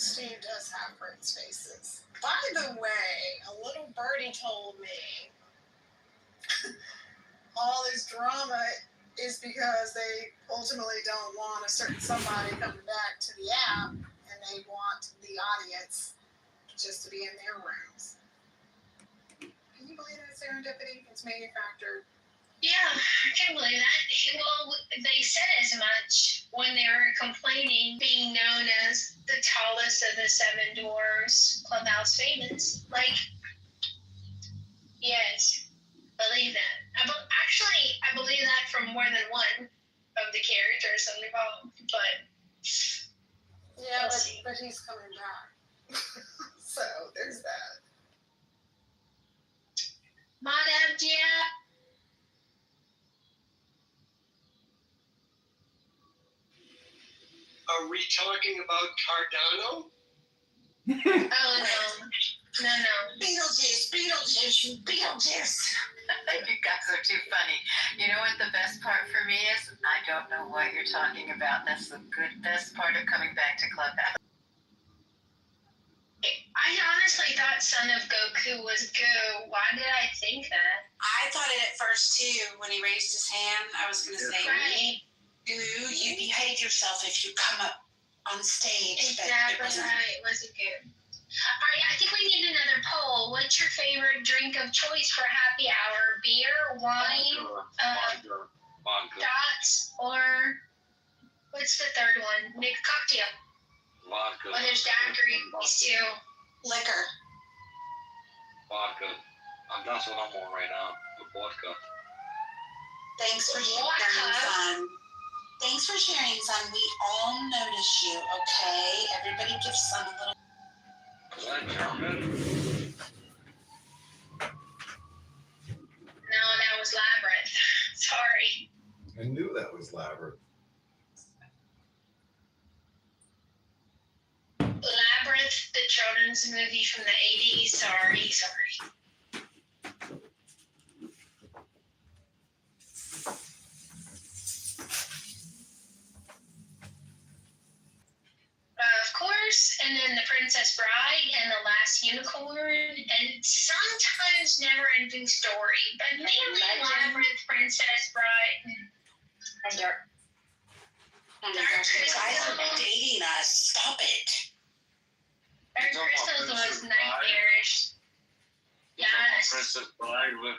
Steve does have great spaces. By the way, a little birdie told me all this drama is because they ultimately don't want a certain somebody coming back to the app, and they want the audience just to be in their rooms. Can you believe that serendipity? It's manufactured. Yeah, I can believe that. Well, they said as much when they were complaining, being known as the tallest of the Seven Dwarfs, Clubhouse famous. Like, yes, believe that. I believe that from more than one of the characters involved. But yeah, but he's coming back. So there's that. Madame Dia. Are we talking about Cardano? Oh, no. Beetlejuice. You guys are too funny. You know what the best part for me is? I don't know what you're talking about. That's the best part of coming back to Clubhouse. I honestly thought Son of Goku was Go. Why did I think that? I thought it at first too. When he raised his hand, I was going to say, Right. You behave yourself if you come up on stage. Exactly right. It wasn't good. All right, I think we need another poll. What's your favorite drink of choice for happy hour? Beer, wine, Vodka. dots, or what's the third one? Make a cocktail. Vodka. Well, there's daiquiri, these two. Liquor. Vodka. That's what I'm on right now. With vodka. Thanks for sharing, son. Thanks for sharing, son. We all notice you, okay? Everybody give son a little. Is that German? No, that was Labyrinth. Sorry. I knew that was Labyrinth. Labyrinth, the children's movie from the 80s. Sorry. Of course, and then The Princess Bride and The Last Unicorn, and sometimes Never Ending Story, but mainly Labyrinth, Princess Bride, and Dark. Guys are dating us. Stop it. Dark Crystals was nightmarish. Yes. Princess Bride with,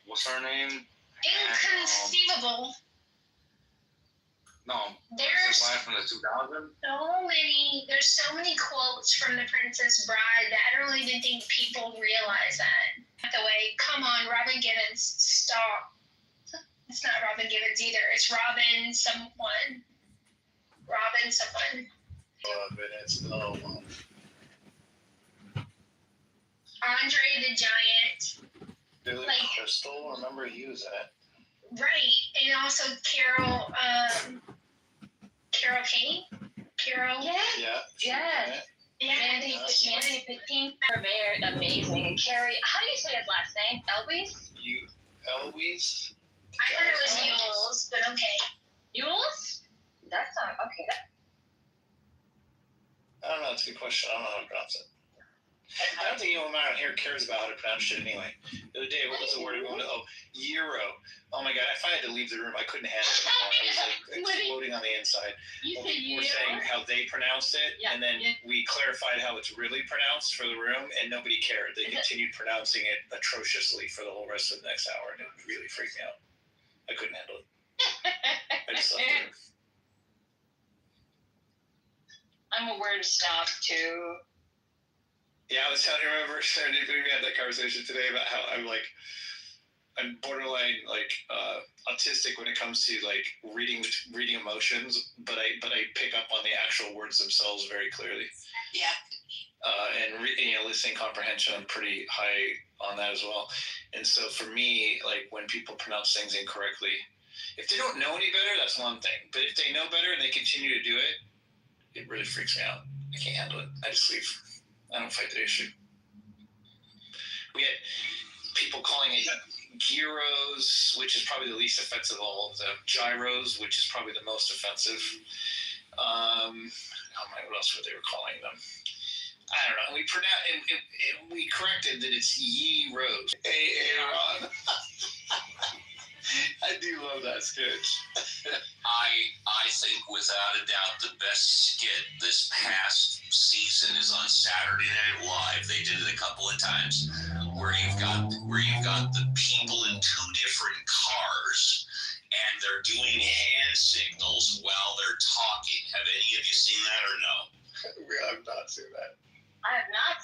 what's her name? Inconceivable. No. There's Princess Bride from the 2000s? there's so many quotes from The Princess Bride that I don't even think people realize that. By the way, come on, Robin Gibbons, stop. It's not Robin Gibbons either. It's Robin someone. Andre the Giant. Billy Like- Crystal, remember he was in it. Right. And also Carol Kane? Carol? Yeah. she was in it. Mandy Patinkin. Very amazing. And Carrie, how do you say his last name? Elvis? Eloise? I thought it was Yules, but okay. Yules? That's not okay. I don't know, it's a good question. I don't know how to pronounce it. I don't think anyone around here cares about how to pronounce shit anyway. The other day, what was the word? Euro. Oh my god, if I had to leave the room, I couldn't handle it anymore. I was like exploding on the inside. You When said people were saying how they pronounced it, Yeah, and then yeah. we clarified how it's really pronounced for the room, and nobody cared. They continued pronouncing it atrociously for the whole rest of the next hour, and it really freaked me out. I couldn't handle it. I just left the room. I'm a word stop too. Yeah, I was telling you, remember, we had that conversation today about how I'm borderline autistic when it comes to like reading emotions, but I pick up on the actual words themselves very clearly. Yeah. And listening comprehension, I'm pretty high on that as well. And so for me, like when people pronounce things incorrectly, if they don't know any better, that's one thing. But if they know better and they continue to do it, it really freaks me out. I can't handle it. I just leave. I don't fight the issue. We had people calling it gyros, which is probably the least offensive of all of them. Gyros, which is probably the most offensive. What else were they were calling them? I don't know. We corrected that it's Ye Rose. Aaron. I do love that sketch. I think without a doubt the best skit this past season is on Saturday Night Live. They did it a couple of times where you've got the people in two different cars and they're doing hand signals while they're talking. Have any of you seen that or no? I've not seen that. I have not.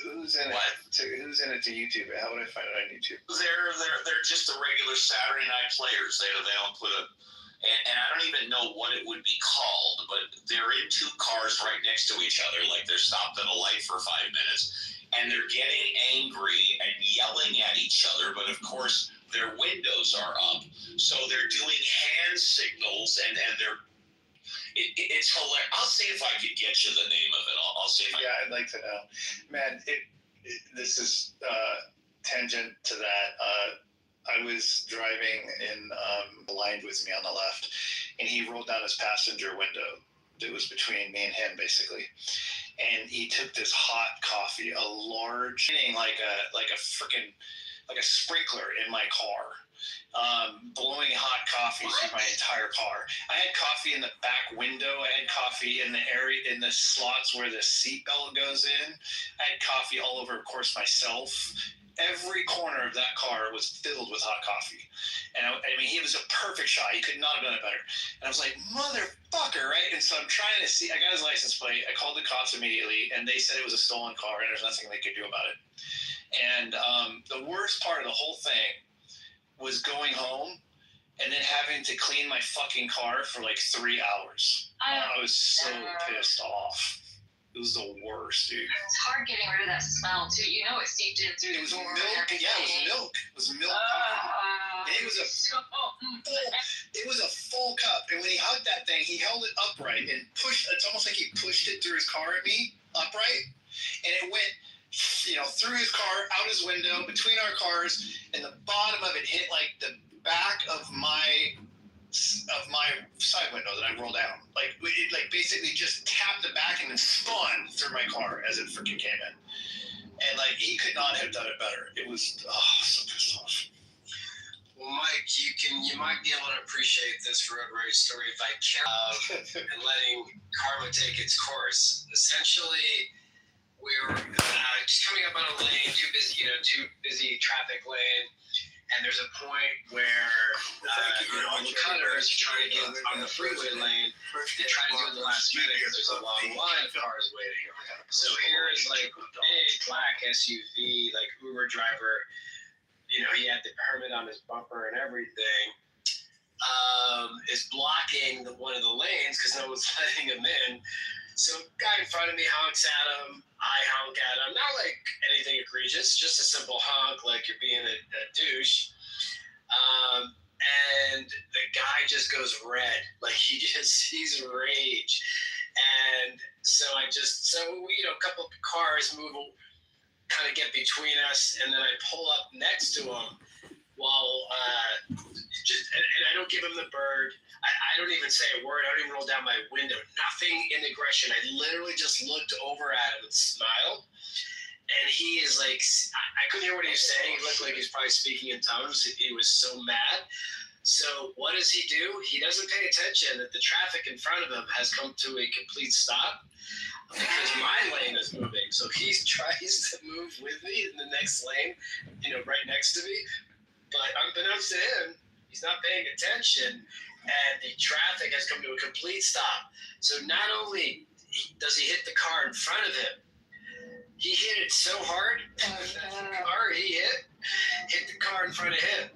Who's in it? Who's in it to YouTube? How would I find it on YouTube? They're just the regular Saturday night players. They don't put a and I don't even know what it would be called, but they're in two cars right next to each other, like they're stopped at a light for 5 minutes, and they're getting angry and yelling at each other, but of course their windows are up, so they're doing hand signals and they're it's hilarious. I'll see if I could get you the name of it. I'll see if I I'd like to know. Man, this is tangent to that. I was driving in aligned with me on the left, and he rolled down his passenger window that was between me and him, basically. And he took this hot coffee, a large, like a sprinkler in my car. Blowing hot coffee through my entire car. I had coffee in the back window. I had coffee in the area, in the slots where the seatbelt goes in. I had coffee all over, of course, myself. Every corner of that car was filled with hot coffee. And I mean, he was a perfect shot. He could not have done it better. And I was like, motherfucker, right? And so I'm trying to see, I got his license plate. I called the cops immediately, and they said it was a stolen car, and there's nothing they could do about it. And the worst part of the whole thing was going home and then having to clean my fucking car for like 3 hours. I was so pissed off. It was the worst, dude. It's hard getting rid of that smell too. You know it seeped in through It was the door. milk. Yeah, it was milk. It was milk coffee. And it was a full cup. And when he hugged that thing, he held it upright and pushed. It's almost like he pushed it through his car at me, upright, and it went, through his car, out his window, between our cars, and the bottom of it hit like the back of my side window that I rolled down. Like it basically just tapped the back and then spun through my car as it freaking came in. And like he could not have done it better. It was so pissed off. Well, Mike, you might be able to appreciate this road rage story if I can, and letting karma take its course. Essentially, we were just coming up on a lane, too busy traffic lane, and there's a point where all the cutters are trying to get on the freeway lane. They try to do it the last minute because there's a long line of cars waiting. So here is like a big black SUV, like Uber driver. He had the permit on his bumper and everything. Is blocking one of the lanes because no one's letting him in. So guy in front of me honks at him. I honk at him. Not like anything egregious, just a simple honk, like you're being a douche. And the guy just goes red, like he just sees rage. And so a couple of cars move, kind of get between us, and then I pull up next to him while and I don't give him the bird. I don't even say a word. I don't even roll down my window. Nothing in aggression. I literally just looked over at him and smiled. And he is like, I couldn't hear what he was saying. He looked like he was probably speaking in tongues. He was so mad. So what does he do? He doesn't pay attention that the traffic in front of him has come to a complete stop because my lane is moving. So he tries to move with me in the next lane, right next to me. But unbeknownst to him, he's not paying attention, and the traffic has come to a complete stop. So not only does he hit the car in front of him, he hit it so hard, the car he hit the car in front of him.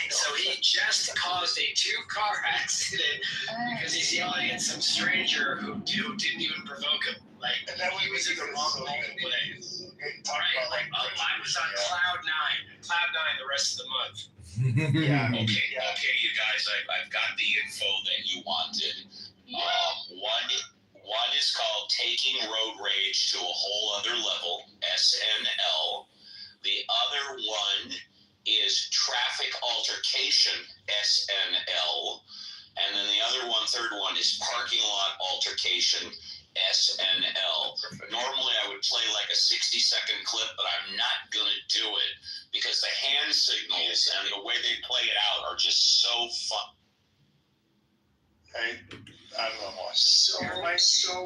So he just caused a 2-car accident because he's yelling at some stranger who didn't even provoke him. Like, and that he was in the wrong lane. Right? I was on cloud nine the rest of the month. Yeah. Okay, you guys, I've got the info that you wanted. One is called Taking Road Rage to a Whole Other Level, SNL. The other one is Traffic Altercation, SNL. And then the other one's third one is parking lot altercation, SNL. Normally I would play like a 60-second clip, but I'm not going to do it because the hand signals and the way they play it out are just so fun. I don't know why. So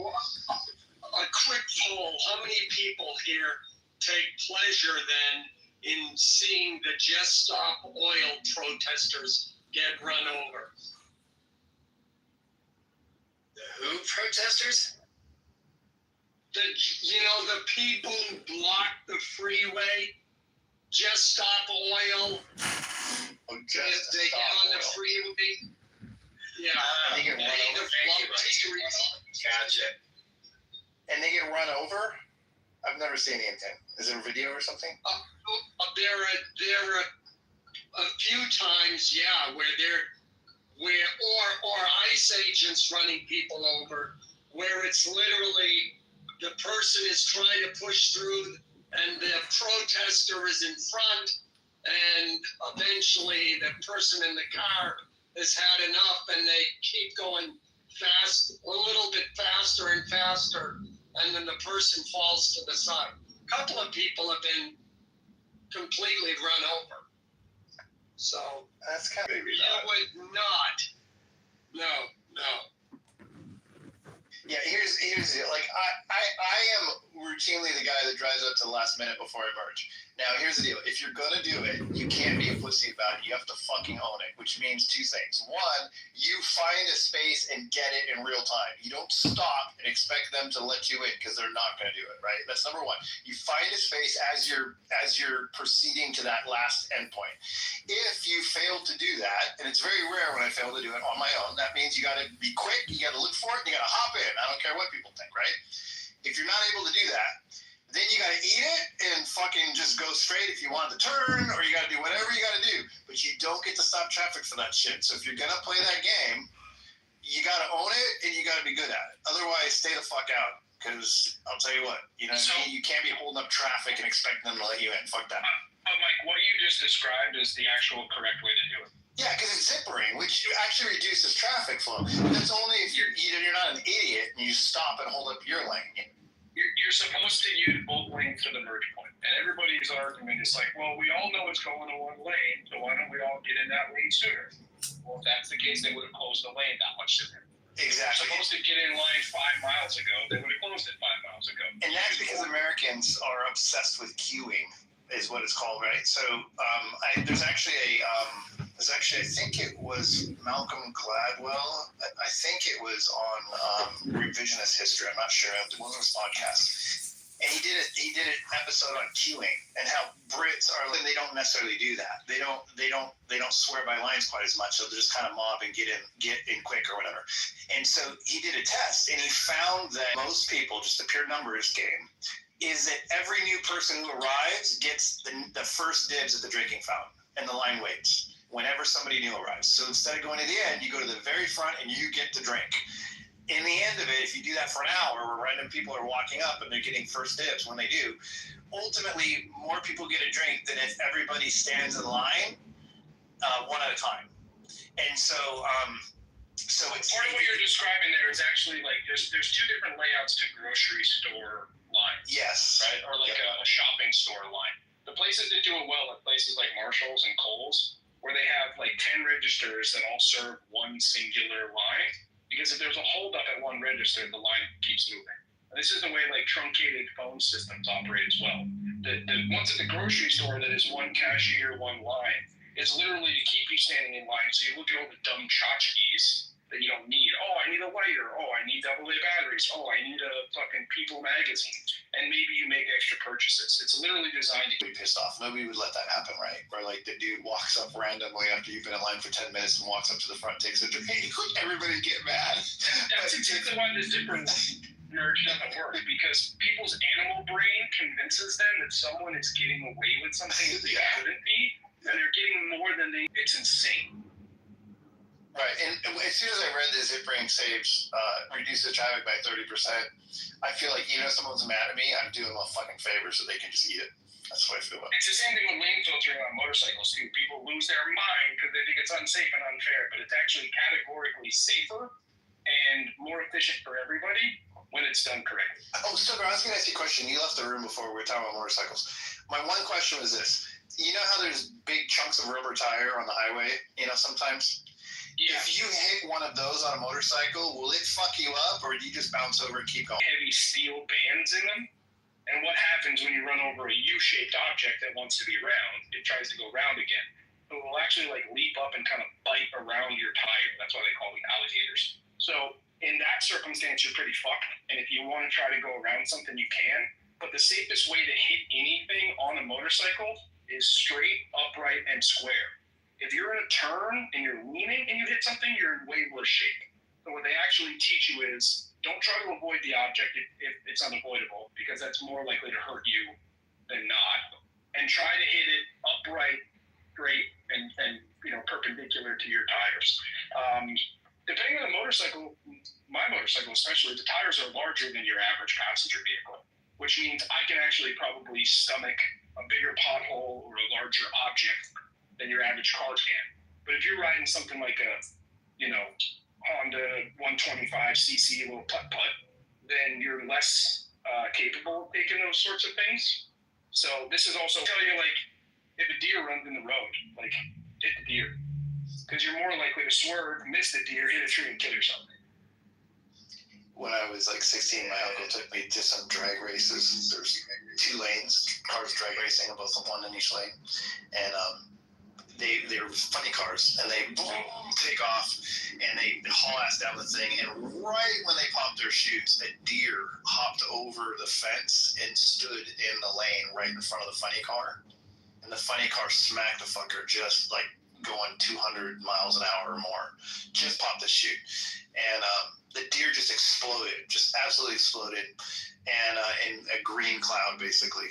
a quick poll: how many people here take pleasure then in seeing the Just Stop Oil protesters get run over? The who protesters? The people who block the freeway. Just Stop Oil. Oh, If they get on the freeway. Yeah. And they get run over. Gotcha. And they get run over? I've never seen anything. Is there a video or something? There are a few times, yeah, where ICE agents running people over, where it's literally the person is trying to push through and the protester is in front, and eventually the person in the car has had enough and they keep going fast, a little bit faster and faster, and then the person falls to the side. A couple of people have been completely run over. So That's kind of maybe you not. would not. No. Yeah, here's the deal. Like I am routinely the guy that drives up to the last minute before I merge. Now here's the deal. If you're gonna do it, you can't be a pussy about it. You have to fucking own it, which means two things. One, you find a space and get it in real time. You don't stop and expect them to let you in because they're not gonna do it, right? That's number one. You find a space as you're proceeding to that last endpoint. If you fail to do that, and it's very rare when I fail to do it on my own, that means you gotta be quick, you gotta look for it, and you gotta hop in. I don't care what people think, right? If you're not able to do that, then you gotta eat it and fucking just go straight if you want to turn, or you gotta do whatever you gotta do. But you don't get to stop traffic for that shit. So if you're gonna play that game, you gotta own it and you gotta be good at it. Otherwise, stay the fuck out. Because I'll tell you what, you know what I mean? You can't be holding up traffic and expecting them to let you in. Fuck that. But like what you just described is the actual correct way to do it. Yeah, because it's zippering, which actually reduces traffic flow. But that's only if you're not an idiot and you stop and hold up your lane. You're supposed to use both lanes to the merge point. And everybody's argument is like, well, we all know it's going to one lane, so why don't we all get in that lane sooner? Well, if that's the case, they would have closed the lane that much sooner. Exactly. They're supposed to get in line 5 miles ago. They would have closed it 5 miles ago. And that's because Americans are obsessed with queuing, is what it's called, right? So there's actually I think it was Malcolm Gladwell. I think it was on Revisionist History. I'm not sure. It wasn't his podcast. And he did an episode on queuing and how Brits are. They don't necessarily do that. They don't swear by lines quite as much. So they just kind of mob and get in quick or whatever. And so he did a test and he found that most people, just a pure numbers game, is that every new person who arrives gets the first dibs at the drinking fountain and the line waits whenever somebody new arrives. So instead of going to the end, you go to the very front and you get to drink. In the end of it, if you do that for an hour where random people are walking up and they're getting first dibs when they do, ultimately more people get a drink than if everybody stands in line one at a time. And so it's part of what you're describing there is actually like there's two different layouts to grocery store lines. Yes. Right? Or like a shopping store line. The places that do it well are places like Marshall's and Kohl's, where they have like 10 registers that all serve one singular line. Because if there's a holdup at one register, the line keeps moving. And this is the way like truncated phone systems operate as well. The ones at the grocery store that is one cashier, one line, is literally to keep you standing in line. So you look at all the dumb tchotchkes that you don't need. Oh, I need a lighter. Oh, I need AA batteries. Oh, I need a fucking People magazine. And maybe you make extra purchases. It's literally designed to be pissed off. Nobody would let that happen, right? Where like the dude walks up randomly after you've been in line for 10 minutes and walks up to the front, takes a drink. Everybody get mad. That's exactly why this different merge doesn't work, because people's animal brain convinces them that someone is getting away with something that they shouldn't be, and they're getting more than they. It's insane. Right, and as soon as I read this, zippering saves reduces traffic by 30%. I feel like even if someone's mad at me, I'm doing them a fucking favor so they can just eat it. That's what I feel like. It's the same thing with lane filtering on motorcycles too. People lose their mind because they think it's unsafe and unfair, but it's actually categorically safer and more efficient for everybody when it's done correctly. Oh, Stoker, I was going to ask you a question. You left the room before we were talking about motorcycles. My one question was this. You know how there's big chunks of rubber tire on the highway, sometimes? Yeah. If you hit one of those on a motorcycle, will it fuck you up, or do you just bounce over and keep going? Heavy steel bands in them. And what happens when you run over a U-shaped object that wants to be round? It tries to go round again. It will actually leap up and kind of bite around your tire. That's why they call them alligators. So in that circumstance, you're pretty fucked. And if you want to try to go around something, you can. But the safest way to hit anything on a motorcycle is straight, upright, and square. If you're in a turn and you're leaning and you hit something, you're in way worse shape. So what they actually teach you is don't try to avoid the object if it's unavoidable, because that's more likely to hurt you than not. And try to hit it upright, straight, and perpendicular to your tires. Depending on the motorcycle, my motorcycle especially, the tires are larger than your average passenger vehicle, which means I can actually probably stomach a bigger pothole or a larger object than your average car can. But if you're riding something like a, Honda 125cc little putt-putt, then you're less capable of taking those sorts of things. So this is also tell you, if a deer runs in the road, hit the deer. Because you're more likely to swerve, miss the deer, hit a tree, and kill yourself. When I was 16, my uncle took me to some drag races. There's 2 lanes, cars drag racing, both one in each lane. And they're funny cars, and they take off, and they haul ass down the thing, and right when they popped their chutes, a deer hopped over the fence and stood in the lane right in front of the funny car. And the funny car smacked the fucker just going 200 miles an hour or more. Just popped the chute. And the deer just exploded, just absolutely exploded, and in a green cloud, basically.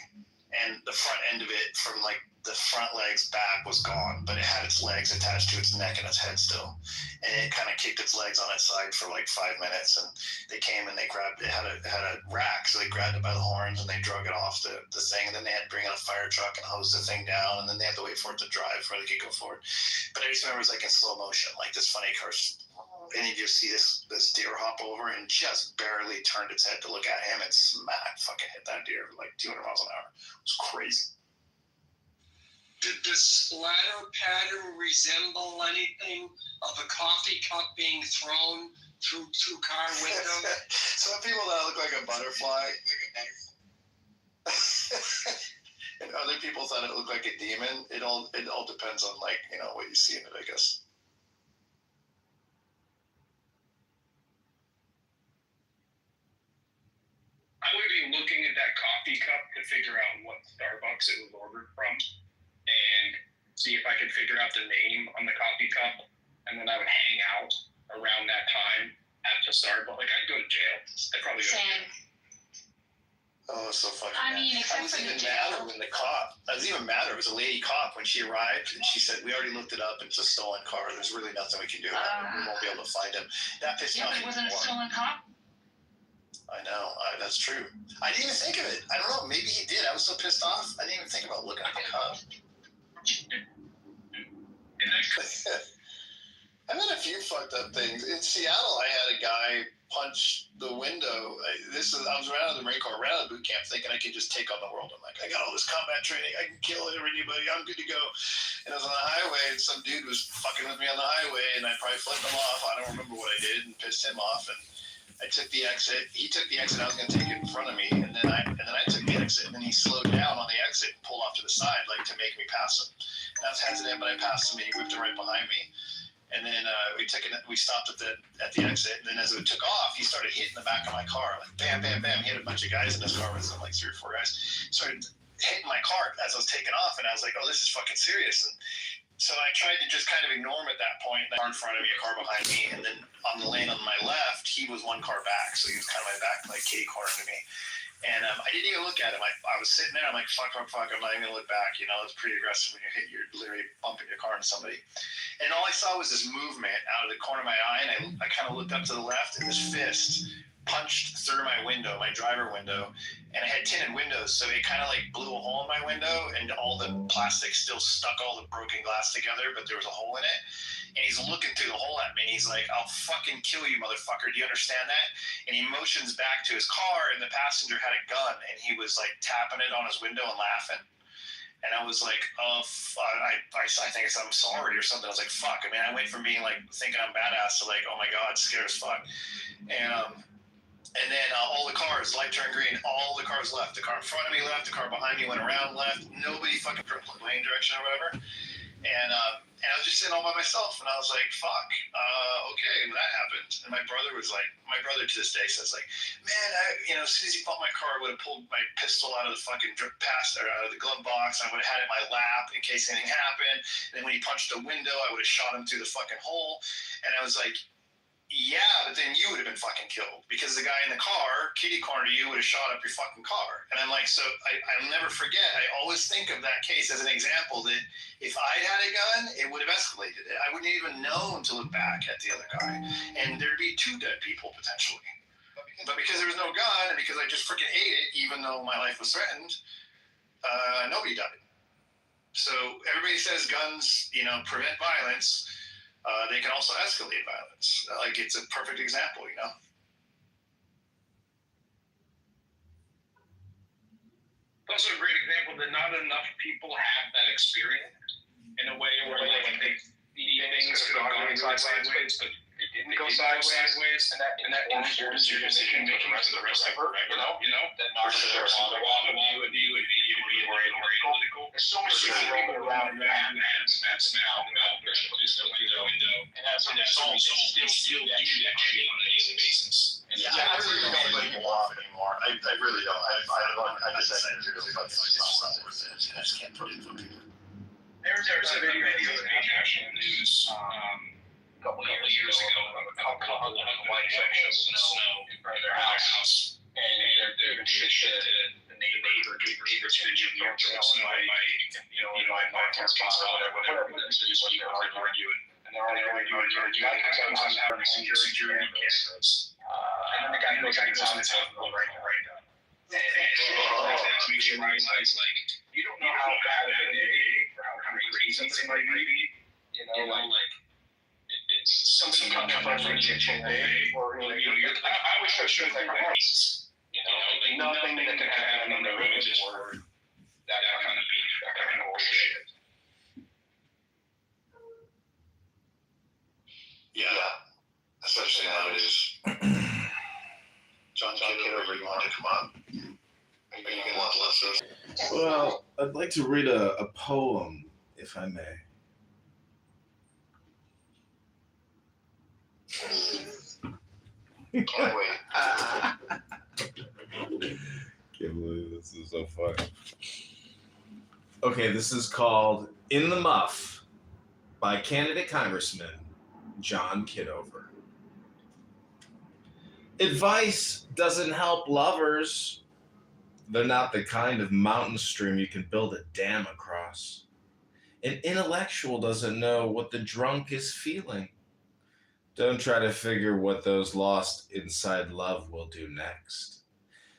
And the front end of it, from the front legs back, was gone, but it had its legs attached to its neck and its head still. And it kind of kicked its legs on its side for 5 minutes, and they came and they grabbed it. Had a rack, so they grabbed it by the horns and they drug it off the thing, and then they had to bring in a fire truck and hose the thing down, and then they had to wait for it to dry before they could go forward. But I just remember it was in slow motion, this funny car, and you just see this deer hop over and just barely turned its head to look at him and fucking hit that deer 200 miles an hour. It was crazy. Did the splatter pattern resemble anything of a coffee cup being thrown through 2 car windows? Some people that look like a butterfly. And other people thought it looked like a demon. It all depends on what you see in it, I guess. I would be looking at that coffee cup to figure out what Starbucks it was ordered from and see if I could figure out the name on the coffee cup, and then I would hang out around that time at the Starbucks. I'd go to jail. I'd probably go to jail. Oh, so fucking I mad. mean, except I was for even the jail. madder when the cop. I was even madder. It was a lady cop when she arrived, and she said, "We already looked it up. It's a stolen car. There's really nothing we can do. We won't be able to find him." That pissed me off. Yeah, but wasn't a stolen cop? I know. That's true. I didn't even think of it. I don't know. Maybe he did. I was so pissed off. I didn't even think about looking at the cop. I've had a few fucked up things. In Seattle, I had a guy punch the window. I was right out of the Marine Corps, right out of boot camp, thinking I could just take on the world. I'm like, I got all this combat training. I can kill anybody. I'm good to go. And I was on the highway, and some dude was fucking with me on the highway, and I probably flipped him off. I don't remember what I did, and pissed him off. And I took the exit. He took the exit. I was going to take it in front of me, and then I took the exit. And then he slowed down on the exit and pulled off to the side, to make me pass him. And I was hesitant, but I passed him, and he whipped it right behind me. And then we stopped at the exit. And then as it took off, he started hitting the back of my car, bam, bam, bam. He hit a bunch of guys in his car with 3 or 4 guys. Started hitting my car as I was taking off, and I was like, oh, this is fucking serious. And so I tried to just kind of ignore him at that point. A car in front of me, a car behind me, and then on the lane on my left, he was 1 car back, so he was kind of my back, kitty corner to me. And I didn't even look at him. I was sitting there. I'm like, fuck. I'm not even going to look back. It's pretty aggressive when you're literally bumping your car into somebody. And all I saw was this movement out of the corner of my eye, and I kind of looked up to the left, and this fist punched through my window, my driver window, and I had tinted windows, so it kind of like blew a hole in my window, and all the plastic still stuck all the broken glass together, but there was a hole in it. And he's looking through the hole at me, and he's like, "I'll fucking kill you, motherfucker. Do you understand that?" And he motions back to his car, and the passenger had a gun, and he was like tapping it on his window and laughing. And I was like, "Oh, I think I'm sorry" or something. I was like, "Fuck." I mean, I went from being like thinking I'm badass to like, "Oh my god, scared as fuck." And then all the cars, light turned green, all the cars left. The car in front of me left, the car behind me went around left. Nobody fucking turned the lane direction or whatever. And I was just sitting all by myself, and I was like, "Fuck, okay, well, that happened." And my brother to this day says like, "Man, as soon as he bumped my car, I would have pulled my pistol out of the fucking out of the glove box. I would have had it in my lap in case anything happened. And then when he punched the window, I would have shot him through the fucking hole." And I was like, "Yeah, but then you would have been fucking killed because the guy in the car, kitty corner to you, would have shot up your fucking car." And I'm like, so I'll never forget. I always think of that case as an example that if I'd had a gun, it would have escalated it. I wouldn't even known to look back at the other guy, and there'd be 2 dead people potentially. But because there was no gun, and because I just freaking ate it, even though my life was threatened, nobody died. So everybody says guns, prevent violence. They can also escalate violence. Like, it's a perfect example, Also a great example that not enough people have that experience in a way where like things could have gone sideways, but it didn't go sideways, and that informs your decision making for the rest of it. You know, that knocks the wall of you and being more analytical. There's so much roaming around that now. There's no window, and as a result, they still do that shit on a daily basis. Yeah, I really don't play off anymore. I really don't. I just think it's really fucking not worth it. I just can't put it into people. There's a video in national news a couple of years ago of a couple of white shovels in snow in front of their house, and they're shit the neighbor to the my parking spot or whatever. And so just keep arguing, and they're arguing. The guy comes out and having security cameras, and then the guy goes on his head right now. And make sure he's like, you don't know how bad that day or how crazy something might be. Like it's some kind of friendly day, or I always try to show that cases. Nothing that can happen on the road just for that kind of beef, that kind of bullshit. Yeah, especially nowadays. John Kitover, you want to come on? Are you going to want to listen? Well, I'd like to read a poem, if I may. Can't wait. Can't believe this is so fun. Okay, this is called In the Muff by candidate Congressman John Kitover. Advice doesn't help lovers. They're not the kind of mountain stream you can build a dam across. An intellectual doesn't know what the drunk is feeling. Don't try to figure what those lost inside love will do next.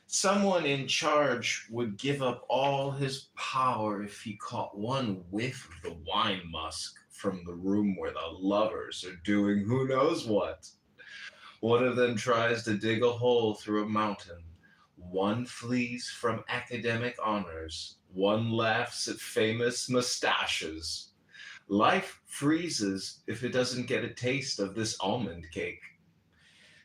Someone in charge would give up all his power if he caught one whiff of the wine musk from the room where the lovers are doing who knows what. One of them tries to dig a hole through a mountain. One flees from academic honors. One laughs at famous mustaches. Life freezes if it doesn't get a taste of this almond cake.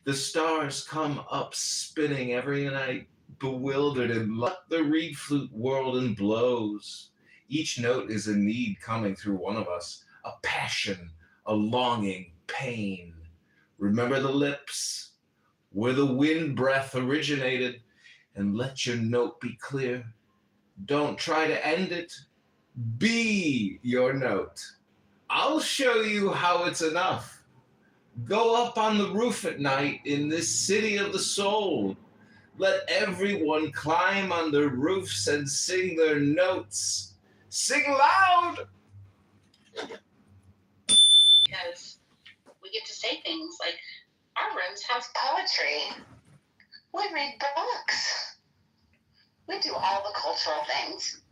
The stars come up spinning every night, bewildered in luck. The reed flute whirled and blows. Each note is a need coming through one of us, a passion, a longing, pain. Remember the lips, where the wind breath originated, and let your note be clear. Don't try to end it. Be your note. I'll show you how it's enough. Go up on the roof at night in this city of the soul. Let everyone climb on their roofs and sing their notes. Sing loud! Because we get to say things like, our rooms have poetry. We read books. We do all the cultural things.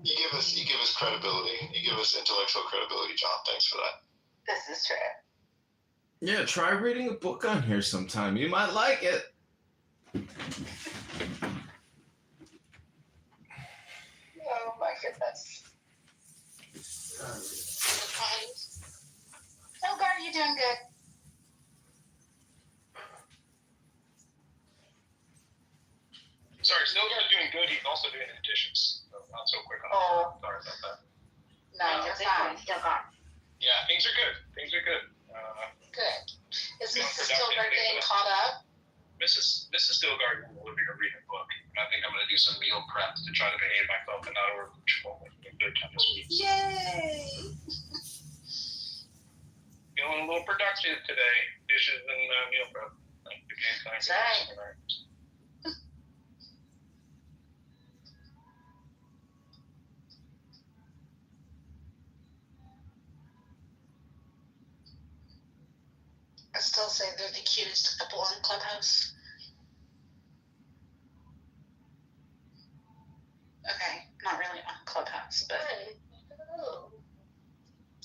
You give us credibility. You give us intellectual credibility, John. Thanks for that. This is true. Yeah, try reading a book on here sometime. You might like it. Oh my goodness. Oh, God, you're doing good. Sorry, Stilgar's doing good. He's also doing the dishes. So not so quick on Sorry about that. No, you're fine. Stilgar. Yeah, things are good. Things are good. Good. Is Feeling Mrs. productive, Stilgar getting things caught up? Mrs. Stilgar is in the living room reading a book. And I think I'm going to do some meal prep to try to behave myself and not order Chipotle for the third time this week. Yay! Feeling a little productive today. Dishes and meal prep. Like the game time. That's right. I still say they're the cutest couple on Clubhouse. Okay, not really on Clubhouse, but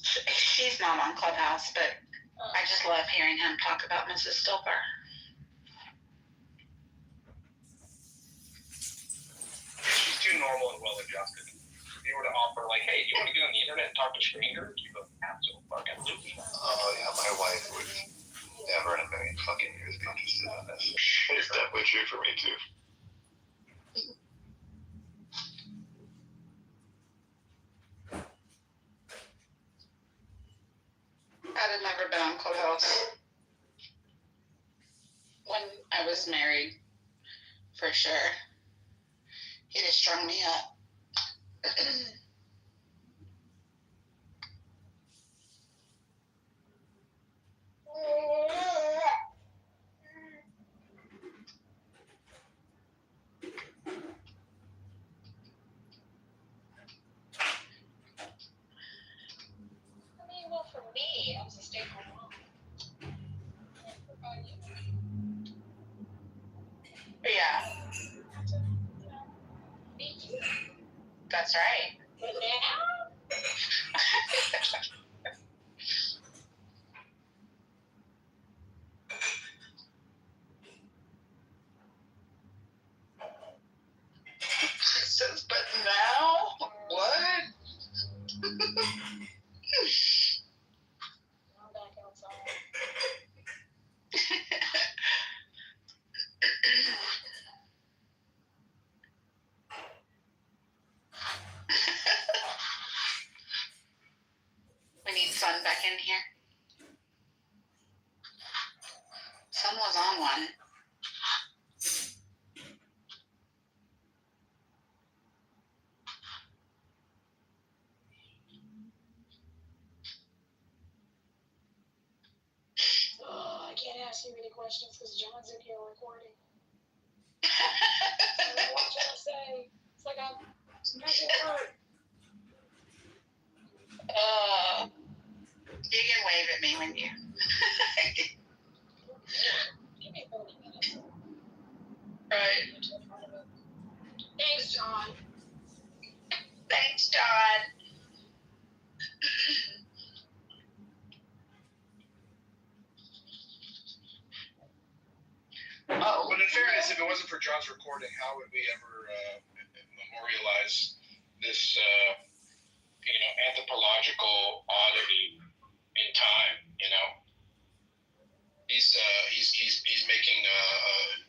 she's not on Clubhouse, but I just love hearing him talk about Mrs. Stilgar. She's too normal and well adjusted. If you were to offer, like, hey, you want to get on the internet and talk to strangers? You go, absolutely. Oh yeah, my wife would never in a million fucking years be interested in this. It's definitely true for me too. I'd have never been on Clubhouse when I was married, for sure. He'd have strung me up. I mean, well, for me, I was a stay-at-home mom. What about you? Yeah, Me too. that's right. But now, She says, but now? What? I'm back outside. We need Sun back in here. Sun was on one. Oh, I can't ask you any questions because John's in here recording. I don't know what you're gonna say. It's like I'm smashing hurt. You can wave at me when you. Give me 30 minutes. Right. Thanks, John. Thanks, John. Oh. But in fairness, if it wasn't for John's recording, how would we ever memorialize this, anthropological oddity in time? He's making a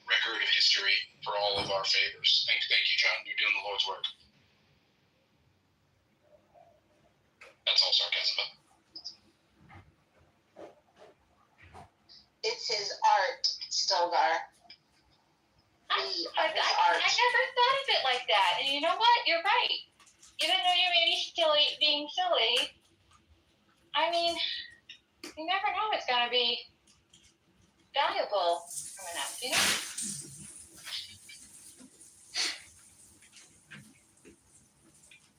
record of history for all of our favors. Thank you, John. You're doing the Lord's work. That's all sarcasm. It's his art, Stilgar. I never thought of it like that. And you know what? You're right. Even though you may be being silly, I mean, you never know it's going to be valuable coming up,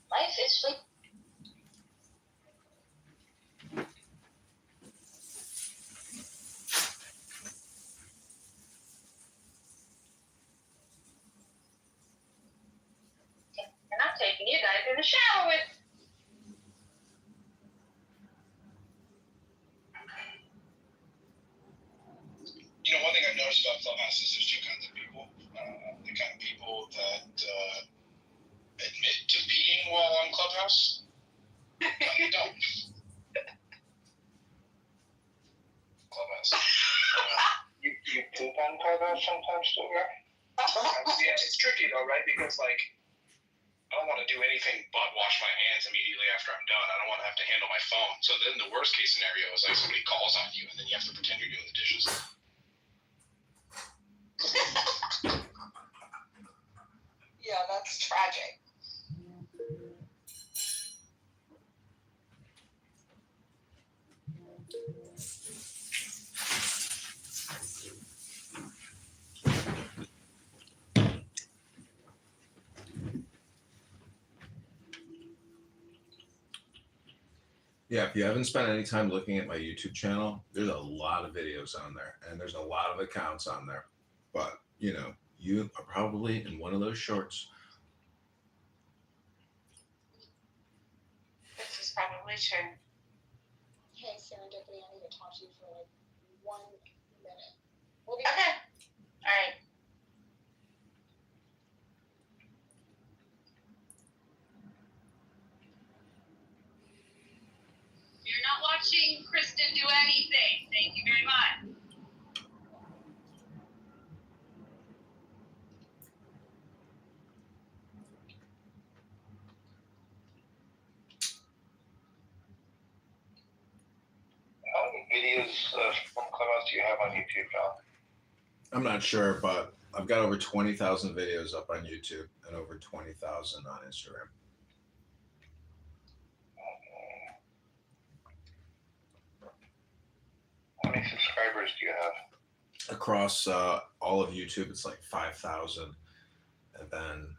Life is fleeting. shower with. You know, one thing I've noticed about Clubhouse is there's two kinds of people. The kind of people that admit to peeing while on Clubhouse, and they don't. Clubhouse. You poop on Clubhouse sometimes too, right? Yeah, it's tricky though, right? Because like, I don't want to do anything but wash my hands immediately after I'm done. I don't want to have to handle my phone. So then the worst case scenario is like somebody calls on you and then you have to pretend you're doing the dishes. Yeah, that's tragic. Yeah, if you haven't spent any time looking at my YouTube channel, there's a lot of videos on there and there's a lot of accounts on there. But, you know, you are probably in one of those shorts. This is probably true. Hey, Serendipity, I need to talk to you for like 1 minute. We'll be Okay. All right. You're not watching Kristen do anything. Thank you very much. How many videos from Clubhouse do you have on YouTube, John? I'm not sure, but I've got over 20,000 videos up on YouTube and over 20,000 on Instagram. How many subscribers do you have? Across all of YouTube, it's like 5,000. And then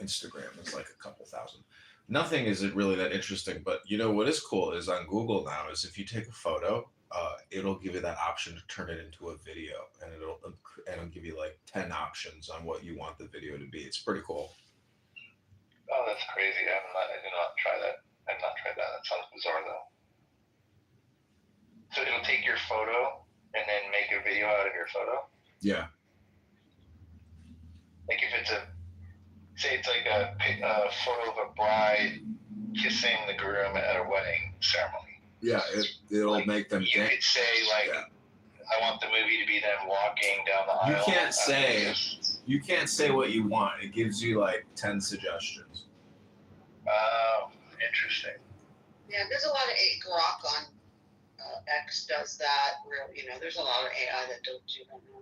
Instagram is like a couple thousand. Nothing isn't really that interesting, but you know what is cool is on Google now is if you take a photo, it'll give you that option to turn it into a video, and it'll give you like 10 options on what you want the video to be. It's pretty cool. Oh, that's crazy. I did not try that. I've not tried that. That sounds bizarre though. So it'll take your photo and then make a video out of your photo? Yeah. Like if it's say it's like a photo of a bride kissing the groom at a wedding ceremony. Yeah, it'll like, make them. You could say like, yeah. I want the movie to be them walking down the aisle. You can't say what you want. It gives you like 10 suggestions. Oh, interesting. Yeah, there's a lot of Grok on X does that. There's a lot of AI that do that now.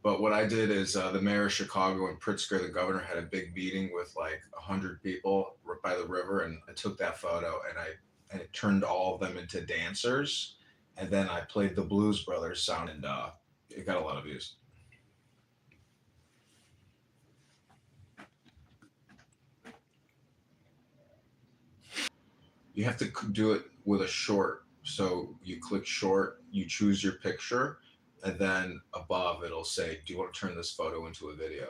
But what I did is the mayor of Chicago and Pritzker, the governor, had a big meeting with like 100 people by the river, and I took that photo and it turned all of them into dancers, and then I played the Blues Brothers sound, and it got a lot of views. You have to do it with a short. So you click short, you choose your picture, and then above it'll say, do you want to turn this photo into a video?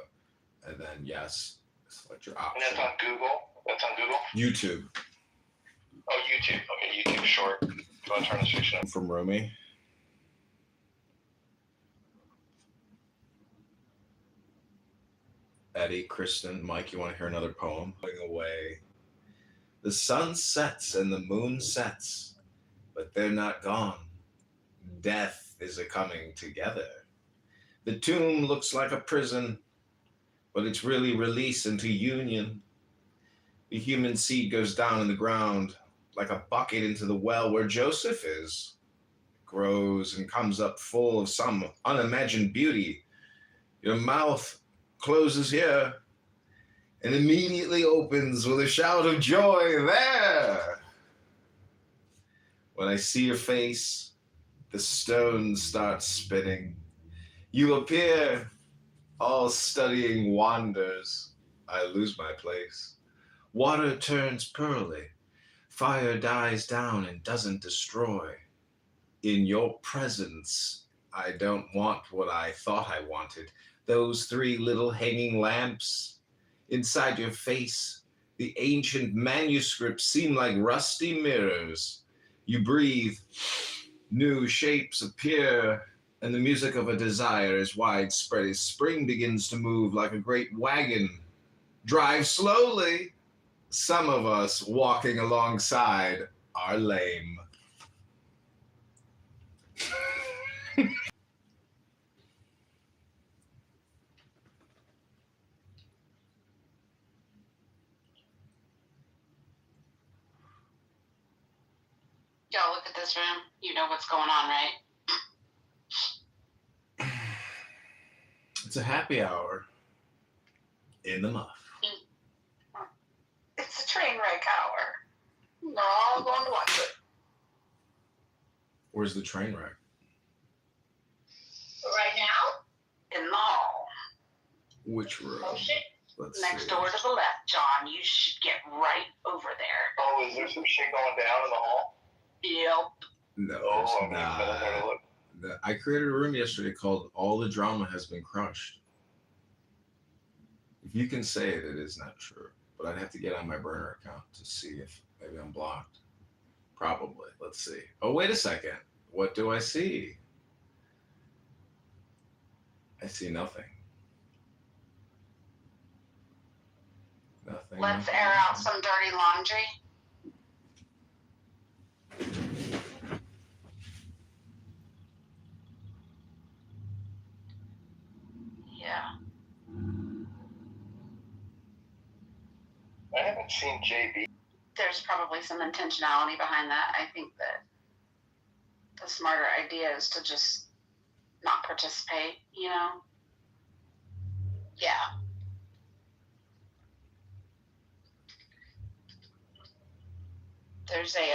And then yes, select your option. And that's on Google? That's on Google? YouTube. Oh, YouTube. Okay, YouTube short. Do you want to turn this picture from Rumi? Eddie, Kristen, Mike, you want to hear another poem? Going away. The sun sets and the moon sets, but they're not gone. Death is a coming together. The tomb looks like a prison, but it's really release into union. The human seed goes down in the ground like a bucket into the well where Joseph is. It grows and comes up full of some unimagined beauty. Your mouth closes here and immediately opens with a shout of joy there. When I see your face, the stones start spinning. You appear, all studying wonders. I lose my place. Water turns pearly. Fire dies down and doesn't destroy. In your presence, I don't want what I thought I wanted. those three little hanging lamps inside your face. The ancient manuscripts seem like rusty mirrors. You breathe, new shapes appear, and the music of a desire is widespread as spring begins to move like a great wagon. Drive slowly. Some of us walking alongside are lame. Y'all look at this room. You know what's going on, right? It's a happy hour in the muff. It's a train wreck hour. We're all going to watch it. Where's the train wreck? Right now? In the hall. Which room? Oh shit. Let's Next see. door to the left, John. You should get right over there. Oh, is there some shit going down in the hall? Yep. No, Oh, there's I'm gonna go not. look. I created a room yesterday called All the Drama Has Been Crushed. If you can say it, it is not true. But I'd have to get on my burner account to see if maybe I'm blocked. Probably. Let's see. Oh, wait a second. What do I see? I see nothing. Nothing. Let's nothing, air out nothing. some dirty laundry. Yeah. I haven't seen JB. There's probably some intentionality behind that. I think that the smarter idea is to just not participate, you know? Yeah. There's a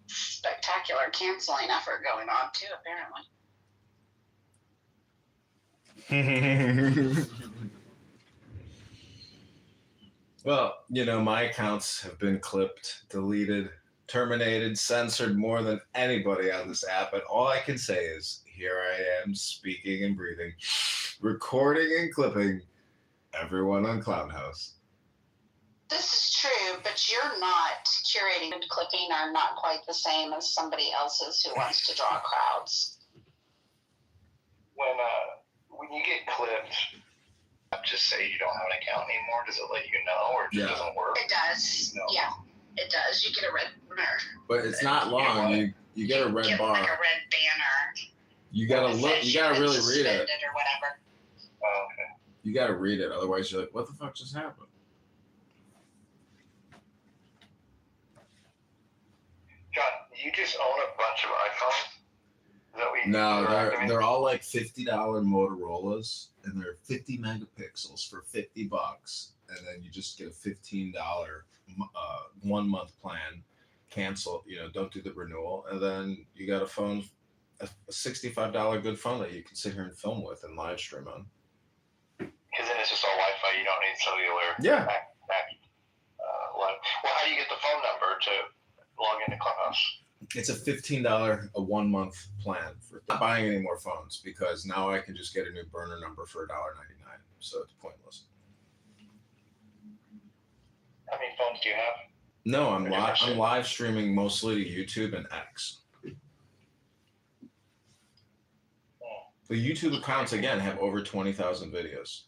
spectacular canceling effort going on too, apparently. Well, you know, my accounts have been clipped, deleted, terminated, censored more than anybody on this app. And all I can say is, here I am speaking and breathing, recording and clipping everyone on Clownhouse. This is true, but you're not curating and clipping are not quite the same as somebody else's who wants to draw crowds. When you get clipped, just say you don't have an account anymore. Does it let you know, or it just doesn't work? It does. No. Yeah, it does. You get a red banner. But it's not long. You get a red get bar. like a red banner. You gotta look. You gotta really read it. Or whatever. Oh, okay. You gotta read it. Otherwise, you're like, what the fuck just happened? John, you just own a bunch of iPhones? Is that what you No, they're all like $50 Motorola's, and they're 50 megapixels for $50, and then you just get a $15 1 month plan. Cancel, don't do the renewal, and then you got a phone, a $65 good phone that you can sit here and film with and live stream on. Because then it's just all Wi-Fi. You don't need cellular. Yeah. Well, how do you get the phone number to log into Clubhouse? It's a $15 a 1 month plan for not buying any more phones, because now I can just get a new burner number for $1.99. So it's pointless. How many phones do you have? No, I'm live streaming mostly to YouTube and X. The YouTube accounts again have over 20,000 videos,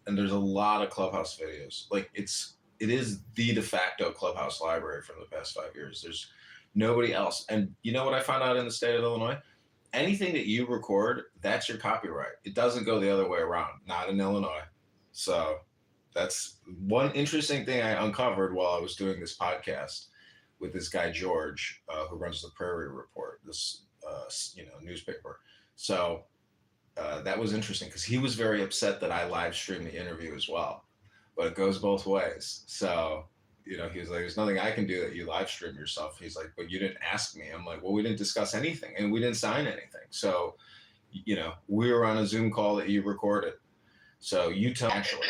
and there's a lot of Clubhouse videos. Like it is the de facto Clubhouse library from the past 5 years. There's nobody else. And you know what I found out in the state of Illinois? Anything that you record, that's your copyright. It doesn't go the other way around. Not in Illinois. So that's one interesting thing I uncovered while I was doing this podcast with this guy George, who runs the Prairie Report, this newspaper. So that was interesting because he was very upset that I live streamed the interview as well. But it goes both ways. So he was like, there's nothing I can do that you live stream yourself. He's like, but you didn't ask me. I'm like, well, we didn't discuss anything and we didn't sign anything. So, we were on a Zoom call that you recorded. So you tell actually.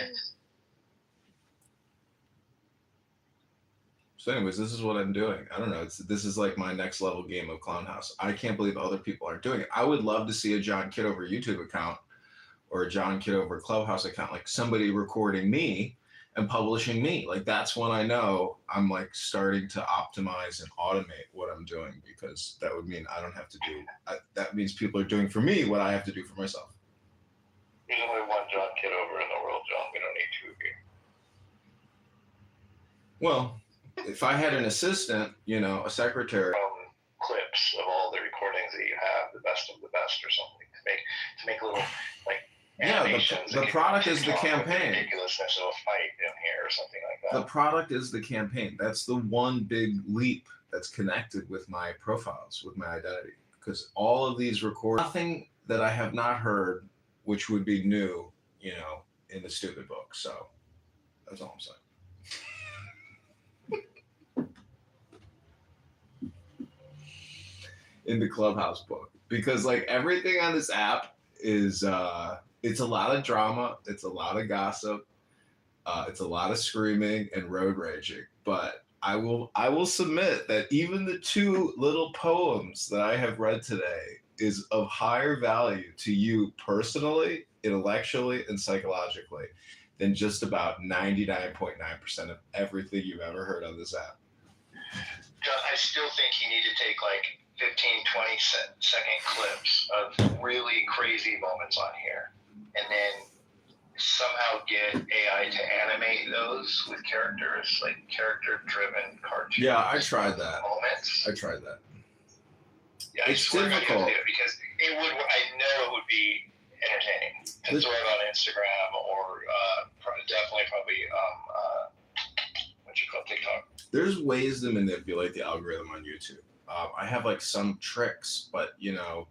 So anyways, this is what I'm doing. I don't know. This is like my next level game of Clownhouse. I can't believe other people aren't doing it. I would love to see a John Kitover YouTube account or a John Kitover Clubhouse account, like somebody recording me and publishing me. Like that's when I know I'm like starting to optimize and automate what I'm doing, because that would mean I don't have to do, that means people are doing for me what I have to do for myself. There's only one John Kitover in the world, John. We don't need two of you. Well, if I had an assistant, you know, a secretary. Clips of all the recordings that you have, the best of the best or something, to make little like animations. The product is the campaign. The ridiculousness of a fight in here or something like that. The product is the campaign. That's the one big leap that's connected with my profiles, with my identity, because all of these record nothing that I have not heard, which would be new, you know, in the stupid book. So that's all I'm saying. In the Clubhouse book, because like everything on this app is it's a lot of drama, it's a lot of gossip, it's a lot of screaming and road raging, but I will submit that even the two little poems that I have read today is of higher value to you personally, intellectually, and psychologically than just about 99.9% of everything you've ever heard on this app. John, I still think you need to take like 15, 20-second clips of really crazy moments on here, and then somehow get AI to animate those with characters, like character-driven cartoons. Yeah, I tried that. Moments. I tried that. Yeah, it's difficult because it would. I know it would be entertaining to throw it on Instagram or probably what you call TikTok. There's ways to manipulate the algorithm on YouTube. I have like some tricks, but you know,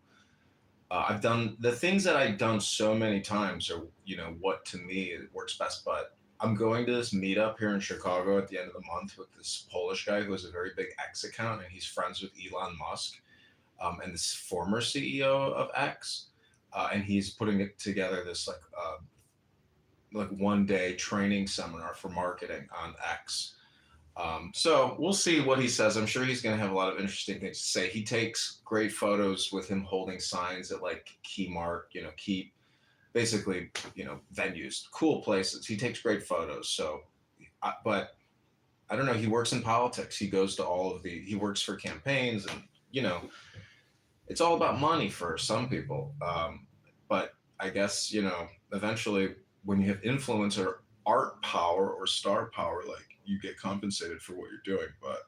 I've done the things that I've done so many times are, you know, what to me works best. But I'm going to this meetup here in Chicago at the end of the month with this Polish guy who has a very big X account, and he's friends with Elon Musk, and this former CEO of X, and he's putting it together this like 1 day training seminar for marketing on X. So we'll see what he says. I'm sure he's going to have a lot of interesting things to say. He takes great photos with him holding signs at like key basically, you know, venues, cool places. He takes great photos. So, but I don't know. He works in politics. He goes to he works for campaigns, and, you know, it's all about money for some people. But I guess, you know, eventually when you have influence or art power or star power, like, you get compensated for what you're doing, but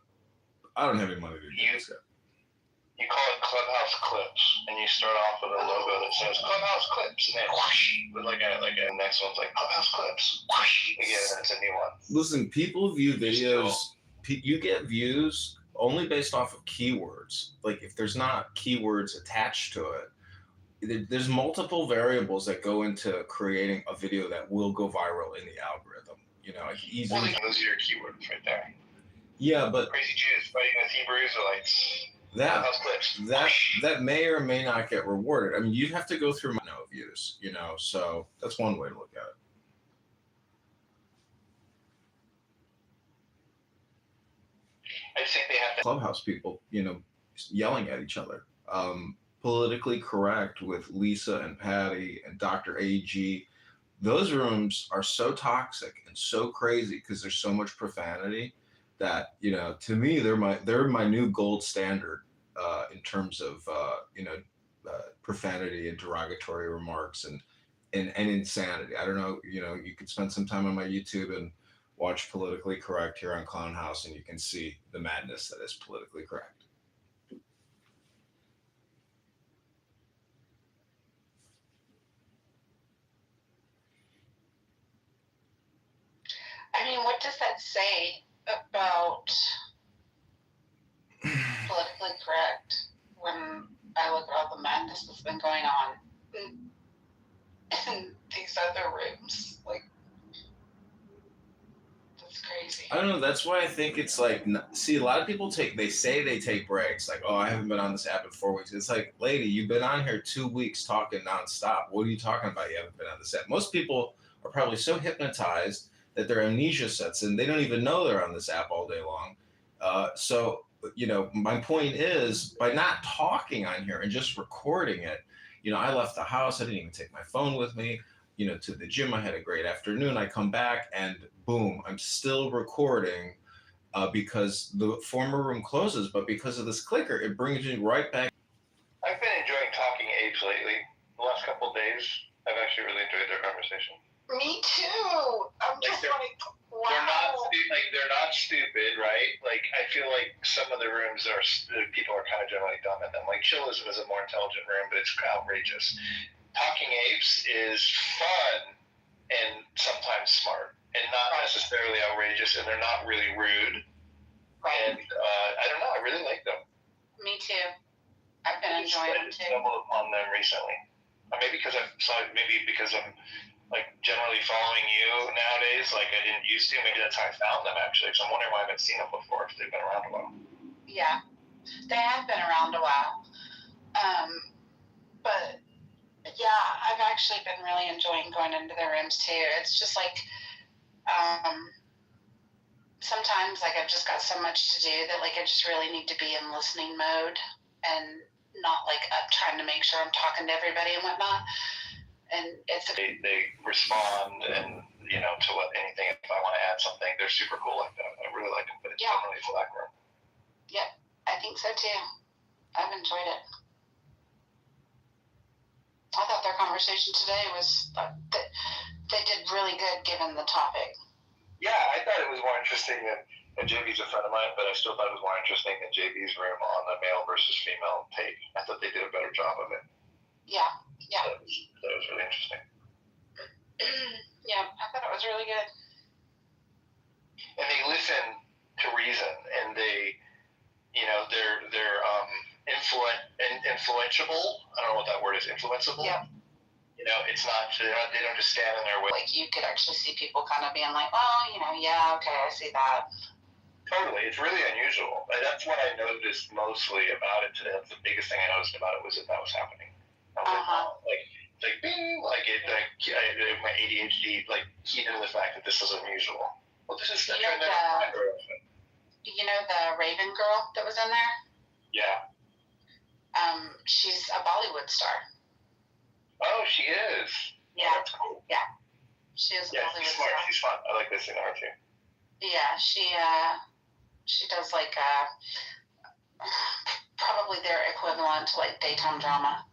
I don't have any money to do this yet. You call it Clubhouse Clips, and you start off with a logo that says Clubhouse Clips, and then whoosh, with like a next one's like Clubhouse Clips, whoosh, again, that's a new one. Listen, people view videos, you get views only based off of keywords. Like if there's not keywords attached to it, there's multiple variables that go into creating a video that will go viral in the algorithm. You know, like easily. Well, those are your keywords right there. Yeah, but Crazy Jews fighting with Hebrews are like that may or may not get rewarded. I mean, you'd have to go through no views, you know. So that's one way to look at it. I just think they have to. Clubhouse people, you know, yelling at each other. Politically correct with Lisa and Patty and Dr. AG. Those rooms are so toxic and so crazy because there's so much profanity that, you know, to me, they're my new gold standard in terms of, you know, profanity and derogatory remarks and insanity. I don't know, you know, you could spend some time on my YouTube and watch Politically Correct here on Clown House, and you can see the madness that is politically correct. I mean, what does that say about politically correct when I look at all the madness that's been going on in these other rooms? Like, that's crazy. I don't know. That's why I think it's like, see, a lot of people say they take breaks. Like, oh, I haven't been on this app in 4 weeks. It's like, lady, you've been on here 2 weeks talking nonstop. What are you talking about? You haven't been on this app. Most people are probably so hypnotized that their amnesia sets in. They don't even know they're on this app all day long. So, you know, my point is, by not talking on here and just recording it, I left the house. I didn't even take my phone with me, to the gym. I had a great afternoon. I come back and boom, I'm still recording because the former room closes, but because of this clicker, it brings me right back. I've been enjoying talking apes lately. The last couple of days, I've actually really enjoyed their conversation. Me too. I'm just like, wow. They're not stupid, right? Like, I feel like some of the rooms people are kind of generally dumb in them. Like, Chillism is a more intelligent room, but it's outrageous. Talking Apes is fun and sometimes smart, and not necessarily outrageous, and they're not really rude. Right. And I don't know, I really like them. Me too. I've been enjoying them too. I stumbled upon them recently. Maybe because I'm like generally following you nowadays, like I didn't used to. Maybe that's how I found them actually. So I'm wondering why I haven't seen them before, if they've been around a while. Yeah, they have been around a while. But yeah, I've actually been really enjoying going into their rooms too. It's just like sometimes like I've just got so much to do that like I just really need to be in listening mode and not like up trying to make sure I'm talking to everybody and whatnot. And they respond and to anything if I want to add something. They're super cool like that. I really like them, but it's generally a black room. Yep, I think so too. I've enjoyed it. I thought their conversation today was they did really good given the topic. Yeah, I thought it was more interesting and JB's a friend of mine, but I still thought it was more interesting than JB's room on the male versus female take. I thought they did a better job of it. Yeah. That was really interesting. Yeah, I thought it was really good. And they listen to reason, and they're influential. I don't know what that word is. Influenceable. Yeah. It's not. They don't just stand in their way. Like you could actually see people kind of being like, well, yeah, okay, I see that. Totally, it's really unusual. That's what I noticed mostly about it today. That's the biggest thing I noticed about it was that was happening. I was like bing, like my ADHD, like heated the fact that this is unusual. Well, this is the trend. You know the Raven girl that was in there? Yeah. She's a Bollywood star. Oh, she is. Yeah. That's cool. Yeah. She is a Bollywood she's smart. star. She's fun. I like listening to her too. Yeah, she does like probably their equivalent to like daytime drama.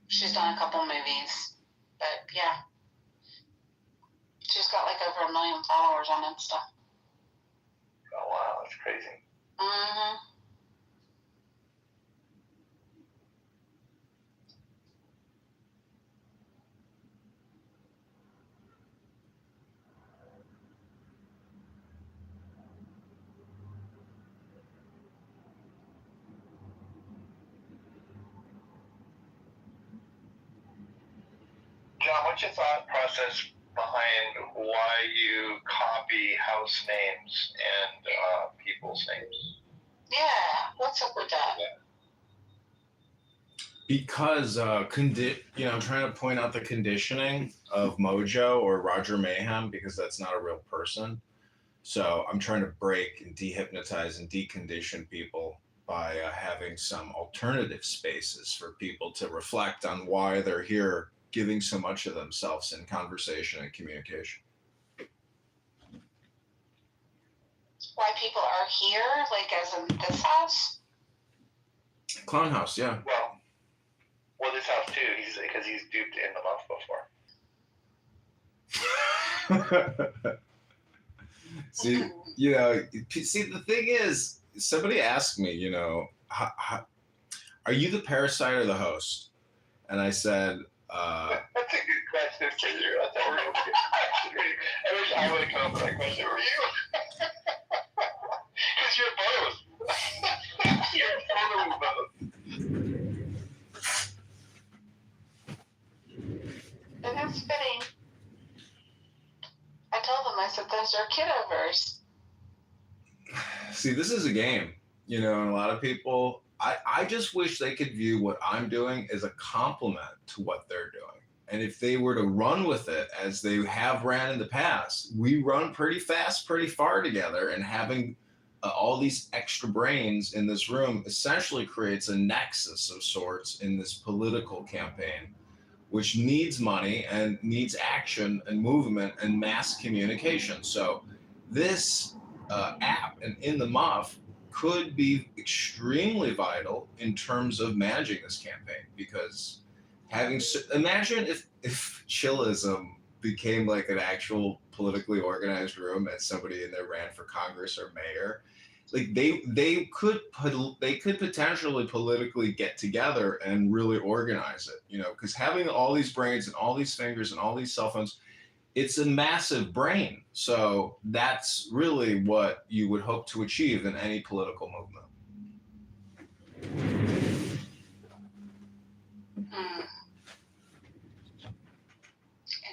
She's done a couple movies, but yeah. She's got like over 1 million followers on Insta. Oh wow, that's crazy. Mm-hmm. John, what's your thought process behind why you copy house names and people's names? Yeah, what's up with that? Because I'm trying to point out the conditioning of Mojo or Roger Mayhem, because that's not a real person. So I'm trying to break and dehypnotize and decondition people by having some alternative spaces for people to reflect on why they're here, giving so much of themselves in conversation and communication. Why people are here, like as in this house? Clown House, yeah. Well, this house too. Because he's duped in the month before. See, the thing is, somebody asked me, are you the parasite or the host? And I said, that's a good question for you. That's a real good. I wish I would have come up with that question for you. Because you're both. You're totally both. It is fitting. I told them, I said, those are Kitovers. See, this is a game, and a lot of people, I just wish they could view what I'm doing as a compliment to what they're doing. And if they were to run with it as they have ran in the past, we run pretty fast, pretty far together, and having all these extra brains in this room essentially creates a nexus of sorts in this political campaign, which needs money and needs action and movement and mass communication. So this app and In the Muff could be extremely vital in terms of managing this campaign, because imagine if chillism became like an actual politically organized room and somebody in there ran for Congress or mayor. Like they could potentially politically get together and really organize it, because having all these brains and all these fingers and all these cell phones, it's a massive brain. So that's really what you would hope to achieve in any political movement.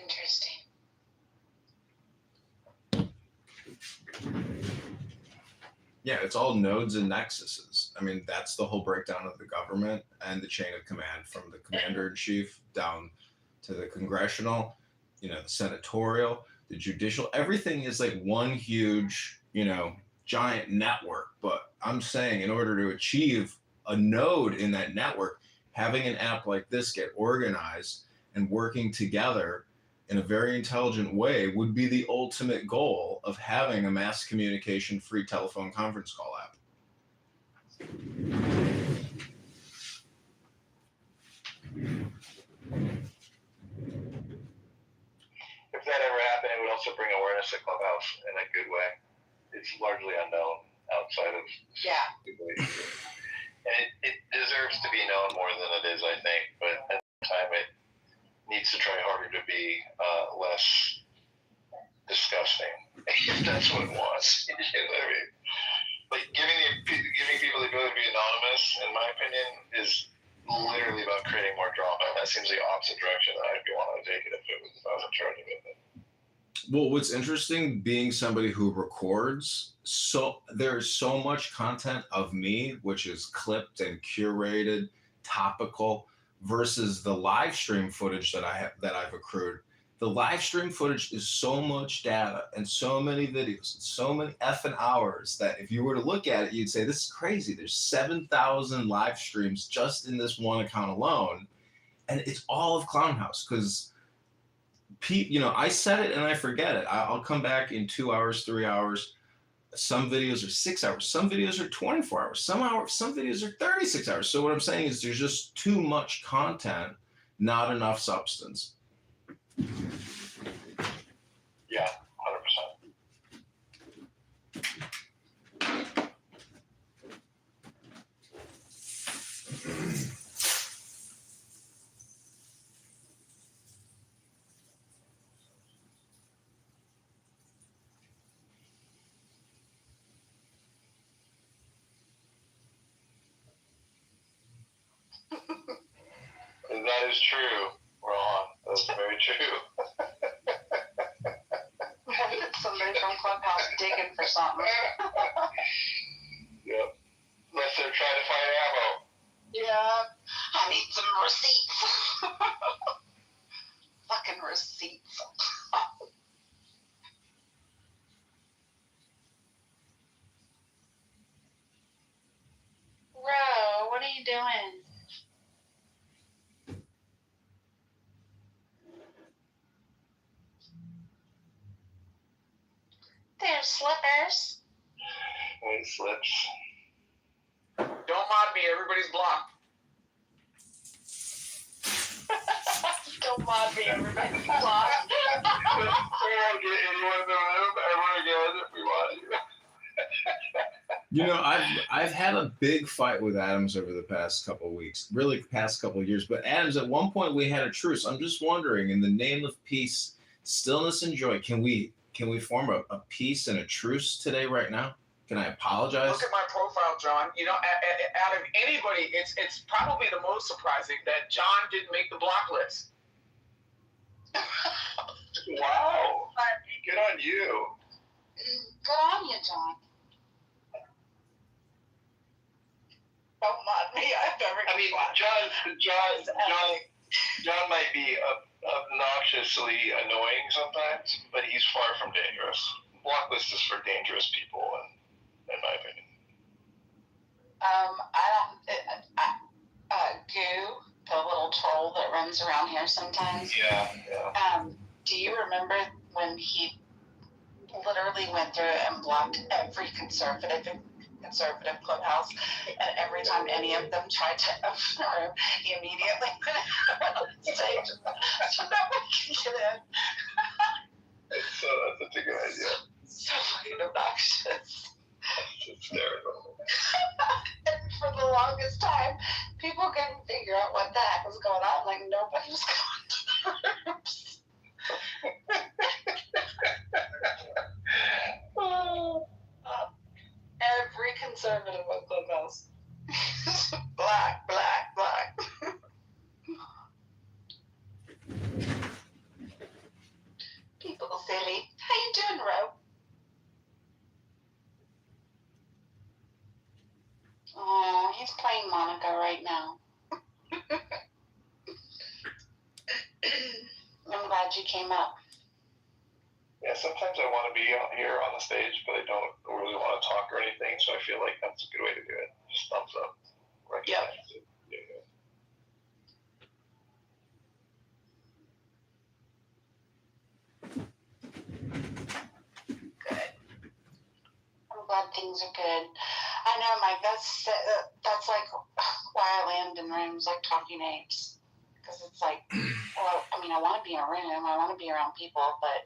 Interesting. Yeah, it's all nodes and nexuses. I mean, that's the whole breakdown of the government and the chain of command, from the commander in chief down to the congressional, the senatorial, the judicial. Everything is like one huge, giant network. But I'm saying, in order to achieve a node in that network, having an app like this get organized and working together in a very intelligent way would be the ultimate goal of having a mass communication free telephone conference call app. If that ever happened, it would also bring awareness to Clubhouse in a good way. It's largely unknown outside of people. And it deserves to be known more than it is, I think. But at the time, it needs to try harder to be less disgusting, if that's what it wants. You know what I mean? Like giving people the ability to be anonymous, in my opinion, is literally about creating more drama. And that seems the opposite direction that I'd be wanting to take it if I was in charge of it. Well, what's interesting, being somebody who records, so there's so much content of me which is clipped and curated, topical, versus the live stream footage that I've accrued. The live stream footage is so much data and so many videos and so many effing hours that if you were to look at it, you'd say, this is crazy. There's 7,000 live streams just in this one account alone. And it's all of Clownhouse, because I set it and I forget it. I'll come back in 2 hours, 3 hours. Some videos are 6 hours. Some videos are 24 hours. Some videos are 36 hours. So what I'm saying is there's just too much content, not enough substance. Yeah, 100%. That is true, Ron. That's very true. Somebody from Clubhouse digging for something. Yep. Unless they're trying to find ammo. Yeah. I need some receipts. Fucking receipts. Ro, what are you doing? They're slippers. Hey, slips. Don't mod me, everybody's blocked. Don't mod me, everybody's blocked. We won't get anyone in the room ever again if we want you. I've had a big fight with Adams over the past couple of weeks, really past couple of years. But Adams, at one point we had a truce. I'm just wondering, in the name of peace, stillness, and joy, can we form a peace and a truce today, right now? Can I apologize? Look at my profile, John. Out of anybody, it's probably the most surprising that John didn't make the block list. Wow. Good on you. Good on you, John. Don't mod me. John might be obnoxiously annoying sometimes, but he's far from dangerous. Blocklist is for dangerous people, in my opinion. troll that runs around here sometimes. Yeah. Do you remember when he literally went through and blocked every conservative clubhouse, and every time any of them tried to open the room, he immediately went out on stage so nobody could get in. That's such a good idea. So fucking obnoxious. It's hysterical. And for the longest time, people couldn't figure out what the heck was going on. Like, nobody was going to the rooms. Every conservative on Clubhouse. Black. People silly. How you doing, Ro? Oh, he's playing Monica right now. I'm glad you came up. Yeah, sometimes I want to be out here on the stage, but I don't really want to talk or anything, so I feel like that's a good way to do it. Just thumbs up. Yep. Yeah. Good. I'm glad things are good. I know, Mike, that's like why I land in rooms like Talking Apes. Because it's like, well, I mean, I want to be in a room, I want to be around people, but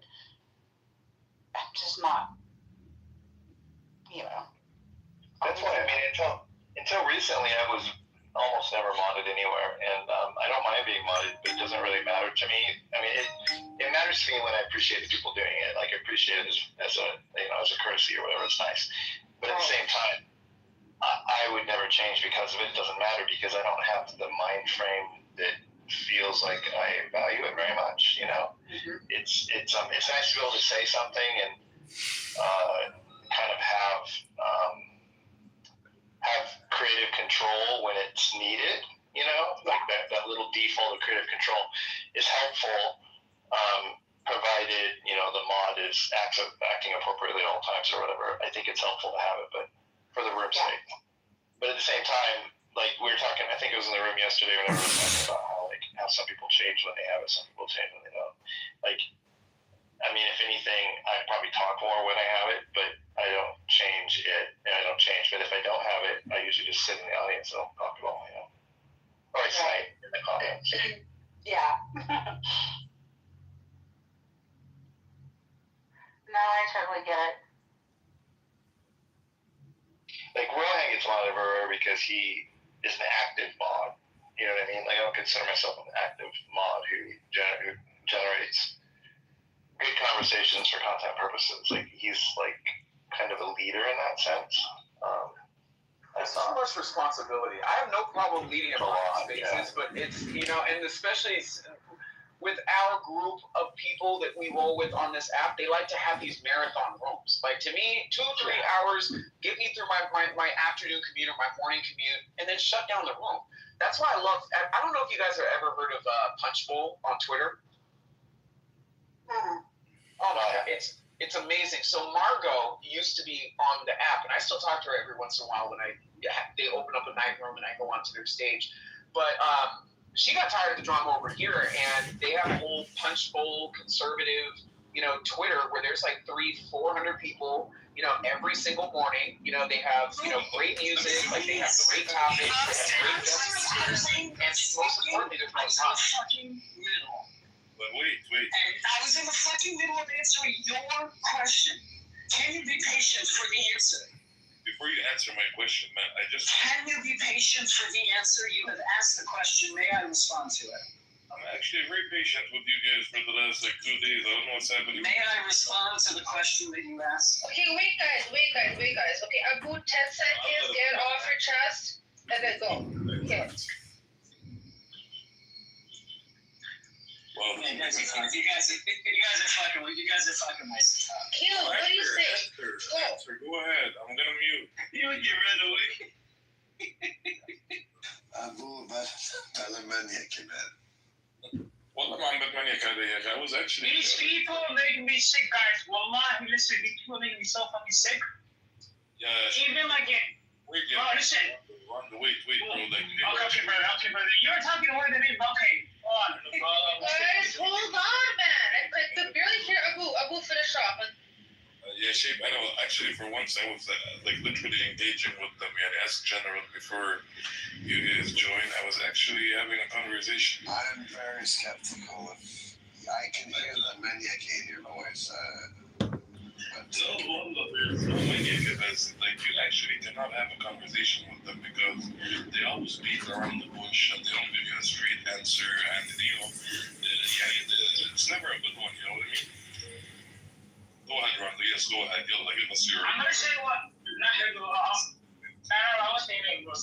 I'm just not, you know. That's why, I mean, until recently, I was almost never modded anywhere, and I don't mind being modded, but it doesn't really matter to me. I mean, it matters to me when I appreciate the people doing it. Like, I appreciate it as a courtesy or whatever. It's nice, but at the same time, I would never change because of it. It doesn't matter because I don't have the mind frame that feels like I value it very much. You know, it's nice to be able to say something and kind of have creative control when it's needed. You know, like that little default of creative control is helpful, provided the mod is acting appropriately at all times or whatever. I think it's helpful to have it, but for the room's sake. But at the same time, like we were talking, I think it was in the room yesterday when everyone was talking about how some people change when they have it, some people change when they don't. Like, I mean, if anything, I probably talk more when I have it, but I don't change it, and I don't change. But if I don't have it, I usually just sit in the audience and don't talk at all, or I say in the comments. Yeah. No, I totally get it. Like, Rohan gets a lot of her because he is an active mod. You know what I mean? Like, I don't consider myself an active mod who generates good conversations for content purposes. Like, he's like kind of a leader in that sense. There's so much responsibility. I have no problem leading in a lot of spaces, but it's, and especially with our group of people that we roll with on this app, they like to have these marathon rooms. Like, to me, 2 or 3 hours, get me through my afternoon commute or my morning commute, and then shut down the room. That's why I don't know if you guys have ever heard of Punch Bowl on Twitter. Oh my God, it's amazing. So Margot used to be on the app, and I still talk to her every once in a while when they open up a night room and I go onto their stage. But she got tired of the drama over here, and they have a whole Punch Bowl conservative, Twitter where there's like 300-400 people, every single morning. They have, great music, like they have great topics, they have great guest speakers, and most importantly, there's no time. But wait. And I was in the fucking middle of answering your question. Can you be patient for the answer? Before you answer my question, man, Can you be patient for the answer? You have asked the question. May I respond to it? I'm actually very patient with you guys for the last 2 days. I don't know what's happening. May I respond to the question that you asked? Okay, wait guys. Okay, a good 10 seconds, get it off your chest, and then go. Okay. Well, you guys are fucking myself. Kill, what do you say? Answer. Go ahead. I'm gonna mute. You would get rid of it. I was actually. These people make me sick, guys. Wallahi, listen, these people make me so fucking sick. Yeah. Even like it. Wait, listen. Wait, bro. Like, Okay, brother. You're talking more than me. Okay. on. Guys, hold on, man. I could barely hear Abu finish off. Yeah, Shape, I know. Actually, for once, I was like literally engaging with them. Yeah, as General before you guys joined, I was actually having a conversation. I'm very skeptical. I can hear them, many I can't hear noise. So because like you actually cannot have a conversation with them because they always beat around the bush and they don't give you a straight answer, and it's never a good one. You know what I mean? Go ahead, Rondo. Yes, go ahead. Give us your. I'm gonna say what. Not gonna go off. I was thinking, bro.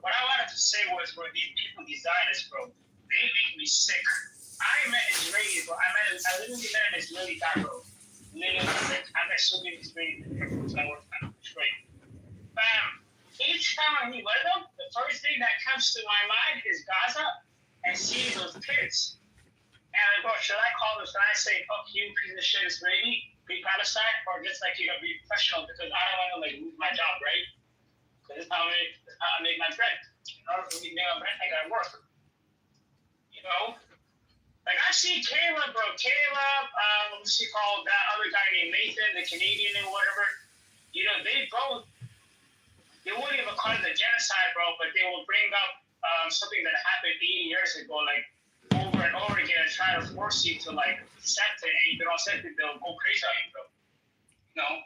What I wanted to say was, bro, these people designers, bro, they make me sick. I met Israeli, bro. I literally met an Israeli guy, bro. Literally, I met so many Israeli people I worked at Detroit. Bam. Each time I meet one of them, the first thing that comes to my mind is Gaza and seeing those kids. And I go, should I call this guy and say, fuck you, piece of shit, Israeli, be Palestine, or just like, you know, be professional because I don't want to like lose my job, right? Because this is how I make my bread. In order for me to make my bread, I gotta work. You know? Like I see Caleb, bro. What's he called? That other guy named Nathan, the Canadian and whatever. You know, they wouldn't even call it the genocide, bro, but they will bring up something that happened 80 years ago, like over and over again, and try to force you to like accept it. And if you don't accept it, they'll go crazy on you, bro. No.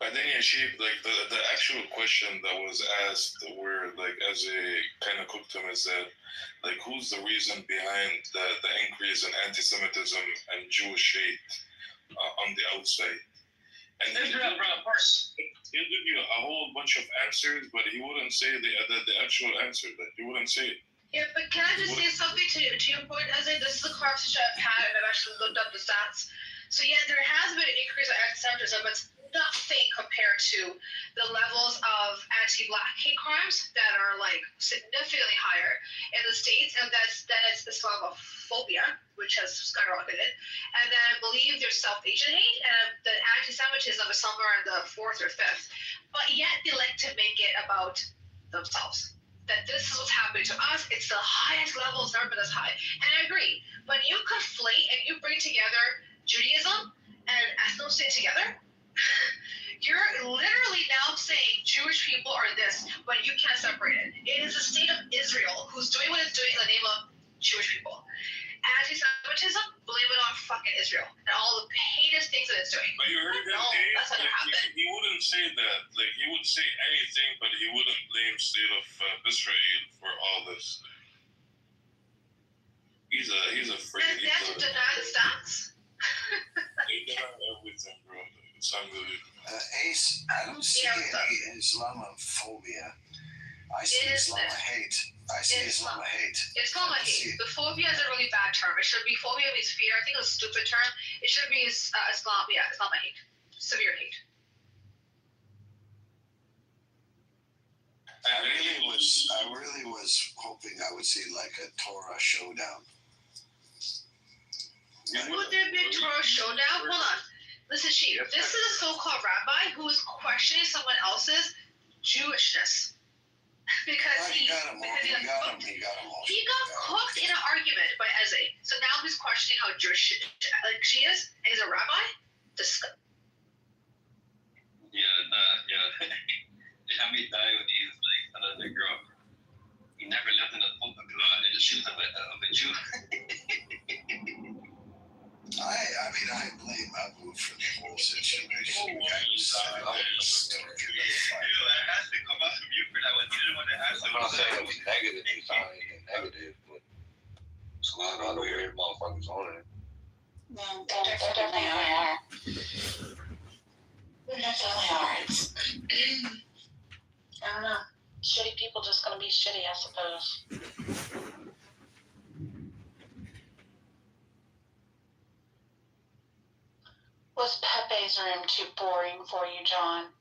I think Sheep, like the actual question that was asked, where like as a kind of cooked him, is that like who's the reason behind the increase in anti-Semitism and Jewish hate on the outside? And Israel, bro, of course. He'll give you a whole bunch of answers, but he wouldn't say the actual answer. That he wouldn't say it. Yeah, but can I just say something to your point? As in, this is a conversation I've had, and I've actually looked up the stats. So yeah, there has been an increase in anti-Semitism, but it's nothing compared to the levels of anti-Black hate crimes that are like significantly higher in the States, and then it's Islamophobia, which has skyrocketed, and then I believe there's South Asian hate, and the anti-Semitism is somewhere in the 4th or 5th. But yet they like to make it about themselves. That this is what's happening to us. It's the highest level. It's never been this high. And I agree. When you conflate and you bring together Judaism and ethnicity together, you're literally now saying Jewish people are this when you can't separate it. It is the state of Israel who's doing what it's doing in the name of Jewish people. Anti-Semitism, blame it on fucking Israel and all the heinous things that it's doing. But you heard him, no, that's not gonna happen. He wouldn't say that. Like he would say anything, but he wouldn't blame state of Israel for all this. He's a freak. And that's to deny the stats. They deny everything, bro. It's unbelievable. Ace, I don't see any Islamophobia. I see Islamahate. Islamahate. The phobia is a really bad term. It should be phobia means fear. I think it's a stupid term. It should be Islamahate. Severe hate. I really was hoping I would see like a Torah showdown. Would there be a Torah showdown? Hold on. Listen, Chief. This is a so-called rabbi who is questioning someone else's Jewishness. Because he got cooked in an argument by Eze. So now he's questioning how Jewish she is, and he's a rabbi? Disgusting. Yeah. Hamid died when he was like another girl. He never lived in the shoes of a Jew. I blame Abu for the whole situation. It has to come out from you for that one. You didn't want to ask him. I'm not saying it was negative. It's not anything negative, but it's a lot of weird motherfuckers on it. No, there definitely are. There definitely are. It's, I don't know. Shitty people just gonna be shitty, I suppose. Was Pepe's room too boring for you, John?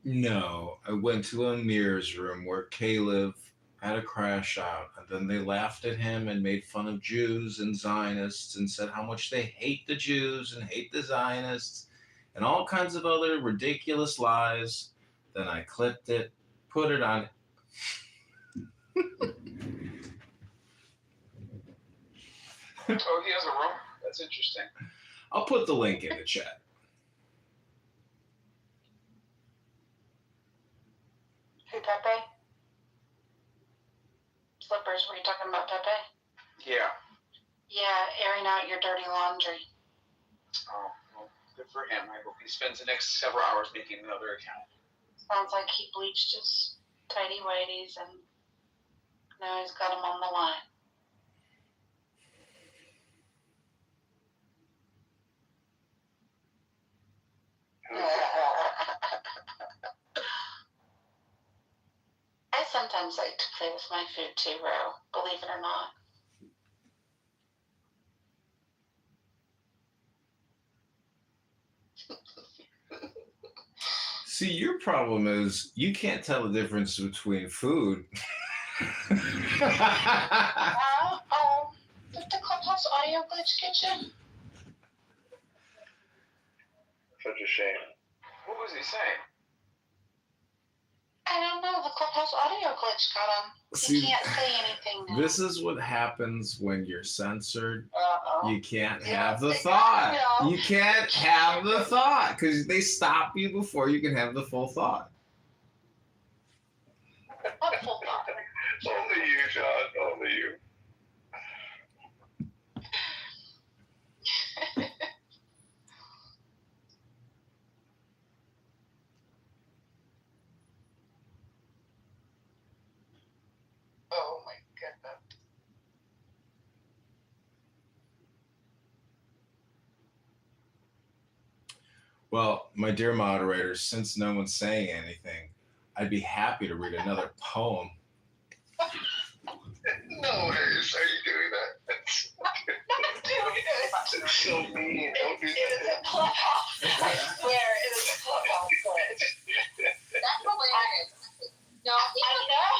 No, I went to Amir's room where Caleb had a crash out, and then they laughed at him and made fun of Jews and Zionists and said how much they hate the Jews and hate the Zionists and all kinds of other ridiculous lies. Then I clipped it, put it on. Oh, he has a room? That's interesting. I'll put the link in the chat. Who, Pepe? Slippers, were you talking about Pepe? Yeah. Yeah, airing out your dirty laundry. Oh, well, good for him. I hope he spends the next several hours making another account. Sounds like he bleached his tidy whities and now he's got them on the line. I sometimes like to play with my food too, Ro, believe it or not. See, your problem is you can't tell the difference between food. Did the Clubhouse audio glitch get you? Such a shame. What was he saying? I don't know. The Clubhouse audio glitch got him. See, He can't say anything now. this is what happens when you're censored. Uh-oh. You can't have the thought. You can't have the thought because they stop you before you can have the full thought. What full thought? Only you, John. Only you. Oh my goodness. Well, my dear moderators, since no one's saying anything, I'd be happy to read another poem. No worries. Are you doing that? Not doing it. That's so mean. Don't do It is that. a Clubhouse. I swear, it is a Clubhouse glitch. That's hilarious. No, I know.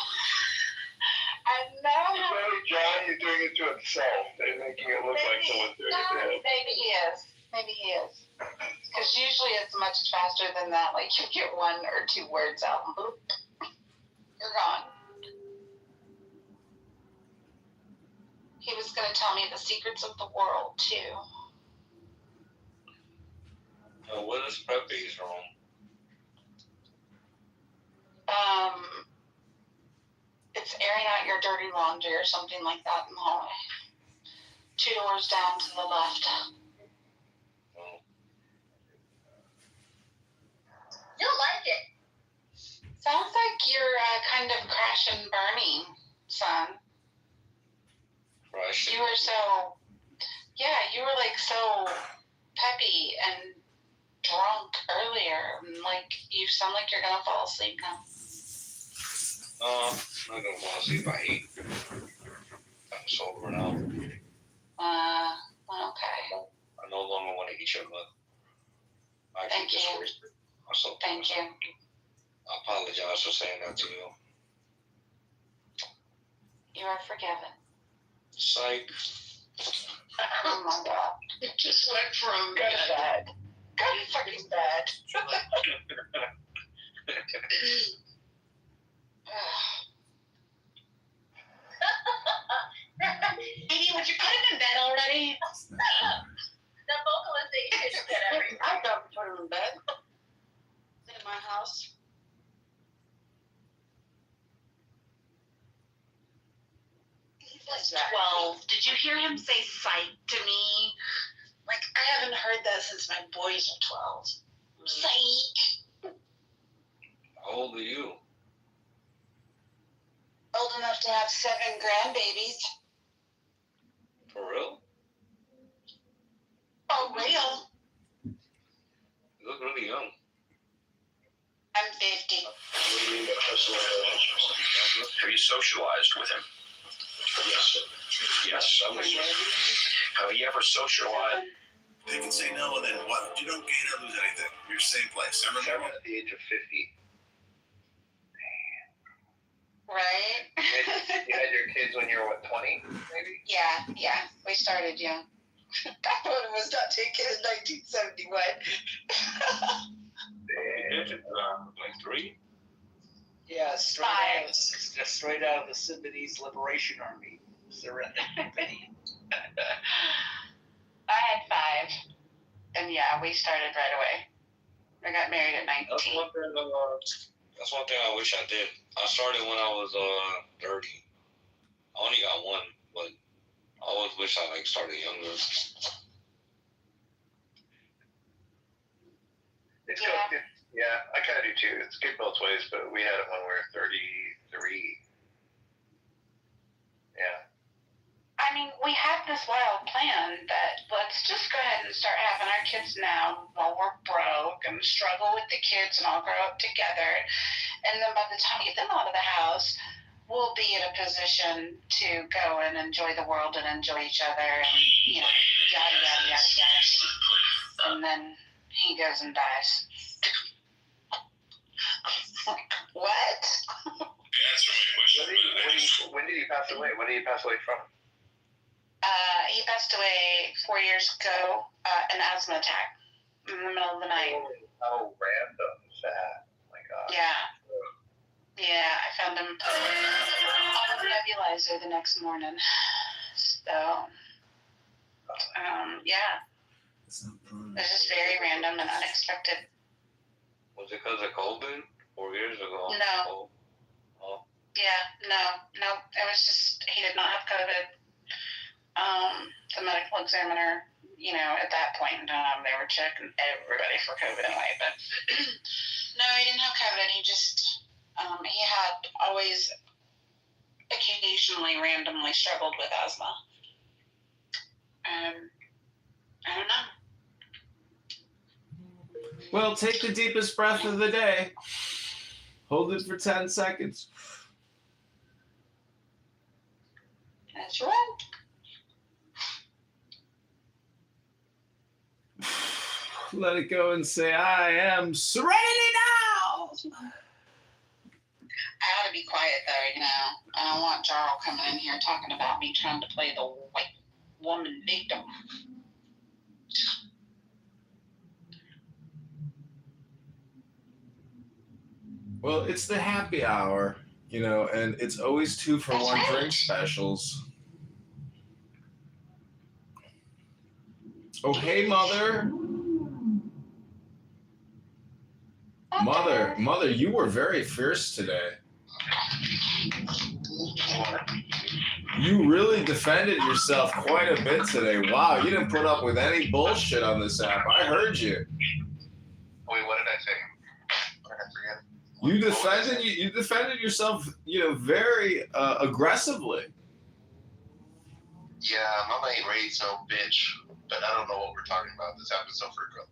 John, you're doing it to himself. They're making it look like someone's doing it to him. Maybe he is. Maybe he is. Because usually it's much faster than that. Like you get one or two words out and boop, you're gone. He was going to tell me the secrets of the world too. What is Pepe's room? It's airing out your dirty laundry or something like that in the hallway. 2 doors down to the left. you'll like it. Sounds like you're kind of crash and burning, son. Right. You were so, you were like so peppy and drunk earlier. And like, you sound like you're going to fall asleep now. I'm not gonna fall asleep. I hate. I'm sober now. Okay. I no longer want to eat your mother. Thank you. Thank you. I apologize for saying that to you. You are forgiven. Psych. Oh my God. It just went from Go to bed. Go to fucking bed. Edie, would you put him in bed already? The vocalization is good. I don't put him in bed. In my house. He's like 12. Did you hear him say psych to me? Like, I haven't heard that since my boys were 12. Psych. How old are you? Old enough to have 7 grandbabies. For real? Oh, real? You look really young. I'm 50. Have you socialized with him? Yes. Yes. Have you ever socialized? They can say no, and then what? You don't gain or lose anything. You're same place. I remember At the age of 50. Right? You had your kids when you were, what, 20, maybe? Yeah. We started young. That one was not taken in 1971. Like 3? Yeah, straight out, 5. straight out of the Sudanese Liberation Army. Surrender. I had 5. And yeah, we started right away. I got married at 19. That's one thing I wish I did. I started when I was 30. I only got 1, but I always wish I started younger. Yeah, I kind of do too. It's good both ways, but we had it when we were 33. Yeah. I mean, we had this wild plan that let's just go ahead and start having our kids now while we're broke and struggle with the kids and all grow up together. And then by the time we get them out of the house, we'll be in a position to go and enjoy the world and enjoy each other and, yada, yada, yada, yada. And then he goes and dies. What? When did he pass away? When did he pass away from? He passed away 4 years ago, an asthma attack in the middle of the night. How random is that? Oh my God. Yeah. Yeah, I found him on the nebulizer the next morning. So, yeah. It was just very random and unexpected. Was it because of COVID 4 years ago? No. Oh. Yeah, no. It was just, he did not have COVID. The medical examiner, at that point in time, they were checking everybody for COVID anyway, but no, he didn't have COVID. He just, he had always occasionally randomly struggled with asthma. I don't know. Well, take the deepest breath of the day. Hold it for 10 seconds. That's right. Let it go and say, I am serenity now. I ought to be quiet though, I don't want Jarl coming in here talking about me trying to play the white woman victim. Well, it's the happy hour, and it's always 2-for-1 That's right. drink specials. Oh, hey, Mother. Mother, you were very fierce today. You really defended yourself quite a bit today. Wow, you didn't put up with any bullshit on this app. I heard you. Wait, what did I say? I forget. You defended yourself, very aggressively. Yeah, Mama ain't raised no bitch, but I don't know what we're talking about. This happens so frequently.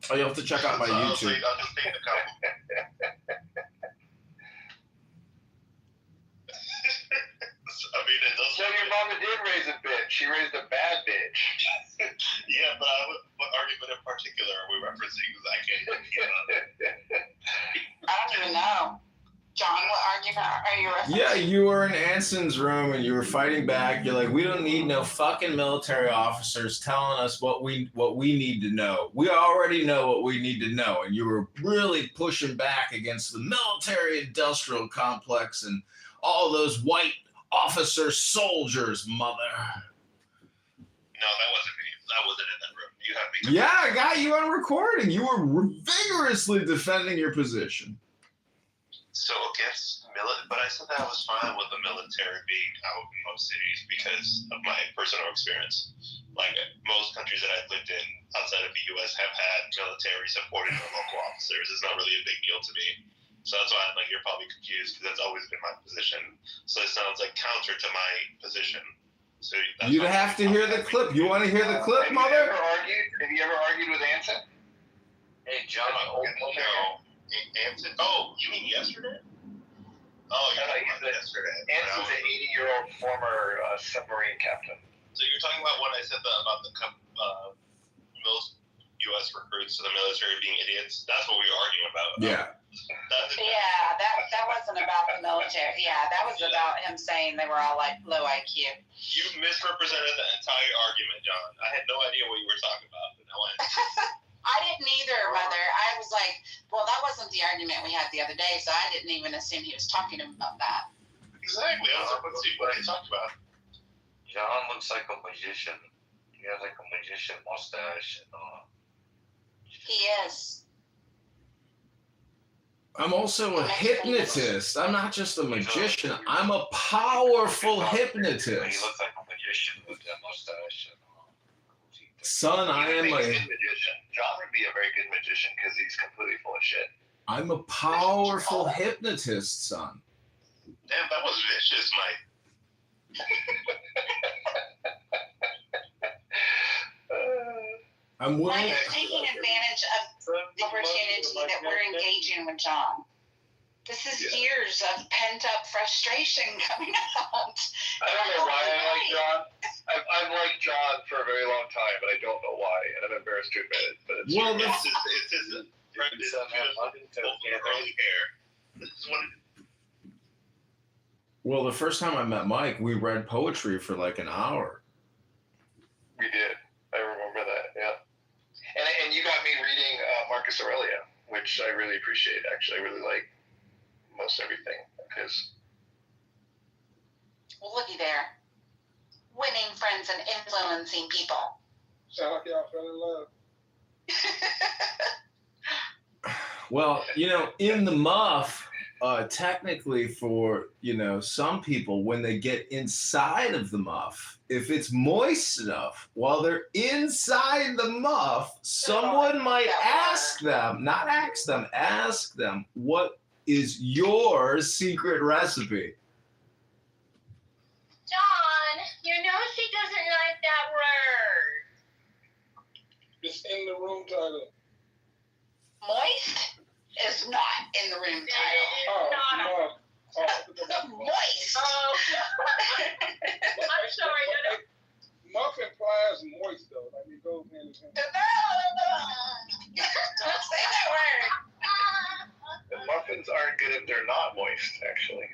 Oh, you'll have to check out my YouTube. I'll just take the couple. I mean, it does. So your mama did raise a bitch. She raised a bad bitch. Yeah, but what argument in particular are we referencing? Because I can't. I don't even know. John, what argument are you referencing? Yeah, you were in Anson's room and you were fighting back. You're like, we don't need no fucking military officers telling us what we need to know. We already know what we need to know. And you were really pushing back against the military-industrial complex and all those white officer soldiers, Mother. No, that wasn't me. I wasn't in that room. You have me. Yeah, I got you on recording. You were vigorously defending your position. So but I said that I was fine with the military being out in most cities because of my personal experience. Like most countries that I've lived in outside of the U.S. have had military supporting their local officers. It's not really a big deal to me. So that's why I'm like, you're probably confused because that's always been my position. So it sounds like counter to my position. So you'd have to hear the clip. You want to hear the clip, Mother? Have you ever argued with Anson? Hey, John. Anson? Oh, you mean yesterday? Oh, yeah, yesterday. Anson's an 80-year-old former submarine captain. So you're talking about what I said about the most U.S. recruits to the military being idiots? That's what we were arguing about. Yeah. Yeah, that wasn't about the military. Yeah, that was about him saying they were all like low IQ. You misrepresented the entire argument, John. I had no idea what you were talking about. But no, I didn't either, Mother. I was like, well, that wasn't the argument we had the other day, so I didn't even assume he was talking about that. Exactly. I was like, let's see what he talked about. John looks like a magician. He has like a magician mustache. He is. I'm also a hypnotist. I'm not just a magician. I'm a powerful hypnotist. He looks like a magician with that mustache. Son, I am He'd make a a. good magician. John would be a very good magician because he's completely full of shit. I'm a powerful hypnotist, son. Damn, that was vicious, Mike. I'm willing. Mike is taking advantage of the opportunity that we're engaging with John. This is years of pent-up frustration coming out. I don't know why I like John. I've liked John for a very long time, but I don't know why, and I'm embarrassed to admit it. But it's Well, true. that's- It's just a curly hair. This is what it is. Well, the first time I met Mike, we read poetry for like an hour. We did. I remember that. Yeah. And you got me reading Marcus Aurelius, which I really appreciate. Actually, I really like most everything because. Well, looky there. Winning friends and influencing people. Sound like y'all fell in love. Well, in the muff, technically for, some people, when they get inside of the muff, if it's moist enough, while they're inside the muff, someone might ask them, what is your secret recipe? John, you know she doesn't like that word. It's in the room title. Moist is not in the room title. Moist. I'm sorry. Muff implies moist, though. Like it goes hand in hand. Don't say that word. The muffins aren't good if they're not moist, actually.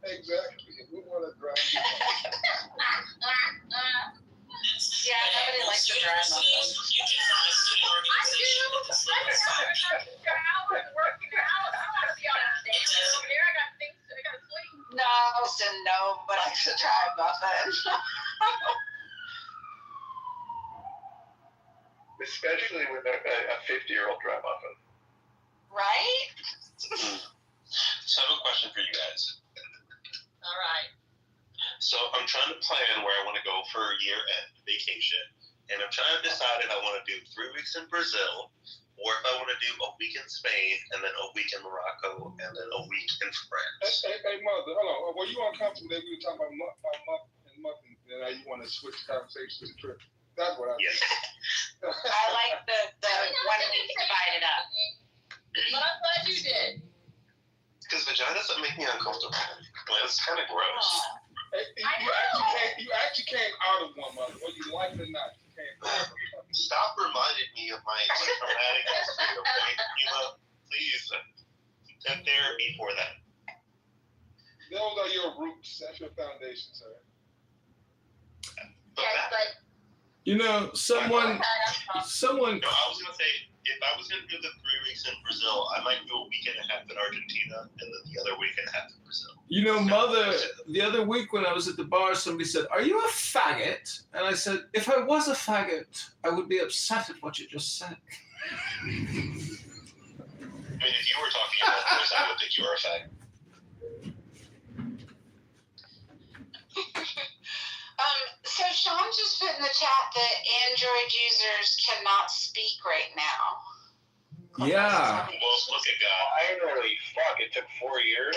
Exactly. We want to dry. Yeah, nobody likes to dry muffins. I do. I'm hours working out. I want to be on stage over here. I got to sleep. No, so nobody likes to try muffins. Especially with a 50-year-old dry muffin. Right? So I have a question for you guys. All right. So I'm trying to plan where I want to go for a year-end vacation, and I'm trying to decide if I want to do 3 weeks in Brazil, or if I want to do a week in Spain, and then a week in Morocco, and then a week in France. Hey, mother, hold on. Were you uncomfortable that we were talking about muffins, and now you want to switch the conversation to the trip? That's what I think. I like the 1 week divided up. But I'm glad you did. Because vaginas that make me uncomfortable. It's kind of gross. Hey, you actually came out of one, mother. Whether you like it or not, you came out of one. Stop reminding me of my traumatic history, okay? Please, get therapy for that. Those are your roots. That's your foundation, sir. Yes, but someone. No, I was gonna say, if I was gonna do the 3 weeks in Brazil, I might do a week and a half in Argentina, and then the other week and a half in Brazil. Mother, the other week when I was at the bar, somebody said, "Are you a faggot?" And I said, "If I was a faggot, I would be upset at what you just said." I mean, if you were talking about this, I would think you were a faggot. So Sean just put in the chat that Android users cannot speak right now. Yeah. Well, look at God. Finally, fuck, it took 4 years.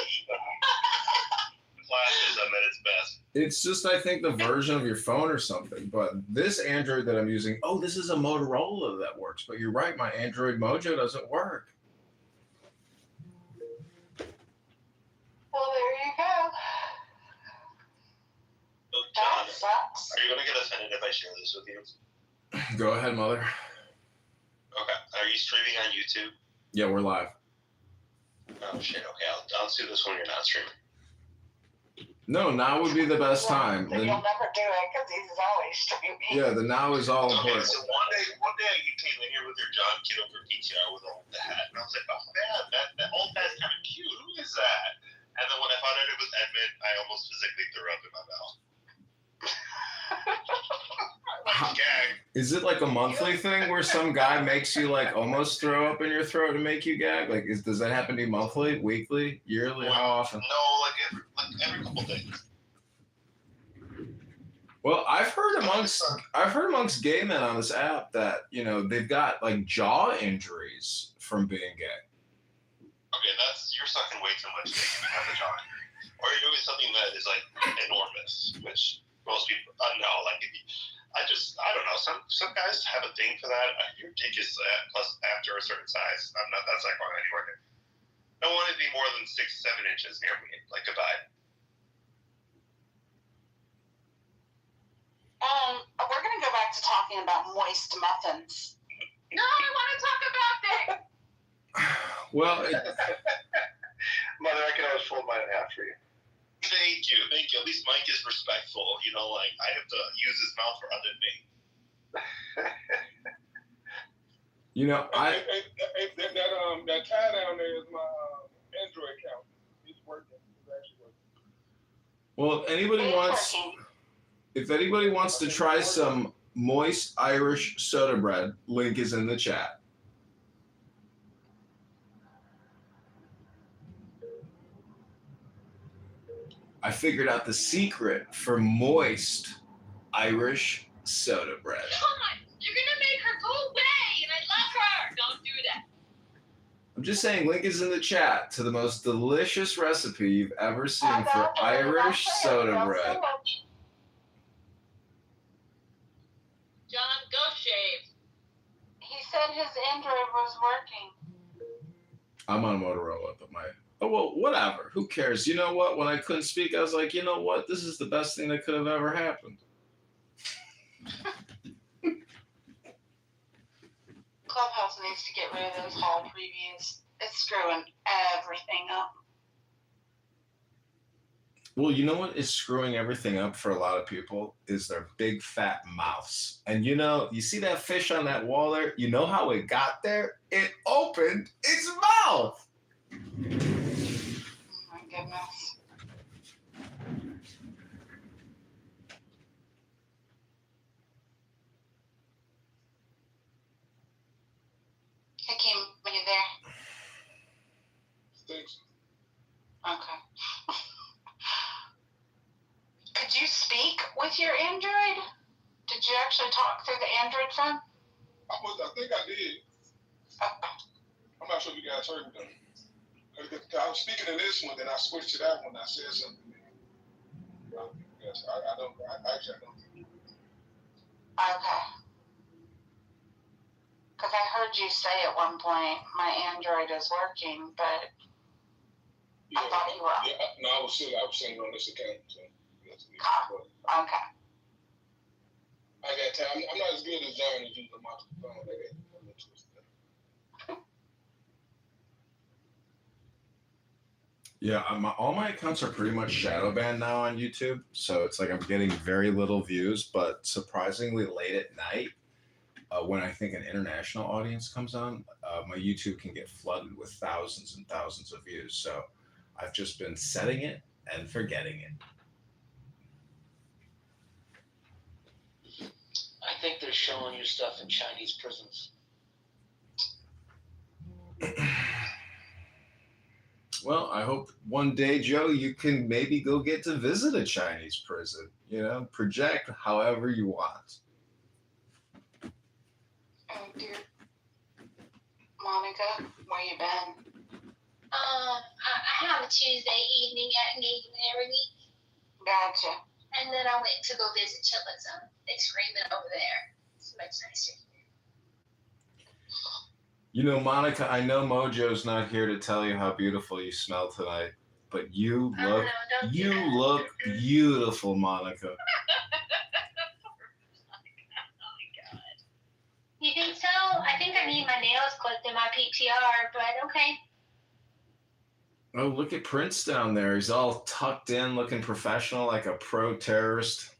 Flash is at its best. It's just, I think, the version of your phone or something. But this Android that I'm using, this is a Motorola that works. But you're right, my Android Mojo doesn't work. Well, there you go. So, John, That sucks. are you going to get offended if I share this with you? Go ahead, Mother. Okay. Are you streaming on YouTube? Yeah, we're live. Oh, shit. Okay. I'll do this when you're not streaming. No, now would be the best time. You'll never do it because he's always streaming. Yeah, the now is all Okay, important. so one day you came in here with your John Kitover PTR with all the hat, and I was like, oh man, that old guy's kind of cute. Who is that? And then when I found out it was Edmund, I almost physically threw up in my mouth. Is it like a monthly thing where some guy makes you like almost throw up in your throat to make you gag? Like, does that happen to you monthly, weekly, yearly? How often? No, like every couple days. Well, I've heard amongst gay men on this app that they've got like jaw injuries from being gay. Okay, you're sucking way too much dick if you have a jaw injury, or you're doing something that is like enormous, which most people know. Like, I don't know. Some guys have a thing for that. Your dick is plus after a certain size. That's not going anywhere. I don't want it to be more than 6-7 inches near me. Like, goodbye. We're gonna go back to talking about moist muffins. No, I want to talk about that. Well, Mother, I can always fold mine in half for you. Thank you. At least Mike is respectful. Like I have to use his mouth rather than me. That tie down there is my Android account. It's working. It's actually working. Well, if anybody wants to try some moist Irish soda bread, link is in the chat. I figured out the secret for moist Irish soda bread. God, you're gonna make her go away, and I love her. Don't do that. I'm just saying, link is in the chat to the most delicious recipe you've ever seen for Irish soda bread. John, go shave. He said his Android was working. I'm on Motorola, but whatever. Who cares? You know what? When I couldn't speak, I was like, you know what? This is the best thing that could have ever happened. Clubhouse needs to get rid of those hall previews. It's screwing everything up. Well, you know what is screwing everything up for a lot of people is their big fat mouths. And you see that fish on that wall there? You know how it got there? It opened its mouth. Oh my goodness. Hey, Kim, are you there? Thanks. Okay. Could you speak with your Android? Did you actually talk through the Android phone? I think I did. Okay. I'm not sure if you guys heard me though. I was speaking to this one, then I switched to that one. I said something. Yes, I don't. Okay. Because I heard you say at one point, my Android is working, but I thought you were. Yeah, no, I was sitting on this account. So okay. I got time. I'm not as good as John as using my phone. Yeah, all my accounts are pretty much shadow banned now on YouTube, so it's like I'm getting very little views, but surprisingly late at night, when I think an international audience comes on, my YouTube can get flooded with thousands and thousands of views. So I've just been setting it and forgetting it. I think they're showing you stuff in Chinese prisons. Well, I hope one day, Joe, you can maybe go get to visit a Chinese prison. Project however you want. Oh, dear. Monica, where you been? I have a Tuesday evening engagement every week. Gotcha. And then I went to go visit Chillism. They screaming over there. So much nicer. Monica, I know Mojo's not here to tell you how beautiful you smell tonight, but you look beautiful, Monica. Oh my God. You think so? I think I need my nails clipped in my PTR, but okay. Oh, look at Prince down there. He's all tucked in, looking professional, like a pro terrorist.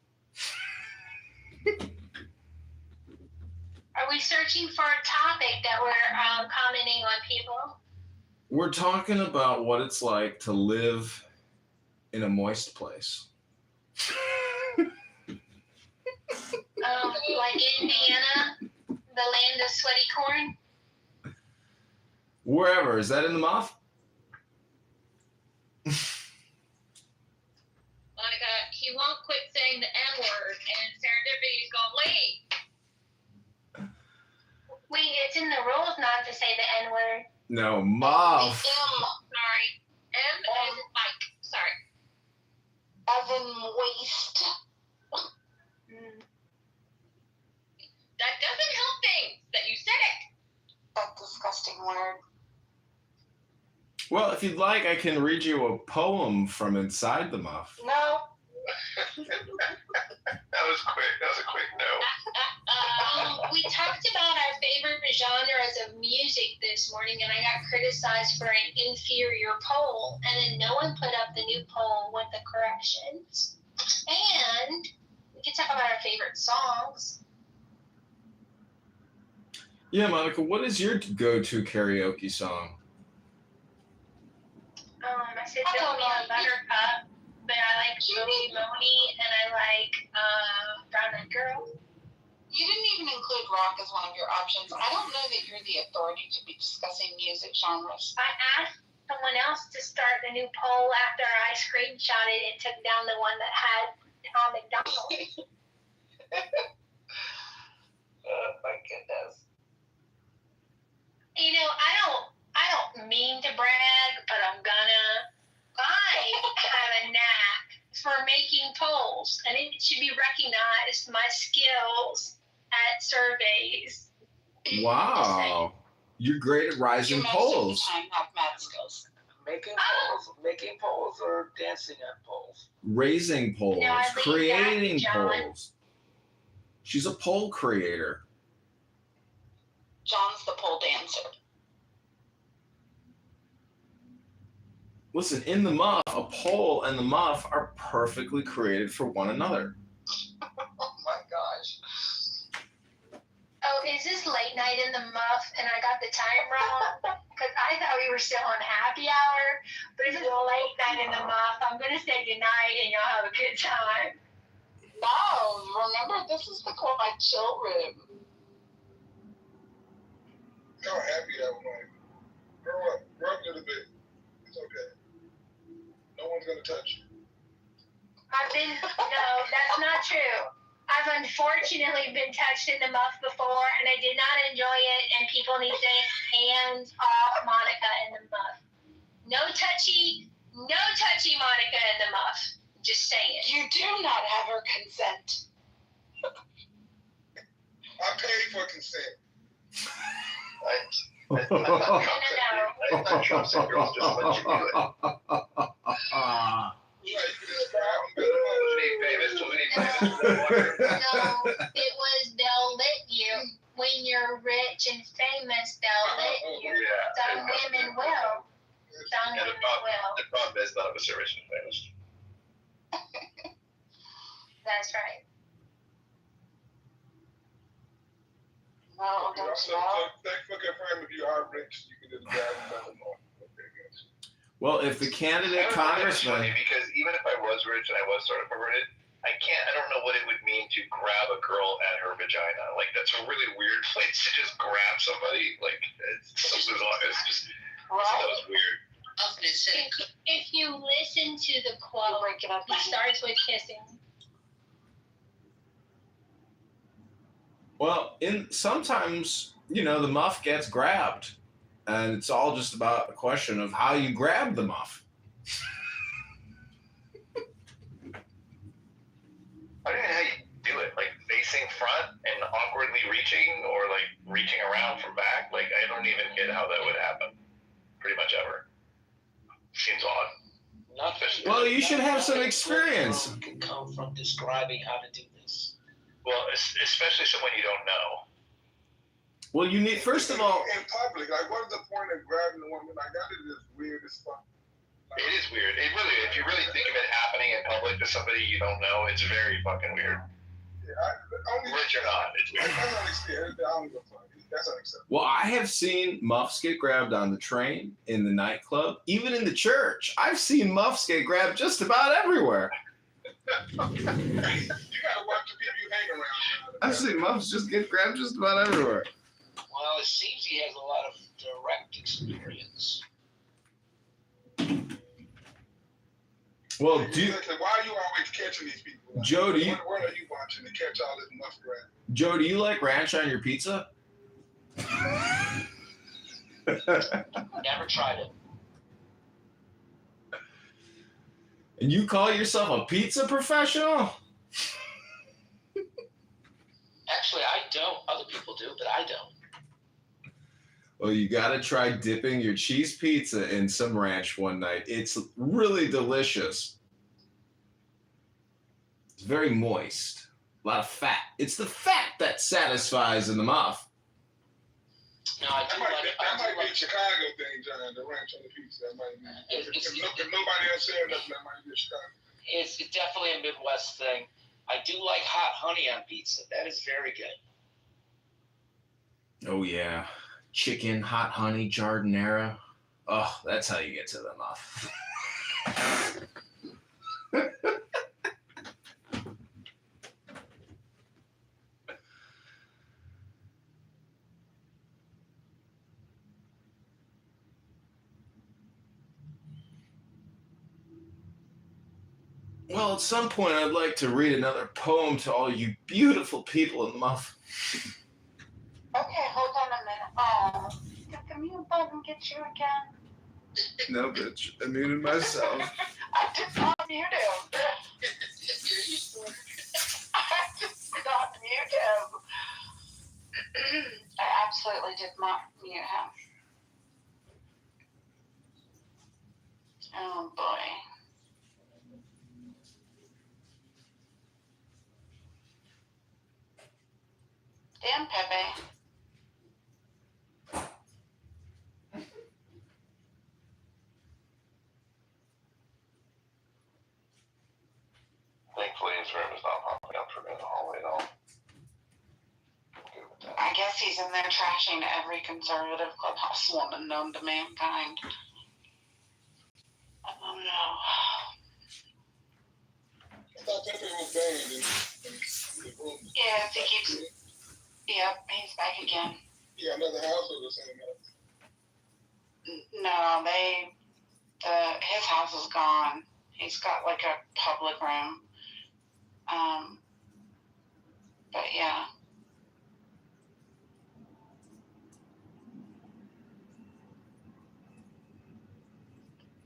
Are we searching for a topic that we're commenting on people? We're talking about what it's like to live in a moist place. Like Indiana, the land of sweaty corn. Wherever. Is that in the muff? Like, he won't quit saying the N word, and Serendipity's going, Wait, it's in the rules not to say the N word. No, muff. sorry. M as in Mike. Sorry. As in waste. That doesn't help things that you said it. That disgusting word. Well, if you'd like, I can read you a poem from inside the muff. No. That was quick. That was a quick no. We talked about our favorite genres of music this morning, and I got criticized for an inferior poll, and then no one put up the new poll with the corrections. And we could talk about our favorite songs. Yeah, Monica, what is your go-to karaoke song? I said Build Me a Buttercup, but I like Moody Moni, and I like Brown Eyed Girl. You didn't even include rock as one of your options. I don't know that you're the authority to be discussing music genres. I asked someone else to start the new poll after I screenshotted and took down the one that had Tom McDonald. Oh my goodness. You know, I don't mean to brag, but I'm gonna. I have a knack for making polls, and it should be recognized. My skills at surveys. Wow. You're great at rising polls. Time have math skills. Making polls or dancing on polls? Raising polls, No, I leave creating that, John. polls. She's a poll creator. John's the pole dancer. Listen, in the muff, a poll and the muff are perfectly created for one another. Oh my gosh. Oh, is this late night in the muff and I got the time wrong? Because I thought we were still on happy hour, but this is late night in the muff. I'm going to say goodnight and y'all have a good time. No, remember, this is the quiet chill room. Y'all happy that way. Grow up a little bit. It's okay. No one's gonna touch you. No, that's not true. I've unfortunately been touched in the muff before, and I did not enjoy it, and people need to hands off Monica in the muff. No touchy Monica in the muff. Just saying. You do not have her consent. I paid for consent. I thought Trump said girls just let you do it. No, it was they'll let you. When you're rich and famous, they'll let you. Some women will. Some Yeah, women will. the problem is none of us are rich and famous. That's right. No, don't you know? Thanks for confirming if you are rich, you can just grab another one. Well, if the candidate It's congressman, funny because even if I was rich and I was sort of perverted, I don't know what it would mean to grab a girl at her vagina. Like, that's a really weird place to just grab somebody. Like, it's so bizarre. It's just, that was weird. If you listen to the quote, it starts with kissing. well, sometimes, the muff gets grabbed, and it's all just about a question of how you grab the muff. I don't know how you do it. Like, facing front and awkwardly reaching, or like reaching around from back. Like, I don't even get how that would happen. Pretty much ever. Seems odd. Well, you should have some experience. Can come from describing how to do this. Well, especially someone you don't know. Well, you need, first of all, in public, like, what is the point of grabbing a woman like that? It is weird as fuck. It is weird. It really, if you really think of it happening in public to somebody you don't know, it's very fucking weird. Yeah, Rich or not, it's weird. That's unacceptable. well, I have seen muffs get grabbed on the train, in the nightclub, even in the church. I've seen muffs get grabbed just about everywhere. You gotta watch the people you hang around. I've seen muffs just get grabbed just about everywhere. Well, it seems he has a lot of direct experience. Well, Why are you always catching these people? Like, Joe, do you? What are you watching to catch all this muskrat? Joe, do you like ranch on your pizza? Never tried it. And you call yourself a pizza professional? Actually, I don't. Other people do, but I don't. Well, you gotta try dipping your cheese pizza in some ranch one night. It's really delicious. It's very moist. A lot of fat. It's the fat that satisfies in the muff. No, I do like it. That might be a Chicago thing, John, the ranch on the pizza. That might be. If nobody else said nothing, that might be a Chicago. It's definitely a Midwest thing. I do like hot honey on pizza. That is very good. Oh, yeah. Chicken, hot honey, jardinera. Oh, that's how you get to the muff. Well, at some point, I'd like to read another poem to all you beautiful people in the muff. Okay, hold on a minute. Oh, did the mute button get you again? No, bitch. I muted myself. I did not mute him. I did not mute him. I absolutely did not mute him. Oh boy. Damn, Pepe. Thankfully, his room is not popping up for me in the hallway at all. I guess he's in there trashing every conservative clubhouse woman known to mankind. Oh no. I thought that thing was banned in the room. Yes, he keeps. Yep, he's back again. Yeah, another house or the same house. No, his house is gone. He's got like a public room. But yeah.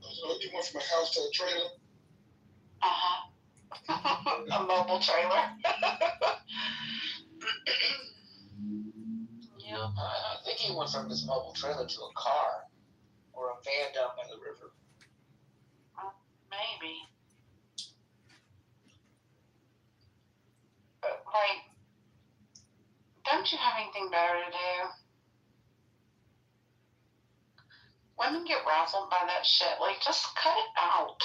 So you went from a house to a trailer? Uh-huh. A mobile trailer. Yeah, I think he went from his mobile trailer to a car or a van down by the river. Maybe. But, like, don't you have anything better to do? Women get razzled by that shit. Like, just cut it out.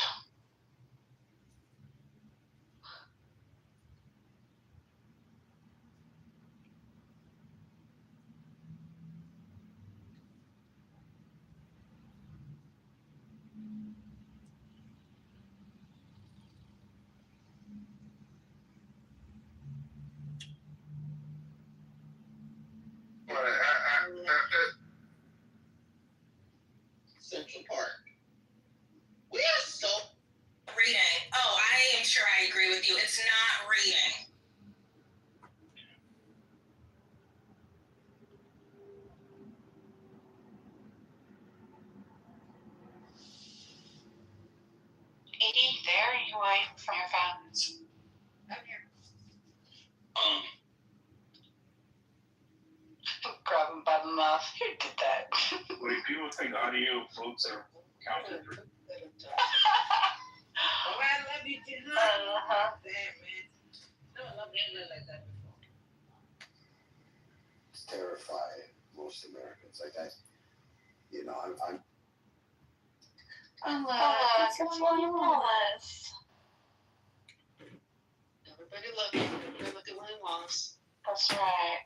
Central Park. We are so reading. Oh, I am sure I agree with you. It's not reading. Edie, there you wait for your phones. I'm here. Grab him by the mouth. Who did that? Wait, people think audio votes are counted for. Oh, I love you, Jen. Uh-huh. Damn, man. No, I love you like that before. It's terrifying most Americans. Like I'm Look, it's William Wallace. Everybody look at William Wallace. That's right.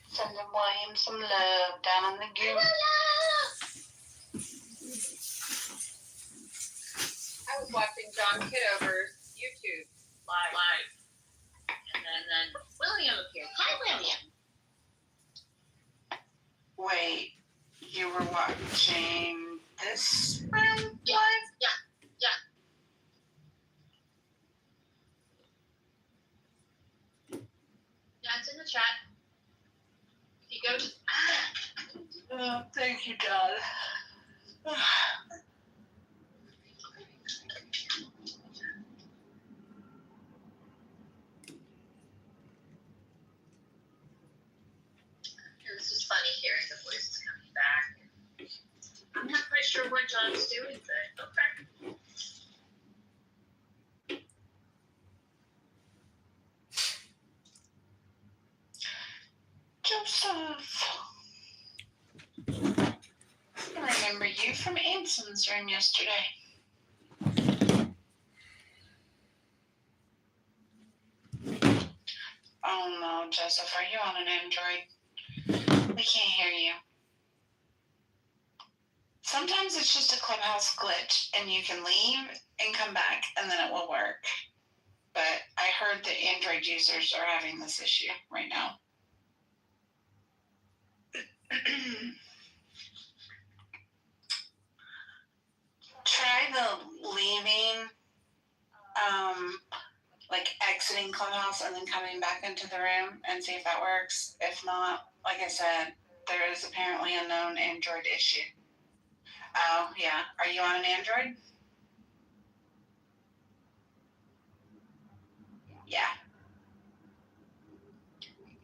Sending William some love down in the goon. I was watching John on Kitover's YouTube live. And then William appeared. Hi, William. Wait, you were watching this room live? Yeah. Yeah, it's in the chat. If you go to Oh, thank you, Dad. It's just funny hearing the voices coming back. I'm not quite sure what John's doing, but okay. Joseph. I remember you from Anson's room yesterday. Oh no, Joseph, are you on an Android? We can't hear you. Sometimes it's just a Clubhouse glitch and you can leave and come back and then it will work. But I heard that Android users are having this issue right now. Try the leaving, like exiting Clubhouse and then coming back into the room and see if that works. If not, like I said, there is apparently a known Android issue. Oh, yeah. Are you on an Android? Yeah.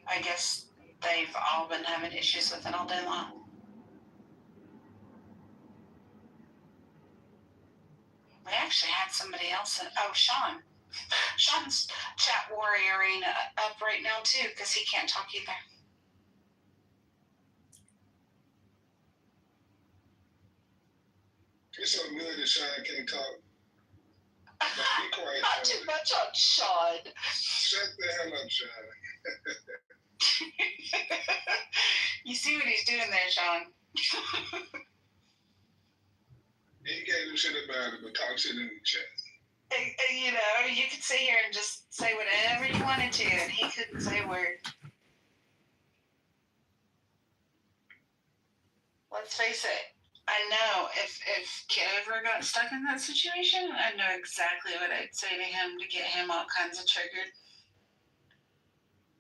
I guess they've all been having issues with it all day long. We actually had somebody else. Sean. Sean's chat warrioring up right now, too, because he can't talk either. It's so good that Sean can't talk. Be quiet. Not too much on Sean. Shut the hell up, Sean. You see what he's doing there, Sean? He can't do shit about it, but talk shit in the chat. You know, you could sit here and just say whatever you wanted to, and he couldn't say a word. Let's face it. I know if Kitover got stuck in that situation, I know exactly what I'd say to him to get him all kinds of triggered.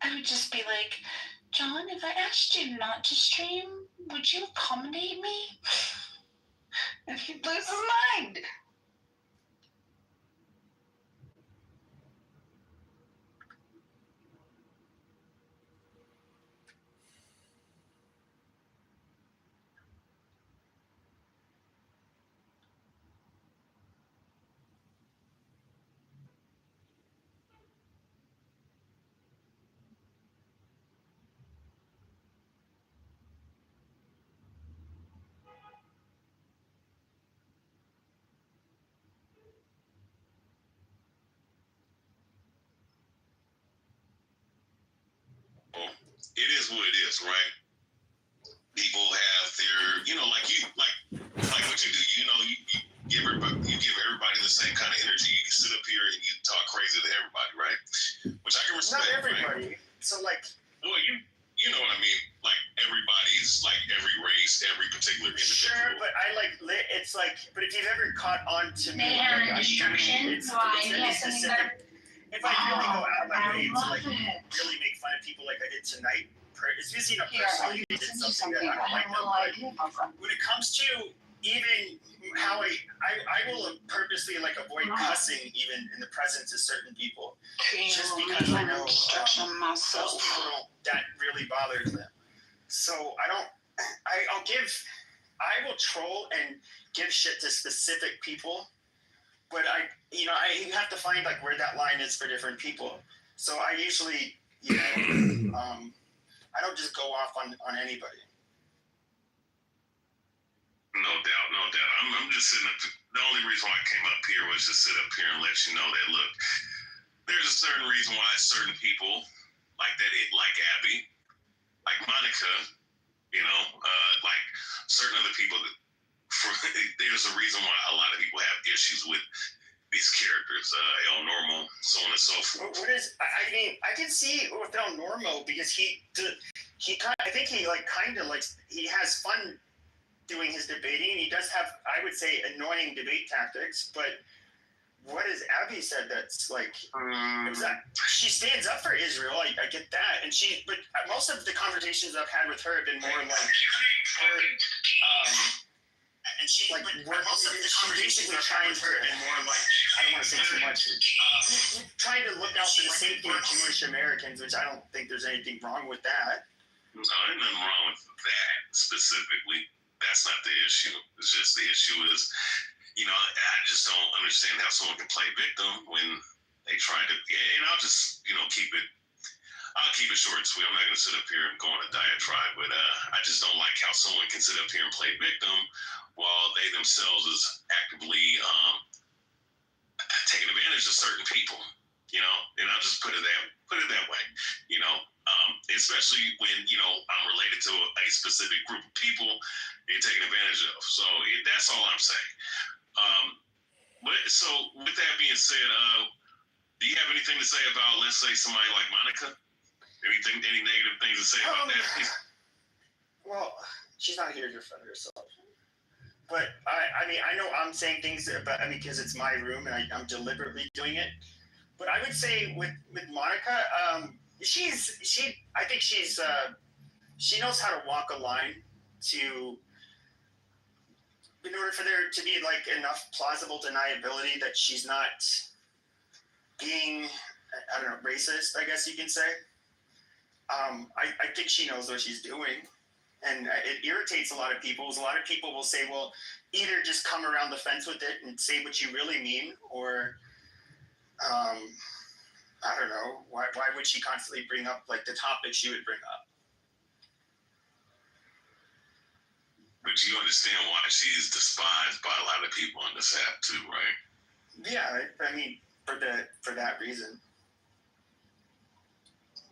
I would just be like, John, if I asked you not to stream, would you accommodate me? And he'd lose his mind. It is what it is, right? People have their, like what you do. You give everybody the same kind of energy. You can sit up here and you talk crazy to everybody, right? Which I can respect. Not everybody. Right? So like, well, you know what I mean. Like everybody's, like every race, every particular individual. sure, but it's like, but if you've ever caught on to me, They have like, an instruction. it's Why? really Yes, something specific. If I really go out of my way to love like it. really make fun of people like I did tonight, it's usually not Here, personally. They did something that I don't like them. But when it comes to even how I will purposely like avoid cussing even in the presence of certain people, just because I know most people don't, that really bothers them. So I will troll and give shit to specific people, but I have to find like where that line is for different people. So I usually, I don't just go off on anybody. No doubt. I'm just sitting up. The only reason why I came up here was to sit up here and let you know that, look, there's a certain reason why certain people like that, like Abby, like Monica, like certain other people, there's a reason why a lot of people have issues with these characters, El Normo, so on and so forth. What is? I mean, I can see with El Normo because he has fun doing his debating. He does have, I would say, annoying debate tactics. But what has Abby said that's like? She stands up for Israel. I get that, but most of the conversations I've had with her have been more like her. And she, like, she's basically trying to, and more like, I don't want to say too much, trying to look out for the safety of Jewish Americans, which I don't think there's anything wrong with that. No, there's nothing wrong with that specifically. That's not the issue. It's just the issue is, I just don't understand how someone can play victim when they try to, and I'll just, I'll keep it short and sweet. I'm not going to sit up here and go on a diatribe, but I just don't like how someone can sit up here and play victim while they themselves is actively taking advantage of certain people, and I'll just put it that way, especially when, I'm related to a specific group of people you're taking advantage of. So that's all I'm saying. So with that being said, do you have anything to say about, let's say, somebody like Monica? Any negative things to say about that? Well, she's not here to defend herself. But I mean, I know I'm saying things about, because it's my room and I'm deliberately doing it. But I would say with Monica, I think she knows how to walk a line in order for there to be like enough plausible deniability that she's not being, I don't know, racist, I guess you can say. I think she knows what she's doing. And it irritates a lot of people. A lot of people will say, well, either just come around the fence with it and say what you really mean, or, I don't know, why would she constantly bring up, like, the topics she would bring up? But you understand why she's despised by a lot of people on this app too, right? Yeah, I mean, for that reason.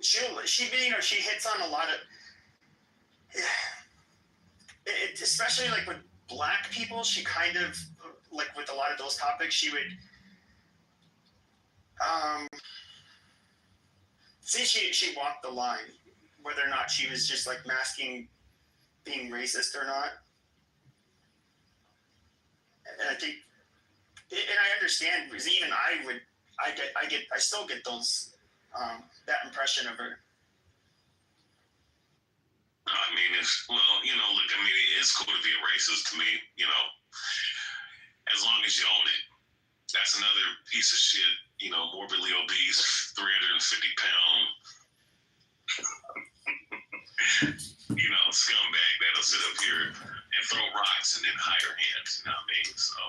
She hits on a lot of... especially like with black people, she kind of, like with a lot of those topics, she would say she walked the line, whether or not she was just like masking being racist or not. And I think, and I understand, because even I still get those that impression of her. I mean, it's cool to be a racist to me, as long as you own it. That's another piece of shit, morbidly obese, 350-pound, scumbag that'll sit up here and throw rocks and then hide her hands, you know what I mean? So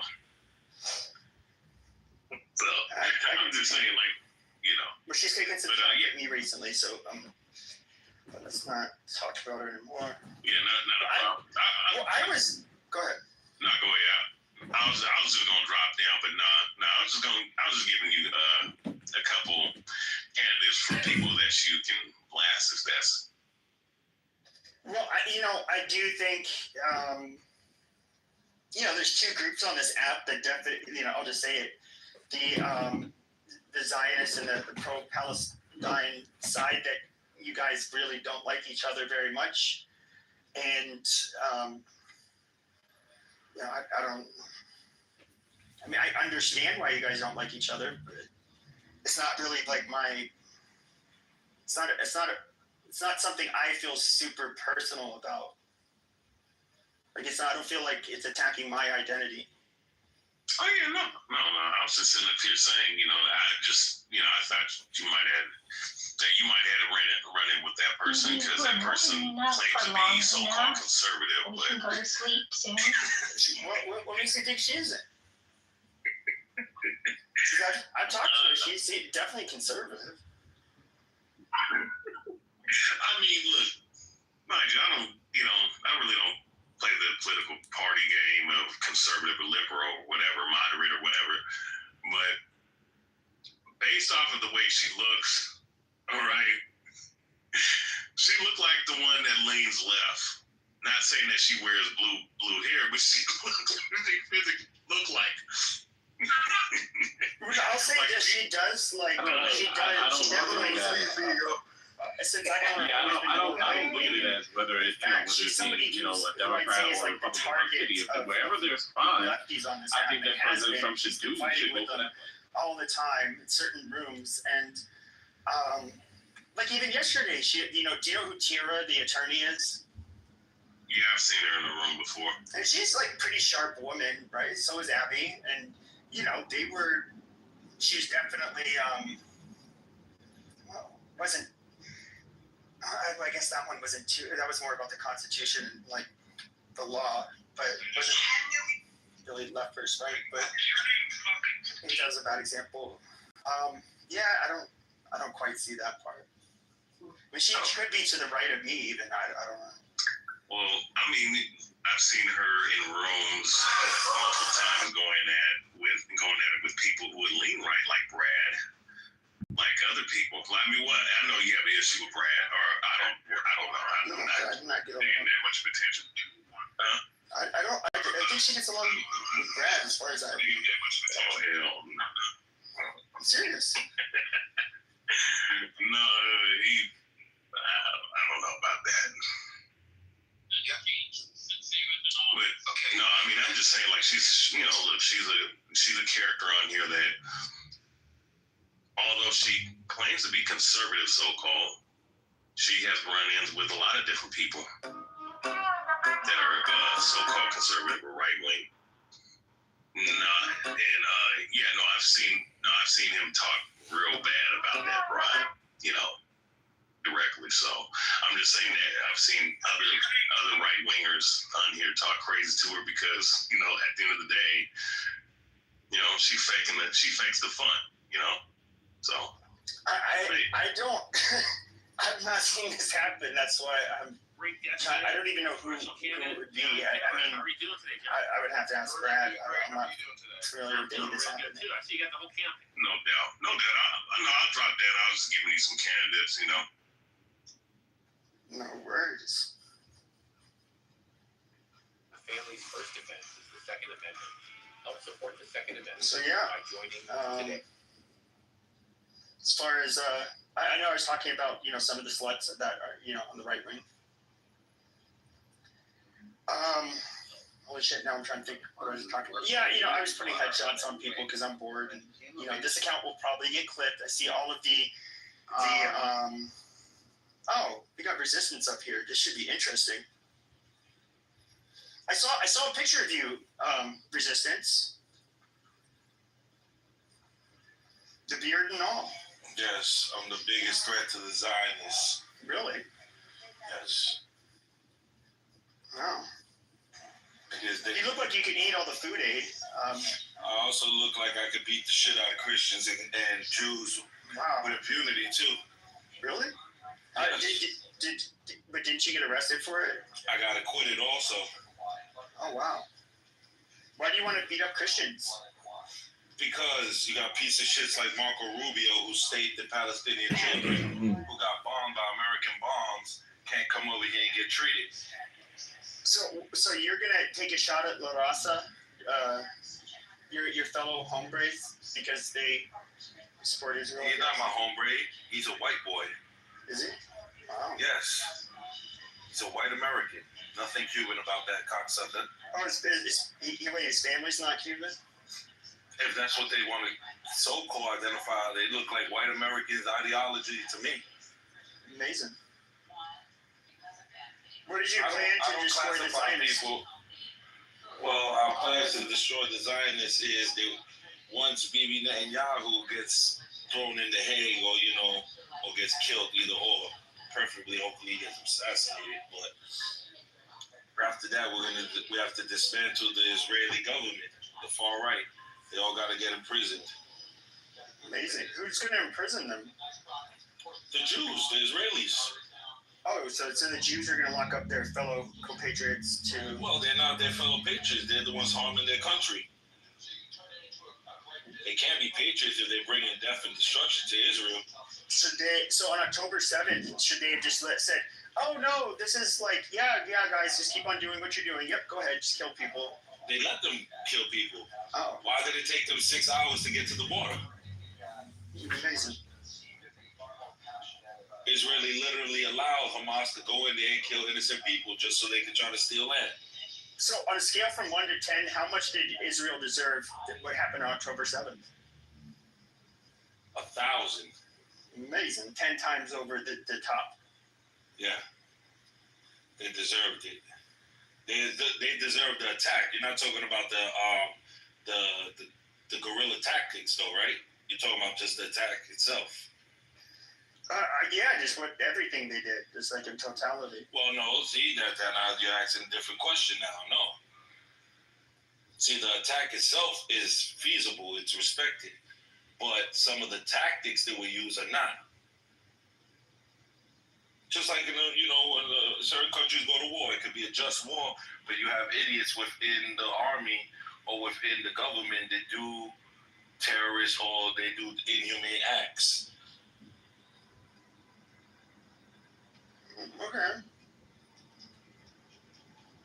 I'm just saying, like, Well, she's taken some time at me recently, so let's not talk about her anymore. Yeah, not a problem. Go ahead. No, go ahead. I was just gonna drop down, but I was just giving you a couple candidates for people that you can blast if that's. Well, I do think, there's two groups on this app that definitely, I'll just say it, the Zionists and the pro-Palestine side that you guys really don't like each other very much, and I understand why you guys don't like each other, but it's not really like it's not something I feel super personal about. Like I don't feel like it's attacking my identity. Oh yeah, no. I was just sitting up here saying, I thought you might have to run in with that person because that person claims to be so-called conservative. We can go to sleep soon. What makes you think she isn't? I've talked to her. She's definitely conservative. I mean, look, mind you, I really don't play the political party game of conservative or liberal or whatever, moderate or whatever. But based off of the way she looks, all right, she looked like the one that leans left. Not saying that she wears blue hair, but she physically look like. does like I don't she definitely. Since I don't look at it as whether it's a Democrat or a Republican city. Wherever there's fun, I think that President Trump should go for that. All the time in certain rooms, and like even yesterday, do you know who Tira, the attorney, is? Yeah, I've seen her in the room before. And she's like a pretty sharp woman, right? So is Abby, and she was definitely wasn't. I guess that one wasn't too. That was more about the Constitution, like the law, but it wasn't really left versus right. But I think that was a bad example. Yeah, I don't quite see that part. I mean, she could be to the right of me, even. I don't know. Well, I mean, I've seen her in rooms multiple times going at it with people who would lean right, like Brad. Like other people. I mean, what? I know you have an issue with Brad, or I don't know. I'm not paying that much of attention. Huh? I think she gets along with Brad as far as I. Oh, hell no. I'm serious. No, I don't know about that. But no, I mean, I'm just saying, like, she's a character on here that, although she claims to be conservative, so-called, she has run-ins with a lot of different people that are so-called conservative or right-wing. I've seen him talk real bad about that bride, directly. So I'm just saying that I've seen other right-wingers on here talk crazy to her because, at the end of the day, she fakes the fun, So I don't. I've not seen this happen. That's why I don't even know who it would be. I mean, I would have to ask Brad. I'm not familiar with any of this happening. No doubt. I'll drop that. I was just giving you some candidates, No words. The family's first defense is the Second Amendment. Help support the Second Amendment So yeah. by joining today. As far as I know, I was talking about some of the sluts that are on the right wing. Holy shit! Now I'm trying to think what I was talking about. Yeah, I was putting headshots on people because I'm bored, and this account will probably get clipped. I see all of the oh, we got resistance up here. This should be interesting. I saw a picture of you, resistance. The beard and all. Yes, I'm the biggest threat to the Zionists. Really? Yes. Wow. Because you look like you can eat all the food aid. I also look like I could beat the shit out of Christians and Jews with impunity too. Really? But didn't you get arrested for it? I got acquitted also. Oh wow. Why do you want to beat up Christians? Because you got piece of shits like Marco Rubio who stayed the Palestinian children who got bombed by American bombs can't come over here and get treated. So you're gonna take a shot at La Raza, your fellow hombres, because they support Israel? He's not my hombre. He's a white boy. Is he? Wow. Yes. He's a white American. Nothing Cuban about that cocksucker. Oh, his family's not Cuban? If that's what they want to so-called identify, they look like white Americans' ideology to me. Amazing. What did you plan to destroy the Zionists? Well, our plan to destroy the Zionists is that once Bibi Netanyahu gets thrown in the Hague or gets killed, either or, preferably, hopefully he gets assassinated. But after that, we have to dismantle the Israeli government, the far right. They all got to get imprisoned. Amazing. Who's going to imprison them? The Jews, the Israelis. Oh, so the Jews are going to lock up their fellow compatriots too? Well, they're not their fellow patriots. They're the ones harming their country. They can't be patriots if they're bringing death and destruction to Israel. So on October 7th, should they have just said, oh no, this is like, yeah, guys, just keep on doing what you're doing. Yep, go ahead, just kill people. They let them kill people. Oh. Why did it take them 6 hours to get to the border? Amazing. Israeli literally allowed Hamas to go in there and kill innocent people just so they could try to steal land. So, on a scale from 1 to 10, how much did Israel deserve what happened on October 7th? 1,000. Amazing. 10 times over the top. Yeah. They deserved it. They deserved the attack. You're not talking about the guerrilla tactics, though, right? You're talking about just the attack itself. Yeah, just everything they did, just like in totality. Well, no, see, that now you're asking a different question now. No. See, the attack itself is feasible, it's respected. But some of the tactics that we use are not. Just like, when certain countries go to war, it could be a just war, but you have idiots within the army or within the government that do terrorist or they do inhumane acts. Okay.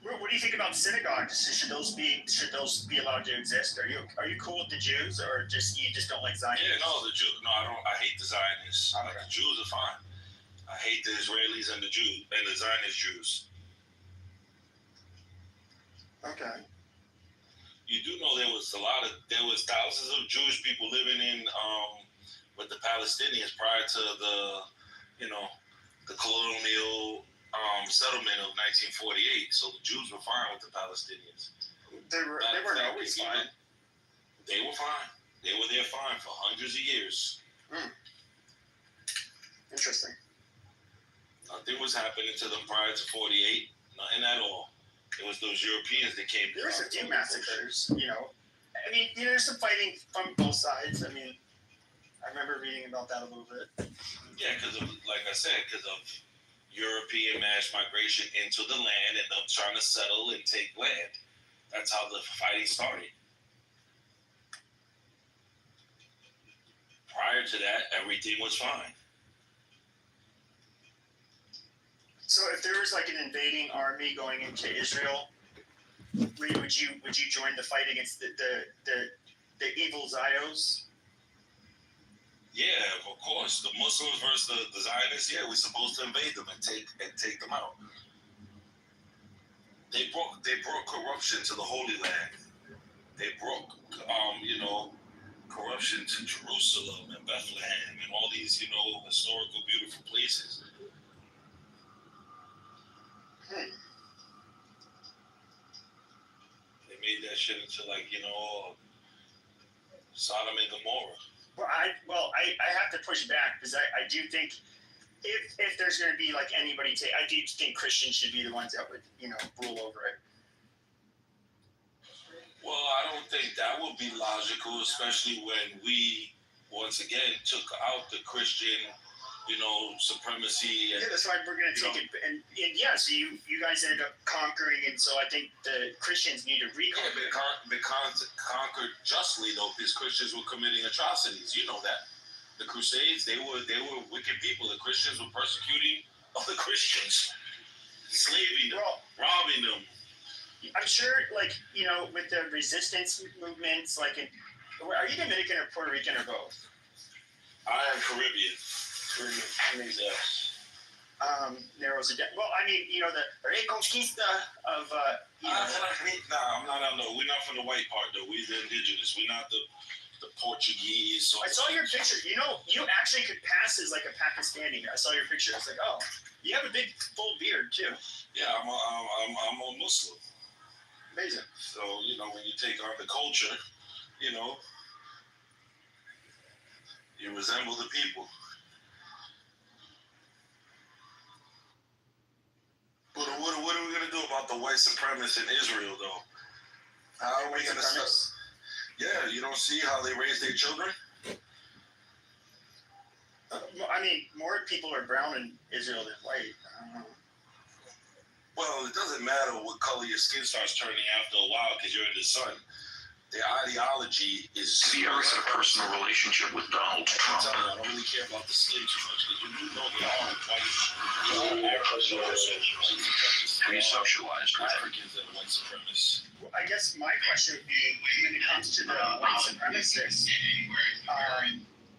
What do you think about synagogues? Should those be allowed to exist? Are you cool with the Jews, or you just don't like Zionists? Yeah, no, the Jews. No, I don't. I hate the Zionists. Okay. The Jews are fine. I hate the Israelis and the Jews and the Zionist Jews. Okay. You do know there was thousands of Jewish people living in with the Palestinians prior to the colonial settlement of 1948. So the Jews were fine with the Palestinians. They weren't always fine. They were fine. They were there fine for hundreds of years. Interesting. Nothing was happening to them prior to 48. Nothing at all. It was those Europeans that came. There was a few massacres, I mean, there's some fighting from both sides. I mean, I remember reading about that a little bit. Yeah, because of European mass migration into the land and them trying to settle and take land. That's how the fighting started. Prior to that, everything was fine. So if there was like an invading army going into Israel, would you join the fight against the evil Zios? Yeah, of course. The Muslims versus the Zionists, yeah, we're supposed to invade them and take them out. They brought corruption to the Holy Land. They brought corruption to Jerusalem and Bethlehem and all these, historical beautiful places. They made that shit into Sodom and Gomorrah. Well, I have to push back because I do think if there's going to be like anybody I do think Christians should be the ones that would rule over it. Well, I don't think that would be logical, especially when we once again took out the Christian supremacy. Yeah, that's why we're going to take it. And yeah, so you guys ended up conquering, and so I think the Christians need to reconquer. Yeah, conquered justly though, because Christians were committing atrocities. You know that. The Crusades, they were wicked people. The Christians were persecuting other Christians, slaving them, robbing them. I'm sure, with the resistance movements, are you Dominican or Puerto Rican or both? I am Caribbean. Amazing. Yes. Narrows it down. Well, I mean, the Reconquista of. Nah, I'm not. No, we're not from the white part though. We're the indigenous. We're not the Portuguese. I saw your picture. You actually could pass as like a Pakistani. I saw your picture. I was like, oh, you have a big full beard too. Yeah, I'm a Muslim. Amazing. So when you take on the culture, you resemble the people. But what are we gonna do about the white supremacists in Israel, though? How are we gonna stop? Yeah, you don't see how they raise their children? I mean, more people are brown in Israel than white. I don't know. Well, it doesn't matter what color your skin starts turning after a while because you're in the sun. Their ideology is... Sierra's in a personal relationship with Donald Trump. I don't really care about the skin too much because you do know they are white. Pre-socialized Africans and white supremacists. Well, I guess my question would be, when it comes to the white supremacists,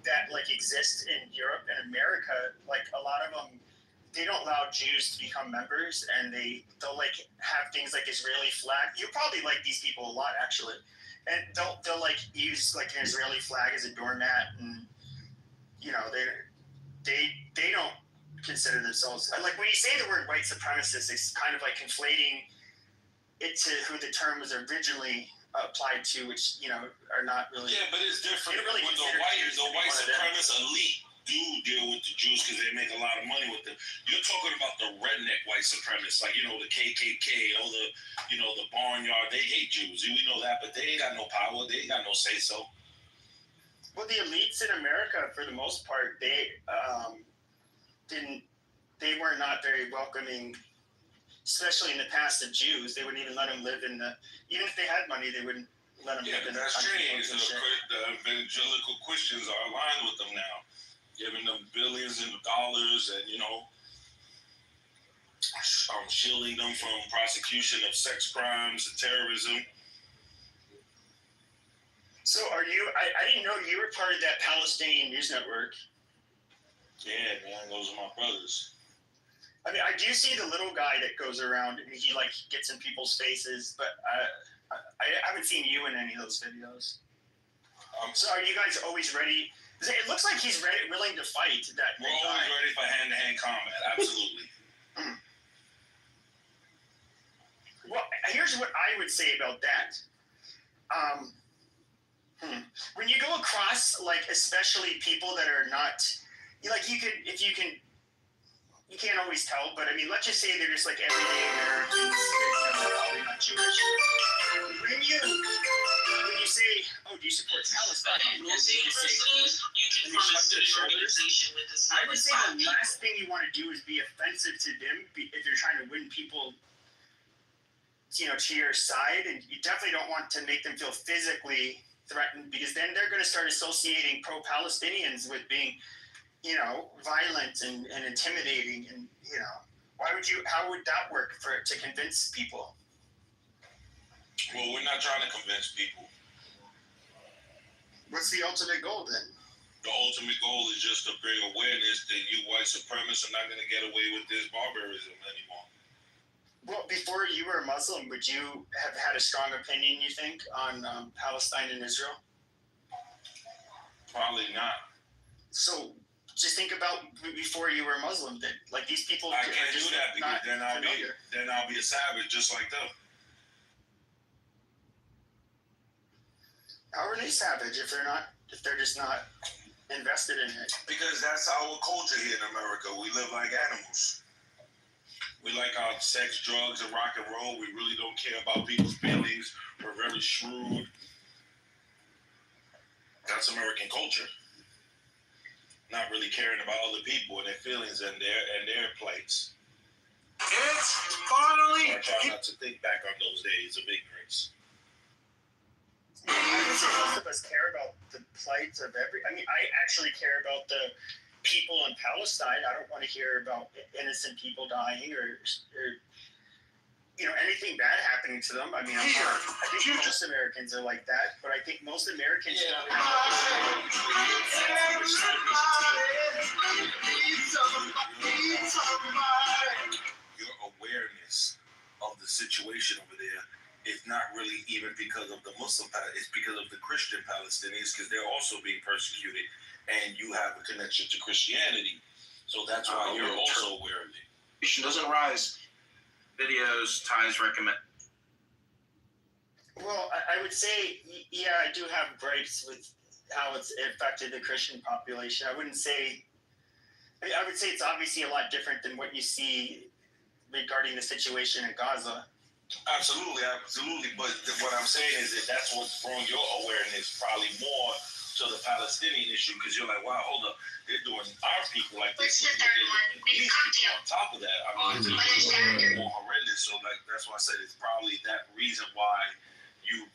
that like exist in Europe and America, like a lot of them, they don't allow Jews to become members, and they'll like have things like Israeli flag. You probably like these people a lot, actually, and they'll like use like an Israeli flag as a doormat, and you know they don't consider themselves like when you say the word white supremacist, it's kind of like conflating it to who the term was originally applied to, which you know are not really. Yeah, but it's different. Really with the white supremacist elite do deal with the Jews because they make a lot of money with them. You're talking about the redneck white supremacists, like the KKK, all the barnyard. They hate Jews. We know that, but they ain't got no power. They ain't got no say so. Well, the elites in America, for the most part, they were not very welcoming, especially in the past, of Jews. They wouldn't even let them live in even if they had money, they wouldn't let them live in the country. That's changed. The evangelical Christians are aligned with them now, giving them billions of dollars and, shielding them from prosecution of sex crimes and terrorism. So I didn't know you were part of that Palestinian news network. Yeah, man, those are my brothers. I mean, I do see the little guy that goes around and he like gets in people's faces, but I haven't seen you in any of those videos. So are you guys always ready? It looks like he's willing to fight. We're always ready for hand-to-hand combat, absolutely. Well, here's what I would say about that. When you go across, like, especially people that are not, like, you can't always tell, but I mean, let's just say they're just like everyday Americans, they're probably not Jewish. When you say, oh, do you support Palestine? And they just say, and they shrug their shoulders. I would say the last thing you want to do is be offensive to them if you're trying to win people, to your side, and you definitely don't want to make them feel physically threatened, because then they're going to start associating pro-Palestinians with being, violent and intimidating, and how would that work to convince people? Well, we're not trying to convince people. What's the ultimate goal then? The ultimate goal is just to bring awareness that you white supremacists are not going to get away with this barbarism anymore. Well, before you were a Muslim, would you have had a strong opinion, you think, on Palestine and Israel? Probably not. So just think about before you were a Muslim. That like these people. I can't do that because then I'll be a savage just like them. How are they savage if they're just not invested in it? Because that's our culture here in America. We live like animals. We like our sex, drugs, and rock and roll. We really don't care about people's feelings. We're very shrewd. That's American culture. Not really caring about other people and their feelings and their plights. It's finally. So I try not to think back on those days of ignorance. I would say most of us care about the plight of I actually care about the people in Palestine. I don't want to hear about innocent people dying or anything bad happening to them. I mean, I think most Americans are like that, but I think most Americans don't Your awareness of the situation over there is not really even because of the Muslim, it's because of the Christian Palestinians, because they're also being persecuted, and you have a connection to Christianity. So that's why you're also aware of it. Doesn't rise. Videos, Ty's recommend. Well, I would say, yeah, I do have gripes with how it's affected the Christian population. I would say it's obviously a lot different than what you see regarding the situation in Gaza. Absolutely. But what I'm saying is that's what's brought your awareness probably more to the Palestinian issue, because you're like, wow, hold up, they're doing our people like this. On top of that, it's more horrendous. So that's why I said it's probably that reason why you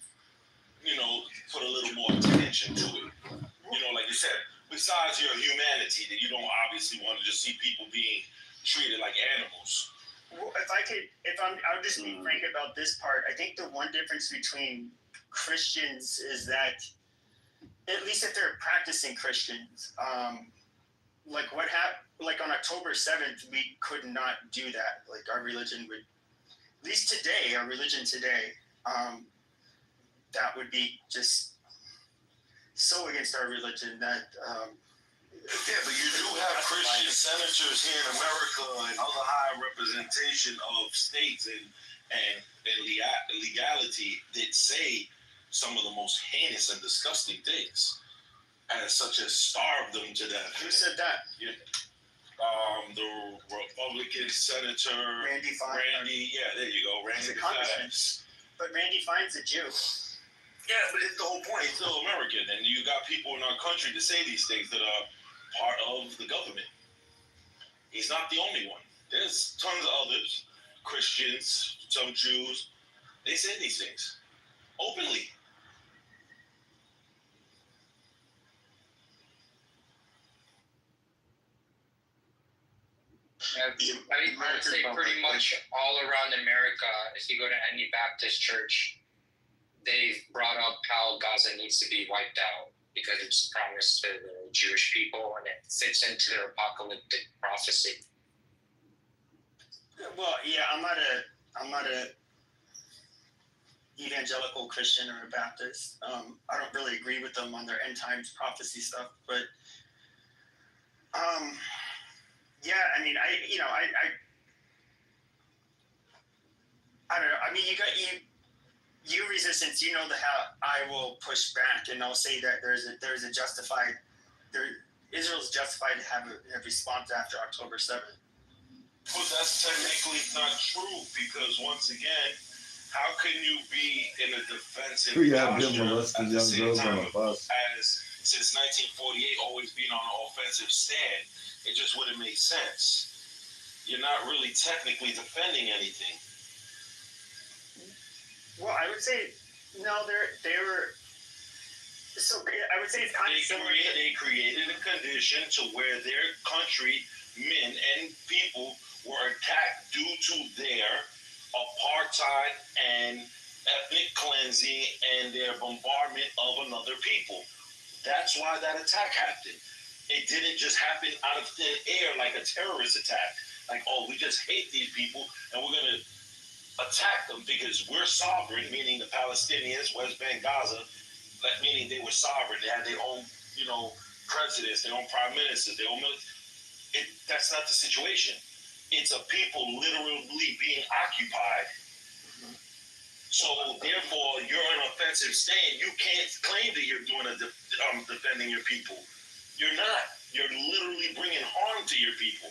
put a little more attention to it. Like you said, besides your humanity, that you don't obviously want to just see people being treated like animals. Well, I'll just be frank about this part. I think the one difference between Christians is that at least if they're practicing Christians, like what happened, like on October 7th, we could not do that. Like our religion would, at least today, our religion today, that would be just so against our religion that. Yeah, but you do have Christian senators here in America and other high representation of states and legality that say some of the most heinous and disgusting things, as such as starve them to death. Who said that? Yeah. The Republican Senator Randy Fine. Yeah, there you go, Randy. He's a congressman. But Randy Fine's a Jew. Yeah, but it's the whole point. He's still American, and you got people in our country to say these things that are part of the government. He's not the only one. There's tons of others, Christians, some Jews. They say these things openly. I would say pretty much all around America, if you go to any Baptist church, they've brought up how Gaza needs to be wiped out because it's promised to the Jewish people and it fits into their apocalyptic prophecy. Well, yeah, I'm not a evangelical Christian or a Baptist. I don't really agree with them on their end times prophecy stuff, but yeah, I mean, I don't know. I mean, you resistance. You know how I will push back, and I'll say that Israel's justified to have a response after October 7th. Well, that's technically not true because once again, how can you be in a defensive posture at the same time as since 1948 always being on an offensive stand? It just wouldn't make sense. You're not really technically defending anything. Well, I would say no. They were. So I would say it's kind of similar. They created a condition to where their country, men and people, were attacked due to their apartheid and ethnic cleansing and their bombardment of another people. That's why that attack happened. It didn't just happen out of thin air like a terrorist attack. Like, oh, we just hate these people and we're going to attack them because we're sovereign, meaning the Palestinians, West Bank, Gaza, that meaning they were sovereign. They had their own, presidents, their own prime ministers, their own military. That's not the situation. It's a people literally being occupied. So therefore, you're an offensive stand. You can't claim that you're doing defending your people. You're not. You're literally bringing harm to your people.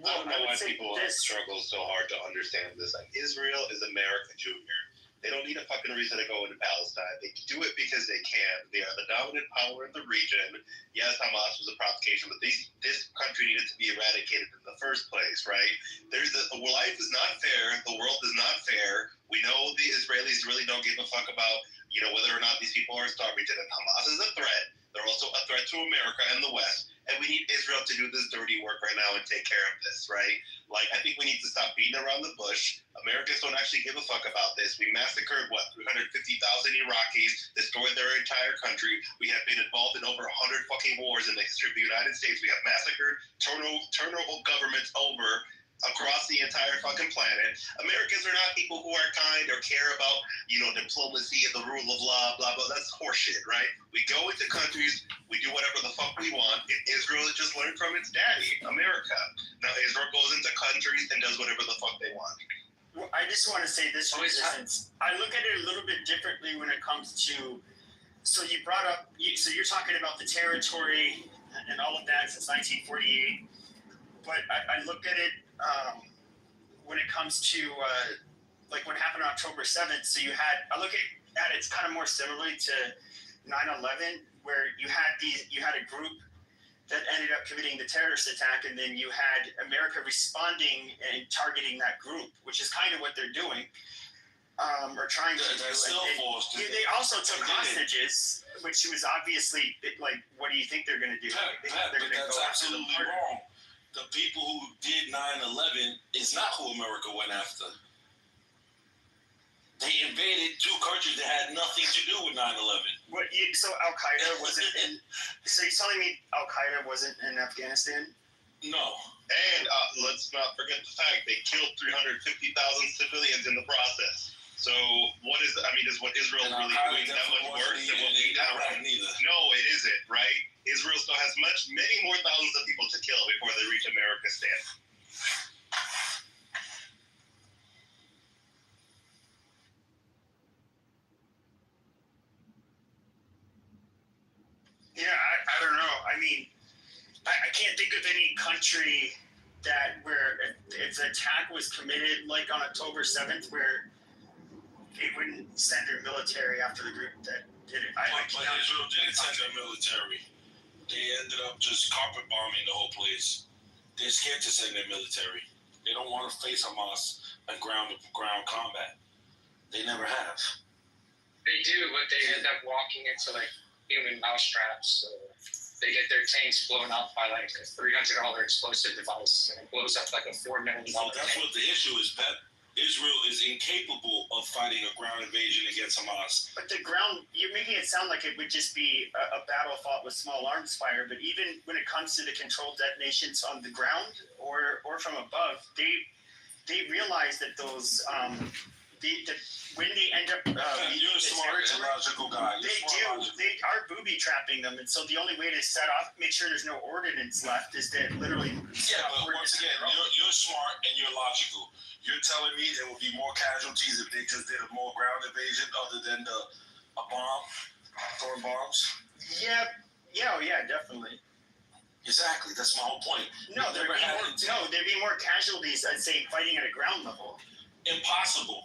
I don't know why people struggle so hard to understand this. Like, Israel is America Junior. They don't need a fucking reason to go into Palestine. They do it because they can. They are the dominant power in the region. Yes, Hamas was a provocation, but this country needed to be eradicated in the first place, right? Life is not fair. The world is not fair. We know the Israelis really don't give a fuck about, whether or not these people are starving to them. Hamas is a threat. They're also a threat to America and the West. And we need Israel to do this dirty work right now and take care of this, right? Like, I think we need to stop beating around the bush. Americans don't actually give a fuck about this. We massacred, 350,000 Iraqis, destroyed their entire country. We have been involved in over 100 fucking wars in the history of the United States. We have massacred, turned governments over across the entire fucking planet. Americans are not people who are kind or care about, diplomacy and the rule of law, blah, blah. That's horseshit, right? We go into countries, we do whatever the fuck we want. Israel has just learned from its daddy, America. Now Israel goes into countries and does whatever the fuck they want. Well, I just want to say this resistance. I look at it a little bit differently when it comes to. So you brought up. So you're talking about the territory and all of that since 1948. But I look at it when it comes to like what happened on October 7th. So I look at it's kind of more similarly to 9/11, where you had a group that ended up committing the terrorist attack, and then you had America responding and targeting that group, which is kind of what they're doing, or trying to do. They also took hostages, which was obviously like, what do you think they're going to do? That's absolutely wrong. The people who did 9/11 is not who America went after. They invaded two countries that had nothing to do with 9/11. What? So Al Qaeda wasn't in. So you're telling me Al Qaeda wasn't in Afghanistan? No. And let's not forget the fact they killed 350,000 civilians in the process. So what is? I mean, is what Israel really doing that much worse than what we did? No, it isn't. Right? Israel still has many more thousands of people to kill before they reach America's stand. Yeah, I don't know. I mean, I can't think of any country that where if the attack was committed like on October 7th, where they wouldn't send their military after the group that did it. But Israel did send their military. They ended up just carpet bombing the whole place. They're scared to send their military. They don't want to face Hamas and ground combat. They never have. They do, but they end up walking into like human mousetraps. So they get their tanks blown up by like a $300 explosive device, and it blows up like a $4 million. So that's what the issue is, Pep. Israel is incapable of fighting a ground invasion against Hamas. But the ground, you're making it sound like it would just be a battle fought with small arms fire. But even when it comes to the controlled detonations on the ground or from above, they realize that those when they end up you're a smart and logical guy. They are booby trapping them, and so the only way to set off, make sure there's no ordnance left, is to literally. Yeah, but once again, you're smart and you're logical. You're telling me there will be more casualties if they just did a more ground invasion other than a bomb, throwing bombs? Yeah, definitely. Exactly, that's my whole point. There'd be more casualties, I'd say, fighting at a ground level. Impossible.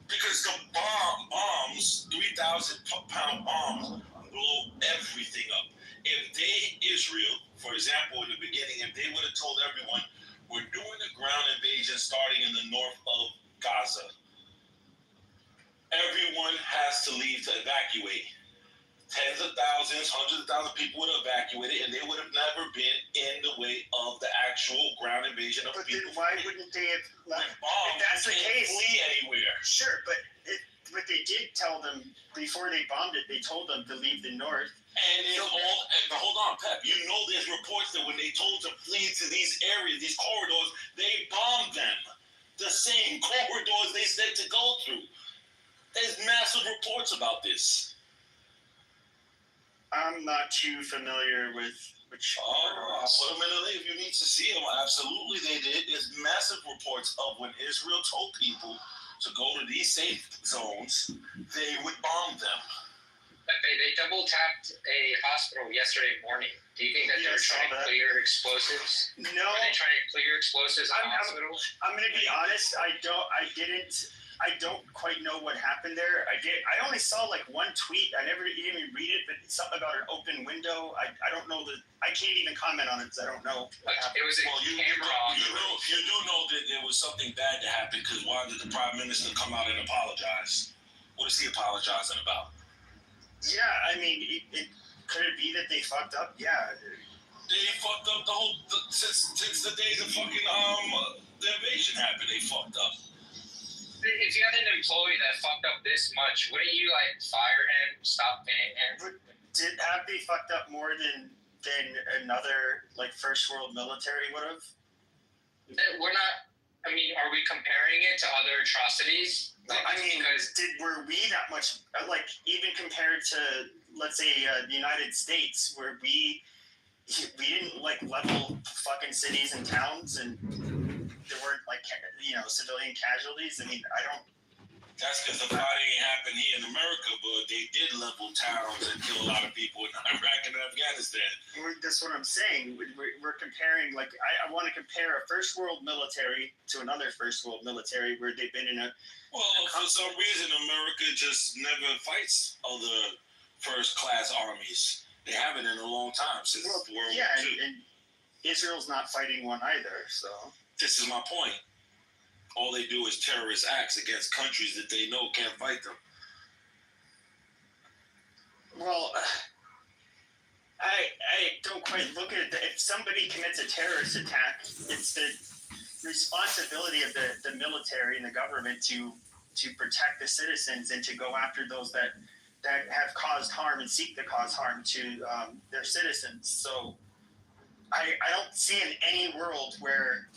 Because the bombs, 3,000-pound bombs, blow everything up. If Israel, for example, in the beginning, if they would have told everyone, we're doing a ground invasion starting in the north of Gaza, everyone has to leave to evacuate. Tens of thousands, hundreds of thousands of people would have evacuated, and they would have never been in the way of the actual ground invasion of people. Then why wouldn't they have left? Bombs, if that's the case, flee anywhere. Sure, but they did tell them before they bombed it. They told them to leave the north. And hold on, Pep. You know there's reports that when they told to flee to these areas, these corridors, they bombed them. The same corridors they said to go through. There's massive reports about this. I'm not too familiar with which. I'll put them in the link if you need to see them. Absolutely, they did. There's massive reports of when Israel told people to go to these safe zones, they would bomb them. They double tapped a hospital yesterday morning. Do you think that they're trying to clear explosives? No. Are they trying to clear explosives in hospitals? I'm going to be honest. I don't quite know what happened there. I only saw like one tweet. I never even read it, but it's something about an open window. I don't know I can't even comment on it because I don't know. It was you do know that there was something bad that happened because why did the Prime Minister come out and apologize? What is he apologizing about? Yeah, I mean, could it be that they fucked up? Yeah. They fucked up since the day the fucking the invasion happened. They fucked up. If you had an employee that fucked up this much, wouldn't you like fire him, stop paying him? Have they fucked up more than another like first world military would have? We're not. I mean, are we comparing it to other atrocities? Were we that much like even compared to let's say the United States, where we didn't like level fucking cities and towns and there weren't like civilian casualties? I mean, I don't. That's because the fighting ain't happened here in America, but they did level towns and kill a lot of people in Iraq and Afghanistan. That's what I'm saying. We're comparing, like, I want to compare a first world military to another first world military where they've been in a. Well, for some reason, America just never fights other first class armies. They haven't in a long time since World War II. Yeah, and Israel's not fighting one either, so. This is my point. All they do is terrorist acts against countries that they know can't fight them. Well, I don't quite look at it. If somebody commits a terrorist attack, it's the responsibility of the military and the government to to protect the citizens and to go after those that have caused harm and seek to cause harm to their citizens. So I don't see in any world where,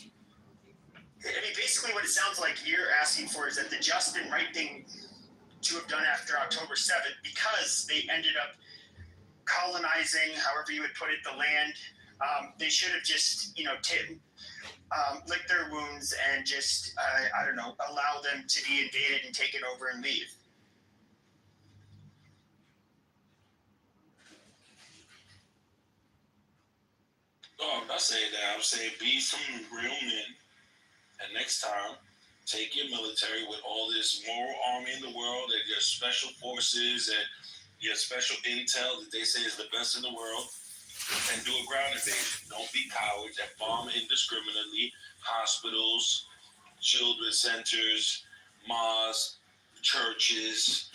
I mean, basically what it sounds like you're asking for is that the just and right thing to have done after October 7th, because they ended up colonizing, however you would put it, the land, they should have just, lick their wounds and just, I don't know, allow them to be invaded and take it over and leave. I say that. I'm saying be some real men, and next time, take your military with all this moral army in the world and your special forces and your special intel that they say is the best in the world, and do a ground invasion. Don't be cowards and bomb indiscriminately hospitals, children's centers, mosques, churches.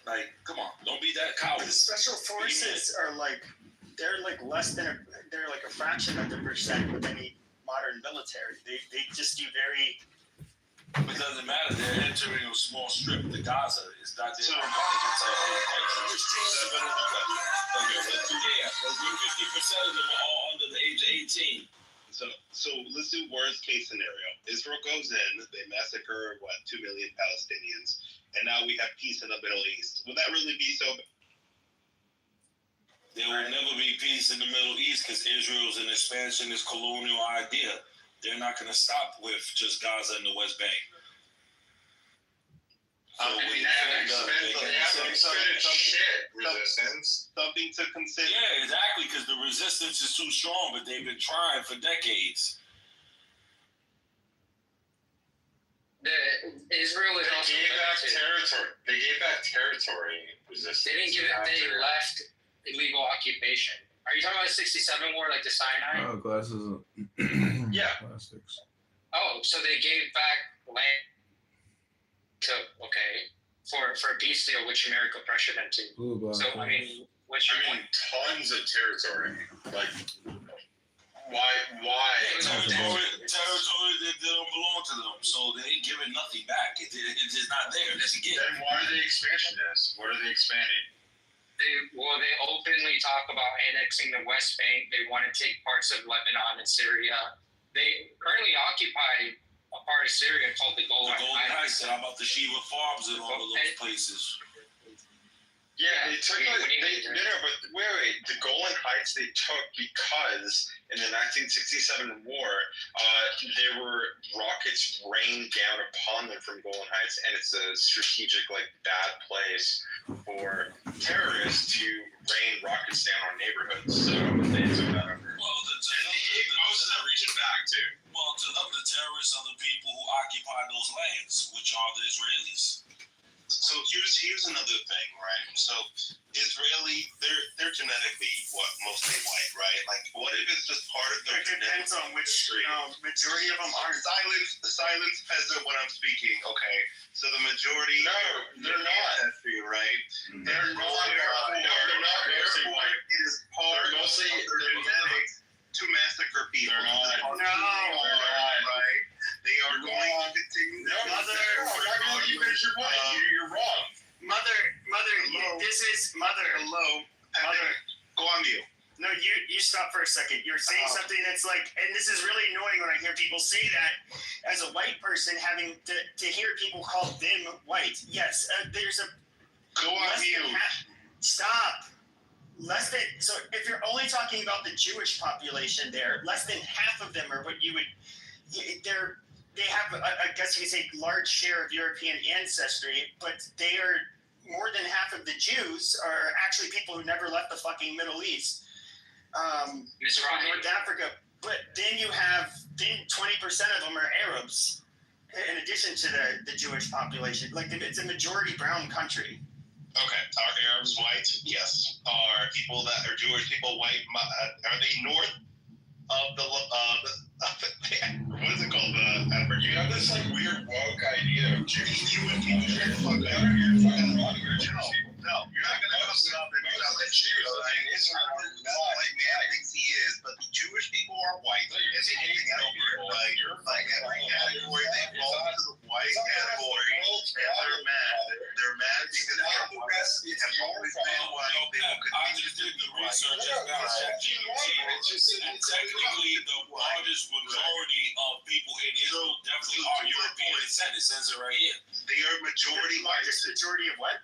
Like, come on, don't be that coward. The special forces are they're less than they're like a fraction of the percent of any modern military. They just do very. It doesn't matter. They're entering a small strip. The Gaza is not there. So, let's do 50% of them are all under the age of 18. So let's do worst case scenario. Israel goes in, they massacre 2 million Palestinians, and now we have peace in the Middle East. Would that really be so? There will never be peace in the Middle East because Israel's an expansionist colonial idea. They're not going to stop with just Gaza and the West Bank. Resistance. Something to consider. Yeah, exactly, because the resistance is too strong, but they've been trying for decades. Israel is also gave back territory. They gave back territory resistance. They didn't give it. They left illegal occupation. Are you talking about the '67 war, like the Sinai? Oh, glasses. Yeah. Plastics. Oh, so they gave back land to for a peace deal, which America pressured them to. Blue block. So I mean, tons of territory. Like, why? Territory that don't belong to them, so they ain't giving nothing back. It's not there. It's a gift. Then why are they expanding? What are they expanding? They openly talk about annexing the West Bank. They want to take parts of Lebanon and Syria. They currently occupy a part of Syria called the Golan Heights. How about the Shiva Farms and all of those places? Yeah, they took but wait. The Golan Heights they took because in the 1967 war, there were rockets rained down upon them from Golan Heights, and it's a strategic, bad place for terrorists to rain rockets down on neighborhoods. So they took that over. Well, they gave most of that region back too. Well, to them, the terrorists are the people who occupy those lands, which are the Israelis. So here's another thing, right? So Israeli, they're genetically mostly white, right? Like, what if it's just part of their It depends on which majority of them are. Silence peasant when I'm speaking, okay? So the majority, they're not. Right? They're not mostly white. It is part of their genetics to massacre people. They're not. No. Right? They are going to continue. You finish your point. You're wrong. Mother. This is mother. Hello. Mother. Go on mute. No, you stop for a second. You're saying something that's and this is really annoying when I hear people say that as a white person, having to hear people call them white. Yes, there's a. Go on mute. Stop. So if you're only talking about the Jewish population there, less than half of them are what you would. They have, I guess you could say, large share of European ancestry, but they are more than half of the Jews are actually people who never left the fucking Middle East, North Africa. But then 20% of them are Arabs, in addition to the Jewish population. It's a majority brown country. Okay, are Arabs white? Yes. Are people that are Jewish people white? Are they north of the what is it called? You have this weird woke idea of Jewish people. You're fucking wrong. You're Jewish people. No, you're not gonna go stop and tell the Jews. That white man thinks he is, but the Jewish people are white. And they hate people. Every category they fall into the white category. research has got ChatGPT, and technically the largest majority of people in Israel definitely are European descent. It says it right here. They are majority. Largest majority of what?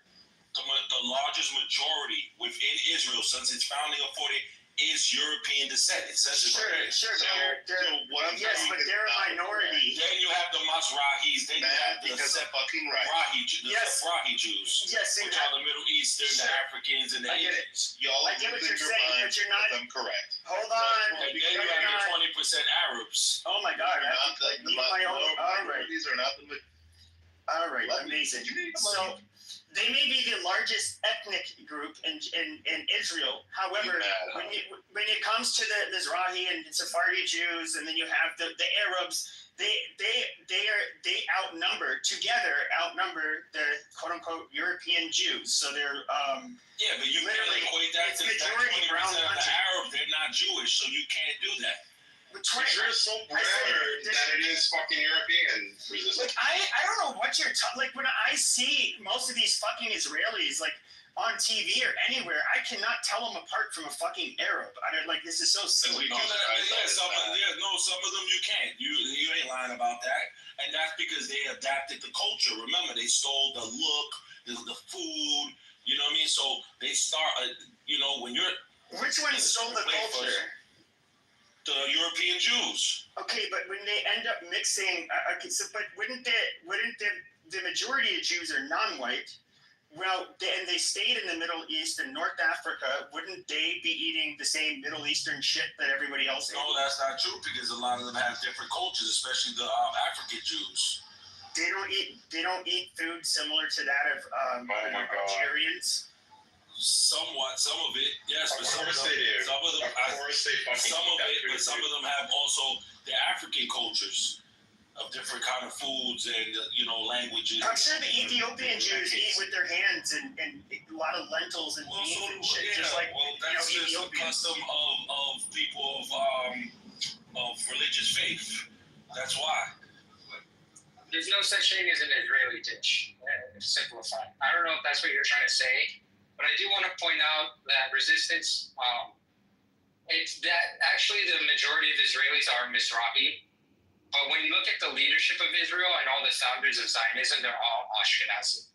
The largest majority within Israel since its founding of 40 is European descent. It says it right here. Sure. Yes, but they're a minority. Then you have the Mizrahis. Then you have the Sephardi Jews. Yes, which are the Middle Eastern, the Africans, and the Asians. I get what you're saying, but you're not. I'm correct. Hold on. And then you have the 20% Arabs. Oh my God! These are not the. All right, amazing. So they may be the largest ethnic group in Israel. However, when it comes to the Mizrahi and Sephardi Jews, and then you have the Arabs, they outnumber the quote unquote European Jews. So they're yeah, but you can't equate that to 20% of the Arab. They're not Jewish, so you can't do that. But you're so broader that it is fucking European resistance. Like I don't know what you're talking. Like when I see most of these fucking Israelis like on TV or anywhere, I cannot tell them apart from a fucking Arab. This is so silly. Some of them you can't. You ain't lying about that. And that's because they adapted the culture. Remember, they stole the look, the food. You know what I mean? So they start. When you're which one stole the culture? The European Jews. Okay, but when they end up mixing, but wouldn't the majority of Jews are non-white? Well, and they stayed in the Middle East and North Africa. Wouldn't they be eating the same Middle Eastern shit that everybody else? No, that's not true because a lot of them have different cultures, especially the African Jews. They don't eat food similar to that of Algerians. Somewhat, some of it, yes, but some of them have also their African cultures of different kind of foods and languages. I'm sure the Ethiopian Jews eat with their hands and a lot of lentils and beans and shit, just like that's just the custom of people of religious faith. That's why. There's no such thing as an Israeli dish. Simplified. I don't know if that's what you're trying to say. But I do want to point out that resistance, it's that actually the majority of Israelis are Mizrahi. But when you look at the leadership of Israel and all the founders of Zionism, they're all Ashkenazi.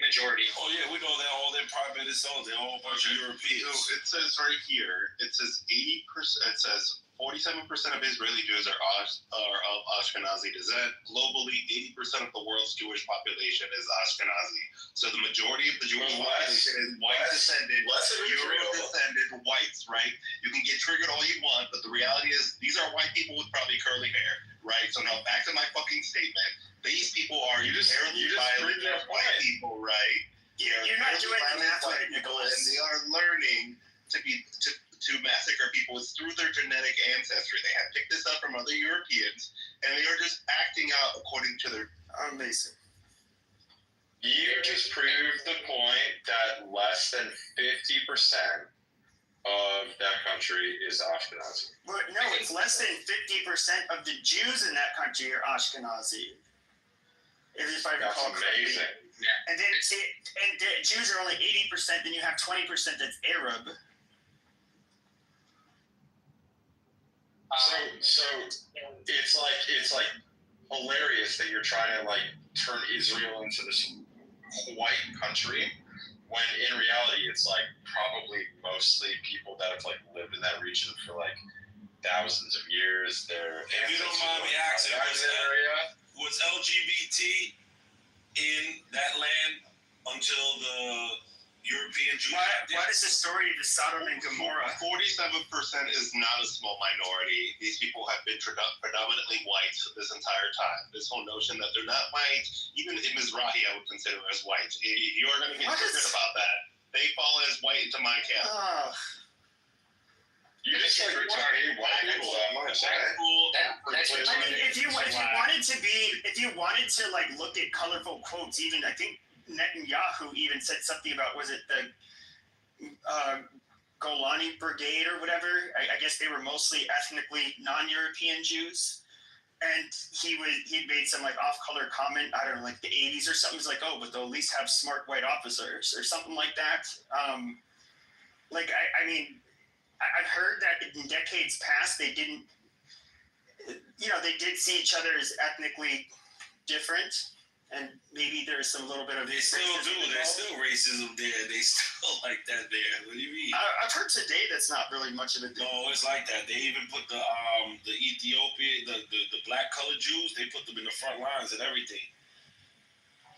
Majority. Oh yeah, we know that all their prime ministers, they're all a bunch of Europeans. So it says right here, it says 80%. It says 47% of Israeli Jews are of Ashkenazi descent. Globally, 80% of the world's Jewish population is Ashkenazi. So the majority of the Jewish population is white-descended, Euro-descended whites, right? You can get triggered all you want, but the reality is these are white people with probably curly hair, right? So now back to my fucking statement. These people are inherently violent. They're white people, right? You're not doing the math right, Nicholas. And they are learning to massacre people through their genetic ancestry. They have picked this up from other Europeans, and they are just acting out according to their amazing. You just proved the point that less than 50% of that country is Ashkenazi. But no, it's less than 50% of the Jews in that country are Ashkenazi. If I recall correctly. Amazing. Yeah. And then the Jews are only 80%. Then you have 20% that's Arab. So it's like hilarious that you're trying to turn Israel into this white country when in reality it's probably mostly people that have lived in that region for thousands of years. If you don't mind me asking, was LGBT in that land until the European Jews? What is the story of Sodom and Gomorrah? 47% is not a small minority. These people have been predominantly white this entire time. This whole notion that they're not white, even in Mizrahi, I would consider as white. If you are going to get triggered about that, they fall as white into my camp. You just retarded white people that much, if you wanted to look at colorful quotes, even I think Netanyahu even said something about, was it the Golani Brigade or whatever? I guess they were mostly ethnically non-European Jews, and he made some off-color comment. I don't know, the 80s or something. He's like, oh, but they'll at least have smart white officers or something like that. like I mean, I've heard that in decades past they didn't, they did see each other as ethnically different, and maybe there's some little bit of. They still do. There's still racism there. They still like that there. What do you mean? I've heard today that's not really much of a thing. No, it's like that. They even put the Ethiopian, the black colored Jews. They put them in the front lines and everything.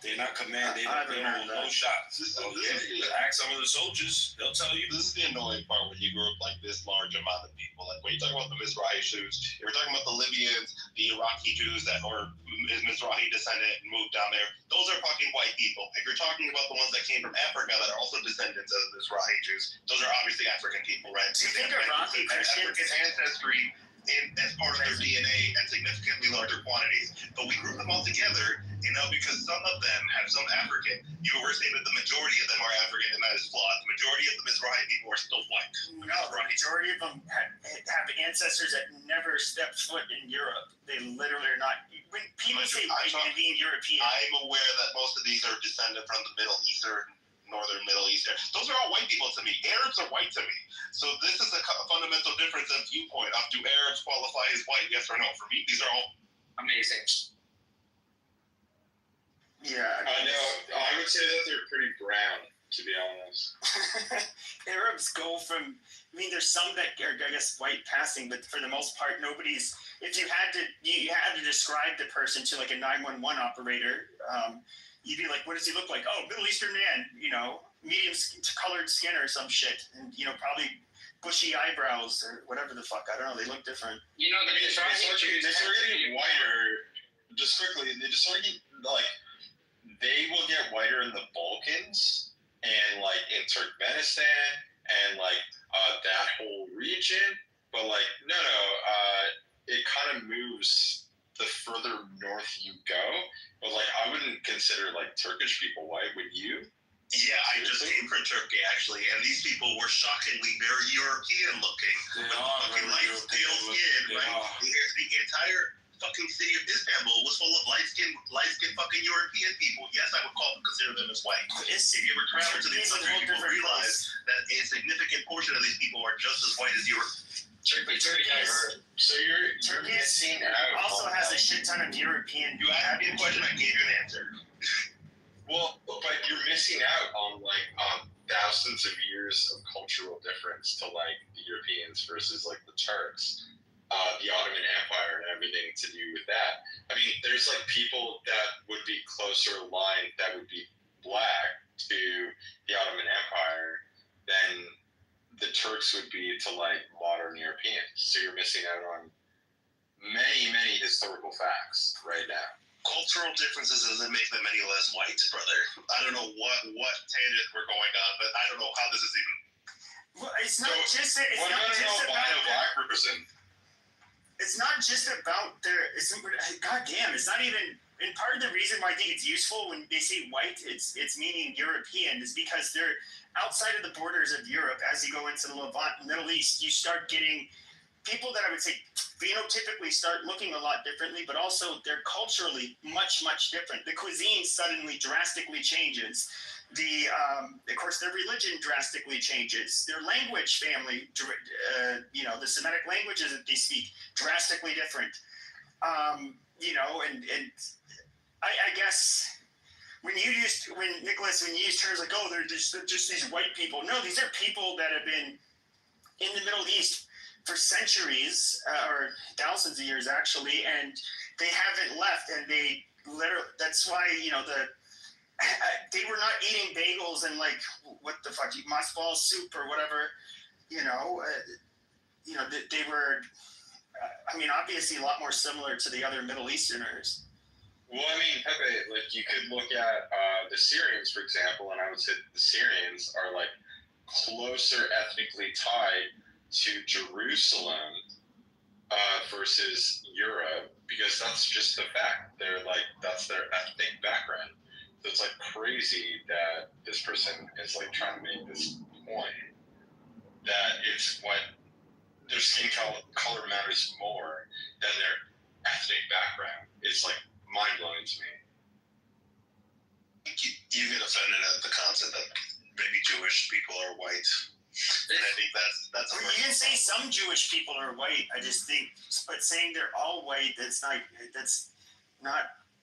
They're not command. They don't no shots. Ask some of the soldiers. They'll tell you. This is the annoying part when you grew up like this large amount of people. Like when you talk about the Mizrahi Jews, if we're talking about the Libyans, the Iraqi Jews that are Mizrahi descendant and moved down there. Those are fucking white people. If you're talking about the ones that came from Africa that are also descendants of Mizrahi Jews, those are obviously African people, right? Do you think Iraqi Christians African ancestry as part of their DNA at significantly larger quantities. But we group them all together, because some of them have some African. You were saying that the majority of them are African, and that is flawed. The majority of the Mizrahi people are still white. No, the majority of them have ancestors that never stepped foot in Europe. They literally are not. When people say white, they mean European. I'm aware that most of these are descended from the Middle Eastern, Northern Middle Eastern. Those are all white people to me. Arabs are white to me. So this is a fundamental difference of viewpoint of do Arabs qualify as white, yes or no? For me, these are all amazing. Yeah. I know. I would say that they're pretty brown, to be honest. Arabs go from, there's some that are, I guess, white passing, but for the most part, nobody's, if you had to describe the person to like a 911 operator, you'd be like, what does he look like? Oh, Middle Eastern man, medium colored skin or some shit. And, probably bushy eyebrows or whatever the fuck. I don't know. They look different. They start getting whiter, just quickly, they will get whiter in the Balkans and like in Turkmenistan and like that whole region. But like, no, it kind of moves the further north you go. But like, I wouldn't consider like Turkish people white, would you? Yeah, I just came from Turkey actually, and these people were shockingly very European looking. With fucking light pale skin, right? The entire fucking city of Istanbul was full of light skinned fucking European people. Yes, I would consider them as white. If you ever travel to these countries, you will realize that a significant portion of these people are just as white as Europe. Turkey also has a shit ton of European. You asked me a question, I gave you an answer. Well, but you're missing out on thousands of years of cultural difference to like the Europeans versus like the Turks, the Ottoman Empire and everything to do with that. I mean, there's like people that would be closer aligned that would be black to the Ottoman Empire than the Turks would be to like modern Europeans. So you're missing out on many, many historical facts right now. Cultural differences doesn't make them any less white, brother. I don't know what tangent we're going on, but I don't know how this is even. Well, it's not just about a black person. It's not just about their. Goddamn, it's not even. And part of the reason why I think it's useful when they say white, it's meaning European, is because they're outside of the borders of Europe. As you go into the Levant, Middle East, you start getting people that I would say phenotypically start looking a lot differently, but also they're culturally much, much different. The cuisine suddenly drastically changes. Of course, their religion drastically changes. Their language family, the Semitic languages that they speak, drastically different. And I guess when you used terms like, oh, they're just these white people. No, these are people that have been in the Middle East for centuries or thousands of years actually, and they haven't left. And they literally, that's why they were not eating bagels and like what the fuck, mothball soup or whatever. They were. Obviously a lot more similar to the other Middle Easterners. Well, Pepe, like you could look at the Syrians, for example, and I would say the Syrians are like closer ethnically tied to Jerusalem versus Europe, because that's just the fact. That's their ethnic background. So it's like crazy that this person is like trying to make this point that it's what their skin color matters more than their ethnic background. It's like mind blowing to me. You get offended at the concept that maybe Jewish people are white. And I think that's. Well, you can say some Jewish people are white. I just think, but saying they're all white, that's not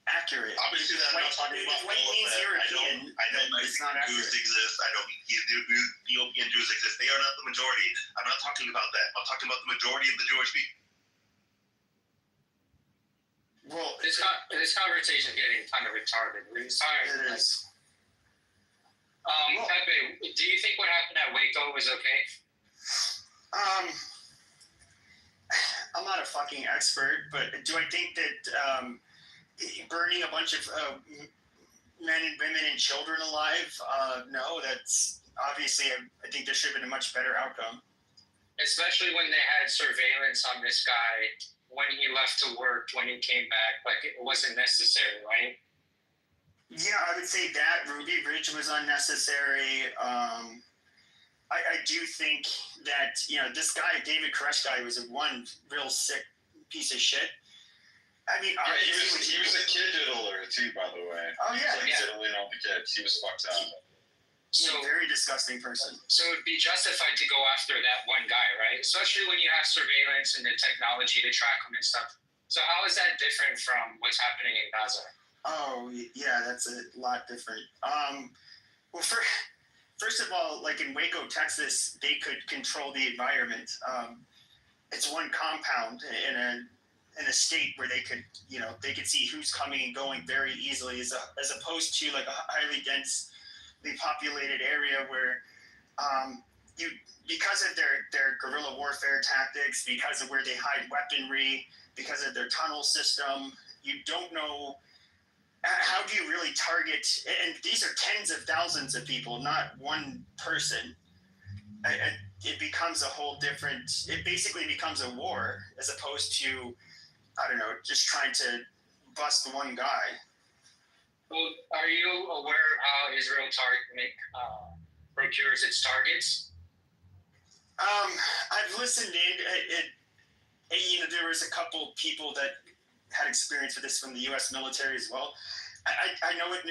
accurate. Obviously, I'm not talking about white means European. I know it's not Jews accurate. exist. I know Ethiopian Jews exist. They are not the majority. I'm not talking about that. I'm talking about the majority of the Jewish people. Well, this conversation is getting kind of retarded. We're sorry. It is. Pepe, do you think what happened at Waco was okay? I'm not a fucking expert, but do I think that burning a bunch of men and women and children alive? No, that's obviously. I think there should have been a much better outcome. Especially when they had surveillance on this guy when he left to work, when he came back, like it wasn't necessary, right? Yeah, I would say that Ruby Ridge was unnecessary. I do think that, this guy, David Koresh guy, was one real sick piece of shit. I mean, he was a kid diddler too, by the way. Oh yeah, so diddling all the kids. He was fucked up. So very disgusting person. So it would be justified to go after that one guy, right? Especially when you have surveillance and the technology to track him and stuff. So how is that different from what's happening in Gaza? Oh yeah, that's a lot different. Well, first of all, like in Waco, Texas, they could control the environment. It's one compound in a state where they could see who's coming and going very easily, as opposed to like a highly densely populated area where because of their guerrilla warfare tactics, because of where they hide weaponry, because of their tunnel system, you don't know. How do you really target? And these are tens of thousands of people, not one person. It becomes a whole different. It basically becomes a war, as opposed to, I don't know, just trying to bust one guy. Well, are you aware of how Israel procures its targets? I've listened in. There was a couple people that had experience with this from the U.S. military as well. I know it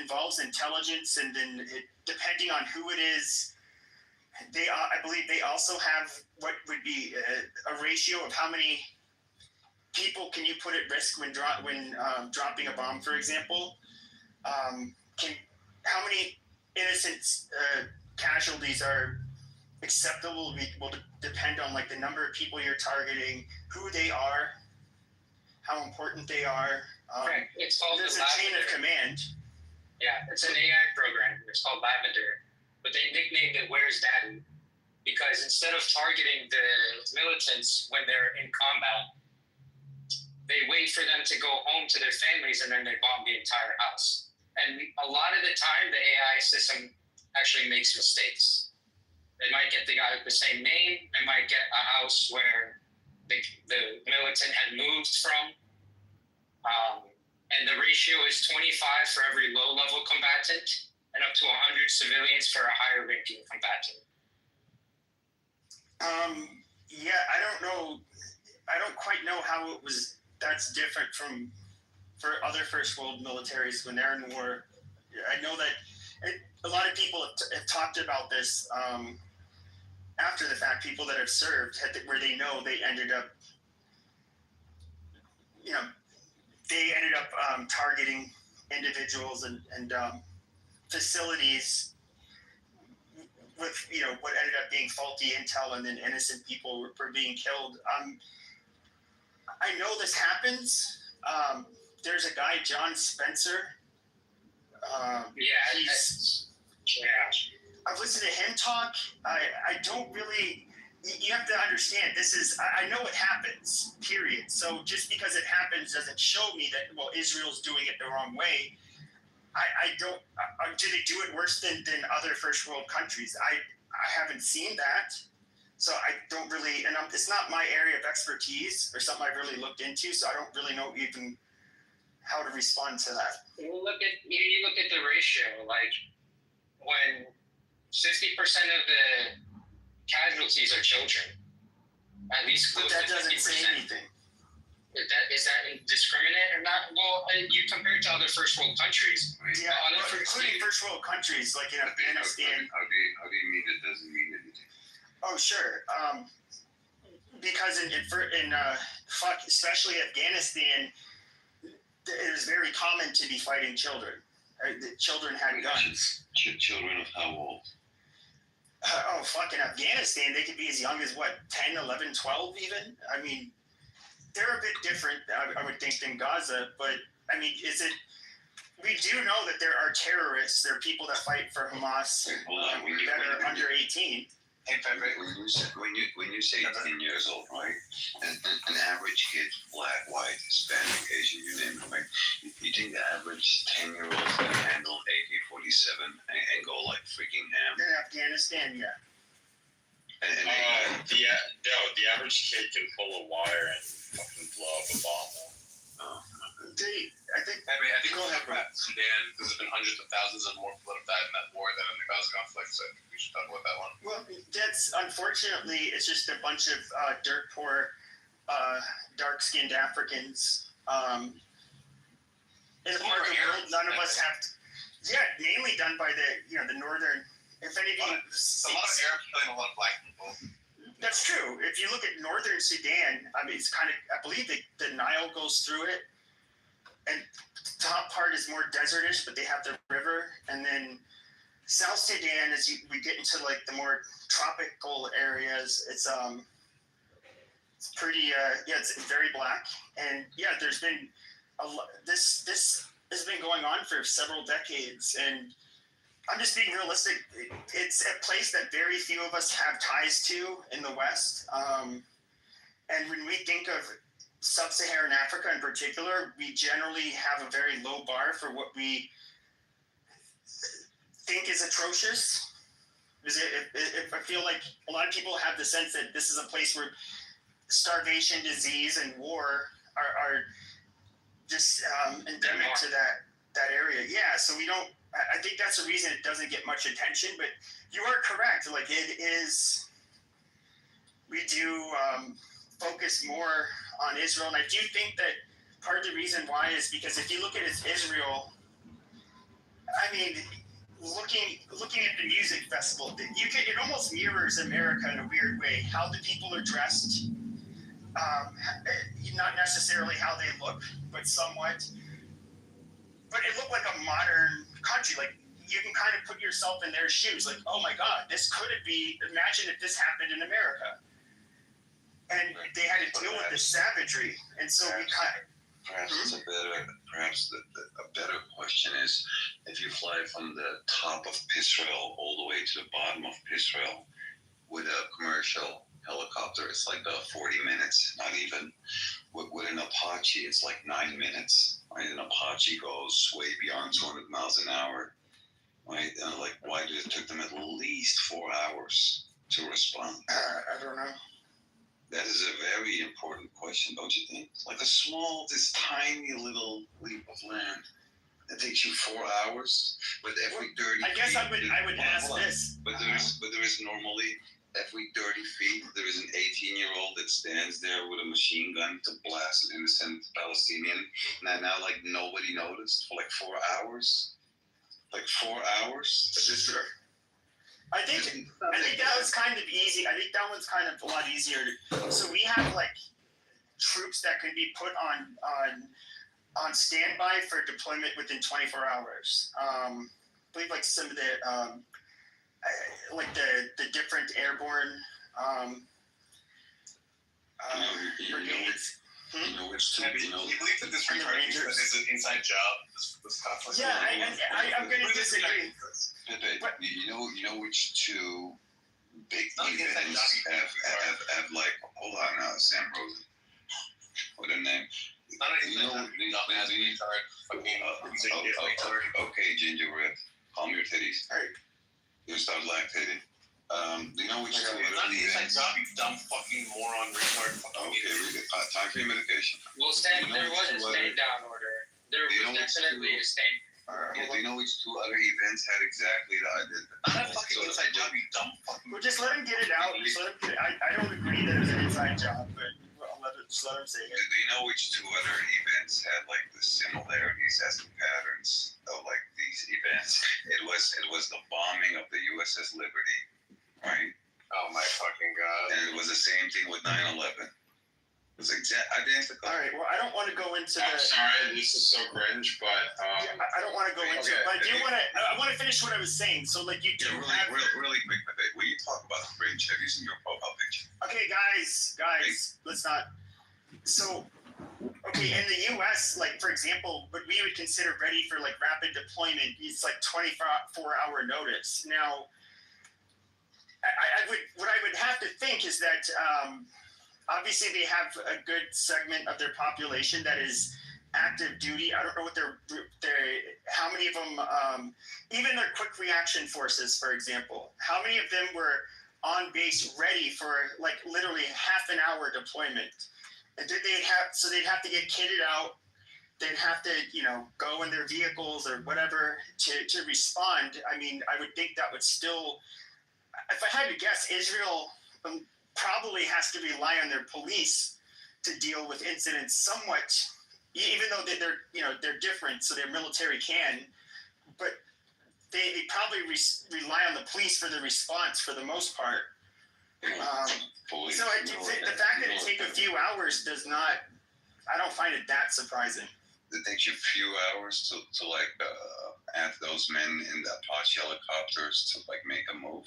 involves intelligence, and then depending on who it is, I believe they also have what would be a ratio of how many people can you put at risk when dropping a bomb, for example. How many innocent casualties are acceptable will depend on like the number of people you're targeting, who they are, how important they are. Right. It's called there's a chain of command. Yeah, it's an AI program. It's called Lavender, but they nicknamed it "Where's Daddy" because instead of targeting the militants when they're in combat, they wait for them to go home to their families and then they bomb the entire house. And a lot of the time, the AI system actually makes mistakes. They might get the guy with the same name. They might get a house where the militant had moved from. And the ratio is 25 for every low-level combatant and up to 100 civilians for a higher-ranking combatant. Yeah, I don't know. I don't quite know how that's different for other first world militaries when they're in war. I know that a lot of people have talked about this after the fact. People that have served, where they know they ended up, targeting individuals and facilities with what ended up being faulty intel, and then innocent people were being killed. I know this happens. There's a guy, John Spencer. I've listened to him talk. I don't really. You have to understand. I know it happens. Period. So just because it happens doesn't show me that Israel's doing it the wrong way. I don't. Did it do it worse than other first world countries? I haven't seen that. So I don't really, and it's not my area of expertise or something I've really looked into. So I don't really know even how to respond to that. You look at the ratio, like when 60% of the casualties are children, at least close to 50%. But that doesn't say anything. Is that indiscriminate or not? Well, you compare it to other first world countries. Yeah, including first first world countries like in Afghanistan. How do you mean it doesn't mean anything? Oh, sure. Because especially Afghanistan, it was very common to be fighting children. The children had guns. Children of how old? In Afghanistan, they could be as young as, 10, 11, 12 even? I mean, they're a bit different, I would think, than Gaza. But, I mean, we do know that there are terrorists. There are people that fight for Hamas that are under 18. Hey, Pepe, when you say 10 years old, right? An average kid, black, white, Hispanic, Asian, you name it, right? You think the average 10-year-old can handle AK-47 and go like freaking ham? In Afghanistan, yeah. The average kid can pull a wire and fucking blow up a bomb. I think we'll have Sudan. There's been hundreds of thousands and more people that have died in that war than in the Gaza conflict. So we should talk about that one. Well, that's unfortunately, it's just a bunch of dirt poor, dark-skinned Africans. In a part of the world, none of us have. Mainly done by the northern. If anything, a lot of Arabs killing a lot of black people. That's true. If you look at northern Sudan, I mean, it's kind of. I believe the Nile goes through it. And the top part is more desertish, but they have the river. And then South Sudan, as we get into like the more tropical areas, it's pretty it's very black. And there's been a lot. This has been going on for several decades, and I'm just being realistic. It's a place that very few of us have ties to in the West. And when we think of Sub-Saharan Africa in particular, we generally have a very low bar for what we think is atrocious. I feel like a lot of people have the sense that this is a place where starvation, disease, and war are just endemic to that area. Yeah, so we don't. I think that's the reason it doesn't get much attention. But you are correct. Like it is. We do focus more on Israel, and I do think that part of the reason why is because if you look at Israel, I mean, looking at the music festival, it almost mirrors America in a weird way. How the people are dressed, not necessarily how they look, but somewhat. But it looked like a modern country. Like you can kind of put yourself in their shoes. Like, oh my God, this could be. Imagine if this happened in America. And they had to deal with the savagery, and so we kind of. Perhaps a better question is, if you fly from the top of Israel all the way to the bottom of Israel with a commercial helicopter, it's like 40 minutes, not even. With an Apache, it's like 9 minutes. Right? An Apache goes way beyond 200 miles an hour. Right? And why did it take them at least 4 hours to respond? I don't know. That is a very important question, don't you think? Like this tiny little leap of land that takes you 4 hours, but every 30 I guess feet, I would ask this. But there is normally every 30 feet there is an 18-year-old that stands there with a machine gun to blast an innocent Palestinian. Now like nobody noticed for like 4 hours. Like 4 hours. I think that was kind of easy. I think that one's kind of a lot easier. So we have like troops that can be put on standby for deployment within 24 hours. I believe like some of the the different airborne brigades. You know which two? You believe that this retarded is an inside job? This conflict. Yeah, I'm going to disagree. Pepe, you know which two big events have like, hold on now, Sam Rosen. What a name. It's not an inside job. Okay, Gingerbread, calm your titties. All right. You start lactating. Do you know which two Not an inside events? job, you dumb fucking moron, retard. Okay, time for your medication. Well, there was a stand down order. There was definitely a stand. Do you know which two other events had exactly that? Not a fucking inside job, you dumb fucking. Well, just let him get it out. Just let him get it. I don't agree that it's an inside job, but I'll let it. Just let him say it. Do you know which two other events had like the similarities as the patterns of like these events? It was the bombing of the USS Liberty, right? Oh my fucking god. And it was the same thing with 9/11. It was identical. All right. Well, I don't want to go into I'm sorry, this is so cringe, but I don't want to go into it, but I do want to. I want to finish what I was saying. So, like, you do Yeah, have. really quick, Pepe. When you talk about fringe, have you seen your profile picture? Okay, guys, let's not. So, okay, in the U.S., like for example, what we would consider ready for like rapid deployment, it's like 24-hour notice. Now, what I would have to think is that. Obviously, they have a good segment of their population that is active duty. I don't know what how many of them, even their quick reaction forces, for example, how many of them were on base ready for like literally half an hour deployment? And they'd have to get kitted out. They'd have to, go in their vehicles or whatever to respond. I mean, I would think that would still, if I had to guess, Israel probably has to rely on their police to deal with incidents somewhat, even though they're different, so their military can, but they probably rely on the police for the response for the most part. So I do think the fact that it take a few hours I don't find it that surprising. It takes you a few hours to add those men in the Apache helicopters to like make a move.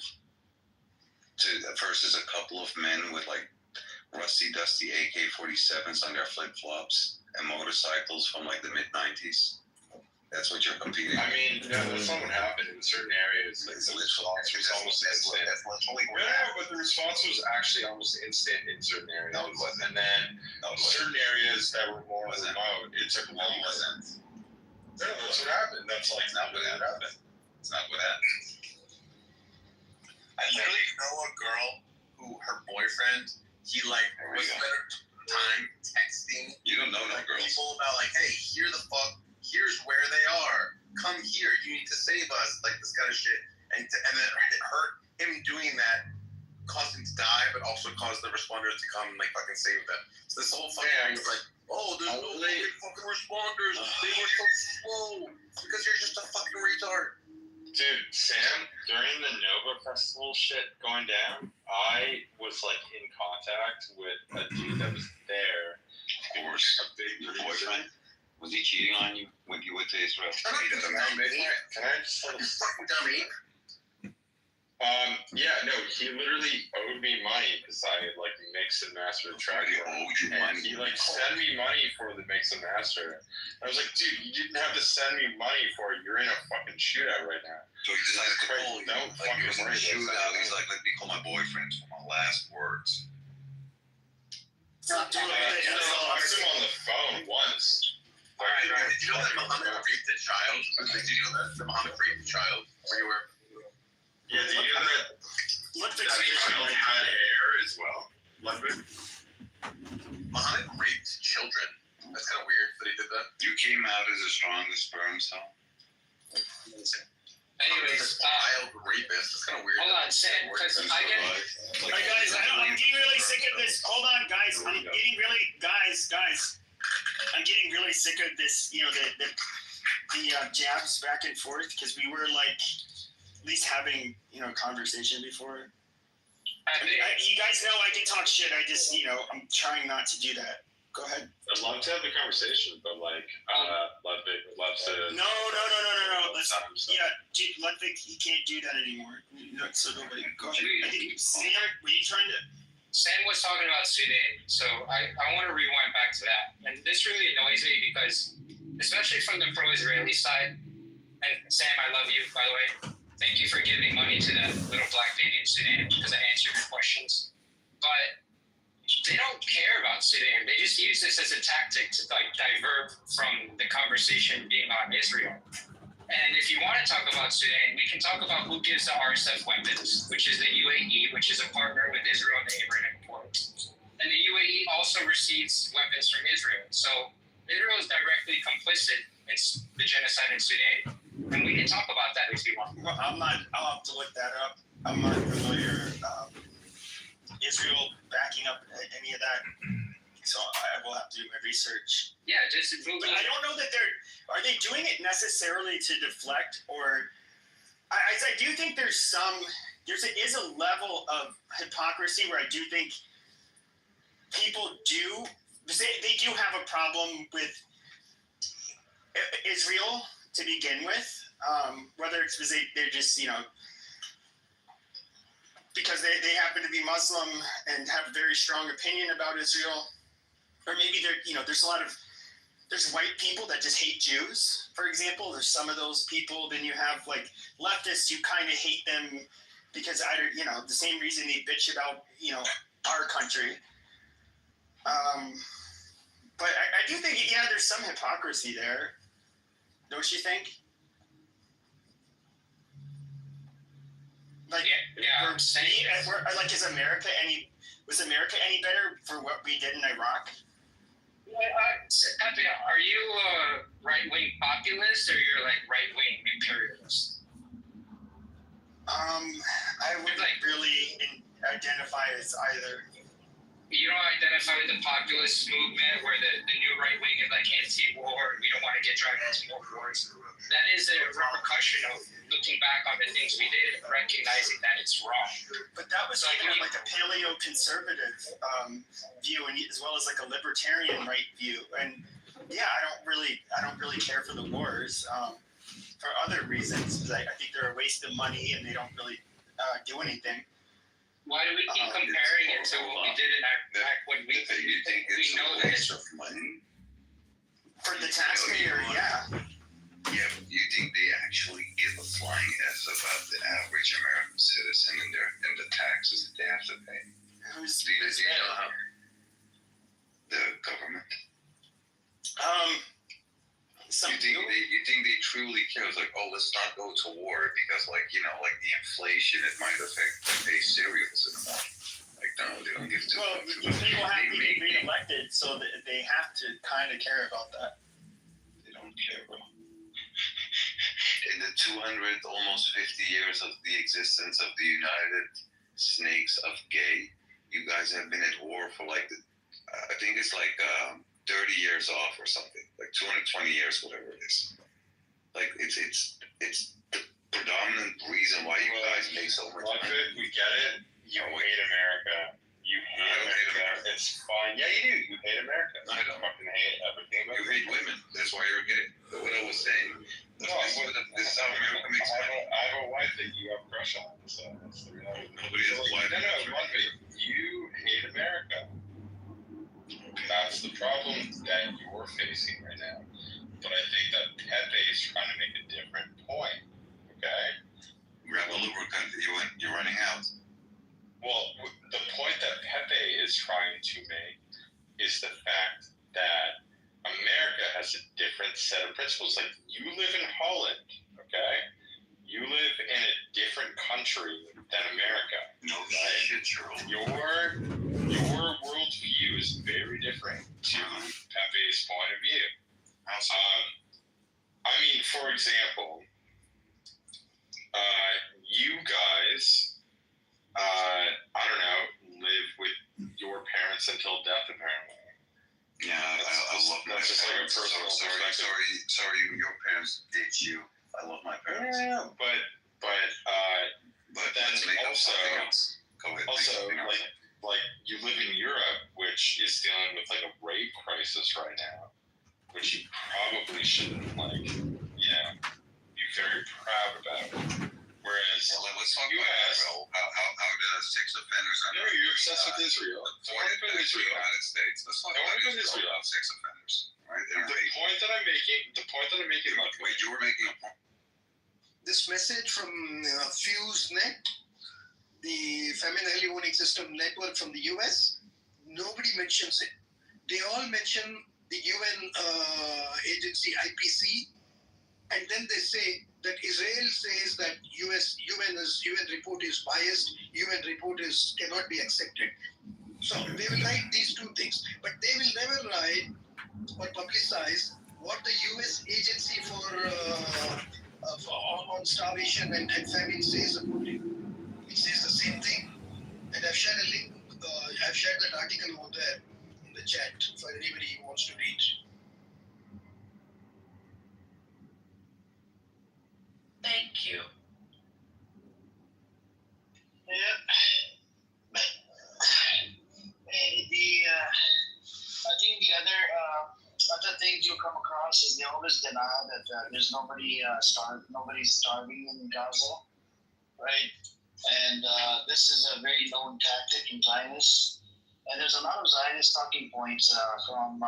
Versus a couple of men with like rusty, dusty AK-47s on their flip-flops and motorcycles from like the mid-90s. That's what you're competing. I mean, that's not what happened in certain areas. Like the response was almost instant. But the response was actually almost instant in certain areas. And then certain areas that were more remote, it took longer. No, that's what happened. That's like not what happened. It's not what happened. I literally know a girl who her boyfriend, he like was spending time texting. You don't know no girls. People about like, hey, here's where they are. Come here. You need to save us. Like this kind of shit. And then him doing that caused him to die, but also caused the responders to come and like fucking save them. So this whole fucking thing was like, oh, there's no fucking responders. They were so slow. It's because you're just a fucking retard. Dude, Sam, during the Nova Festival shit going down, I was like in contact with a dude that was there. Of course. Your boyfriend? Was he cheating on you when you went to Israel? Can I just like fucking dummy? Yeah, no, he literally owed me money because I like mixed and mastered the track. He owed you money. He like sent me money for the mix and master. I was like, dude, you didn't have to send me money for it. You're in a fucking shootout right now. So he decided to call you. Don't like he was in a fucking shootout. He's like, let me call my boyfriend for my last words. I asked him on the phone once. Alright, did you know that Muhammad raped a child? Did you know that Muhammad raped a child? Where you were? Yeah, did you know that child had hair as well? Muhammad raped children. That's kind of weird that he did that. You came out as the strongest sperm cell. Anyways, child rapist. That's kind of weird. Hold on, Sam, because I get. All right, guys, I'm getting really sick of this. Hold on, guys. I'm getting really, guys. I'm getting really sick of this. The jabs back and forth because we were like at least having conversation before. You guys know I can talk shit. I just I'm trying not to do that. Go ahead. I'd love to have the conversation, but like, Ludwig would love to. No. Dude, Ludwig, he can't do that anymore. No, so nobody. Go ahead. Sam, were you trying to? Sam was talking about Sudan, so I want to rewind back to that. And this really annoys me because, especially from the pro-Israeli side, and Sam, I love you, by the way. Thank you for giving money to that little black baby in Sudan because I answered your questions. But they don't care about Sudan. They just use this as a tactic to like divert from the conversation being on Israel. And if you want to talk about Sudan, we can talk about who gives the RSF weapons, which is the UAE, which is a partner with Israel and the Abraham Accords. And the UAE also receives weapons from Israel. So Israel is directly complicit in the genocide in Sudan. And we can talk about that if you want. Well, I'll have to look that up. I'm not familiar. Israel backing up any of that. so I will have to do my research. Yeah, just move. But I don't know that are they doing it necessarily to deflect, or I do think there is a level of hypocrisy where I do think people they do have a problem with Israel to begin with, whether it's because they're just, because they happen to be Muslim and have a very strong opinion about Israel, or maybe there's white people that just hate Jews, for example. There's some of those people. Then you have like leftists who kind of hate them because the same reason they bitch about our country. But I do think there's some hypocrisy there, don't you think? Like, is America was America any better for what we did in Iraq? Pepe, are you a right-wing populist or you're like right-wing imperialist? I wouldn't really identify as either. You don't identify with the populist movement where the new right wing is like anti-war, we don't want to get dragged into more wars. That is a repercussion of looking back on the things we did and recognizing that it's wrong. But that was like a paleo-conservative view, and as well as like a libertarian right view. And I don't really care for the wars for other reasons, because I think they're a waste of money and they don't really do anything. Why do we keep comparing it to what we did in Iraq when we know that it's money? For the taxpayer, yeah. Yeah, but you think they actually give a flying S about the average American citizen and the taxes that they have to pay? Do you know how? The government. You think they truly care? It's like, let's not go to war because, like the inflation, it might affect the cereals in the morning. Like, no, they don't give to. Well, people have to be re-elected, so that they have to kind of care about that. They don't care, bro. In the 200, almost 50 years of the existence of the United Snakes of Gay, you guys have been at war for I think it's 30 years off or something, like 220 years, whatever it is. Like it's the predominant reason why you guys make so much money. We get it. You hate America. You hate America. It's fine. Yeah, you do. You hate America. I don't fucking hate everything. You hate women. That's why you're gay. But what I was saying. This is how America makes money. I have a wife that you have a crush on, so that's the reality. Nobody has a wife. No. You hate America. That's the problem that you're facing right now. But I think that Pepe is trying to make a different point. Okay? Grab a lubricant. You're running out. Well, the point that Pepe is trying to make is the fact that America has a different set of principles. Like, you live in Holland, okay? You live in a different country than America. No shit, Charles. Your worldview is very different to Pepe's point of view. For example, you guys, live with your parents until death, apparently. Yeah, I love my parents. Sorry, your parents did you. I love my parents. Yeah, but then also, like you live in Europe, which is dealing with like a rape crisis right now, which you probably shouldn't be very proud about. Whereas let's talk about Israel. How the sex offenders are. No, you're obsessed with Israel. Deported to the United States. Let's talk about Israel. Sex offenders. Right? The point that I'm making. Wait, you were making a point. This message from FuseNet, the Feminine Early Warning System network from the US, nobody mentions it. They all mention the UN agency IPC, and then they say that Israel says that UN report is biased, UN report cannot be accepted. So they will write these two things, but they will never write or publicize what the US agency on starvation and famine says about it. It says the same thing, and I've shared a link. I've shared that article over there in the chat for anybody who wants to read. Thank you. Yep. I think the other things you come across is they always deny that there's nobody's starving in Gaza, right? And this is a very known tactic in Zionists. And there's a lot of Zionist talking points from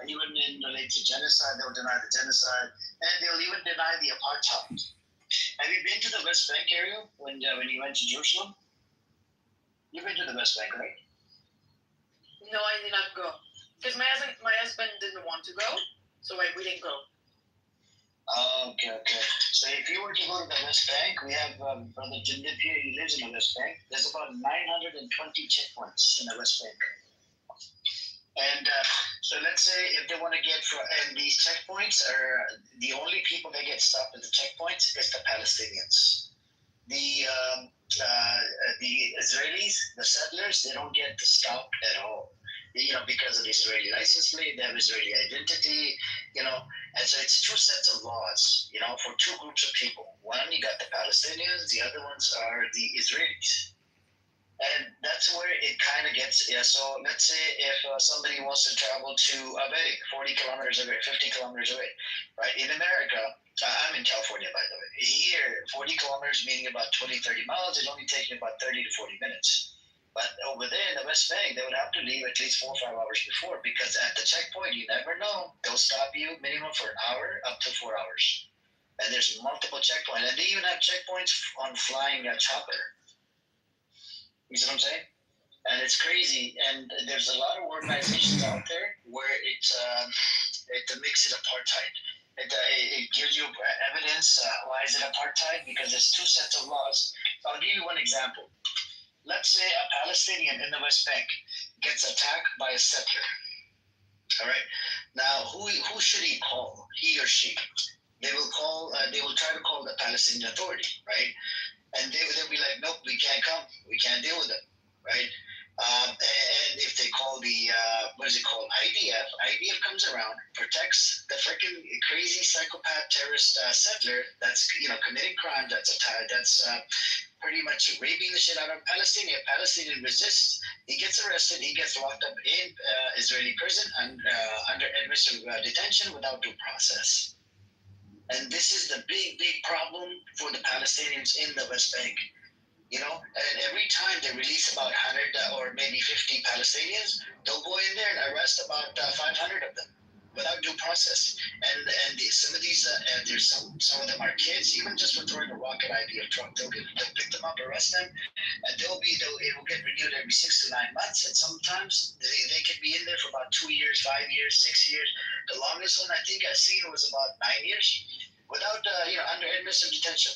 even in relate to genocide, they'll deny the genocide, and they'll even deny the apartheid. Have you been to the West Bank area when you went to Jerusalem? You've been to the West Bank, right? No, I did not go. Because my husband didn't want to go, so we didn't go. Okay. So if you were to go to the West Bank, we have Brother Jindip here, he lives in the West Bank. There's about 920 checkpoints in the West Bank. And so let's say if they want to and these checkpoints are the only people that get stopped at the checkpoints is the Palestinians. The Israelis, the settlers, they don't get stopped at all. Because of the Israeli license plate, they have Israeli identity, and so it's two sets of laws, for two groups of people. One, you got the Palestinians, the other ones are the Israelis. And that's where it kind of gets, so let's say if somebody wants to travel to a wedding 40 kilometers away, 50 kilometers away, right? In America, I'm in California, by the way. Here, 40 kilometers, meaning about 20, 30 miles, it only takes me about 30 to 40 minutes. But over there in the West Bank, they would have to leave at least 4 or 5 hours before, because at the checkpoint, you never know. They'll stop you minimum for an hour up to 4 hours. And there's multiple checkpoints. And they even have checkpoints on flying a chopper. You see what I'm saying? And it's crazy. And there's a lot of organizations out there where it makes it apartheid. It gives you evidence. Why is it apartheid? Because there's two sets of laws. I'll give you one example. Let's say a Palestinian in the West Bank gets attacked by a settler. All right. Now, who should he call? He or she? They will try to call the Palestinian Authority, right? And they'll be like, nope, we can't come. We can't deal with it, right? And if they call the IDF comes around, protects the freaking crazy psychopath terrorist settler that's committing crime, that's pretty much raping the shit out of Palestinian. Palestinian resists. He gets arrested. He gets locked up in Israeli prison and under administrative detention without due process. And this is the big problem for the Palestinians in the West Bank. And every time they release about 100 or maybe 50 Palestinians, they'll go in there and arrest about 500 of them without due process. And some of these, there's some of them are kids, even just for throwing a rock at IDF truck. They'll pick them up, arrest them, and it will get renewed every 6 to 9 months. And sometimes they can be in there for about 2 years, 5 years, 6 years. The longest one I think I've seen was about 9 years without, under administrative detention,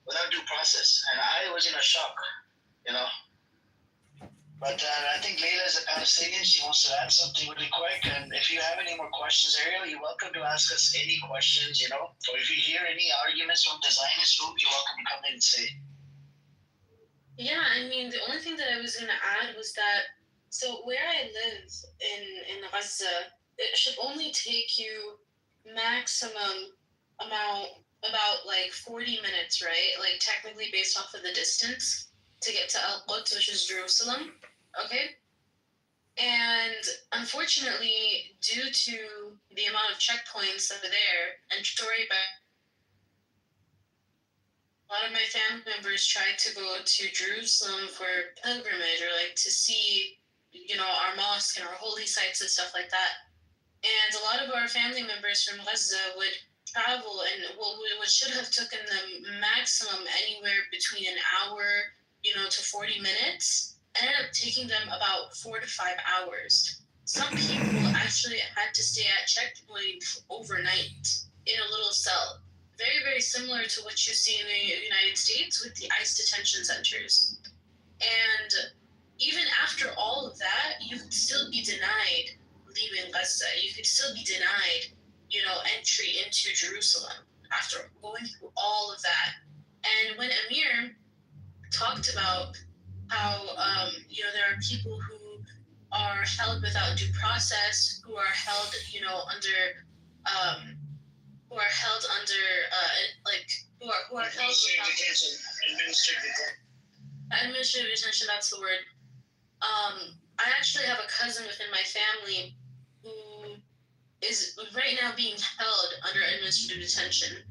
without due process. And I was in a shock, But I think Leila is a Palestinian. She wants to add something really quick. And if you have any more questions, Ariel, you're welcome to ask us any questions, Or if you hear any arguments from the Zionist group, you're welcome to come in and say. Yeah, I mean, the only thing that I was going to add was that, so where I live in Gaza, it should only take you maximum about like 40 minutes, right? Like technically based off of the distance to get to Al-Quds, which is Jerusalem. Okay. And unfortunately, due to the amount of checkpoints that are there, and story back, a lot of my family members tried to go to Jerusalem for pilgrimage or like to see, our mosque and our holy sites and stuff like that. And a lot of our family members from Gaza would travel, and what should have taken them maximum anywhere between an hour, to 40 minutes, ended up taking them about 4 to 5 hours. Some people actually had to stay at checkpoint overnight in a little cell. Very, very similar to what you see in the United States with the ICE detention centers. And even after all of that, you could still be denied leaving Gaza. You could still be denied, entry into Jerusalem after going through all of that. And when Amir talked about how, there are people who are held without due process, who are held, under, who are held under, who are held without administrative detention. That's the word. I actually have a cousin within my family who is right now being held under administrative detention.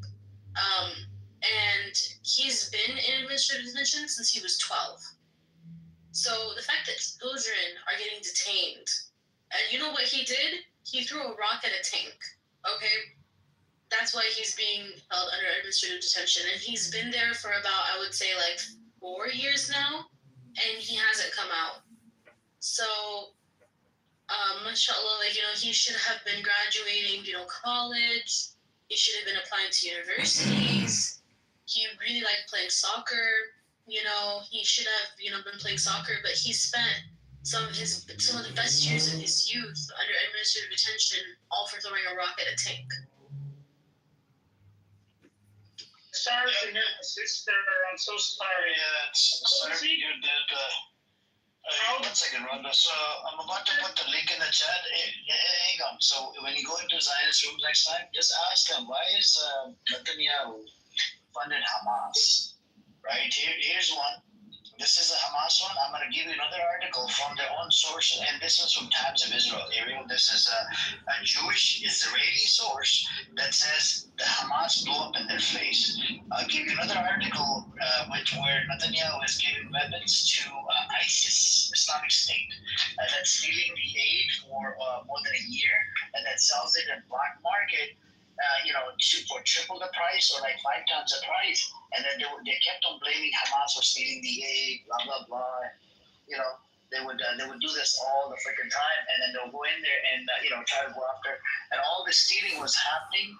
And he's been in administrative detention since he was 12. So the fact that children are getting detained, and you know what he did? He threw a rock at a tank, okay? That's why he's being held under administrative detention. And he's been there for about, I would say, 4 years now, and he hasn't come out. So, mashallah, he should have been graduating, college. He should have been applying to universities. He really liked playing soccer. He should have, been playing soccer, but he spent some of the best years of his youth under administrative detention, all for throwing a rock at a tank. Sorry to hear my sister. I'm so sorry. Sorry you did. 1 second, Rhonda. So I'm about to put the link in the chat. Hang on. So when you go into Zionist room next time, just ask them, why is Netanyahu funded Hamas? Right? Here's one. This is a Hamas one. I'm going to give you another article from their own source, and this is from Times of Israel. Ariel, this is a Jewish Israeli source that says the Hamas blew up in their face. I'll give you another article where Netanyahu is giving weapons to ISIS, Islamic State, that's stealing the aid for more than a year, and that sells it in black market, for triple the price or 5 times the price. And then they kept on blaming Hamas for stealing the aid, blah blah blah. They would do this all the freaking time, and then they'll go in there and try to go after. And all the stealing was happening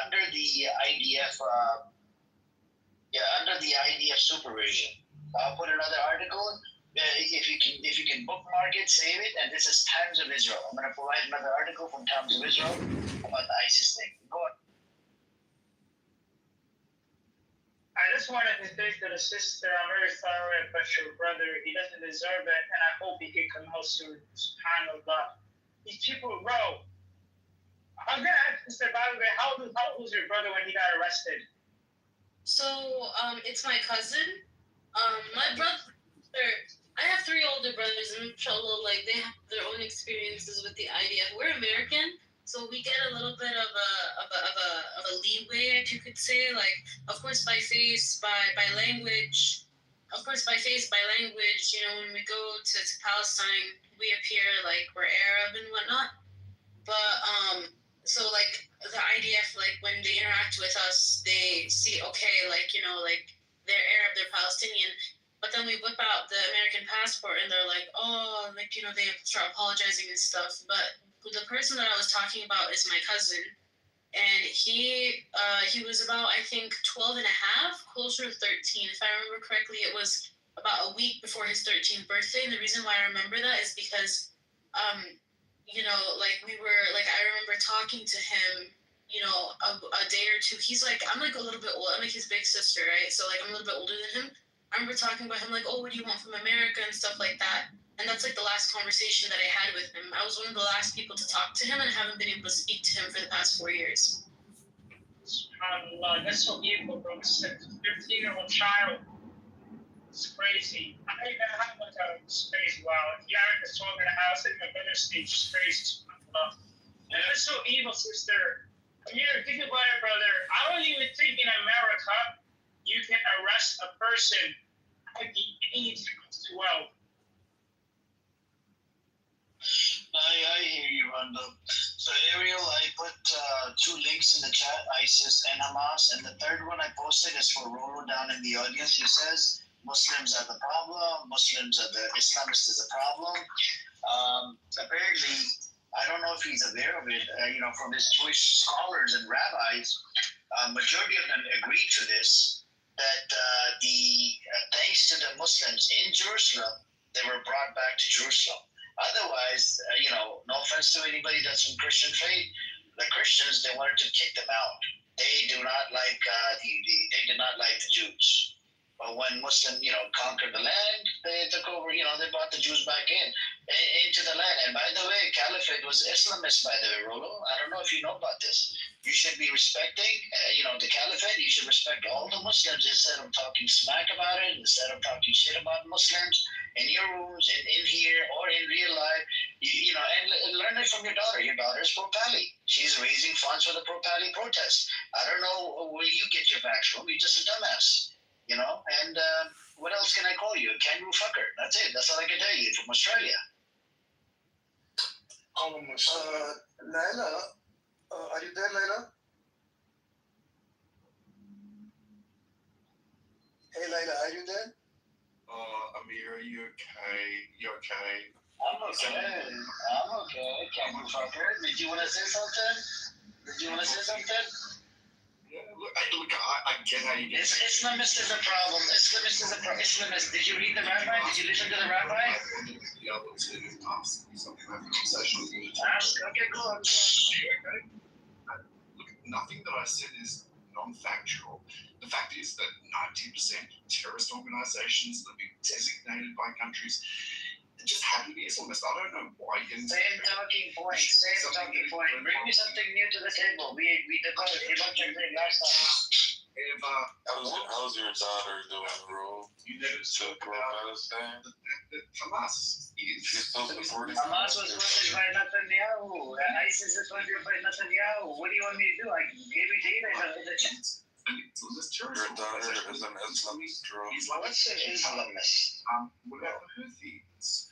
under the IDF. Under the IDF supervision. I'll put another article. If you can bookmark it, save it. And this is Times of Israel. I'm going to provide another article from Times of Israel about the ISIS thing. Go on. I just wanted to say to the sister, I'm very sorry about your brother. He doesn't deserve it, and I hope he can come out soon. SubhanAllah. These people, bro. I was gonna ask Sister, by the way, how old was your brother when he got arrested? So, it's my cousin. My brother, I have 3 older brothers, and inshallah, they have their own experiences with the IDF. We're American, so we get a little bit of a leeway, if you could say. Of course, by face, by language. Of course, by face, by language. When we go to Palestine, we appear like we're Arab and whatnot. But so the IDF, when they interact with us, they see they're Arab, they're Palestinian. But then we whip out the American passport, and they're like, oh, they start apologizing and stuff. But the person that I was talking about is my cousin, and he was about, I think, 12 and a half, closer to 13. If I remember correctly, it was about a week before his 13th birthday. And the reason why I remember that is because, I remember talking to him, a day or two. He's I'm a little bit old. I'm his big sister, right? So I'm a little bit older than him. I remember talking about him oh, what do you want from America and stuff like that. And that's the last conversation that I had with him. I was one of the last people to talk to him, and I haven't been able to speak to him for the past 4 years. SubhanAllah, that's so evil, bro. It's a 15-year-old child. It's crazy. I have it's crazy. Wow. If Yarek is talking in the house in my brother's stage, it's crazy. SubhanAllah. And that's so evil, sister. Think about it, brother. I don't even think in America you can arrest a person at the age of 12. I hear you, Rhonda. So, Ariel, I put 2 links in the chat, ISIS and Hamas, and the third one I posted is for Rolo down in the audience. He says Muslims are the problem, Islamists is a problem. Apparently, I don't know if he's aware of it, from his Jewish scholars and rabbis, majority of them agree to this, that thanks to the Muslims in Jerusalem, they were brought back to Jerusalem. Otherwise, no offense to anybody that's from Christian faith, the Christians, they wanted to kick them out. They do not like they did not like the Jews. when Muslim, conquered the land, they took over. They brought the Jews back into the land. And by the way, Caliphate was Islamist, by the way, Rolo. I don't know if you know about this. You should be respecting, the Caliphate. You should respect all the Muslims instead of talking smack about it, instead of talking shit about Muslims in your rooms, in here, or in real life. And learn it from your daughter. Your daughter is pro-Pali. She's raising funds for the pro-Pali protest. I don't know where you get your facts from. You're just a dumbass, And what else can I call you? A kangaroo fucker. That's it. That's all I can tell you from Australia. Laila, are you there, Laila? Hey, Laila, are you there? Amir, you okay? You okay? I'm okay. Kangaroo fucker. Did you want to say something? Yeah, look, I get how you get. Islamist is a problem. Islamist. Did you read the rabbi? Did you listen to the rabbi? Yeah, look, something like a conversation with you. Okay, cool. Okay. Look, nothing that I said is non-factual. The fact is that 90% terrorist organizations that have been designated by countries just happen to be Islamist. I don't know why you didn't. Same talking point. Bring me something new to the table. We debated last time. How's your daughter doing, bro? You never Still spoke pro about Palestine? Hamas. She's still supporting Hamas was funded by Netanyahu. ISIS is funded by Netanyahu. What do you want me to do? I gave it to you. Your daughter is an Islamist, bro. What's an Islamist? Whatever her things.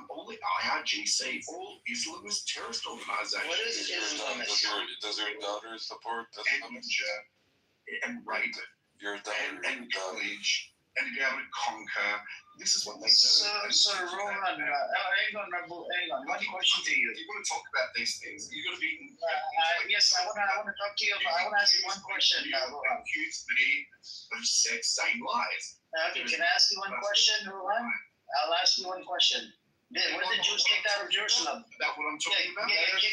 All the IRGC, all Islamist terrorist organizations. What is Islamist? Does your daughter support Islamists? And rape Your daughter and pillage and to be able to conquer. This is what they do. So Roman, hang on. One question to you. You want to talk about these things? You got to be. Yes, I want to talk to you. I want to ask you one question. Roman. Accused me of sex, saying lies. Okay, can I ask you one question, Roman? I'll ask you one question. Were the Jews kicked out of Jerusalem? About what I'm talking about? Where's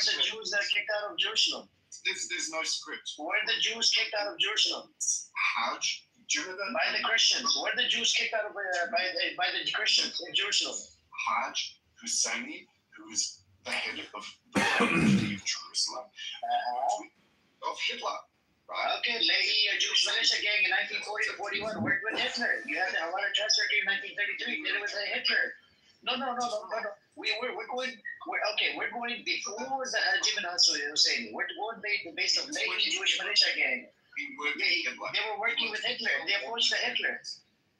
the Jews that kicked out of Jerusalem? There's no script. Were the Jews kicked out of Jerusalem? Hajj. Do you remember? By the Christians. Were the Jews kicked out of by the Christians in Jerusalem? Hajj Husseini, who is the head of Jerusalem, of Hitler. Right? Okay, Lehi, a Jewish militia gang in 1940 to 41 worked with Hitler. You had the Hawara Trust Circuit in 1933. Did it with Hitler. No. We're going before the Hajj ibn Hussein. We're going based on Lehi Jewish militia gang. They were working with Hitler. They opposed the Hitler.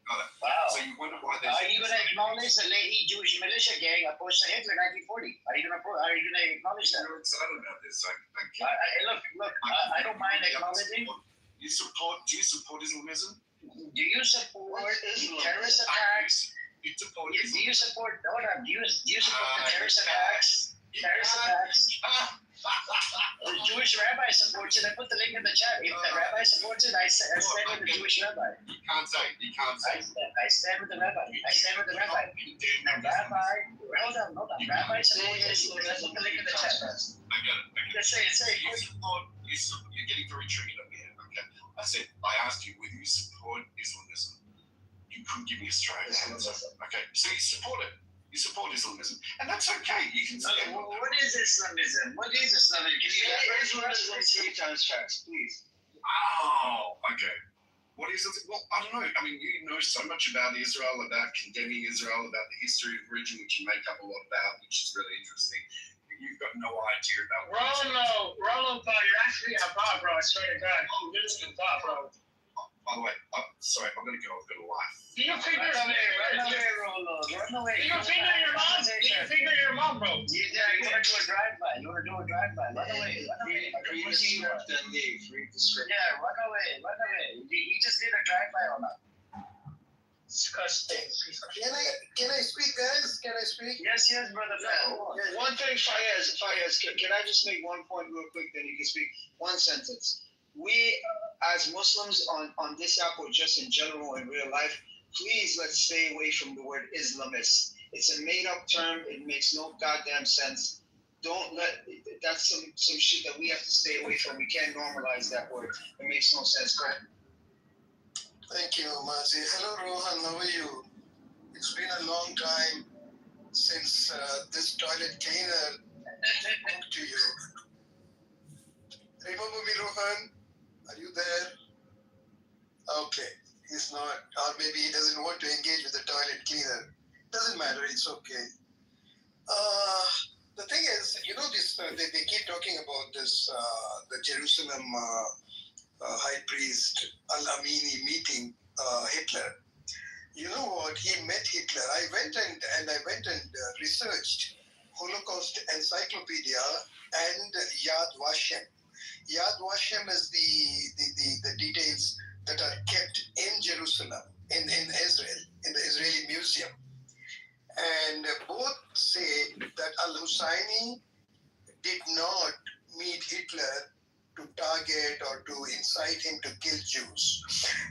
Wow. So you wonder why Are you going to acknowledge the Lehi Jewish militia gang opposed to Hitler in 1940? Are you going to acknowledge that? You're excited about this. Look, I don't mind acknowledging. Do you support Islamism? Do you support terrorist attacks? Do you support Do you support the terrorist attacks? The Jewish rabbi supports it. I put the link in the chat. If the rabbi supports it, I stand with the Jewish rabbi. You can't say. I stand with the rabbi. The rabbi. Hold on. Rabbi supports it. I put the link in the chat. I get it. Let's say. You're getting very tricky up here. Okay. I asked you whether you support Islamism. You couldn't give me a straight answer. Okay. So you support it. You support Islamism, and that's okay. You can say. Okay, what is Islamism? Can you elaborate for us? 3 times fast, please. Oh, okay. What is it? Well, I don't know. I mean, you know so much about Israel, about condemning Israel, about the history of the region, which you make up a lot about, which is really interesting. You've got no idea about. Rollo, you're actually a bot, bro. I swear to God, you literally a bot, bro. By the way, sorry, I'm gonna go. I've got a life. Do you figure run away? Do you figure your mom, bro? You want to do a drive-by. Run away. Read the script and leave. Read the script. Yeah, run away. You just did a drive-by or not? Disgusting. Can I speak, guys? Can I speak? Yes, brother. One thing, Fayez, can I just make one point real quick, then you can speak? One sentence. We, as Muslims on this app or just in general in real life, please let's stay away from the word Islamist. It's a made-up term. It makes no goddamn sense. That's some shit that we have to stay away from. We can't normalize that word. It makes no sense, correct? Thank you, Mazi. Hello, Rohan. How are you? It's been a long time since this toilet cleaner spoke to you. Remember me, Rohan? Are you there? Okay. He's not, or maybe he doesn't want to engage with the toilet cleaner. Doesn't matter. It's okay. The thing is, this they keep talking about this, the Jerusalem high priest Al-Amini meeting Hitler. You know what? He met Hitler. I went and researched Holocaust Encyclopedia and Yad Vashem. Yad Vashem is the details that are kept in Jerusalem, in Israel, in the Israeli Museum. And both say that Al-Husseini did not meet Hitler to target or to incite him to kill Jews.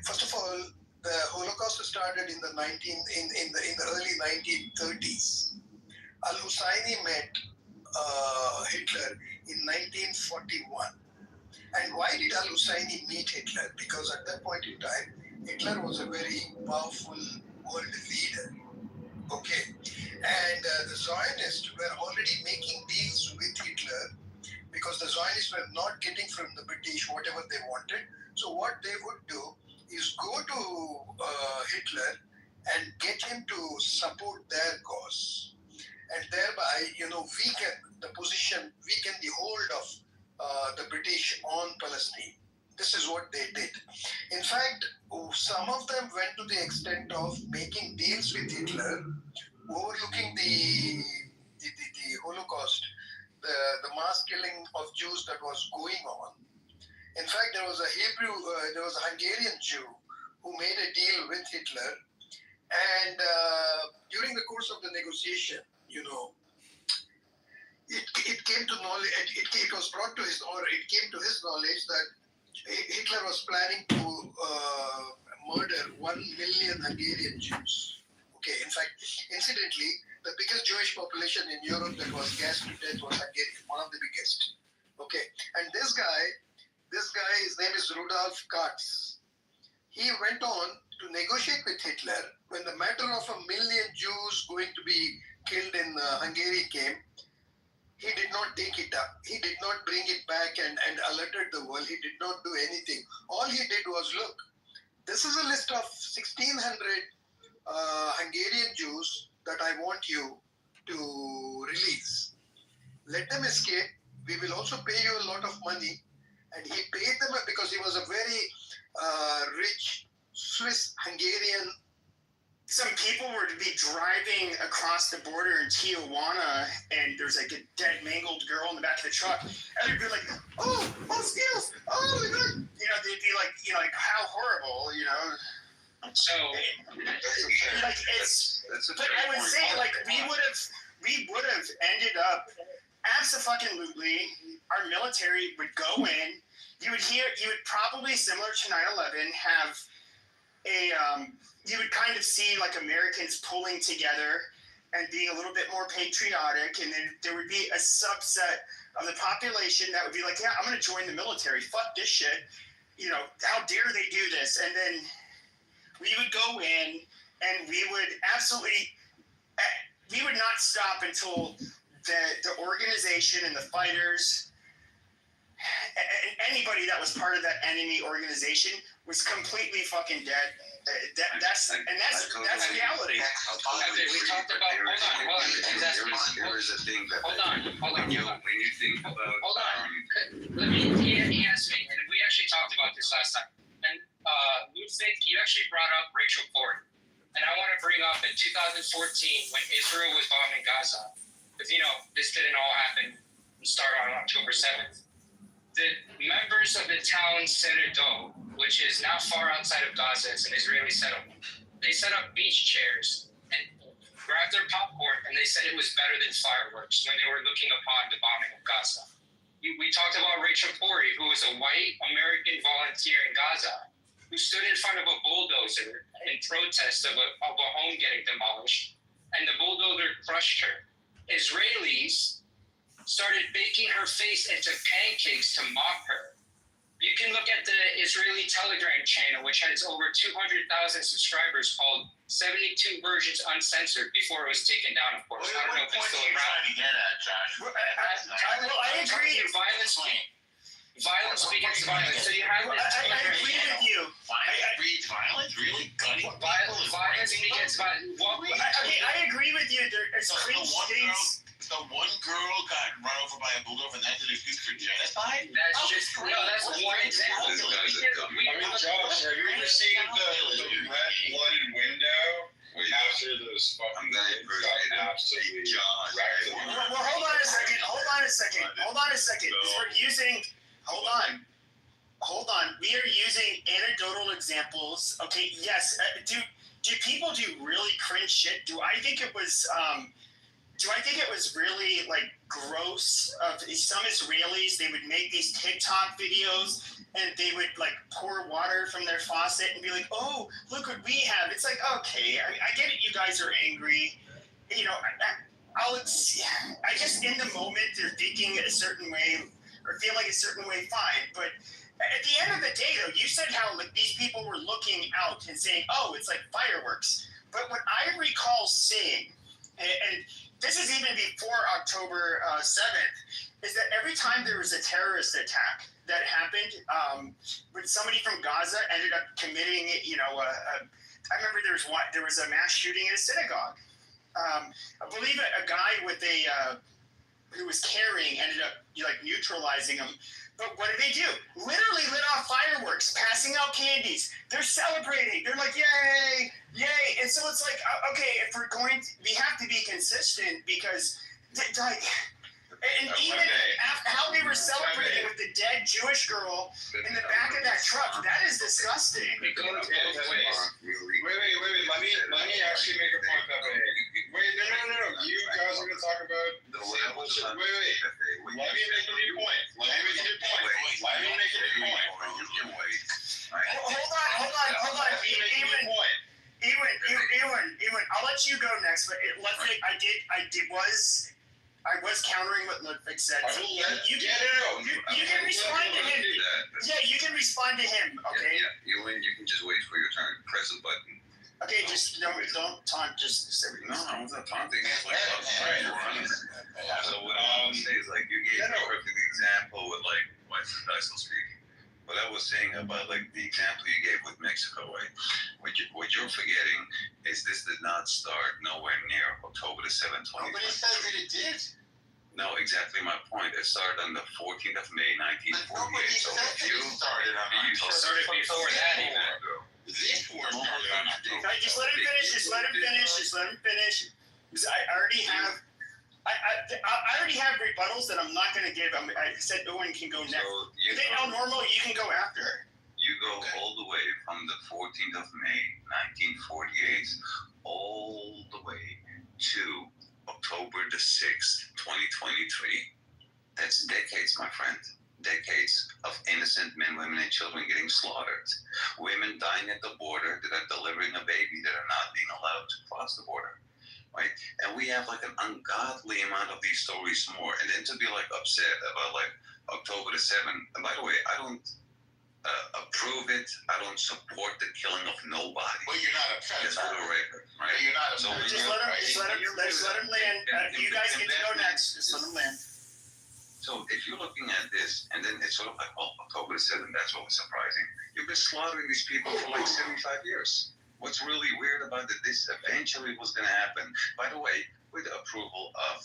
First of all, the Holocaust started in the early 1930s. Al-Husseini met Hitler in 1941. And why did Al-Husseini meet Hitler? Because at that point in time, Hitler was a very powerful world leader. Okay. And the Zionists were already making deals with Hitler because the Zionists were not getting from the British whatever they wanted. So what they would do is go to Hitler and get him to support their cause, and thereby, weaken the position, weaken the hold of the British on Palestine. This is what they did. In fact, some of them went to the extent of making deals with Hitler, overlooking the Holocaust, the mass killing of Jews that was going on. In fact, there was a Hungarian Jew who made a deal with Hitler, and during the course of the negotiation, it came to knowledge. It was brought to it came to his knowledge that Hitler was planning to murder 1 million Hungarian Jews. Okay, in fact, incidentally, the biggest Jewish population in Europe that was gassed to death was Hungary, one of the biggest. Okay, and this guy, his name is Rudolf Katz. He went on to negotiate with Hitler when the matter of 1 million Jews going to be killed in Hungary came. He did not take it up. He did not bring it back and alerted the world. He did not do anything. All he did was, look, this is a list of 1,600 Hungarian Jews that I want you to release. Let them escape. We will also pay you a lot of money. And he paid them because he was a very rich Swiss-Hungarian. Some people were to be driving across the border in Tijuana, and there's like a dead, mangled girl in the back of the truck. And they'd be like, oh, skills, oh my God. They'd be like, how horrible, So, but I would say, we would have ended up, abso-fucking-lutely, our military would go in, you would probably, similar to 9/11, have you would kind of see like Americans pulling together and being a little bit more patriotic, and then there would be a subset of the population that would be like, yeah, I'm going to join the military. Fuck this shit. How dare they do this? And then we would go in and we would not stop until the organization and the fighters and anybody that was part of that enemy organization was completely fucking dead. That's reality. We talked about. Hold on. When you think about, He asked me, and we actually talked about this last time. And Ludwig, you actually brought up Rachel Corrie, and I want to bring up in 2014 when Israel was bombing Gaza, because this didn't all happen and start on October 7th. The members of the town Seredot, which is now far outside of Gaza, it's an Israeli settlement, they set up beach chairs and grabbed their popcorn, and they said it was better than fireworks when they were looking upon the bombing of Gaza. We talked about Rachel Corrie, who was a white American volunteer in Gaza, who stood in front of a bulldozer in protest of a home getting demolished, and the bulldozer crushed her. Israelis started baking her face into pancakes to mock her. You You can look at the Israeli Telegram channel, which has over 200,000 subscribers, called 72 Versions Uncensored, before it was taken down, of course. I don't know if it's still around. Trying to get at, Josh? I agree. Violence begets violence. So you have this. I agree with you. Violence breeds violence? Really? Gunning people? Violence begets violence. I agree with you. There's cringe things. So one girl got run over by a bulldozer and that's an excuse for genocide? That's just no. That's one example. I mean, Josh, have you ever seen the red blooded window? After those fucking absolutely Well, hold on a second. We're using. Hold on. We are using anecdotal examples. Okay. Yes. Do people do really cringe shit? Do I think it was really like gross? Some Israelis, they would make these TikTok videos and they would like pour water from their faucet and be like, "Oh, look what we have." It's like, okay, I get it. You guys are angry. You know, I guess in the moment they're thinking a certain way or feel like a certain way, fine. But at the end of the day, though, you said how like these people were looking out and saying, "Oh, it's like fireworks." But what I recall saying, and this is even before October 7th, is that every time there was a terrorist attack that happened, when somebody from Gaza ended up committing, I remember there was a mass shooting at a synagogue. I believe a guy with who was carrying ended up neutralizing him. But what did they do? Literally lit off fireworks, passing out candies. They're celebrating. They're like, yay, yay. And so it's like, okay, if we have to be consistent because, and even how they were celebrating with the dead Jewish girl in the back of that truck, that is disgusting. Wait. Let me actually make a point, Pepe. Wait, no. You guys are going to talk about the same bullshit. Wait. Let me make a new point. Hold on. I'll let you go next, but I was countering what Ludwig said. You can respond to him. Yeah, you can respond to him. Okay. Yeah, you can just wait for your turn. Press the button. Okay, don't taunt. Just say no. I was not taunting. It's like so what I would say is like you gave a perfect example with like why should I still speak? What I was saying about like the example you gave with Mexico, right? What you're forgetting is this did not start nowhere near October the 7th, 2020. Nobody says that it did. No, exactly my point. It started on the 14th of May, 1948. So if you started before that even. This war started on October. Just let him finish. Because I already have. I already have rebuttals that I'm not going to give. I said Owen can go next. Then normal, you can go after. You go all the way from the 14th of May, 1948, all the way to October the 6th, 2023. That's decades, my friend. Decades of innocent men, women, and children getting slaughtered. Women dying at the border that are delivering a baby that are not being allowed to cross the border. Right? And we have like an ungodly amount of these stories more. And then to be like upset about like October the 7th. And by the way, I don't approve it. I don't support the killing of nobody. Well, you're not upset. It's for the record, right? You're not upset. So just let him land. You guys get to go next. Just let him land. So if you're looking at this, and then it's sort of like, October the 7th, that's what was surprising. You've been slaughtering these people for like 75 years. What's really weird about that this eventually was going to happen, by the way, with the approval of,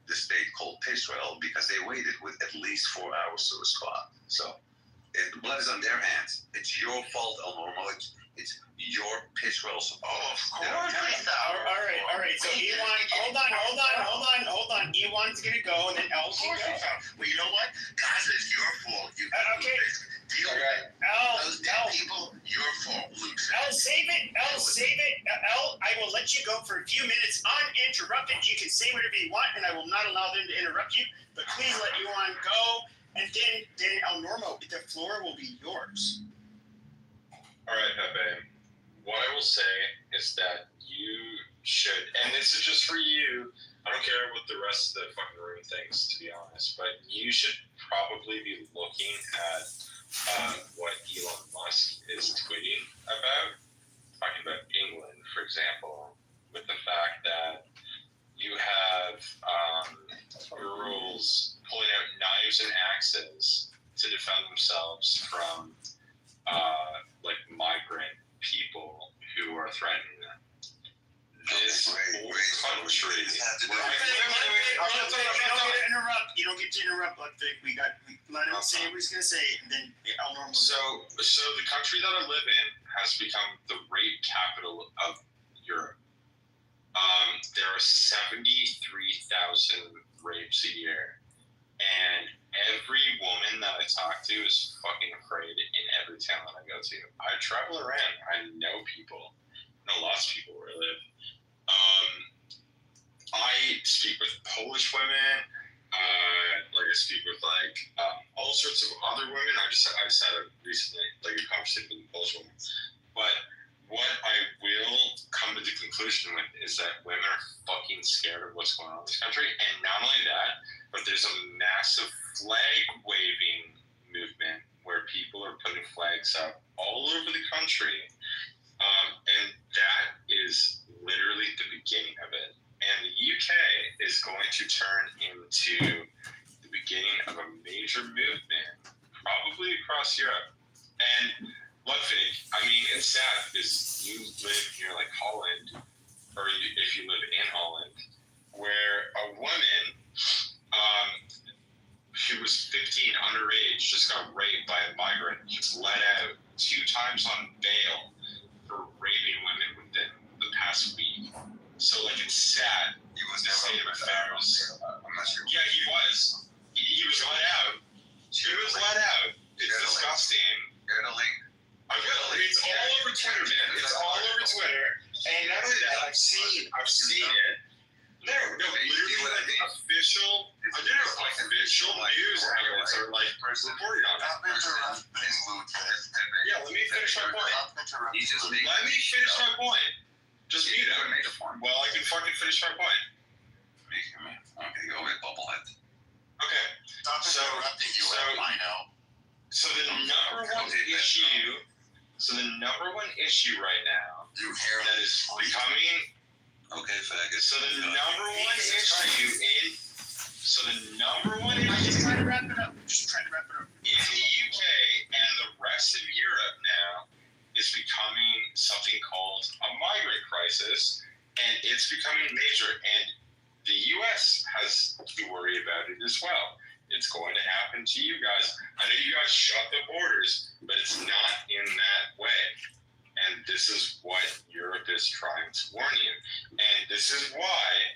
the state called Israel, because they waited with at least 4 hours to respond. So the blood is on their hands. It's your fault, El Normo. It's your Israel's fault. Oh, of course. All right. So Elon, hold on. Elon's going to go, and then El can go. Well, you know what? Gaza is your fault. Okay. Deal with it. Those dead people, your fault. El, save it. El, I will let you go for a few minutes uninterrupted. You can say whatever you want, and I will not allow them to interrupt you. But please let Elon go, and then El Normo, the floor will be yours. All right, Pepe. What I will say is that you should, and this is just for you. I don't care what the rest of the fucking room thinks, to be honest, but you should probably be looking at what Elon Musk is tweeting about, talking about England, for example, with the fact that you have girls pulling out knives and axes to defend themselves from like migrant people who are threatening them. This country. You don't get to interrupt, Ludwig. Let him say what he's going to say, and then I'll normally. So the country that I live in has become the rape capital of Europe. There are 73,000 rapes a year, and every woman that I talk to is fucking afraid in every town that I go to. I travel around. I know people. I know lots of people where I live. I speak with Polish women. Like I speak with all sorts of other women. I just had a recently a conversation with a Polish woman. But what I will come to the conclusion with is that women are fucking scared of what's going on in this country, and not only that, but there's a massive flag waving movement where people are putting flags up all over the country, and that is literally the beginning of it. And the UK is going to turn into the beginning of a major movement, probably across Europe. And Ludwig, I mean, it's sad because you live near like Holland, or if you live in Holland, where a woman who was 15, underage, just got raped by a migrant, was let out 2 times on bail for raping women within the past week. So, like, it's sad. He was the state of affairs. I'm not sure. Yeah, he was. He was let out. He was let out. It's disgusting. Get a link. It's all over Twitter, man. It's all over Twitter. And not only that, I've seen it. No, literally, like official news outlets are like reporting on it. Yeah, let me finish my point. Let me finish my point. Just mute him. Well, I can fucking finish my point. Okay, go ahead, bubblehead. Okay. So the number one issue right now that is becoming. Okay, faggot. So the number one issue in. Just trying to wrap it up. In the UK and the rest of Europe now is becoming something called a migrant crisis, and it's becoming major. And the US has to worry about it as well. It's going to happen to you guys. I know you guys shut the borders, but it's not in that way. And this is what Europe is trying to warn you. And this is why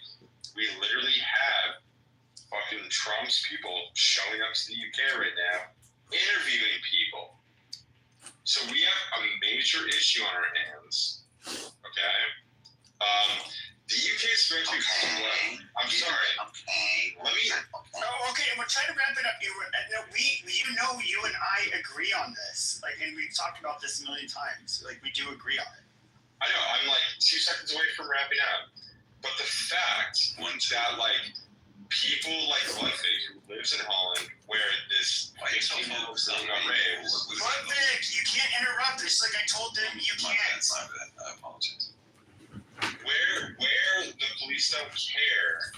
we literally have fucking Trump's people showing up to the UK right now, interviewing people. So we have a major issue on our hands. Okay? The UK is going to. I'm sorry. Let me. Okay, we're trying to wrap it up. You and I agree on this. Like, and we've talked about this a million times. Like, we do agree on it. I know. I'm like 2 seconds away from wrapping up. But the fact that like people like Ludwig, who lives in Holland, where this 15-year-old girl got raped. Ludwig, you can't interrupt. Just like I told them, you can't. I apologize. Where the police don't care,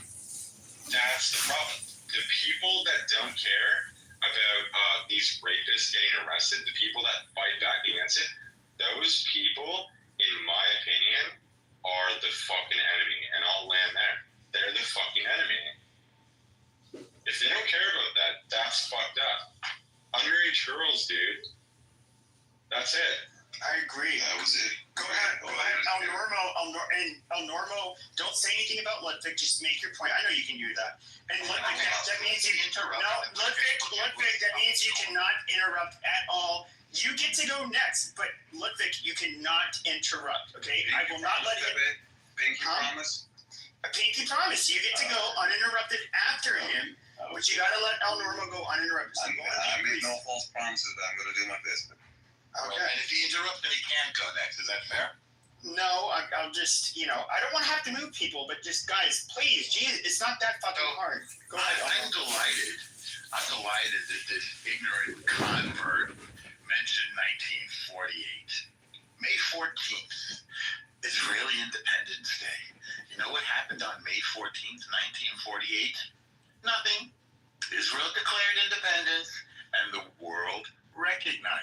that's the problem. The people that don't care about these rapists getting arrested, the people that fight back against it, those people, in my opinion, are the fucking enemy. And I'll land there. They're the fucking enemy. If they don't care about that, that's fucked up. Underage girls, dude. That's it. I agree. That was it. Go ahead. El Normo, don't say anything about Ludwig. Just make your point. I know you can do that. And Ludwig, that means you interrupt. No, Ludwig, that means you cannot interrupt at all. You get to go next, but Ludwig, you cannot interrupt. Okay, I will not let him. Pinky promise. A pinky promise. You get to go uninterrupted after him, but you gotta let El Normo go uninterrupted. So I made no false promises. I'm gonna do my best. Okay. And if he interrupts, then he can go next. Is that fair? No, I'll just, I don't want to have to move people, but just, guys, please, Jesus, it's not that fucking hard. Go ahead. I'm delighted that this ignorant convert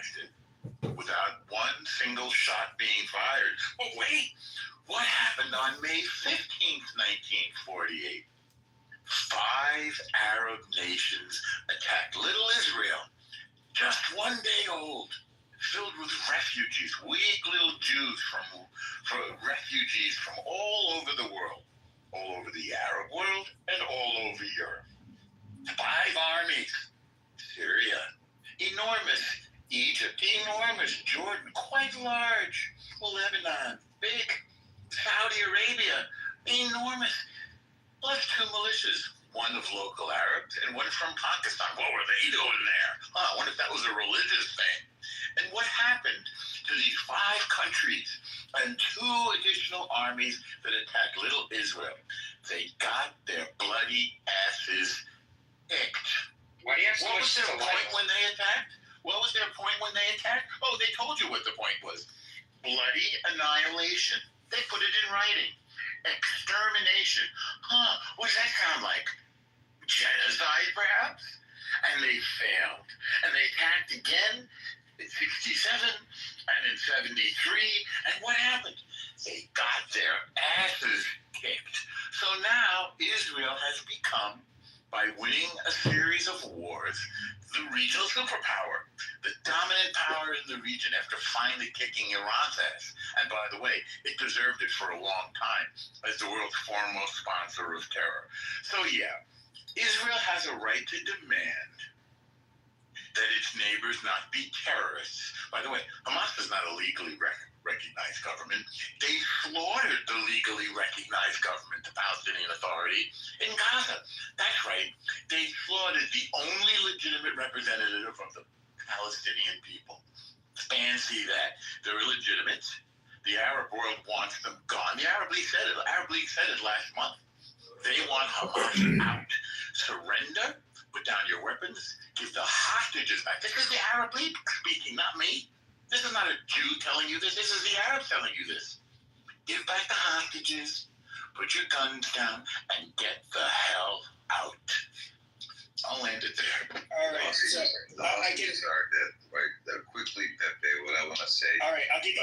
against it without one single shot being fired. But wait, what happened on May 15th, 1948? 5 Arab nations attacked little Israel, just one day old, filled with refugees, weak little Jews from refugees from all over the world, all over the Arab world and all over Europe. 5 armies. Syria, enormous. Egypt, enormous. Jordan, quite large. Lebanon, big. Saudi Arabia, enormous. Plus 2 militias, one of local Arabs and one from Pakistan. What were they doing there? I wonder if that was a religious thing. And what happened to these 5 countries and 2 additional armies that attacked little Israel? They got their bloody asses kicked. Why do you have so What much was their to point like? when they attacked? What was their point when they attacked? Oh, they told you what the point was. Bloody annihilation. They put it in writing. Extermination. What does that sound like? Genocide, perhaps? And they failed. And they attacked again in 67 and in 73. And what happened? They got their asses kicked. So now Israel has become, by winning a series of wars, the regional superpower, the dominant power in the region after finally kicking Iran's ass. And by the way, it deserved it for a long time as the world's foremost sponsor of terror. So yeah, Israel has a right to demand that its neighbors not be terrorists. By the way, Hamas is not a legally recognized government. They slaughtered the legally recognized government, the Palestinian Authority, in Gaza. That's right. They slaughtered the only legitimate representative of the Palestinian people. Fancy that. They're illegitimate. The Arab world wants them gone. The Arab League said it. The Arab League said it last month. They want Hamas out. Surrender, put down your weapons, give the hostages back. This is the Arab League speaking, not me. This is not a Jew telling you this. This is the Arabs telling you this. Give back the hostages, put your guns down, and get the hell out. I'll end it there. All right. So I get it. Quickly, Pepe, what I want to say. All right, I'll give you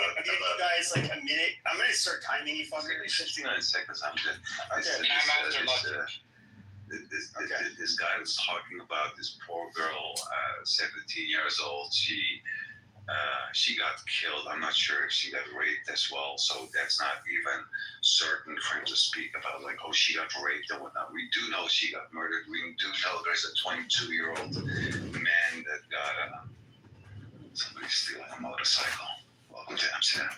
guys like a minute. I'm gonna start timing you fuckers. 59 seconds. I'm good. Okay. This guy was talking about this poor girl, 17 years old. She got killed. I'm not sure if she got raped as well. So that's not even certain for him to speak about, like, oh, she got raped and whatnot. We do know she got murdered. We do know there's a 22-year-old man that got somebody stealing a motorcycle. Welcome to Amsterdam.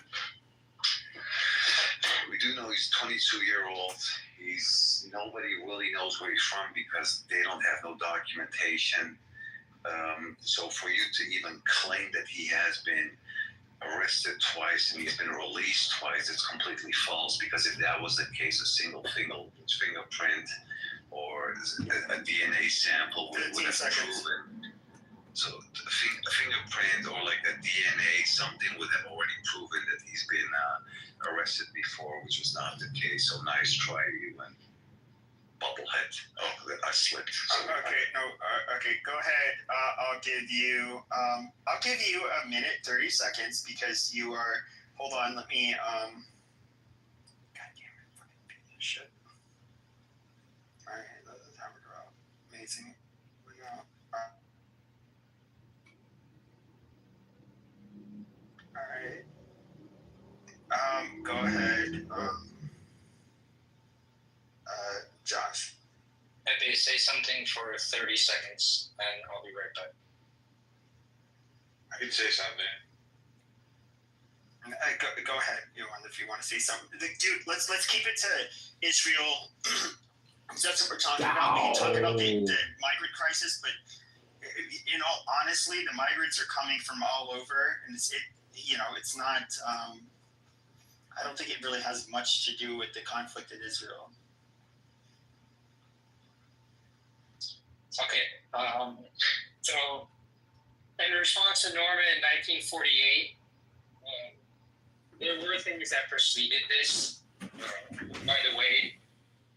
We do know he's 22-year-old. Nobody really knows where he's from because they don't have no documentation. So for you to even claim that he has been arrested twice and he's been released twice, it's completely false, because if that was the case, a single fingerprint or a DNA sample would have proven. So a fingerprint or like a DNA, something would have already proven that he's been arrested before, which was not the case. So nice try, you and bubblehead. Oh, I slipped. Okay, go ahead. I'll give you a minute, 30 seconds, because you are. Hold on, let me. God damn it, fucking piece of shit. All right, let the timer go out. Amazing. All right. Go ahead. Josh. Pepe, say something for 30 seconds, and I'll be right back. I can say something. Go ahead, if you want to say something. Dude, let's keep it to Israel. That's what we're talking about. We can talk about the migrant crisis, but in all honestly, the migrants are coming from all over, and it's not. I don't think it really has much to do with the conflict in Israel. Okay. So, in response to Norma in 1948, there were things that preceded this. By the way,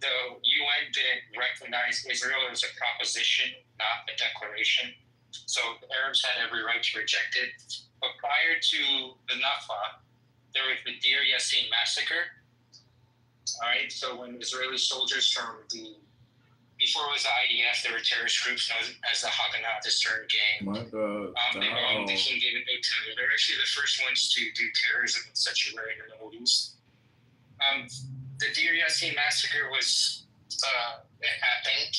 the UN didn't recognize Israel as a proposition, not a declaration. So the Arabs had every right to reject it. But prior to the Nakba, there was the Deir Yassin massacre. All right, so when Israeli soldiers from before it was the IDF, there were terrorist groups known as the Haganah, the Stern Gang. My God. They belonged to King David Hotel. They're actually the first ones to do terrorism in such a way in the Middle East. The Deir Yassin massacre it happened,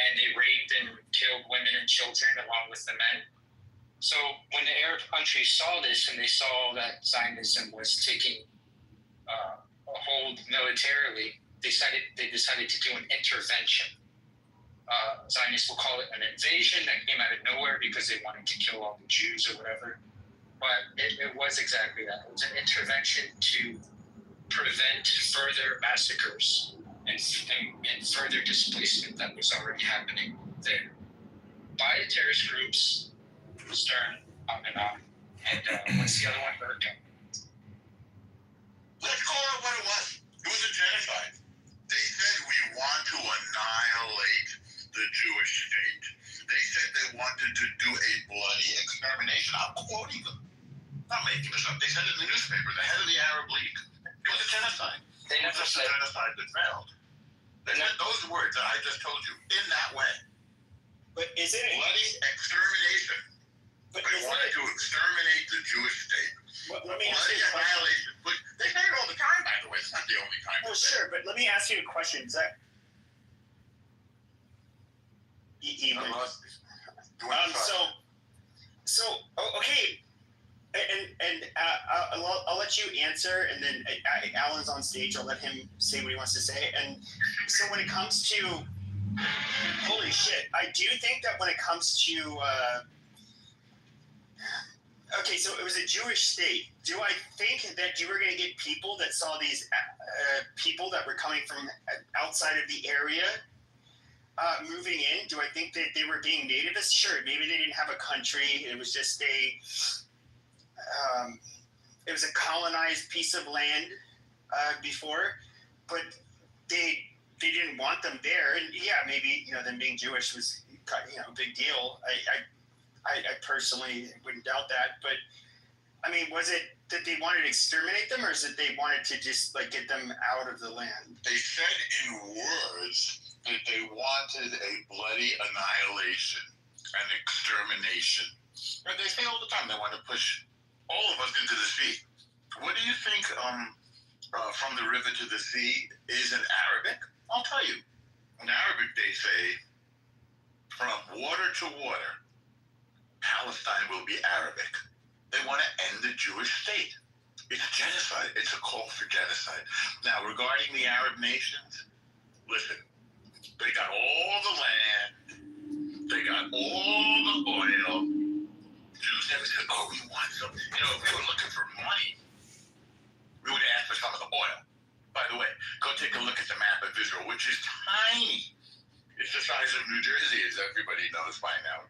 and they raped and killed women and children along with the men. So when the Arab countries saw this and they saw that Zionism was taking a hold militarily, they decided to do an intervention. Zionists will call it an invasion that came out of nowhere because they wanted to kill all the Jews or whatever. But it was exactly that. It was an intervention to prevent further massacres and further displacement that was already happening there by the terrorist groups, Stern, Haganah, and what's the other one? Let's call it what it was. It was a genocide. They said we want to annihilate the Jewish state. They said they wanted to do a bloody extermination. I'm quoting them. I'm not making this up. They said it in the newspaper, the head of the Arab League. It was a genocide. They never said a genocide that failed. They said those words that I just told you in that way. But is it bloody extermination? They wanted to exterminate the Jewish state. Let me ask you a question. But they say it all the time, by the way. It's not the only time. Well, sure, but let me ask you a question. Is that okay, and I'll let you answer, and then Alan's on stage. I'll let him say what he wants to say. And so when it comes to holy shit, I do think that when it comes to okay, so it was a Jewish state. Do I think that you were going to get people that saw these people that were coming from outside of the area moving in? Do I think that they were being nativists? Sure, maybe they didn't have a country. It was just it was a colonized piece of land before, but they didn't want them there. And yeah, maybe them being Jewish was a big deal. I personally wouldn't doubt that, but I mean, was it that they wanted to exterminate them, or is it they wanted to just get them out of the land? They said in words that they wanted a bloody annihilation and extermination. And they say all the time they want to push all of us into the sea. What do you think from the river to the sea is in Arabic? I'll tell you. In Arabic, they say, from water to water, Palestine will be Arabic. They want to end the Jewish state. It's genocide. It's a call for genocide. Now, regarding the Arab nations, listen, they got all the land. They got all the oil. Jews never said, oh, we want some. If we were looking for money, we would ask for some of the oil. By the way, go take a look at the map of Israel, which is tiny. It's the size of New Jersey, as everybody knows by now.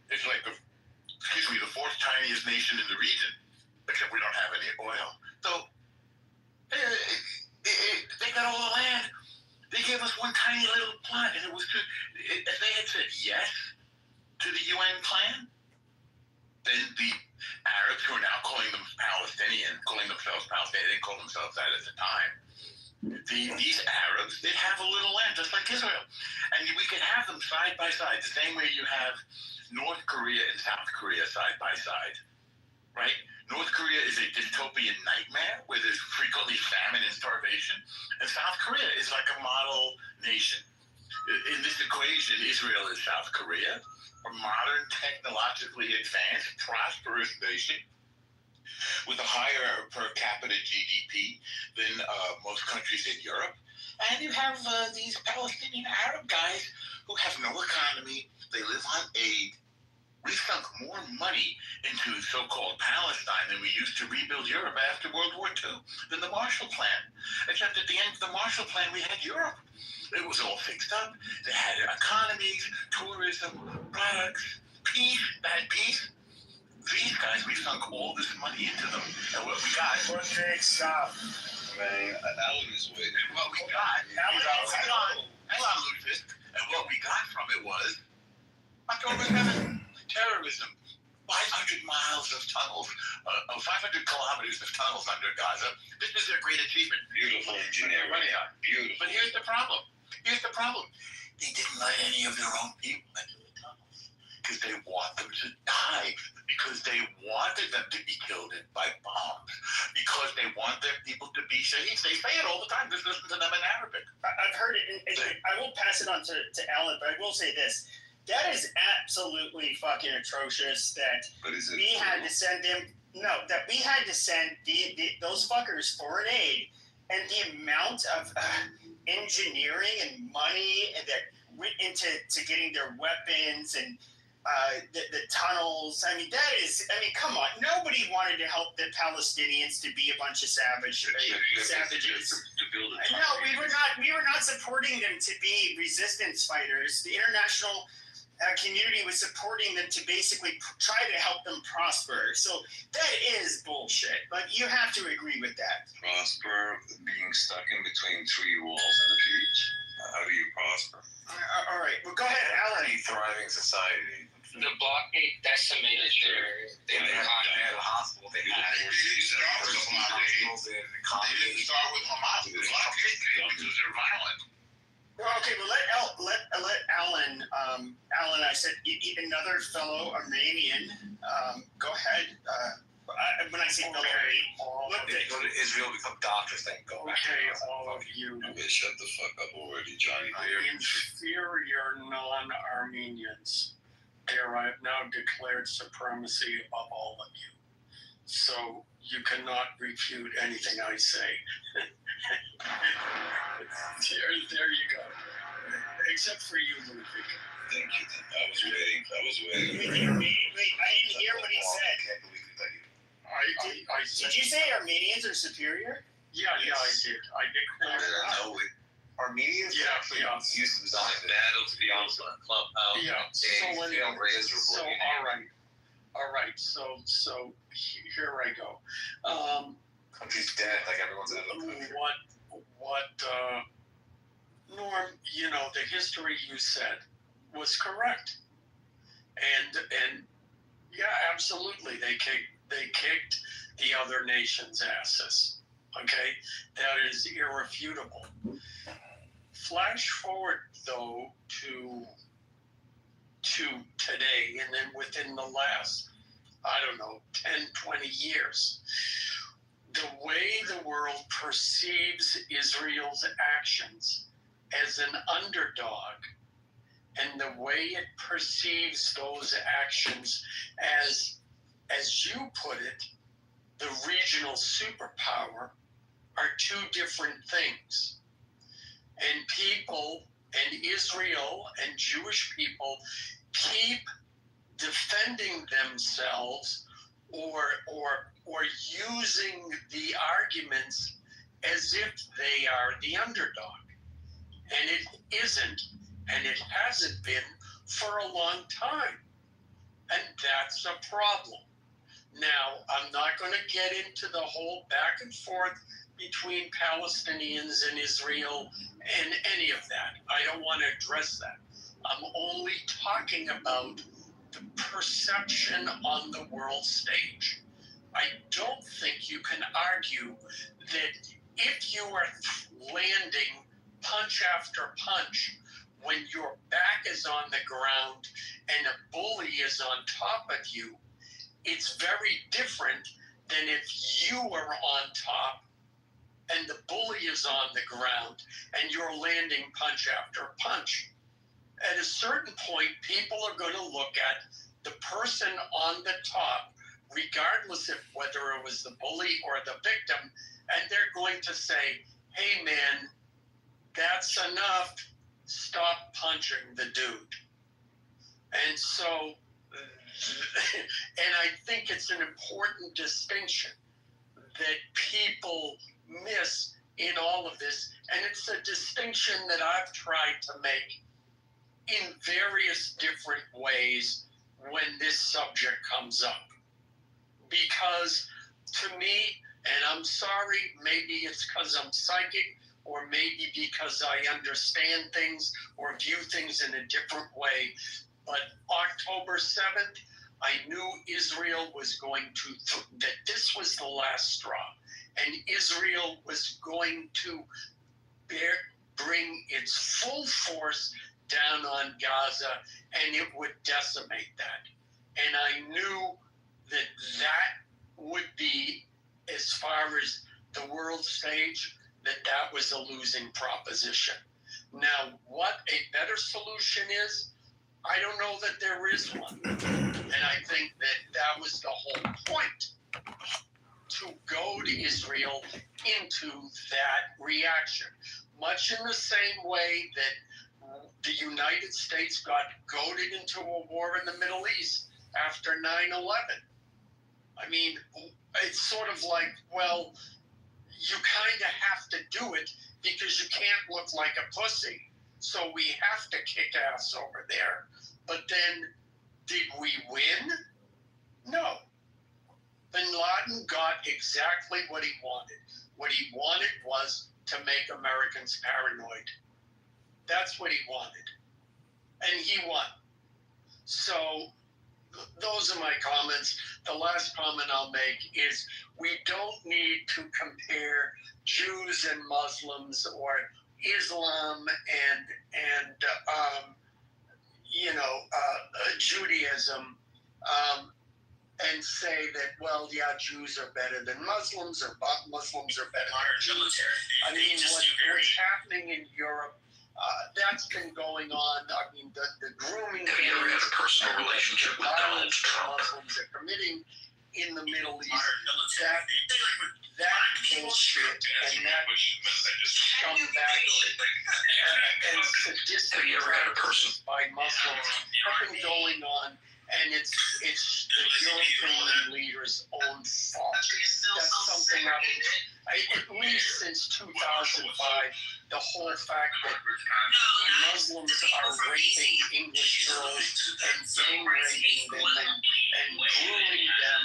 It's like the fourth tiniest nation in the region, except we don't have any oil. So they got all the land. They gave us one tiny little plot, and it was if they had said yes to the UN plan, then the Arabs, who are now calling themselves Palestinian, they didn't call themselves that at the time. These Arabs, they'd have a little land just like Israel, and we could have them side by side, the same way you have North Korea and South Korea side by side, right? North Korea is a dystopian nightmare where there's frequently famine and starvation, and South Korea is like a model nation. In this equation, Israel is South Korea, a modern, technologically advanced, prosperous nation with a higher per capita GDP than most countries in Europe. And you have these Palestinian Arab guys who have no economy. They live on aid. We sunk more money into so-called Palestine than we used to rebuild Europe after World War II, than the Marshall Plan. Except at the end of the Marshall Plan, we had Europe. It was all fixed up. They had economies, tourism, products, peace. They had peace. These guys, we sunk all this money into them. And what we got... Stop. Man, Alan is waiting. And what we got... Hang on, Lucas. And what we got from it was October 7th. terrorism. 500 miles of tunnels, 500 kilometers of tunnels under Gaza. This is their great achievement. Beautiful engineering. Beautiful. But here's the problem. They didn't let any of their own people into the tunnels because they want them to die, because they wanted them to be killed by bombs, because they want their people to be shaheeds. They say it all the time. Just listen to them in Arabic. I've heard it, and I will pass it on to Alan, but I will say this. That is absolutely fucking atrocious that we had to send them. No, that we had to send those fuckers foreign aid, and the amount of engineering and money that went into getting their weapons and the tunnels. I mean, come on. Nobody wanted to help the Palestinians to be a bunch of savages. No, we were not supporting them to be resistance fighters. The international community was supporting them to basically try to help them prosper. So that is bullshit. But you have to agree with that. Prosper, being stuck in between three walls and a beach. How do you prosper? All right. Well, go ahead, Alan. A thriving society. The blockade decimated They had a hospital. They didn't start with Hamas. They didn't start with Hamas. The blockade came because they're violent. Well, okay, well, let Alan. Alan, I said another fellow Armenian. Go ahead. When I say fellow, They go to Israel, become doctors, then go back. Okay, all of you. Okay, shut the fuck up already, Johnny. Inferior non-Armenians. There, I have now declared supremacy of all of you. So you cannot refute anything I say. There you go. Except for you, Ludwig. Thank you. I was waiting. Wait, I didn't hear what he said. Did you say Armenians are superior? Yeah, I did. I declared. Armenians actually used to design battle to be on Clubhouse. Yeah. So all right. So here I go. Country's dead, like everyone's in the Norm, the history you said was correct, and yeah, absolutely, they kicked the other nation's asses. Okay, that is irrefutable. Flash forward though to today, and then within the last, 10, 20 years, the way the world perceives Israel's actions as an underdog, and the way it perceives those actions as you put it, the regional superpower, are two different things. And people, and Israel and Jewish people, keep defending themselves or using the arguments as if they are the underdog. And it isn't, and it hasn't been for a long time. And that's a problem. Now, I'm not going to get into the whole back and forth between Palestinians and Israel and any of that. I don't want to address that. I'm only talking about the perception on the world stage. I don't think you can argue that if you are landing punch after punch when your back is on the ground and a bully is on top of you, it's very different than if you are on top and the bully is on the ground and you're landing punch after punch. At a certain point, people are going to look at the person on the top, regardless of whether it was the bully or the victim, and they're going to say, hey man, that's enough, stop punching the dude. And so, and I think it's an important distinction that people miss in all of this, and it's a distinction that I've tried to make in various different ways when this subject comes up. Because to me, and I'm sorry, maybe it's because I'm psychic, or maybe because I understand things or view things in a different way, But October 7th, I knew Israel was going to, that this was the last straw. And Israel was going to bring its full force down on Gaza, and it would decimate that. And I knew that that would be, as far as the world stage, that was a losing proposition. Now, what a better solution is, I don't know that there is one. And I think that was the whole point, to goad Israel into that reaction. Much in the same way that the United States got goaded into a war in the Middle East after 9/11. I mean, it's sort of like, well, you kind of have to do it because you can't look like a pussy. So we have to kick ass over there. But then, did we win? No. Bin Laden got exactly what he wanted. What he wanted was to make Americans paranoid. That's what he wanted. And he won. So those are my comments. The last comment I'll make is we don't need to compare Jews and Muslims or Islam and Judaism and say that, well, yeah, Jews are better than Muslims or Muslims are better than Jews. I mean, what's happening in Europe, that's been going on. I mean, the grooming Have you ever had a personal relationship with Donald Trump? Muslims are committing in the Middle East, that bullshit and that scumbag and sadistic practices by Muslims have been going on, and it's the European leaders' own fault. That's something at least since 2005, the whole fact that Muslims are raping English girls and gang raping them and grooming them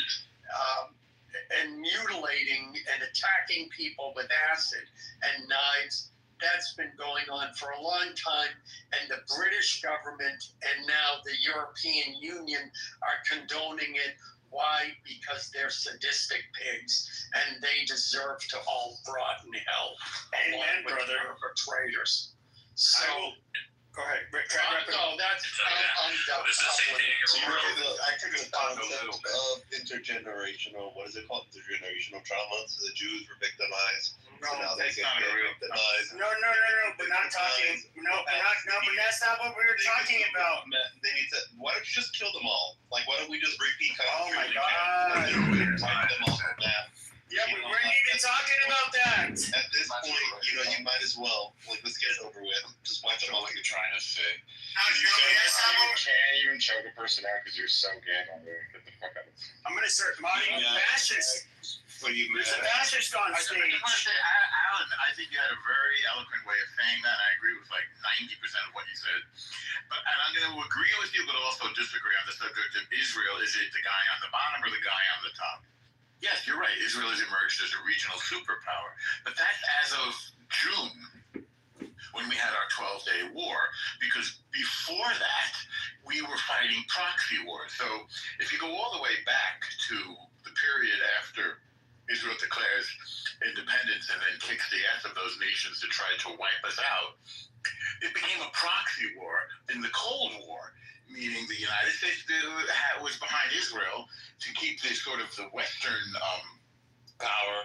and mutilating and attacking people with acid and knives. That's been going on for a long time, and the British government and now the European Union are condoning it. Why? Because they're sadistic pigs, and they deserve to all rot in hell. Amen, brother. Perpetrators. So, go ahead. No, that's I'm done. I took the concept of intergenerational. What is it called? Intergenerational trauma. So the Jews were victimized. No, so now they that's get not real. victimized. No. We're not talking. No, but that's not what we were talking about. They need to. Why don't you just kill them all? Like, why don't we just repeat? Oh my God. Wipe them off the map. Yeah, we weren't even talking about that. At this point, you might as well. Like, let's get it over with. Just wipe them off. What you're trying to say. You can't even choke a person out because you're so gay. Get the fuck out of here. I'm gonna start modding Bashes. Sebastian's gone I stage. just want to say, Alan, I think you had a very eloquent way of saying that, and I agree with like 90% of what you said. And I'm going to agree with you, but also disagree on the subject of Israel. Is it the guy on the bottom or the guy on the top? Yes, you're right. Israel has emerged as a regional superpower, but that's as of June, when we had our 12-day war, because before that, we were fighting proxy wars. So if you go all the way back to the period after Israel declares independence and then kicks the ass of those nations to try to wipe us out, it became a proxy war in the Cold War, meaning the United States was behind Israel to keep this sort of the Western power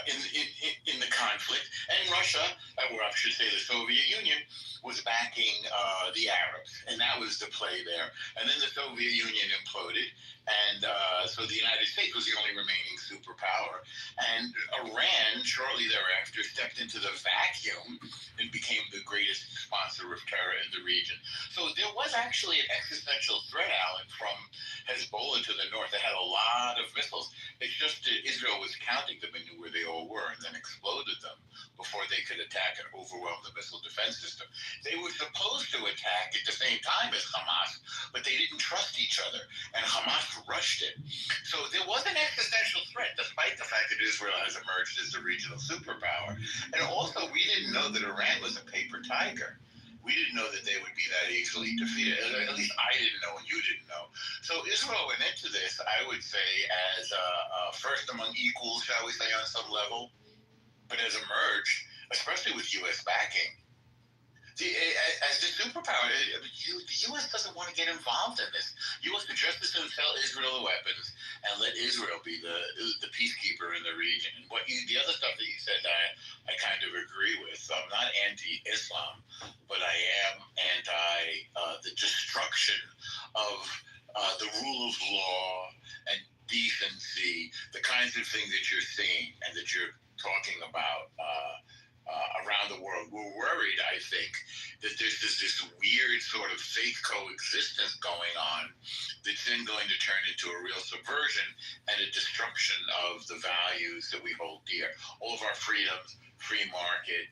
in the conflict, and Russia, or I should say the Soviet Union, was backing the Arabs, and that was the play there. And then the Soviet Union imploded, and so the United States was the only remaining superpower. And Iran, shortly thereafter, stepped into the vacuum and became the greatest sponsor of terror in the region. So there was actually an existential threat, Alan, from Hezbollah to the north. They had a lot of missiles. It's just that Israel was counting them and knew where they all were and then exploded them before they could attack and overwhelm the missile defense system. They were supposed to attack at the same time as Hamas, but they didn't trust each other, and Hamas rushed it. So there was an existential threat, despite the fact that Israel has emerged as a regional superpower. And also, we didn't know that Iran was a paper tiger. We didn't know that they would be that easily defeated. At least I didn't know, and you didn't know. So Israel went into this, I would say, as first among equals, shall we say, on some level, but has emerged, especially with U.S. backing. As the superpower, the U.S. doesn't want to get involved in this. U.S. would just as soon sell Israel the weapons and let Israel be the peacekeeper in the region. And the other stuff that you said, I kind of agree with. So I'm not anti-Islam, but I am anti the destruction of the rule of law and decency, the kinds of things that you're seeing and that you're talking about around the world. We're worried, I think, that there's this weird sort of fake coexistence going on that's then going to turn into a real subversion and a destruction of the values that we hold dear. All of our freedoms, free market,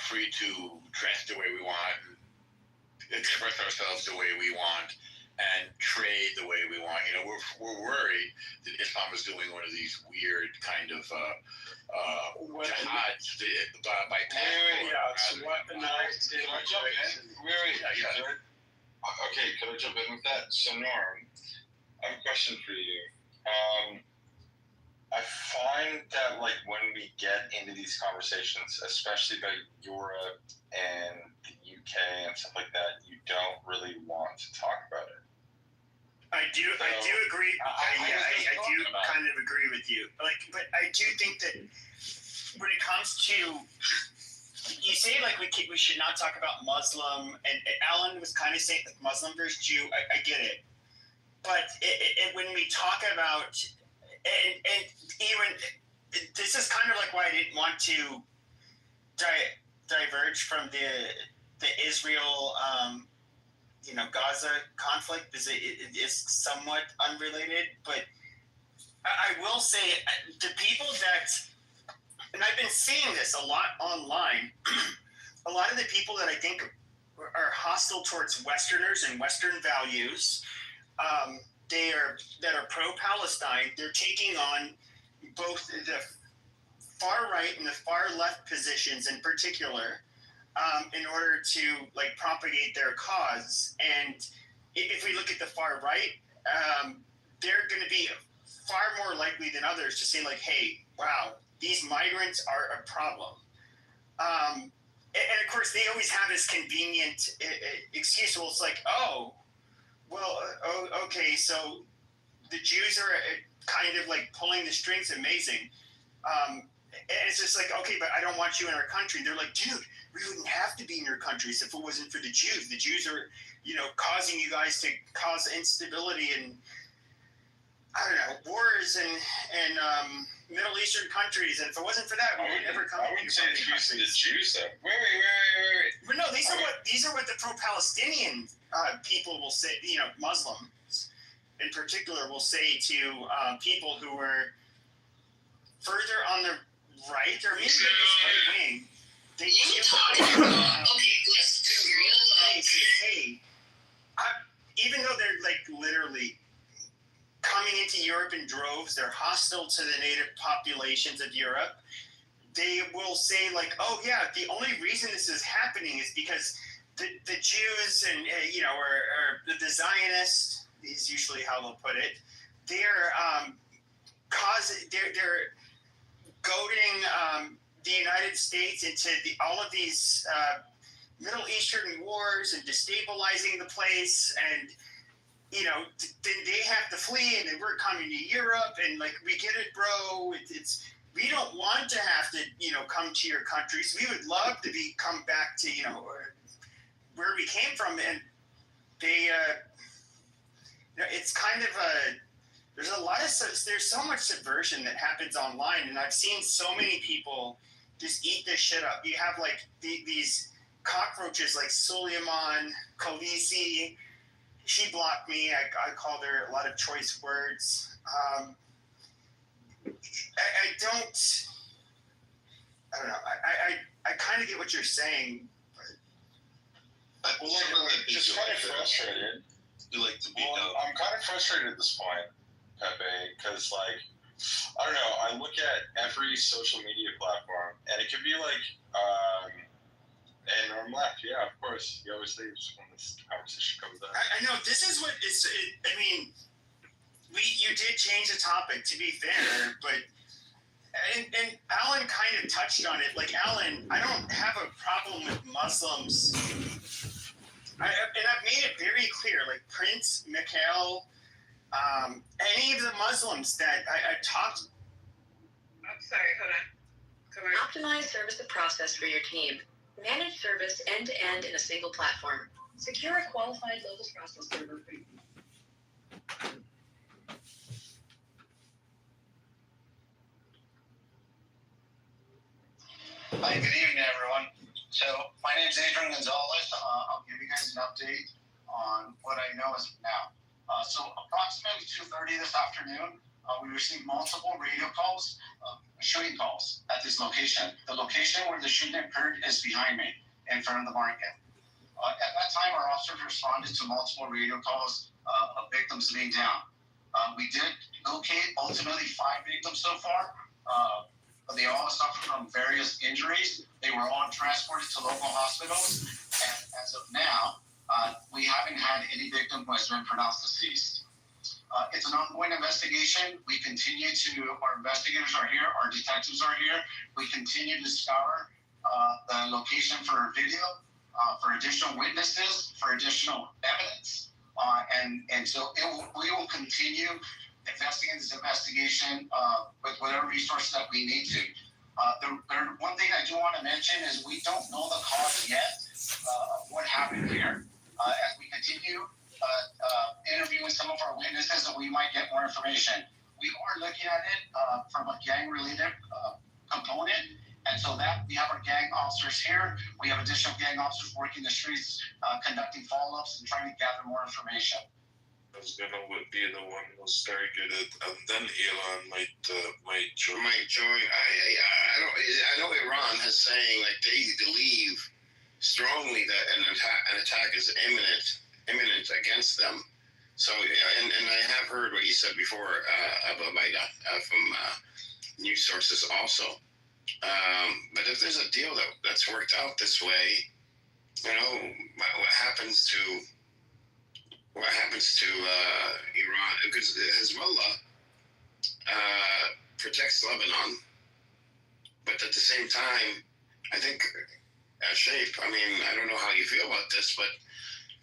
free to dress the way we want, express ourselves the way we want, and trade the way we want. We're worried that Islam is doing one of these weird kind of jihads by it's weaponized. Okay, could I jump in with that? So, Norm, I have a question for you. I find that, like, when we get into these conversations, especially about Europe and the UK and stuff like that, you don't really want to talk about it. I do agree. I do kind of agree with you. But I do think that when it comes to, you say we should not talk about Muslim, and Alan was kind of saying like Muslim versus Jew. I get it, but when we talk about and even this is kind of like why I didn't want to diverge from the Israel. Gaza conflict is it is somewhat unrelated, but I will say the people that, and I've been seeing this a lot online, a lot of the people that I think are hostile towards Westerners and Western values, that are pro-Palestine, they're taking on both the far right and the far left positions in particular, in order to propagate their cause. And if we look at the far right, they're going to be far more likely than others to say hey, wow, these migrants are a problem. And of course, they always have this convenient excuse. Well, it's okay, so the Jews are kind of pulling the strings. Amazing. And it's just okay, but I don't want you in our country. They're like, dude, we wouldn't have to be in your countries if it wasn't for the Jews. The Jews are, causing you guys to cause instability and, wars and Middle Eastern countries. And if it wasn't for that, we would never come. I wouldn't say it's using the Jews, though. Wait. But no, these are what the pro-Palestinian people will say. Muslims in particular will say to people who are further on the right or maybe just right wing. They hey, even though they're literally coming into Europe in droves, they're hostile to the native populations of Europe. They will say oh yeah, the only reason this is happening is because the Jews and or the Zionists is usually how they'll put it. They're they're goading the United States into all of these Middle Eastern wars and destabilizing the place, and then they have to flee, and then we're coming to Europe, and we get it, bro. It's we don't want to have to come to your countries. We would love to come back to where we came from, and they it's kind of there's so much subversion that happens online, and I've seen so many people just eat this shit up. You have these cockroaches like Suleiman, Khaleesi. She blocked me. I called her a lot of choice words. I don't know. I kind of get what you're saying. Well, just kind of frustrated. I'm kind of frustrated at this point, Pepe, because I don't know. I look at every social media platform, and it could be And Norm laughed. Yeah, of course. He always leaves when this conversation comes up. I know this is what is. I mean, you did change the topic, to be fair, but and Alan kind of touched on it. Like Alan, I don't have a problem with Muslims. And I've made it very clear. Like Prince, Mikhail, any of the Muslims that I've talked. I'm sorry, hold on. Optimize service and process for your team. Manage service end-to-end in a single platform. Secure a qualified local process server for you. Hi, good evening, everyone. So my name is Adrian Gonzalez. I'll give you guys an update on what I know as of now. So approximately 2:30 this afternoon, we received multiple radio calls, shooting calls at this location. The location where the shooting occurred is behind me, in front of the market. At that time, our officers responded to multiple radio calls of victims laying down. We did locate ultimately 5 victims so far. They all suffered from various injuries. They were all transported to local hospitals. And as of now, we haven't had any victim who has been pronounced deceased. It's an ongoing investigation. We continue to, our investigators are here, our detectives are here. We continue to scour the location for video, for additional witnesses, for additional evidence. And so we will continue investigating this investigation with whatever resources that we need to. One thing I do want to mention is we don't know the cause yet of what happened here. As we continue interviewing some of our witnesses, we might get more information. We are looking at it from a gang-related component. And so that we have our gang officers here. We have additional gang officers working the streets, conducting follow-ups and trying to gather more information. I was gonna be the one who's targeted, and then Iran might join. I know Iran has saying like they believe strongly that an attack is imminent against them. So and I have heard what you said before, Abu Maida, from news sources also. But if there's a deal that's worked out this way, you know, what happens to Iran? Because Hezbollah protects Lebanon, but at the same time, I think, Shape, I mean, I don't know how you feel about this, but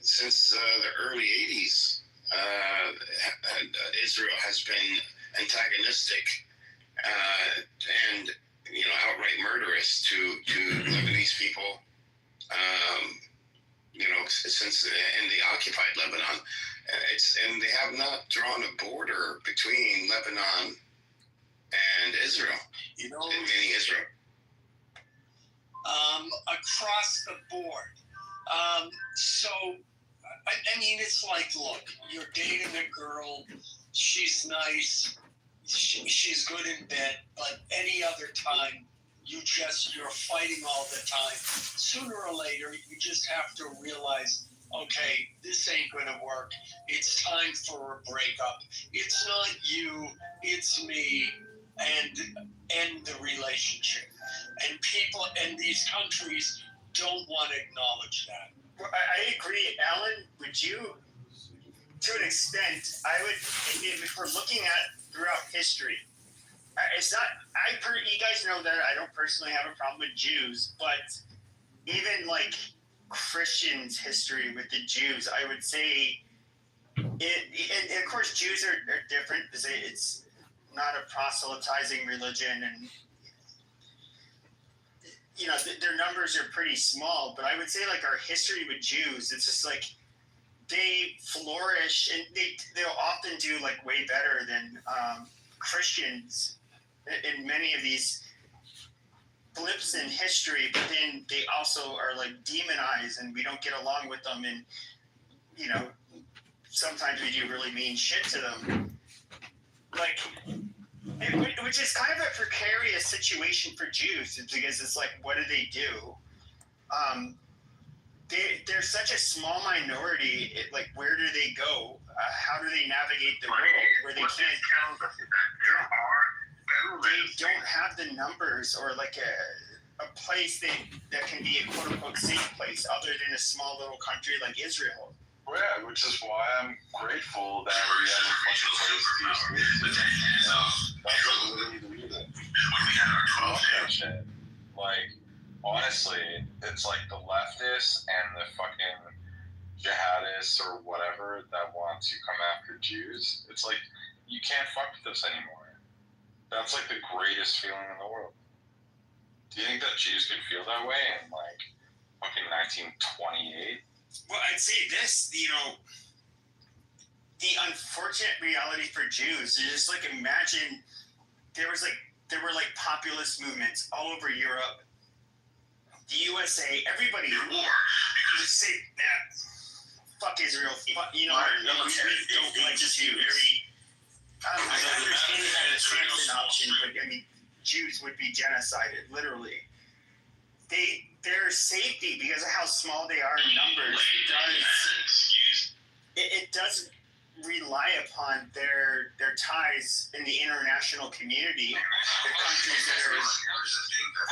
since the early 80s, Israel has been antagonistic and, you know, outright murderous to Lebanese people, you know, since in the occupied Lebanon. And they have not drawn a border between Lebanon and Israel. You know, meaning Israel. Across the board. So, I mean, it's like, look, you're dating a girl, she's nice, she's good in bed, but any other time, you're fighting all the time. Sooner or later, you just have to realize, okay, this ain't gonna work. It's time for a breakup. It's not you, it's me, and end the relationship. And people in these countries don't want to acknowledge that. Well, I agree, Alan. Would you, to an extent, I would, if we're looking at throughout history, it's not, you guys know that I don't personally have a problem with Jews, but even like Christians' history with the Jews, I would say, and of course Jews are different because it's not a proselytizing religion, and you know their numbers are pretty small. But I would say like our history with Jews, it's just like they flourish, and they'll often do like way better than Christians in many of these blips in history, but then they also are like demonized and we don't get along with them, and you know sometimes we do really mean shit to them, like, which is kind of a precarious situation for Jews, because it's like, what do they do? They're such a small minority. Like, where do they go? How do they navigate the world where they can't? They don't have the numbers or like a place that can be a quote unquote safe place other than a small little country like Israel. Yeah, which is why I'm grateful that we have a fucking place to live. That's literally the reason. Like, honestly, it's like the leftists and the fucking jihadists or whatever that want to come after Jews. It's like, you can't fuck with us anymore. That's like the greatest feeling in the world. Do you think that Jews could feel that way in like fucking 1928? Well, I'd say this, the unfortunate reality for Jews is just like, imagine there were populist movements all over Europe, the USA, everybody would say that fuck Israel, fuck, we don't like Jews. I understand that it's an option, but I mean, Jews would be genocided, literally. Their safety, because of how small they are in numbers, it does rely upon their ties in the international community, the countries that are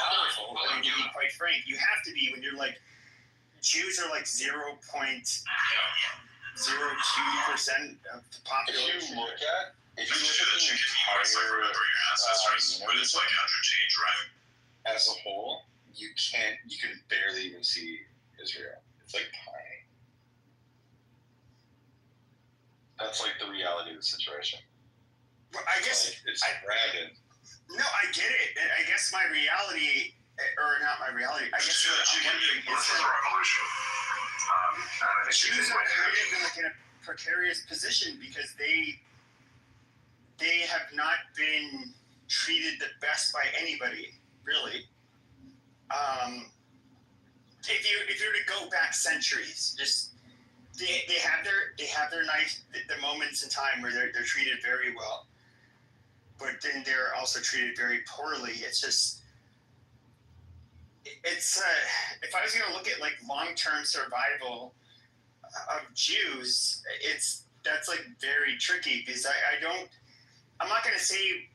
powerful. I mean, to be quite frank, you have to be when you're like, Jews are like 0.02% of the population. If you look at the entire as a whole, you can barely even see Israel. It's like tiny. That's like the reality of the situation. Well, I guess it's random. No, I get it. I guess my reality, or not my reality. I guess what I'm wondering is that Jews are kind of like in a precarious position because they have not been treated the best by anybody, really. If you were to go back centuries, just they have their nice the moments in time where they're treated very well, but then they're also treated very poorly. It's just if I was going to look at like long-term survival of Jews, that's like very tricky because I'm not going to say.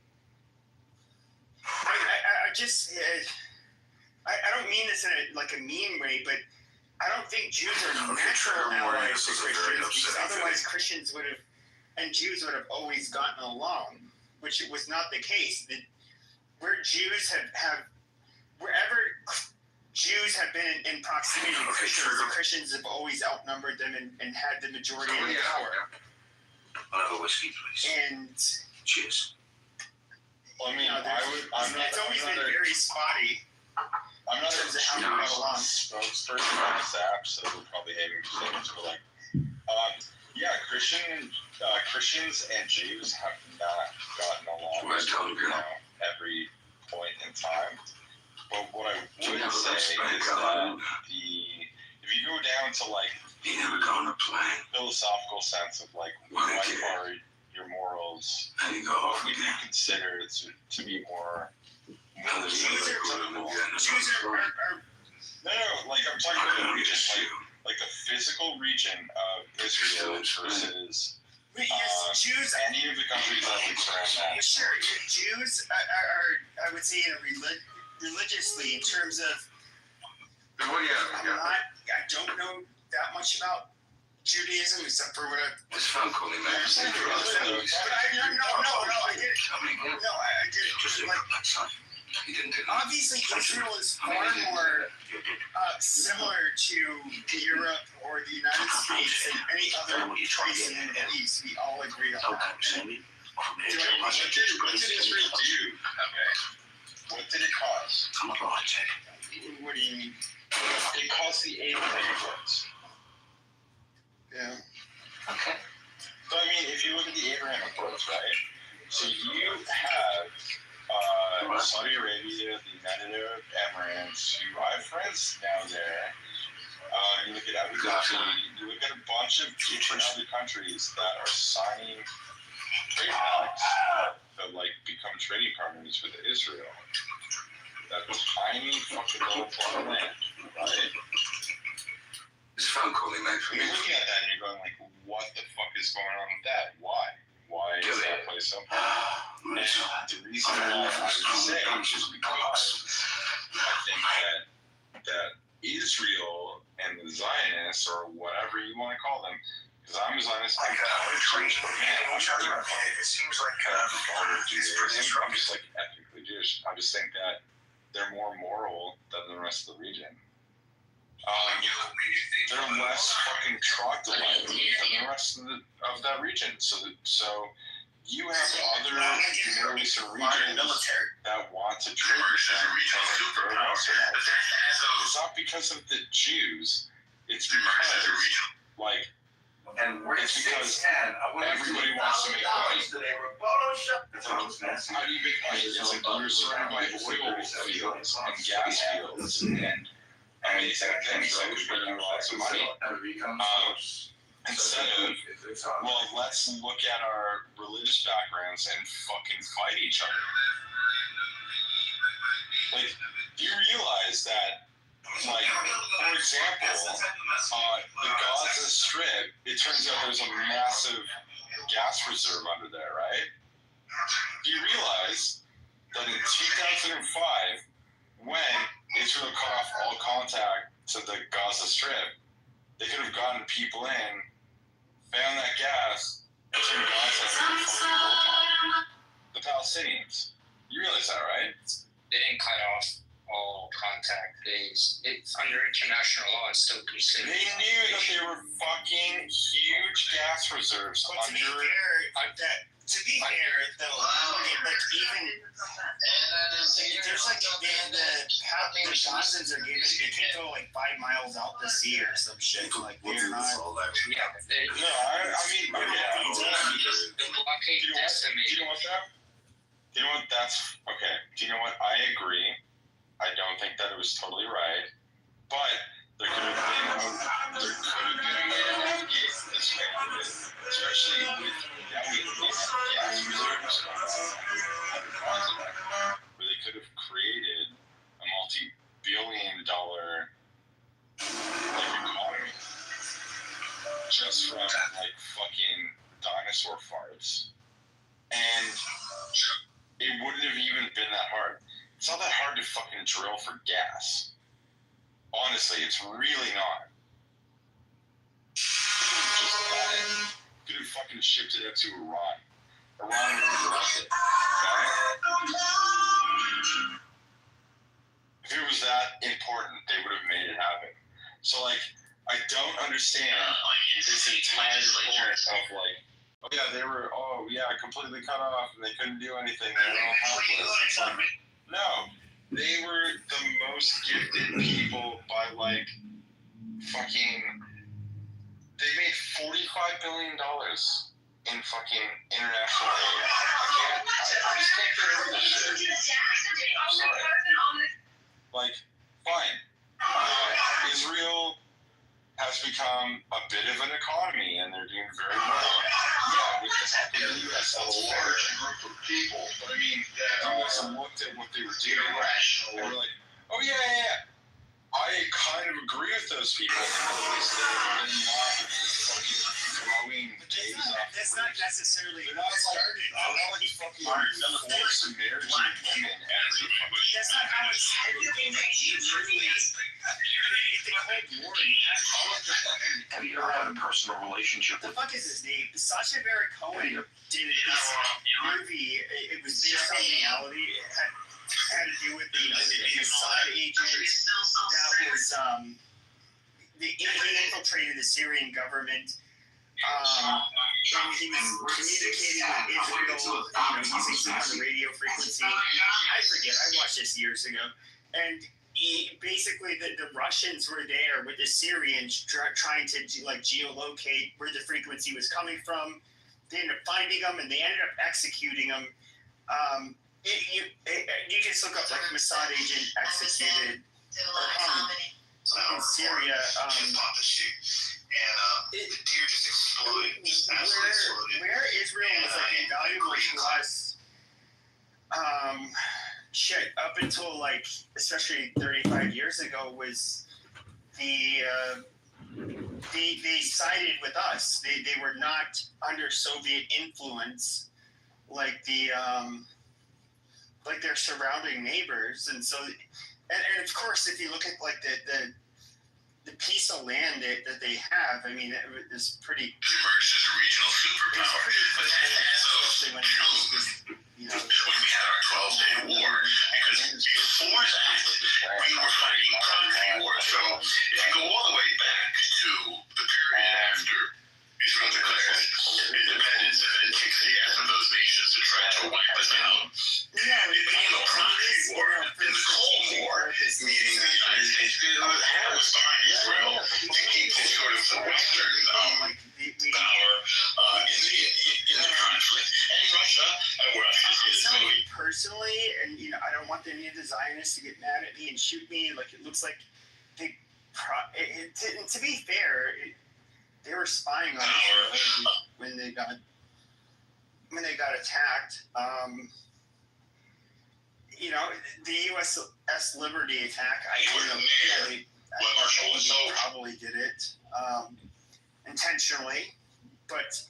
I don't mean this in a mean way, but I don't think Jews are natural allies to Christians because otherwise Christians would have and Jews would have always gotten along, which was not the case. Where Jews wherever Jews have been in proximity to Christians, the Christians have always outnumbered them and had the majority of the power. I'll have a whiskey, please. And cheers. Well, I mean, it's always been very spotty. I'm not a spokesperson on this app, so we'll probably hate me for saying this, but like, Christians and Jews have not gotten along every point in time. But what I would say is that if you go down to like the philosophical sense of like what are your morals, what would you consider to be more Jews are no, like I'm talking about the region, like the physical region of Israel versus Jews. Any of the countries that we surround that. Sure, Jews are I would say, religiously in terms of. I don't know that much about Judaism except for what This phone call me, man. No, I get it. No, I get it. Just like. Obviously, Israel is far more similar to Europe or the United States than any other place in the Middle East. We all agree on that. What did Israel do? Okay. What did it cause? What do you mean? It caused the Abraham Accords. Yeah. Okay. So, I mean, if you look at the Abraham Accords, right? So you have Saudi Arabia, the United Arab Emirates, who I have friends now there. You look at Abu Dhabi, you look at a bunch of different other countries that are signing trade pacts that like become trading partners with Israel. That tiny fucking little plot of land, right? This phone calling, mate, for me. You're looking at that and you're going like, what the fuck is going on with that? Why? Why is that place so important? And the reason why I would say is because I think that Israel and the Zionists, or whatever you want to call them, because I'm a Zionist, I'm Jewish, but man, I'm not even it seems like I'm just like ethnically Jewish. I just think that they're more moral than the rest of the region. They're less fucking troglodyte than the rest of that region. So you have other Middle Eastern regions that want to trade with them. It's not because of the Jews. It's because, like, it's because everybody wants to make money. How do you make money? It's like we're surrounded by oil fields and gas fields and amazing things that would bring you lots of money. Instead of, well, let's look at our religious backgrounds and fucking fight each other. Like, do you realize that, like, for example, the Gaza Strip, it turns out there's a massive gas reserve under there, right? Do you realize that in 2005, when Israel cut off all contact to the Gaza Strip, they could have gotten people in, found that gas, and turned Gaza into the Palestinians. You realize that, right? They didn't cut off all contact. It's under international law. It's still considered. They knew that they were fucking huge gas reserves But under. to be fair, though, like even there's like the Gazans are given, they can go like 5 miles out to sea or some shit. Like they're not. Yeah, No, I mean, yeah. the blockade decimated. Do you know what that? Do you know what that's okay? Do you know what? I agree. I don't think that it was totally right, but there could have been a way to navigate this way, especially with gas reserves where they could have created a multi-billion-dollar economy just from like fucking dinosaur farts, and it wouldn't have even been that hard. It's not that hard to fucking drill for gas. Honestly, it's really not. Could have fucking shipped it up to Iran. Iran would have loved it. If it was that important, they would have made it happen. So, like, I don't understand this entire point of, like, oh yeah, they were, completely cut off and they couldn't do anything. They were all helpless. It's like, no, they were the most gifted people by, like, fucking, they made $45 billion in fucking international aid. I just can't get over this shit. I'm sorry. Like, fine. Israel has become a bit of an economy and they're doing very well. Yeah, with the help of the U.S., that's a large group of people. But I mean, the U.S. looked at what they were doing and were like, oh yeah. I kind of agree with those people in the Middle East. They're not fucking throwing days off. That's not necessarily. They're not like fucking forced marriage and women every fucking. That's not how it's started. Have you ever had a personal relationship with? The fuck is his name? Sacha Baron Cohen did this movie. It was based on reality. It had to do with the Mossad agent that was he infiltrated the Syrian government. And he was communicating with Israel, using some kind of radio frequency. I forget. I watched this years ago, and basically the Russians were there with the Syrians trying to geolocate where the frequency was coming from. They ended up finding them, and they ended up executing them. You just look up like Mossad agent executed in Syria. The deer just exploded. Where Israel was like invaluable to us, up until like especially 35 years ago was they sided with us. They were not under Soviet influence like the like their surrounding neighbors, and so and of course, if you look at like the piece of land that they have, I mean, it's pretty. Emerged as a regional superpower, but as of June, when we had our 12-day war, because before that, we were fighting country wars. So if you go all the way back to the period after Israel declared independence and then kicked the ass of those nations and tried to wipe us out, it became a proxy war. In the Cold War, meaning the United States was behind Israel to keep this sort of the Western power in the conflict. And Russia, personally, and I don't want any of the Zionists to get mad at me and shoot me. Like, it looks like they. To be fair, they were spying on Israel when they got attacked. The USS Liberty attack. They probably did it intentionally, but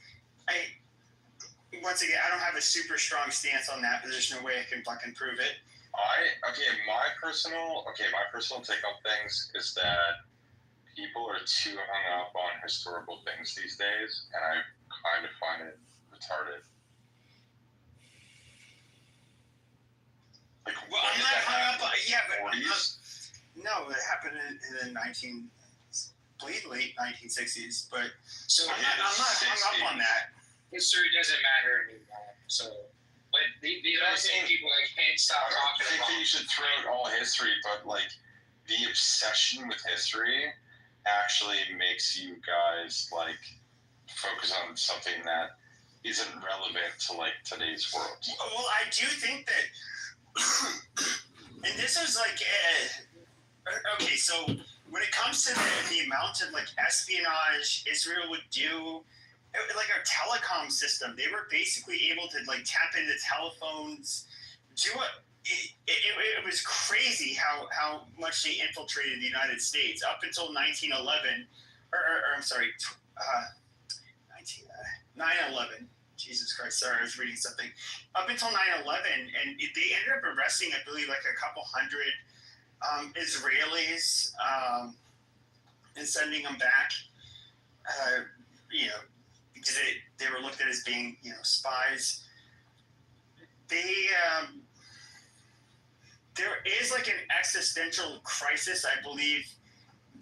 once again, I don't have a super strong stance on that, but there's no way I can fucking prove it. My personal take on things is that people are too hung up on historical things these days, and I kind of find it retarded. Like, well, I'm not hung up on but no, it happened in the late 1960s, but so I'm not hung up on that. History doesn't matter anymore. So, but these are the same people that can't stop talking about. I think that you should throw out all history, but like the obsession with history actually makes you guys like focus on something that isn't relevant to like today's world. Well, I do think that, and this is like, okay, so when it comes to the amount of like espionage Israel would do, like our telecom system, they were basically able to like tap into telephones, do it was crazy how much they infiltrated the United States up until 1911, or I'm sorry, 9/11. Jesus Christ, sorry, I was reading something. Up until 9/11, and they ended up arresting, I believe, like a couple hundred Israelis and sending them back, because they were looked at as being, spies. There is like an existential crisis, I believe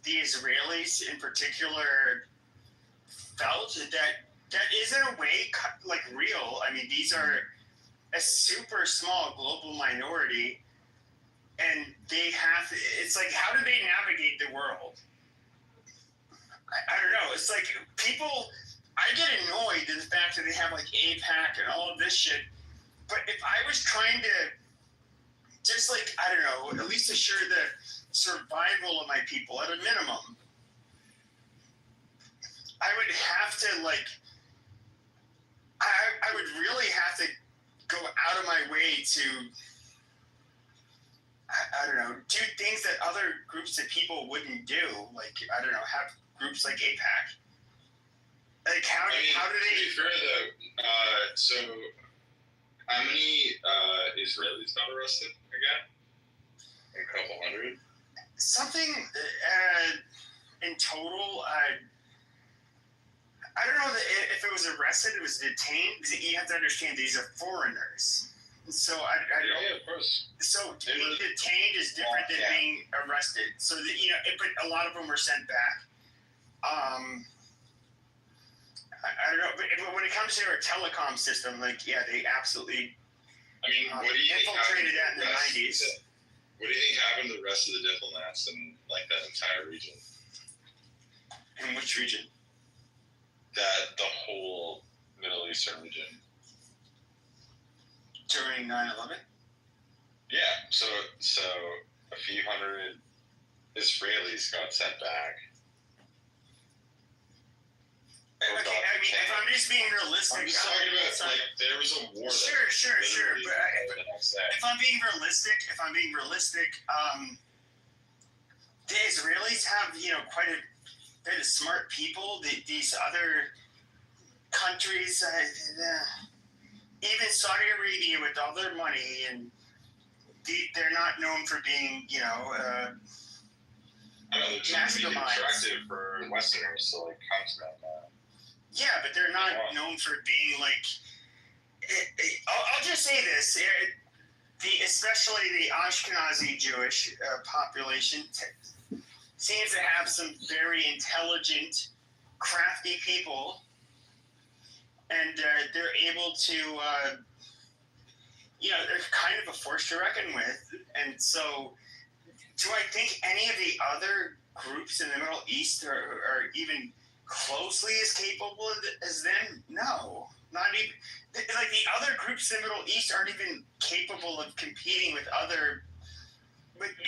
the Israelis in particular felt that is in a way like real. I mean, these are a super small global minority, and it's like, how do they navigate the world? I don't know. It's like I get annoyed at the fact that they have like AIPAC and all of this shit, but if I was trying to just like, I don't know, at least assure the survival of my people at a minimum, I would have to like, I would really have to go out of my way to, I don't know, do things that other groups of people wouldn't do. Like, I don't know, have groups like AIPAC. Like, how do they? To be fair though, so how many Israelis got arrested again? A couple hundred? Something in total. I don't know if it was arrested, it was detained. You have to understand, these are foreigners. So I don't. Of course. So being detained is different than being arrested. So that, but a lot of them were sent back. I don't know, but when it comes to our telecom system, like, yeah, they absolutely. I mean, what do you infiltrated that in the 90s? What do you think happened to the rest of the diplomats in like that entire region? In which region? The whole Middle Eastern region. During 9/11? Yeah, so a few hundred Israelis got sent back. Okay, I mean, if I'm just being realistic, I'm just talking about like there was a war. Sure. But if I'm being realistic, the Israelis have quite a bit of smart people. These other countries, even Saudi Arabia with all their money and they're not known for being, I don't know, they're trying to be attractive for Westerners to like come to them. Yeah, but they're not known for being like. I'll just say this: especially the Ashkenazi Jewish population seems to have some very intelligent, crafty people, and they're able to. They're kind of a force to reckon with, and so. Do I think any of the other groups in the Middle East are even closely as capable as them? No, not even. Like the other groups in the Middle East aren't even capable of competing with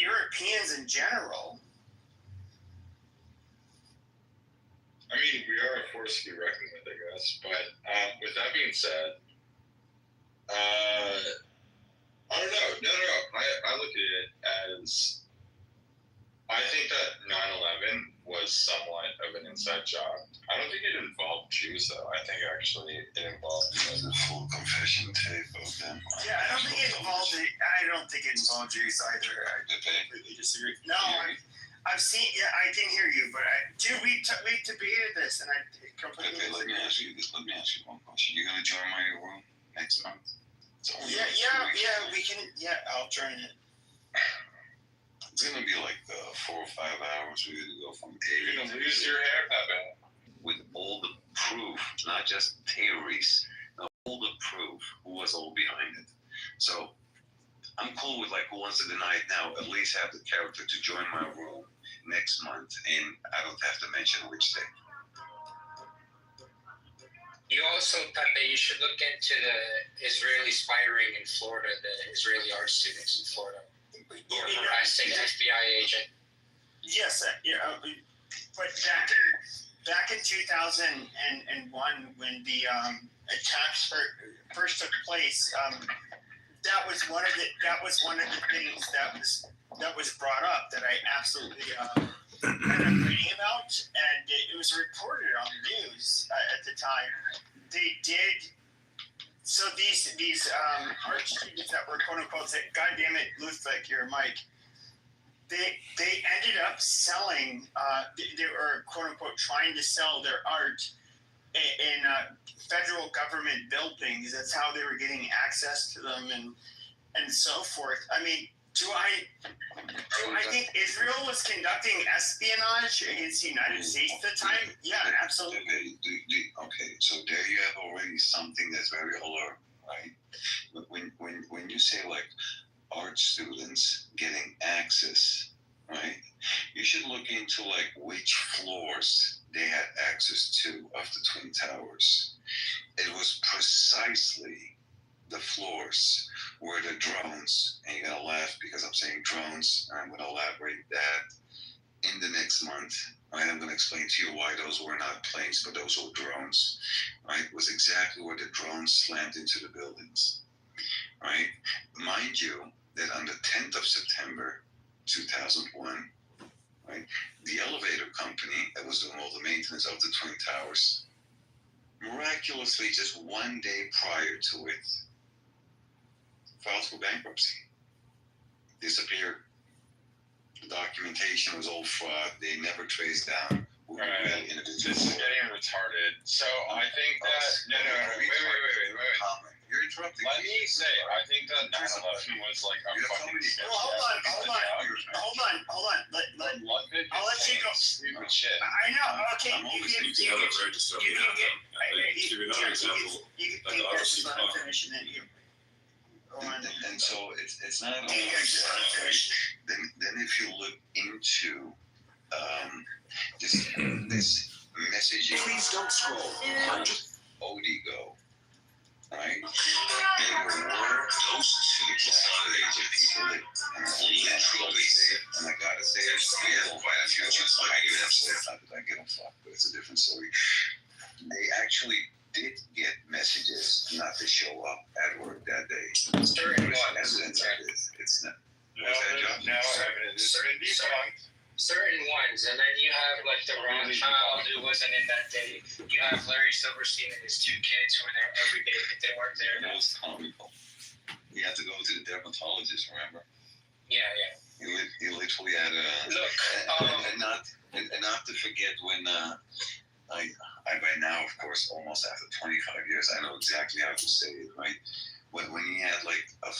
Europeans in general. I mean, we are a force to be reckoned with, I guess. But with that being said, I don't know. No. I look at it as. I think that 9/11 was somewhat of an inside job. I don't think it involved Jews, though. I think actually it involved the full confession tape of them. Yeah, I don't think it involved Jews either. I completely disagree. No, I've seen. Yeah, I can hear you, but we've debated this, and I completely. Okay, let me ask you one question. You're gonna join my room next month? We can. Yeah, I'll join it. It's gonna be like 4 or 5 hours. We're gonna go from A. You're gonna lose your hair, Papa. With all the proof, not just theories, all the proof, who was all behind it. So I'm cool with like who wants to deny it now. At least have the character to join my room next month, and I don't have to mention which day. You also, Pepe, you should look into the Israeli spy ring in Florida, the Israeli art students in Florida. Harassing FBI agent. Yes, but back in 2001, when the attacks first took place, that was one of the things that was brought up that I absolutely ended up reading about, and it was reported on the news at the time. They did. So these art students that were quote unquote say, "God damn it, Luthvik, you're a mic." They ended up selling. They were quote unquote trying to sell their art in federal government buildings. That's how they were getting access to them and so forth. I mean, do I think Israel was conducting espionage against the United States at the time? Yeah, absolutely. Okay, so there you have already something that's very alert, right? When you say like art students getting access, right? You should look into like which floors they had access to of the Twin Towers. It was precisely the floors where the drones, and you're gonna laugh because I'm saying drones, and I'm gonna elaborate that in the next month. Right, I'm gonna explain to you why those were not planes, but those were drones. Right, it was exactly where the drones slammed into the buildings. Right, mind you that on the 10th of September, 2001, right, the elevator company that was doing all the maintenance of the Twin Towers, miraculously, just one day prior to it, filed for bankruptcy, disappeared. The documentation was all fraud. They never traced down who Right. individuals. This is getting retarded. So I think that wait. You're interrupting. Let me say, I think that 9/11 was like a fucking. Well, hold on. I'll let you go. Stupid shit. I know. Okay, You have a right to stop me. Give you another example. You can take this as a finish and then you. And so it's not only then if you look into this messaging. Please don't scroll. Odigo, right? There were those two people that and I gotta say we have quite a few just like not that I give a fuck, but it's a different story. They actually did get messages not to show up at work that day. Certain ones. Evidence of this. It's not. No evidence. Certain ones, and then you have like the Rothschild who wasn't in that day. You have Larry Silverstein and his 2 kids who were there every day, but they weren't there. That was comical. Yeah, had to go to the dermatologist, remember? Yeah. He literally had a Look, and not to forget when I by now, of course, almost after 25 years, I know exactly how to say it, right? When he had like a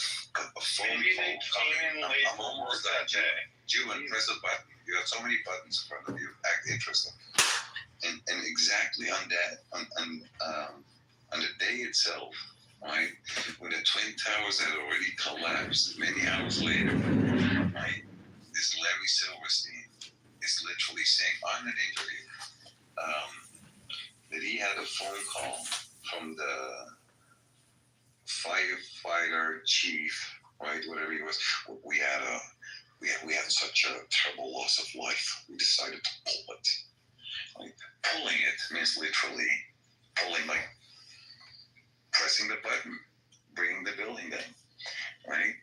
phone Maybe call they came in late I'm almost that that day. Julian, press a button. You have so many buttons in front of you. Act interesting. And exactly on that, on the day itself, right, when the Twin Towers had already collapsed, many hours later, right, this Larry Silverstein is literally saying on an interview that he had a phone call from the firefighter chief, right, whatever he was. We had such a terrible loss of life. We decided to pull it. Like, pulling it means literally pulling, like pressing the button, bringing the building down, right?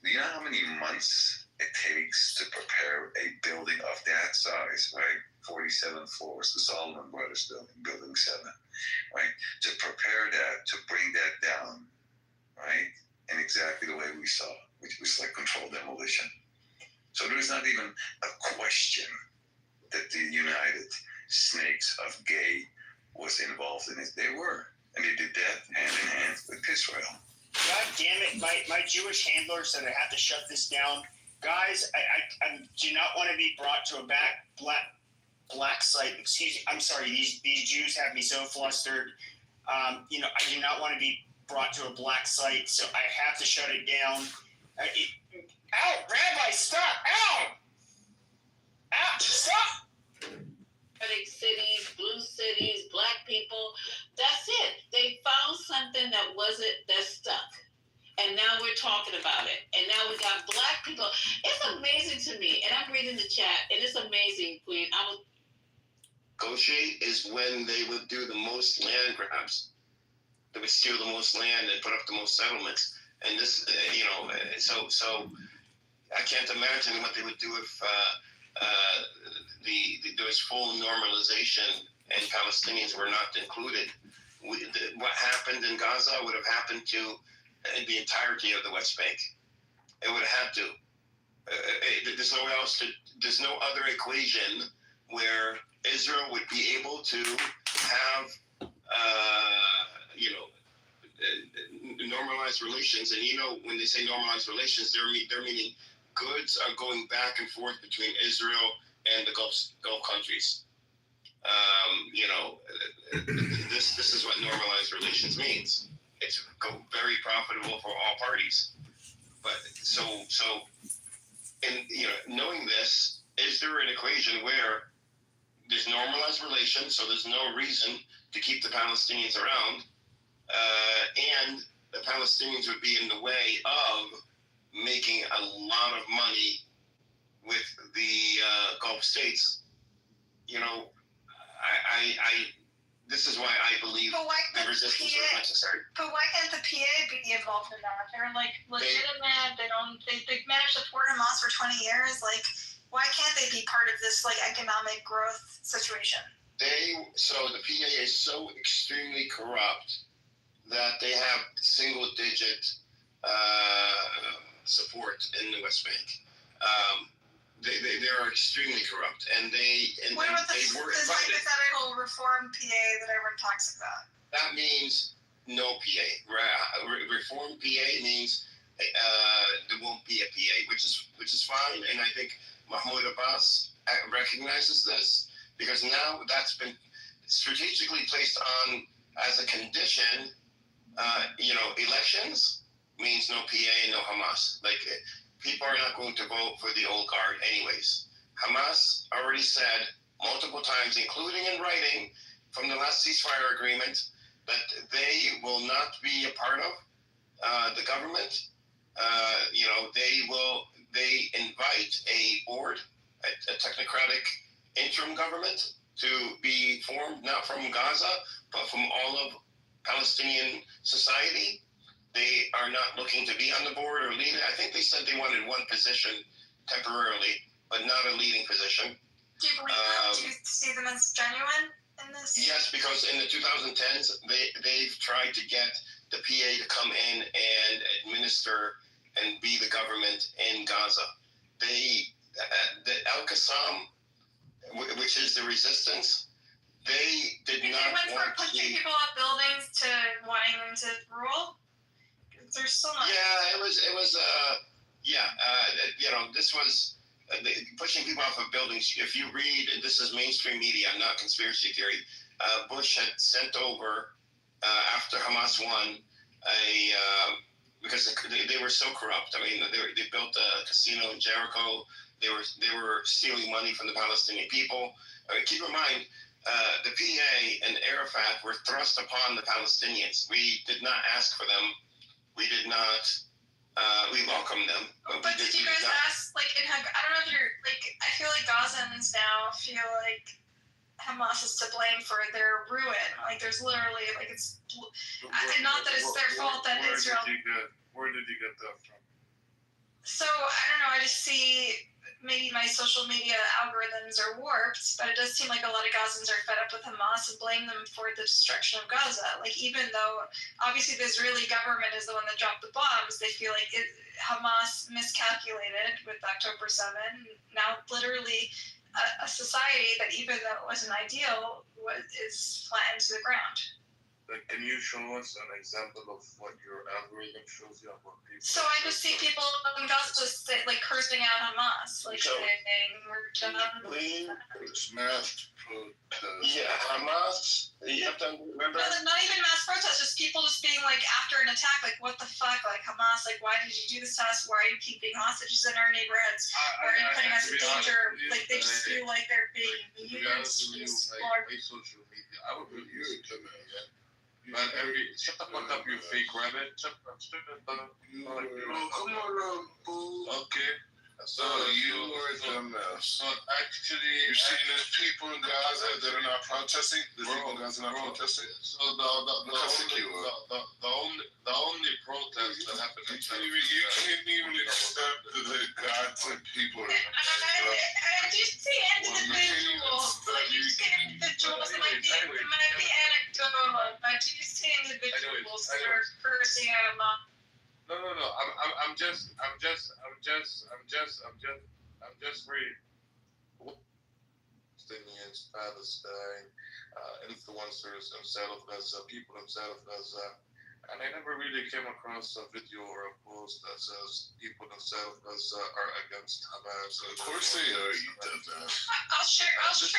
Do you know how many months it takes to prepare a building of that size, right? 47 floors, the Solomon Brothers building, building 7, right? To prepare that, to bring that down, right? In exactly the way we saw, which was like controlled demolition. So there's not even a question that the United Snakes of Gay was involved in it. They were. And they did that hand in hand with Israel. God damn it, my Jewish handler said I have to shut this down. Guys, I do not want to be brought to a black site. Excuse me, I'm sorry, these Jews have me so flustered. I do not want to be brought to a black site, so I have to shut it down. Ow, Rabbi, stop! Ow! Ow, stop! Cities, blue cities, black people. That's it. They found something that stuck. And now we're talking about it. And now we got black people. It's amazing to me. And I'm reading the chat, and it's amazing, Queen. Negotiate is when they would do the most land grabs. They would steal the most land and put up the most settlements. And this, so I can't imagine what they would do if there was full normalization and Palestinians were not included. What happened in Gaza would have happened to the entirety of the West Bank. It would have had to. There's no else. There's no other equation where Israel would be able to have, normalized relations. And when they say normalized relations, they're meaning goods are going back and forth between Israel and the Gulf countries. This is what normalized relations means. It's very profitable for all parties. But knowing this, is there an equation where there's normalized relations, so there's no reason to keep the Palestinians around, and the Palestinians would be in the way of making a lot of money with the Gulf states? This is why I believe the resistance was necessary. But why can't the PA be involved in that? They're like legitimate. They've managed to support Hamas for 20 years. Like, why can't they be part of this like economic growth situation? The PA is so extremely corrupt that they have single-digit support in the West Bank. They are extremely corrupt, and what about this hypothetical reform PA that everyone talks about? That means no PA. Reform PA means there won't be a PA, which is fine, and I think Mahmoud Abbas recognizes this, because now that's been strategically placed on as a condition. Elections means no PA and no Hamas. People are not going to vote for the old guard anyways. Hamas already said multiple times, including in writing from the last ceasefire agreement, that they will not be a part of the government. They invite a board, a technocratic interim government, to be formed not from Gaza, but from all of Palestinian society. They are not looking to be on the board or lead it. I think they said they wanted one position temporarily, but not a leading position. Do you believe that? Do you see them as genuine in this? Yes, because in the 2010s, they've tried to get the PA to come in and administer and be the government in Gaza. The Al-Qassam, which is the resistance, they did They not went from want pushing to. people off buildings to wanting them to rule. There's so much. Yeah, it was. This was pushing people off of buildings. If you read, and this is mainstream media, not conspiracy theory. Bush had sent over after Hamas won because they were so corrupt. I mean, they built a casino in Jericho. They were stealing money from the Palestinian people. Keep in mind, the PA and Arafat were thrust upon the Palestinians. We did not ask for them. We did not. We welcomed them. But did you guys ask, like, I don't know if you're, like, I feel like Gazans now feel like Hamas is to blame for their ruin. Like, there's literally, like, it's, not that it's their fault that Israel. Where did you get that from? So, I don't know, I just see maybe my social media algorithms are warped, but it does seem like a lot of Gazans are fed up with Hamas and blame them for the destruction of Gaza. Like, even though obviously the Israeli government is the one that dropped the bombs, they feel like Hamas miscalculated with October 7. Now, literally, a society that, even though it wasn't ideal, is flattened to the ground. Like, can you show us an example of what your algorithm shows you about people? So I just see people in Gaza like cursing out Hamas, like saying we're done. It's mass protest. Yeah, Hamas. You have to remember. No, not even mass protests. Just people just being like, after an attack, like, what the fuck, like Hamas, like, why did you do this to us? Why are you keeping hostages in our neighborhoods? Why are you putting us in danger? Like, they just feel like they're being mean and like social media. I would really use it, man. Man, shut the fuck up, you fake rabbit. Shut up. Come on, boo. Okay. So you are the mess. So actually, you're seeing there's people in Gaza that are not protesting. There's people in Gaza not protesting. So the only protest that happened in China. You can't even accept that God sent people. I do see individuals. Like, you see individuals. It might be anecdotal, but I do see individuals that are cursing out Hamas. No. I'm just reading. Palestinians, Palestine, influencers inside of Gaza, people inside of Gaza, and I never really came across a video or a post that says people inside of Gaza are against Hamas. Of course they are, you dumbass. I'll share some.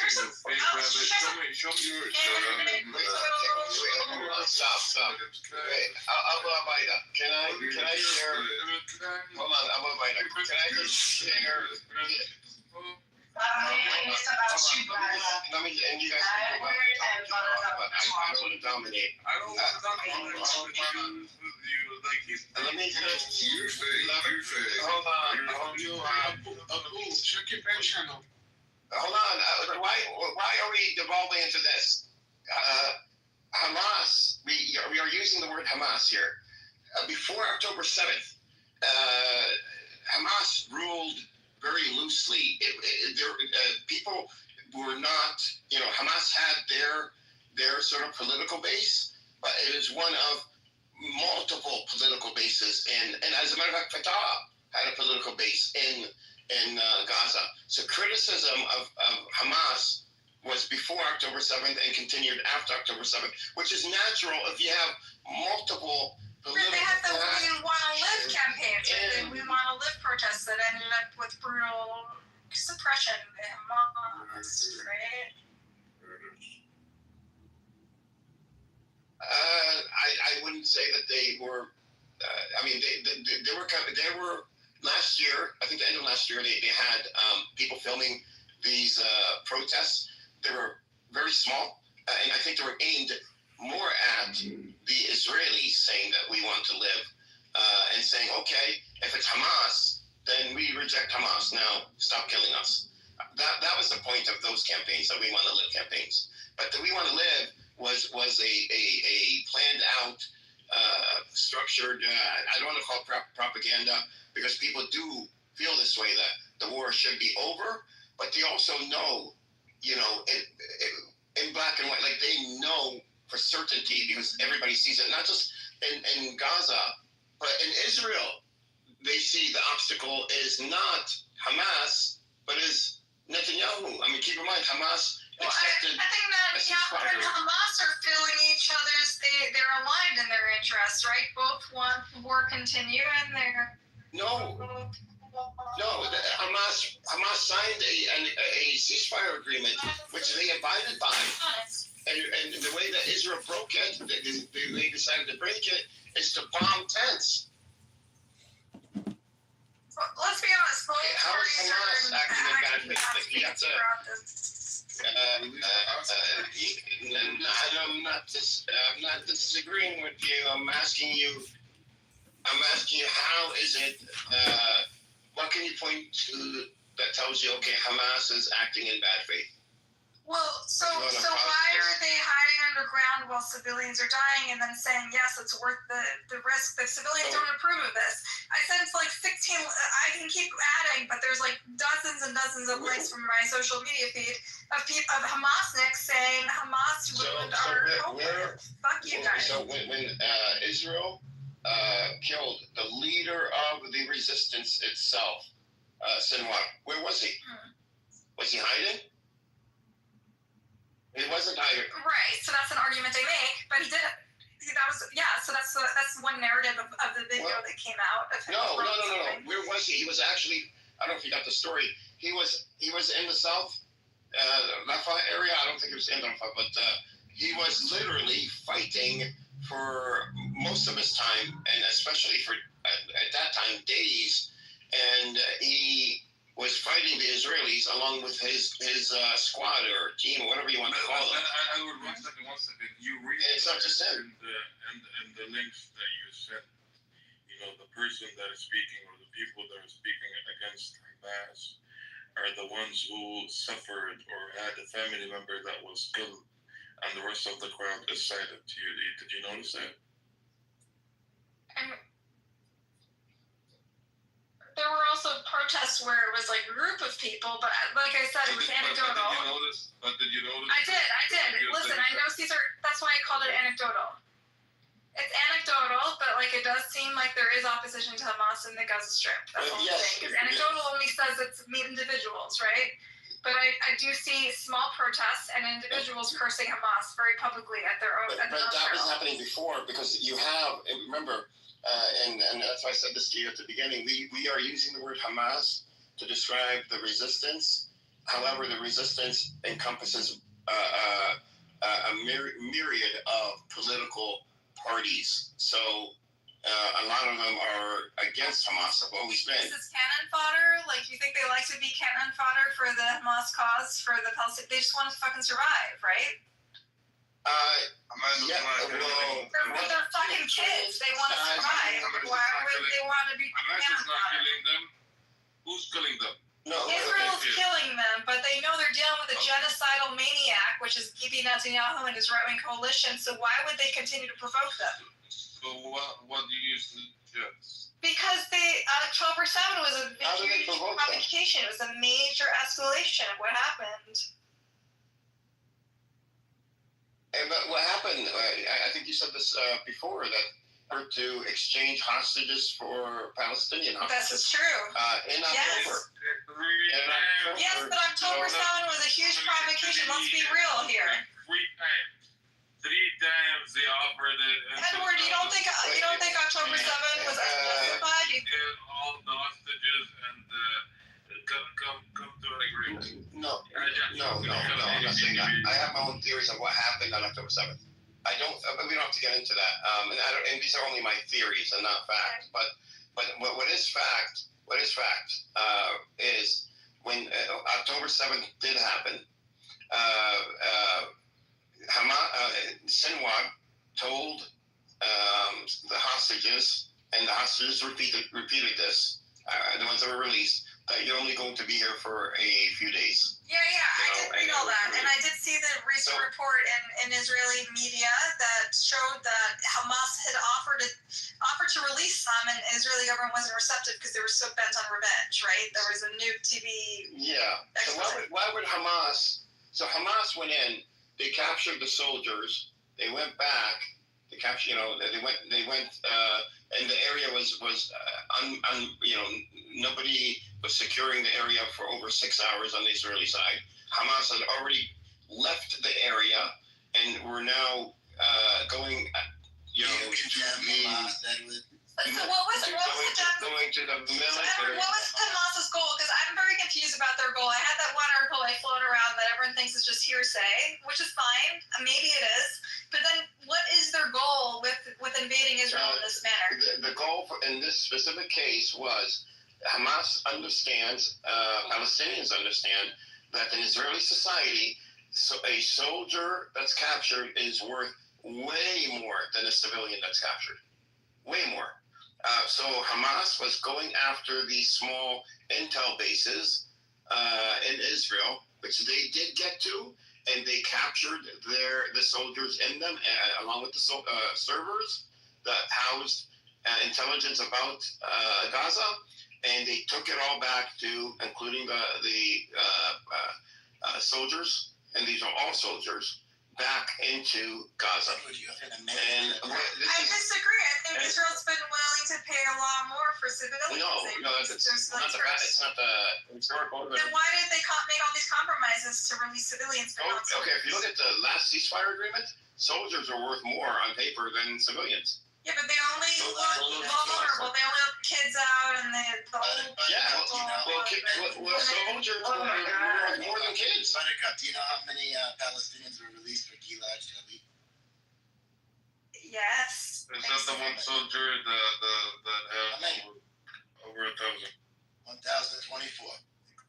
Show me your. Stop. Wait, Abu Abaida, can I share? Hold on, Abu Abaida, can I just share? It's about you, brother. Let me, and you guys can go back and talk about it. I don't want to dominate. I don't want to dominate you. Like, let me just. You're fake. Hold on. Check your page channel. Hold on. Why are we devolving into this? Hamas. We are using the word Hamas here. Before October 7th, Hamas ruled very loosely. People were not, Hamas had their sort of political base, but it is one of multiple political bases. And as a matter of fact, Fatah had a political base in Gaza. So criticism of Hamas was before October 7th and continued after October 7th, which is natural if you have multiple political. They had the We Want to Live campaigns, and We Want to Live protests that ended up with brutal suppression in Hamas, right? I wouldn't say that they were. They were last year. I think the end of last year, they had people filming these protests. They were very small, and I think they were aimed more at the Israelis saying that we want to live, and saying, okay, if it's Hamas, then we reject Hamas. Now stop killing us. That was the point of those campaigns, that We Want to Live campaigns. But the We Want to Live was a planned out, structured. I don't want to call it propaganda, because people do feel this way, that the war should be over, but they also know, in black and white, like they know for certainty, because everybody sees it, not just in Gaza, but in Israel, they see the obstacle is not Hamas, but is Netanyahu. I mean, keep in mind, Hamas accepted. I think Netanyahu and Hamas are feeling each other's. They're aligned in their interests, right? Both want the war continue, and they're No, Hamas signed a ceasefire agreement, which they abided by. And the way that Israel broke it, they decided to break it, is to bomb tents. Let's be honest, both How is parties Hamas are acting in bad faith? acting You have to. I'm not disagreeing with you. I'm asking you how is it? What can you point to that tells you, okay, Hamas is acting in bad faith? Well, so why are they hiding underground while civilians are dying and then saying, yes, it's worth the risk? The civilians don't approve of this. I sent like 16, I can keep adding, but there's like dozens and dozens of links from my social media feed of Hamasniks saying Hamas ruined our hope. Fuck you guys. So when Israel killed the leader of the resistance itself, Sinwar, where was he? Was he hiding? He wasn't hiding. Right, so that's an argument they make, but he didn't. So that's one narrative of the video that came out of him. No. Where was he? He was actually, I don't know if you got the story. He was in the South Rafah area. I don't think it was in Rafah, but he was literally fighting for most of his time, and especially for at that time days, and he was fighting the Israelis along with his squad or team or whatever you want to call it. I would one second. You read it's not just him. In the links that you sent, the person that is speaking or the people that are speaking against Hamas are the ones who suffered or had a family member that was killed, and the rest of the crowd is silent. Did you notice that? There were also protests where it was like a group of people, but like I said, it was anecdotal. Did you notice? I did. Listen, I know Caesar. That's why I called it anecdotal. It's anecdotal, but like it does seem like there is opposition to Hamas in the Gaza Strip. That's all I'm saying. Because anecdotal only says it's individuals, right? But I do see small protests and individuals cursing Hamas very publicly at their own. But that was happening before because you have remember. And that's why I said this to you at the beginning. We are using the word Hamas to describe the resistance. However, the resistance encompasses a myriad of political parties. So a lot of them are against Hamas, have always been. This is cannon fodder? Like, you think they like to be cannon fodder for the Hamas cause, for the Palestinians? They just want to fucking survive, right? They're fucking kids. They want to survive. Why would they want to be cannon fodder? Killing them. Who's killing them? No, Israel is killing them, but they know they're dealing with a genocidal maniac, which is Bibi Netanyahu and his right-wing coalition. So why would they continue to provoke them? So what do you suggest? Because October 7 was a huge provocation. It was a major escalation of what happened. But what happened, I think you said this before, that we're to exchange hostages for Palestinian hostages. This is true. In October. Yes, but October 7 was a huge provocation. Let's be real here. 3 times they offered it. Edward, you don't think October 7 was justified? All the hostages and come to an agreement. No, I'm not saying that. I have my own theories of what happened on October 7th. We don't have to get into that. And these are only my theories and not fact. But what is fact is when October 7th did happen, Sinwar told the hostages, and the hostages repeated this, the ones that were released, that you're only going to be here for a few days. Yeah, I did read all that. And I did see the recent report in Israeli media that showed that Hamas had offered to release some, and the Israeli government wasn't receptive because they were so bent on revenge, right? There was a new TV. Yeah. So why would Hamas... So Hamas went in, they captured the soldiers, they went back, They captured, they went, and the area was nobody was securing the area for over 6 hours on the Israeli side. Hamas had already left the area and were now going, So what was the going to the military. So Edward, what was Hamas's goal? Because I'm very confused about their goal. I had that one article I float around that everyone thinks is just hearsay, which is fine. Maybe it is. But then what is their goal with invading Israel in this manner? The goal in this specific case was Hamas understands, Palestinians understand that in Israeli society, a soldier that's captured is worth way more than a civilian that's captured. Way more. So Hamas was going after these small intel bases in Israel, which they did get to, and they captured the soldiers in them, along with the servers that housed intelligence about Gaza, and they took it all back to, including the soldiers, and these are all soldiers, back into Gaza. I disagree. I think Israel's been willing to pay a lot more for civilians. No, it's not the historical. Then why did they make all these compromises to release civilians? Okay, if you look at the last ceasefire agreement, soldiers are worth more on paper than civilians. Yeah, but they only look vulnerable. They only look kids out, and the old soldiers are worth more than kids. Buttercup, do you know how many Palestinians were released for Gilad Shalit? Yes. Is that the one soldier that had over 1,000? 1,024.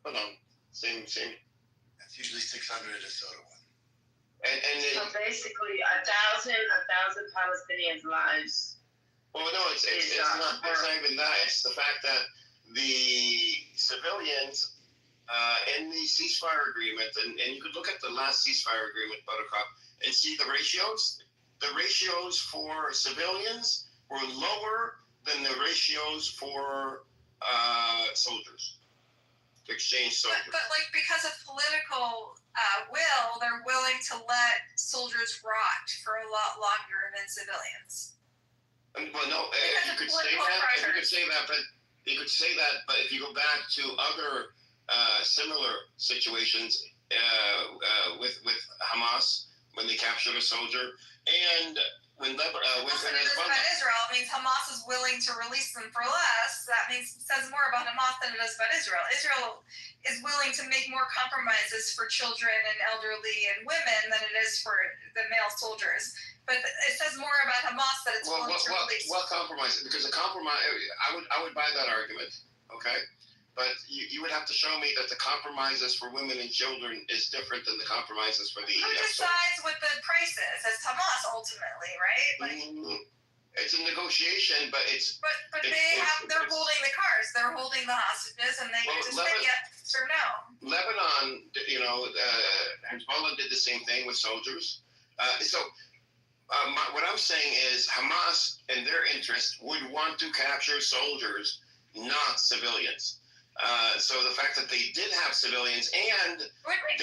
Hold on. Same. That's usually 600 or so to one. So basically, 1,000 Palestinians' lives. Well, no, it's not even that. It's the fact that the civilians in the ceasefire agreement, and you could look at the last ceasefire agreement, Buttercup, and see the ratios. The ratios for civilians were lower than the ratios for soldiers, to exchange soldiers. But because of political will, they're willing to let soldiers rot for a lot longer than civilians. Well, no, you could say that, but if you go back to other similar situations with Hamas, when they captured a soldier, and when Israel, it means Hamas is willing to release them for less. That says more about Hamas than it does about Israel. Israel is willing to make more compromises for children and elderly and women than it is for the male soldiers. But it says more about Hamas that it's willing to release. What compromise? Because a compromise, I would buy that argument, okay? But you would have to show me that the compromises for women and children is different than the compromises for the. Who decides what the price is? It's Hamas ultimately, right? It's a negotiation, but it's. But they're holding the cards. They're holding the hostages, and they get to say yes or no. Lebanon, Hezbollah did the same thing with soldiers. What I'm saying is Hamas, in their interest, would want to capture soldiers, not civilians. So the fact that they did have civilians and it's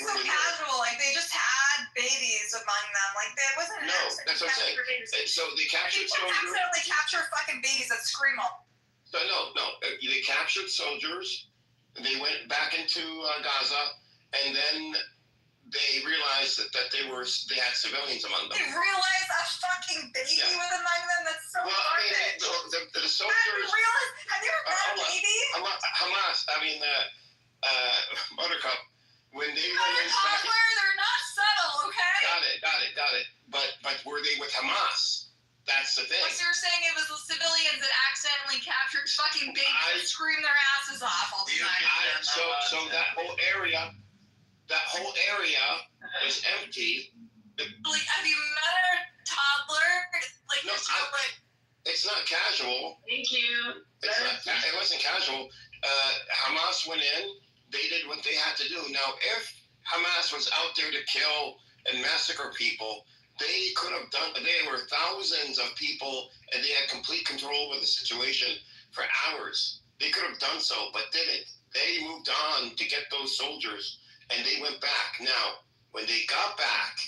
so casual, like they just had babies among them, like there wasn't. No, that's what I'm saying. So they captured soldiers. Accidentally capture fucking babies that scream them. So no, they captured soldiers. They went back into Gaza, and then they realized that they had civilians among them. They realized a fucking baby was among them. That's so garbage. The soldiers. Have you ever met a baby? Hamas. Buttercup. When they went in, they're not subtle. Okay. Got it. But were they with Hamas? That's the thing. So you're saying it was the civilians that accidentally captured fucking babies that scream their asses off all the time. So that whole area was empty. Have you met a toddler? It's not casual. Thank you. It wasn't casual. Hamas went in. They did what they had to do. Now, if Hamas was out there to kill and massacre people, they could have done. There were thousands of people, and they had complete control over the situation for hours. They could have done so, but didn't. They moved on to get those soldiers, and they went back. Now, when they got back,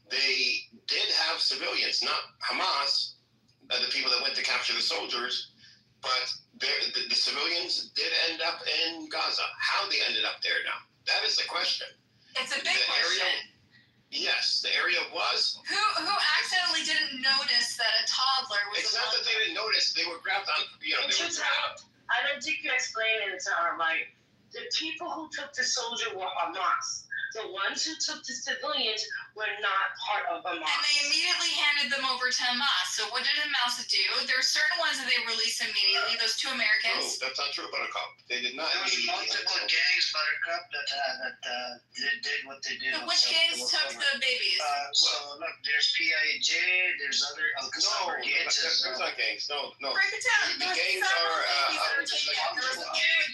they did have civilians, not Hamas, the people that went to capture the soldiers, but the civilians did end up in Gaza. How they ended up there now, that is the question. It's a big question. Yes, the area was. Who accidentally didn't notice that a toddler was. It's not that they didn't notice; they were grabbed on. They were grabbed. I don't think you explained it to her right. The people who took the soldier were Hamas. The ones who took the civilians were not part of Hamas. And they immediately handed them over to Hamas. So what did Hamas do? There are certain ones that they released immediately. Those 2 Americans. No, that's not true, Buttercup. They did not. There was multiple gangs, Buttercup, that did what they did. But which gangs took the babies? So look, there's PIJ, there's other there's not gangs. No. Break it down. The gangs are. There was a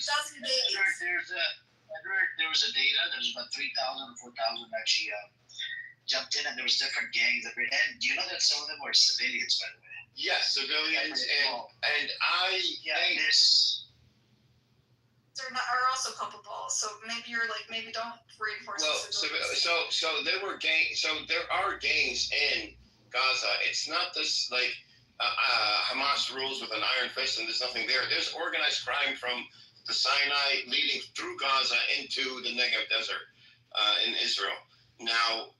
dozen babies. There was a data. There's about 3,000 or 4,000 actually jumped in, and there was different gangs. And do you know that some of them were civilians, by the way? Yes, civilians, and I. Yeah, are also culpable. So maybe don't reinforce. Well, so there were gangs. So there are gangs in Gaza. It's not this like Hamas rules with an iron fist, and there's nothing there. There's organized crime from the Sinai leading through Gaza into the Negev Desert in Israel. Now,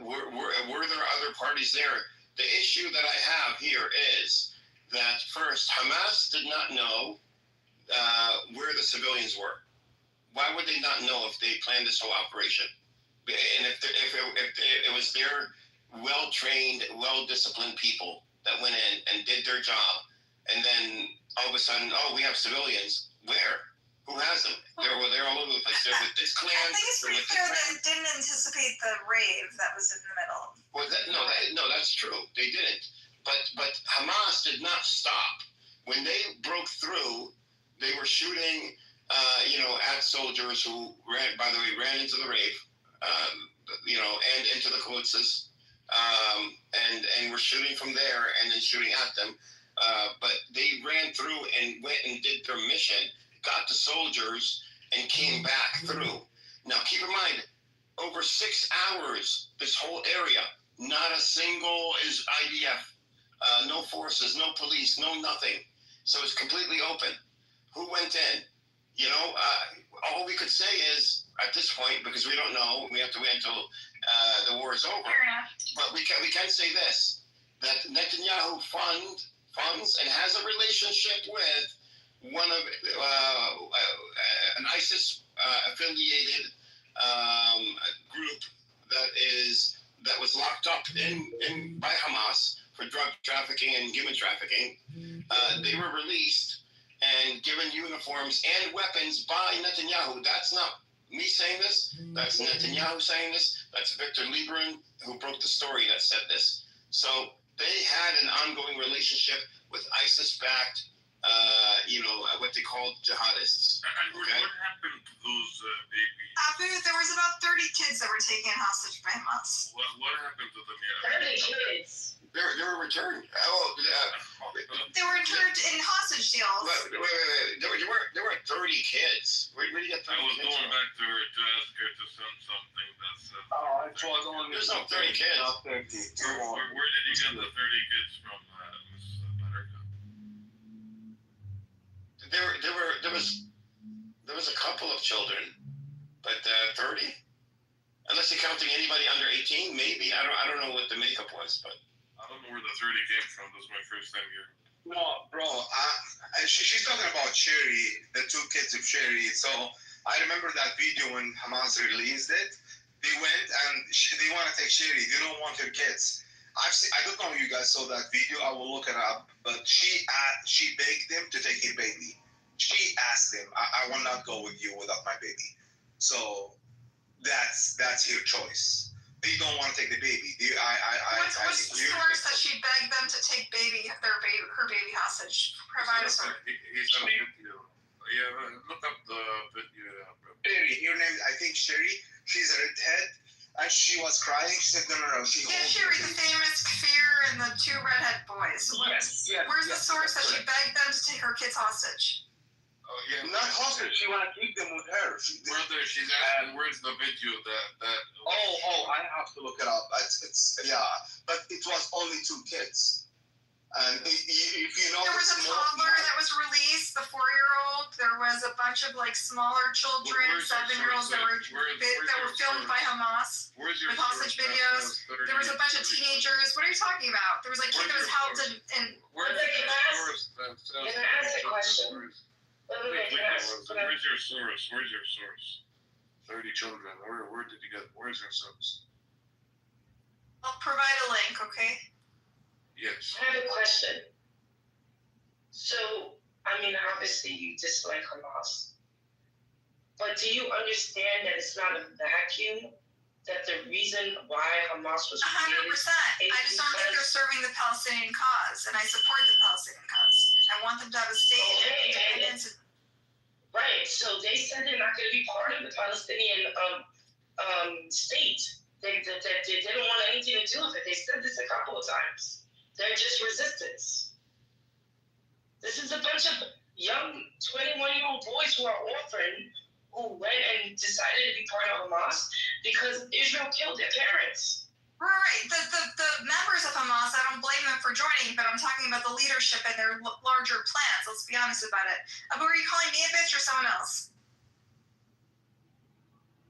were there other parties there? The issue that I have here is that first, Hamas did not know where the civilians were. Why would they not know if they planned this whole operation? And if it was their well-trained, well-disciplined people that went in and did their job, and then all of a sudden, we have civilians. Where? Who has them? They're all over the place. They're with this clan. I think it's pretty clear they didn't anticipate the rave that was in the middle. Well, that's true. They didn't. But Hamas did not stop. When they broke through, they were shooting, at soldiers who ran into the rave, and into the kibbutzes, and were shooting from there and then shooting at them. But they ran through and went and did their mission, got the soldiers, and came back through. Now, keep in mind, over 6 hours, this whole area, not a single is IDF, no forces, no police, no nothing. So it's completely open. Who went in? All we could say is, at this point, because we don't know, we have to wait until the war is over. But we can say this, that Netanyahu funds and has a relationship with one of an ISIS affiliated group that was locked up by Hamas for drug trafficking and human trafficking. They were released and given uniforms and weapons by Netanyahu. That's not me saying this. That's Netanyahu saying this. That's Victor Lieberman, who broke the story that said this. So they had an ongoing relationship with ISIS-backed, what they called jihadists. And what happened to those babies? Abu, there was about 30 kids that were taken hostage by Hamas. What happened to them? 30 kids. They were returned. They were returned in hostage deals. Wait. There were 30 kids. Where did you get 30 I was kids going from? back to her to ask her to send something that said. There's no 30 kids. Where did you get the 30 kids from, Miss Buttercup? There was a couple of children, but 30. Unless you're counting anybody under 18, maybe. I don't know what the makeup was, but. I don't know where the 30 came from. This is my first time here. No, bro. She's talking about Sherry, the 2 kids of Sherry. So I remember that video when Hamas released it. They went and they want to take Sherry. They don't want her kids. I don't know if you guys saw that video. I will look it up. But she begged them to take her baby. She asked them, I will not go with you without my baby. So that's her choice. They don't want to take the baby. What's the source that she begged them to take her baby hostage? Provide a source. He's on a video. Yeah, look up the video. Sherry, her name, I think Sherry. She's a redhead, and she was crying. She said, no. Sherry, the famous Kfir and the 2 redhead boys. Yes. Where's the source that she begged them to take her kids hostage? Oh yeah. Not hostage. She want to keep them with her. Brother, she's asking where's the video that. I have to look it up. It's but it was only 2 kids. And if you know, there was a toddler that was released, the 4-year-old. There was a bunch of like smaller children, 7-year-olds that were filmed by Hamas with hostage videos. There was a bunch of teenagers. What are you talking about? There was like kid that was held in. Where's Can I ask a question? Where's your source? Where's your source? 30 children. Where did you get? Where's your source? I'll provide a link, okay? Yes. I have a question. So, I mean, obviously you dislike Hamas, but do you understand that it's not a vacuum? That the reason why Hamas was 100%. I just don't think they're serving the Palestinian cause, and I support the Palestinian cause. I want them to have a state and independence. Right. So they said they're not going to be part of the Palestinian state. They didn't want anything to do with it. They said this a couple of times. They're just resistance. This is a bunch of young 21-year-old boys who are orphaned, who went and decided to be part of Hamas because Israel killed their parents. Right. The members of Hamas, I don't blame them for joining, but I'm talking about the leadership and their larger plans. Let's be honest about it. Were you calling me a bitch or someone else?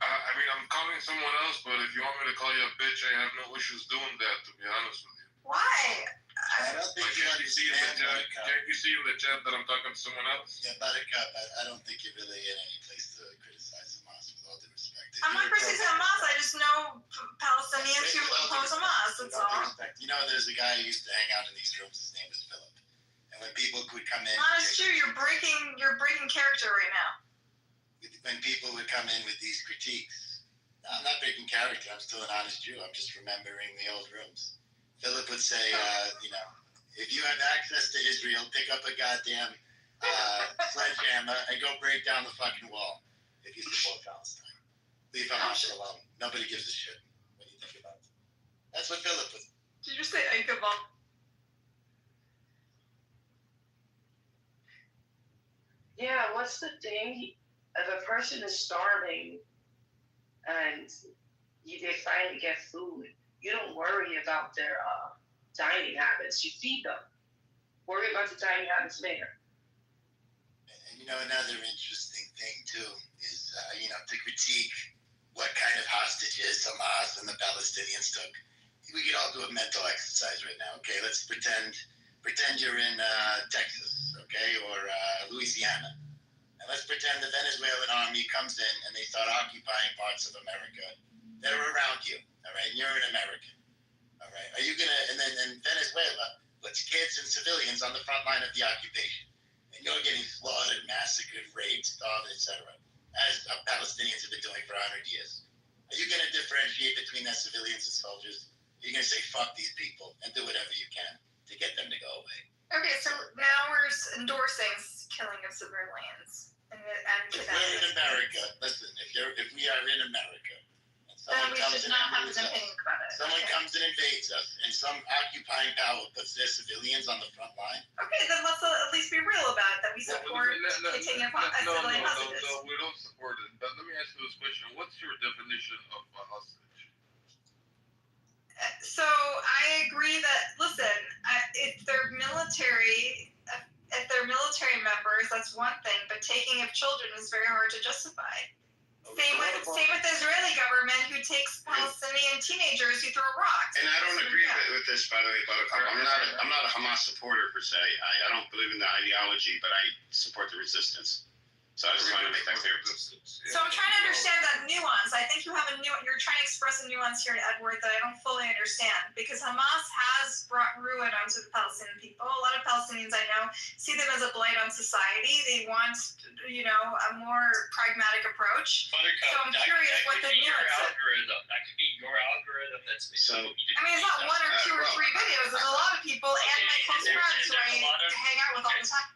I mean, I'm calling someone else, but if you want me to call you a bitch, I have no issues doing that, to be honest with you. Why? I don't think can't you see in the chat that I'm talking to someone else? Yeah, Buttercup, I don't think you're really in any place to criticize Hamas, with all due respect. I'm not criticizing Hamas. I just know Palestinians who oppose Hamas. That's all. You know, there's a guy who used to hang out in these rooms. His name was Philip. And when people would come in, honest true. You're breaking character right now. When people would come in with these critiques, I'm not breaking character. I'm still an honest Jew. I'm just remembering the old rooms. Philip would say, if you have access to Israel, pick up a goddamn sledgehammer and go break down the fucking wall. If you support Palestine, leave Hamas alone. Nobody gives a shit when you think about it. That's what Philip was. Did you say Aikabal? Yeah, what's the thing? If a person is starving and they finally get food, you don't worry about their dining habits. You feed them. Worry about the dining habits later. And you know, another interesting thing too is, to critique what kind of hostages Hamas and the Palestinians took. We could all do a mental exercise right now, okay? Let's pretend you're in Texas, okay, or Louisiana. And let's pretend the Venezuelan army comes in and they start occupying parts of America that are around you, all right? You're an American, all right? Are you gonna, and Venezuela puts kids and civilians on the front line of the occupation, and you're getting slaughtered, massacred, raped, starved, etc., as Palestinians have been doing for 100 years. Are you gonna differentiate between that civilians and soldiers? You're gonna say, fuck these people, and do whatever you can to get them to go away. Okay, so now we're endorsing killing of civilians. And if we're in America, listen, if we are in America, then we should not have an opinion about it. Someone comes and invades us, and some occupying power puts their civilians on the front line. Okay, then let's at least be real about it, that we support taking a civilian hostages. No, we don't support it. But let me ask you this question. What's your definition of a hostage? So I agree that, listen, if they're military members, that's one thing, but taking of children is very hard to justify. Same with the Israeli government, who takes Palestinian teenagers who throw rocks. And I don't agree with this, by the way, Buttercup. I'm not a Hamas supporter per se. I don't believe in the ideology, but I support the resistance. So I just want to make that clear. So I'm trying to understand that nuance. I think you have you're trying to express a nuance here, Edward, that I don't fully understand, because Hamas has brought ruin onto the Palestinian people. A lot of Palestinians I know see them as a blight on society. They want, a more pragmatic approach. So I'm curious what the nuance is. That could be your algorithm that's so. I mean, it's not one or two or three videos. There's a lot of people and my close friends who I hang out with all the time.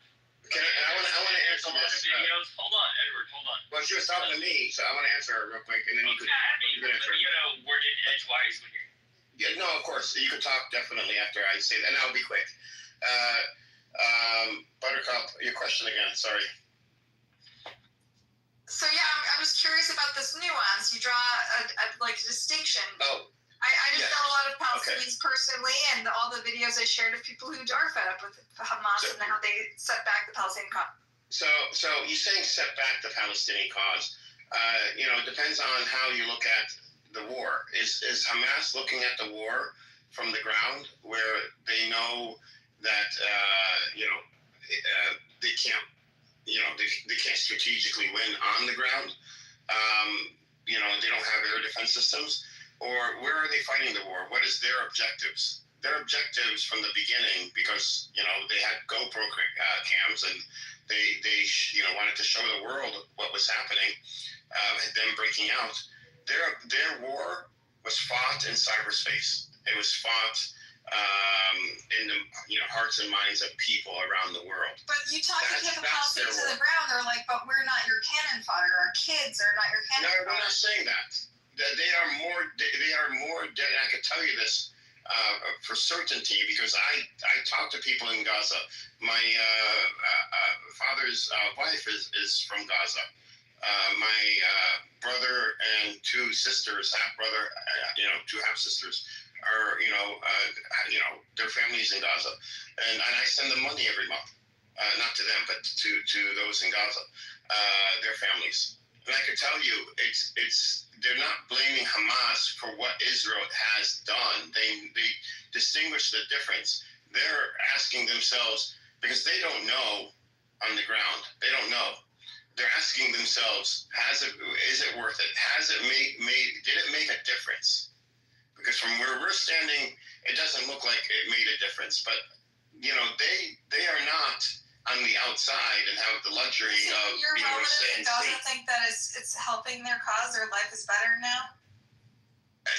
I want to answer this. Videos. Hold on, Edward. Hold on. Well, she was talking to me, so I want to answer her real quick, and then you could answer. Word it edgewise when you're. Yeah, no, of course. You could talk definitely after I say that, and I'll be quick. Buttercup, your question again. Sorry. So yeah, I was curious about this nuance. You draw a distinction. Oh. I just know a lot of Palestinians personally, and all the videos I shared of people who are fed up with Hamas and how they set back the Palestinian cause. So you're saying set back the Palestinian cause. It depends on how you look at the war. Is Hamas looking at the war from the ground, where they know that they can't, they can't strategically win on the ground? They don't have air defense systems. Or where are they fighting the war? What is their objectives? Their objectives from the beginning, because they had GoPro cams and they wanted to show the world what was happening, them breaking out. Their war was fought in cyberspace. It was fought in the hearts and minds of people around the world. But you talk to people Palestinians to the ground, they're like, but we're not your cannon fodder. Our kids are not your cannon fodder. No, we're not saying that. They are more dead. I can tell you this for certainty, because I talk to people in Gaza. My father's wife is from Gaza. My brother and two sisters, half brother, two half sisters, are their families in Gaza, and I send them money every month, not to them, but to those in Gaza, their families. And I can tell you, they're not blaming Hamas for what Israel has done. They distinguish the difference. They're asking themselves, because they don't know on the ground. They don't know. They're asking themselves, is it worth it? Did it make a difference? Because from where we're standing, it doesn't look like it made a difference. But they are not on the outside and have the luxury of being able to sit and see. Think that it's helping their cause? Their life is better now?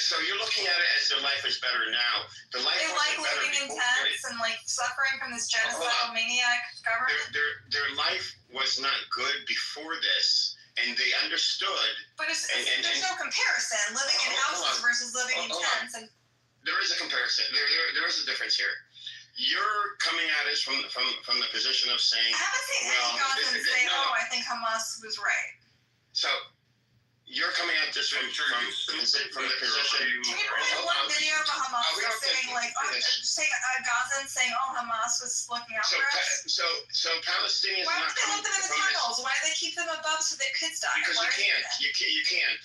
So you're looking at it as their life is better now. They like living in tents and suffering from this genocidal maniac government? Their life was not good before this, and they understood. But there's no comparison. Living in houses versus living in tents. And there is a comparison. There is a difference here. You're coming at us from the position of saying, I haven't seen any Gazans say, I think Hamas was right. So you're coming at this from the position. Can you bring one video of a Hamas saying Gazans saying, Hamas was looking out for us? So Palestinians. Why would they let them in the tunnels? Why do they keep them above so their kids die? Because you can't.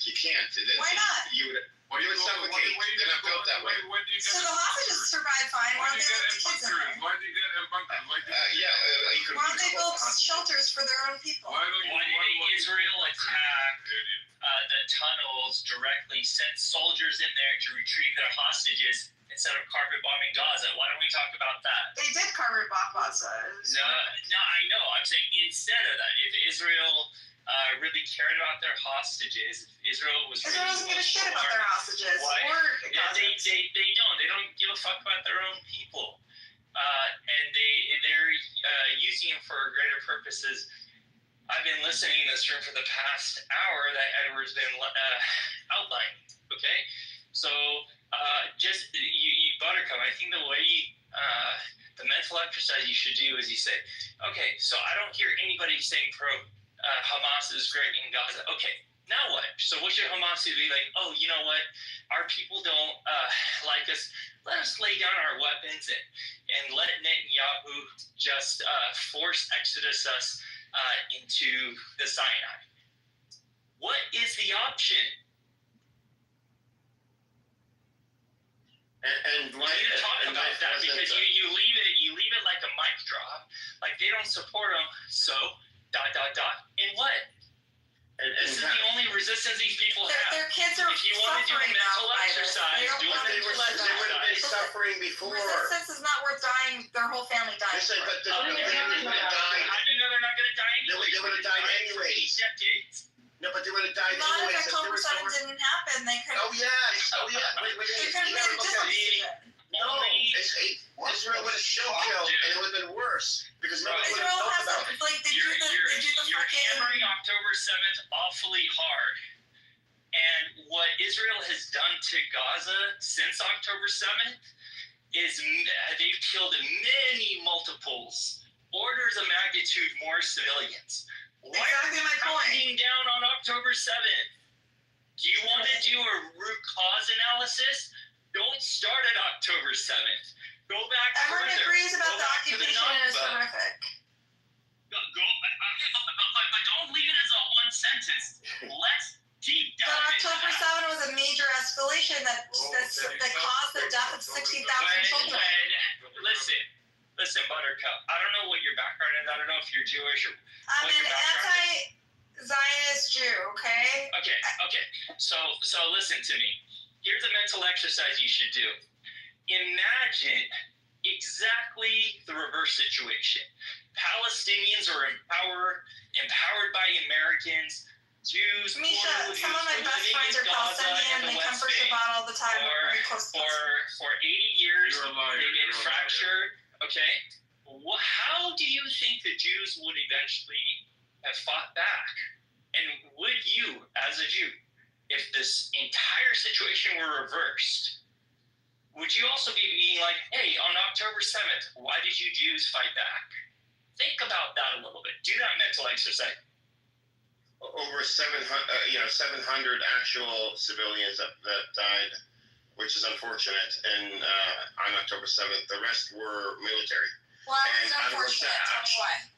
Why not? You would suffocate. They're not built that way. So the hostages survive fine. Why don't they let the kids in there? Why do you get in bunkers? Why don't they build shelters for their own people? Why did Israel attack the tunnels directly, send soldiers in there to retrieve their hostages instead of carpet bombing Gaza? Why don't we talk about that? They did carpet bomb Gaza. No, I know. I'm saying instead of that, if Israel really cared about their hostages, Israel doesn't give a shit about their hostages. They don't. They don't give a fuck about their own people, and they're using them for greater purposes. I've been listening in this room for the past hour that Edward's been outlining. Okay, so just you Buttercup. I think the way the mental exercise you should do is you say, okay, so I don't hear anybody saying Hamas is great in Gaza. Okay, now what? So what should Hamas do? Be like, you know what? Our people don't like us. Let us lay down our weapons and let Netanyahu just force exodus us into the Sinai. What is the option? And why you talk about that? Because you leave it like a mic drop, like they don't support them. So ... And what? This is the only resistance these people have. Their kids are if you want to do a mental exercise, do a mental exercise. They would have been suffering before. Resistance is not worth dying. Their whole family died. Listen, but how do you know they're not going to die anyway? They would have died anyways. Decades. No, but they would have died anyways. Not if October 7th didn't happen. They could. Oh yeah. They could have made a difference. No, Israel would have still killed, and it would have been worse because nobody would have talked about it. You're hammering October 7th awfully hard, and what Israel has done to Gaza since October 7th is they've killed many multiples, orders of magnitude more civilians. Why exactly my point. Down on October 7th. Do you want to do a root cause analysis? Don't start at October 7th. Go back Everyone further. agrees about Go the back to occupation is Nakba. horrific. But don't leave it as a one sentence. Let's deep dive. But October 7 was a major escalation that caused the death of 16,000 children. Listen, Buttercup. I don't know what your background is. I don't know if you're Jewish or. I'm an anti-Zionist Jew. Okay. Okay. So listen to me. Here's a mental exercise you should do. Imagine exactly the reverse situation. Palestinians are empowered by Americans. Jews. Misha, some of my best friends are Palestinian. They come for Shabbat all the time. For 80 years, they've been fractured. Okay. How do you think the Jews would eventually have fought back? And would you, as a Jew, if this entire situation were reversed, would you also be being like, hey, on October 7th, why did you Jews fight back? Think about that a little bit. Do that mental exercise. Over 700 actual civilians that died, which is unfortunate, and on October 7th. The rest were military. Why was it unfortunate? Tell me why.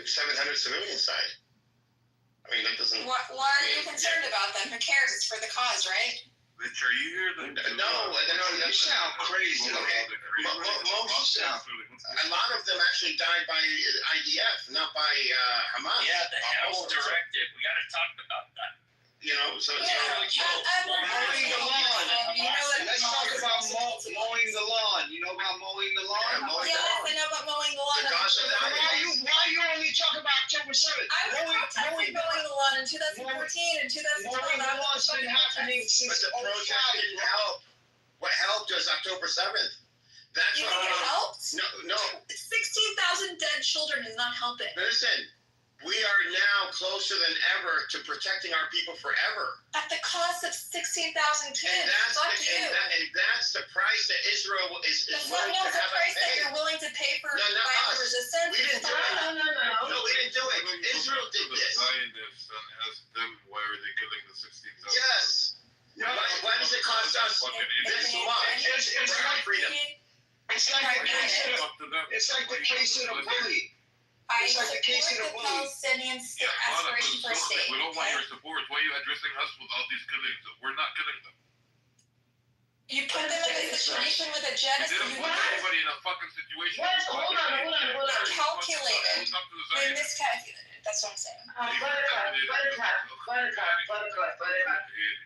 700 civilians died. I mean, that doesn't... Why are you concerned about them? Who cares? It's for the cause, right? Mitch, are you here? No, you sound crazy. Okay. A lot of them actually died by IDF, not by Hamas. Yeah, the House directive. We got to talk about that. You know, so it's mowing the lawn. Let's talk about mowing the lawn. You know about mowing the lawn? Yes, I know about mowing the lawn. Why you only talk about October 7th? I was protesting mowing the lawn in 2014 and 2012. Mowing the lawn's been happening since the protest didn't help. What helped was October 7th. That's you think it helped? No. 16,000 dead children is not helping. Listen. We are now closer than ever to protecting our people forever. At the cost of 16,000 kids. And that's the price that Israel is willing to have. The price that you're willing to pay for violent resistance. We didn't do it. No, we didn't do it. Israel did this. Zionists and ask them why are they killing the 16,000? Yes. Why does it cost us this much? Freedom. It's like the case of the bully. I support the Palestinians' aspiration for a state. We don't want your support. Why are you addressing us with all these killings? We're not killing them. You put them in a situation with a genocide. You didn't put anybody in a fucking situation. Hold on. Calculated. They miscalculated. That's what I'm saying. Buttercup.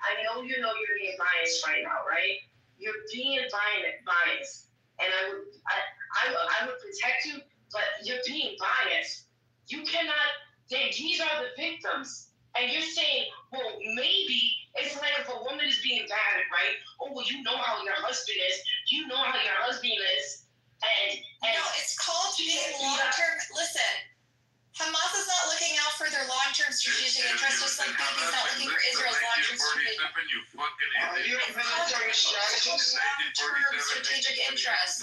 I know you're being biased right now, right? You're being biased. And I would protect you. But you're being biased. You cannot. These are the victims, and you're saying, well, maybe it's like if a woman is being battered, right? Oh, well, you know how your husband is. You know how your husband is, and no, it's called being long-term. Listen, Hamas is not looking out for their long-term strategic interests, just like Bibi's not looking for Israel's long-term strategic interests.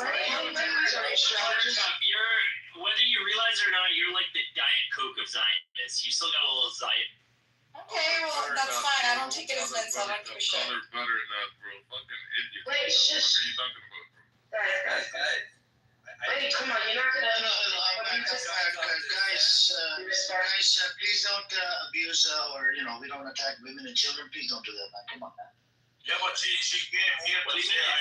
Whether you realize it or not, you're like the Diet Coke of Zionists. You still got a little Zion. Okay, well, that's fine. I don't take it as an insult. I don't give a shit. Color better than that, bro. Fucking idiot. Wait, shush. What are you talking about, bro? Guys. Wait, come on. You're not gonna. Guys, please don't abuse or we don't attack women and children. Please don't do that, man. Come on, man. Yeah, but she came here to say I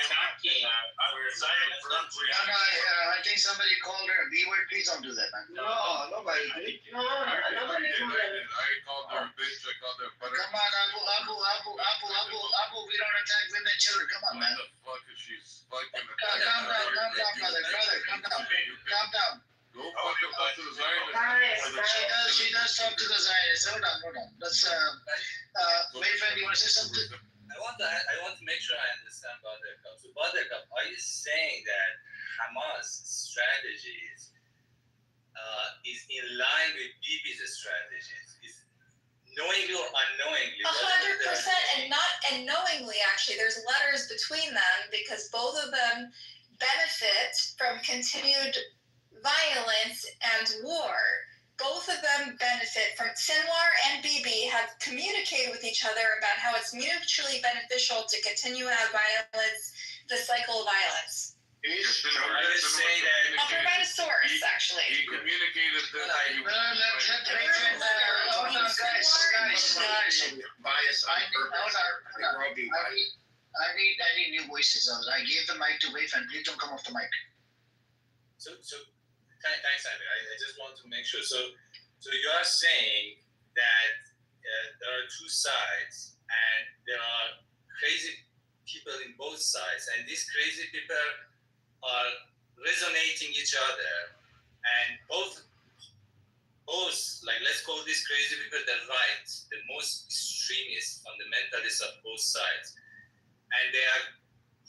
think somebody called her a B word. Please don't do that, man. No, nobody did. Nobody did. I called her a bitch. I called her a butter. Come on, Abu. We don't attack women and children. Come on, man. What the fuck is she fucking? Calm down, brother. Calm down. Go fucking talk to the Zionists. She does talk to the Zionists. Hold on. Let's Mayfriend, you want to say something? I want to make sure I understand Buttercup. So Buttercup, are you saying that Hamas strategies is in line with Bibi's strategies? Is knowingly or unknowingly? 100% and knowingly, actually. There's letters between them because both of them benefit from continued violence and war. both of them benefit from Sinwar and Bibi have communicated with each other about how it's mutually beneficial to continue to have violence, the cycle of violence. I would say that I'll provide a source, actually. He communicated that. Bias on purpose. I need new voices. I gave the mic to Wave, and please don't come off the mic. So thanks, Andy. I just want to make sure. So you are saying that there are two sides, and there are crazy people in both sides, and these crazy people are resonating each other, and both like, let's call these crazy people the right, the most extremist fundamentalists of both sides, and they are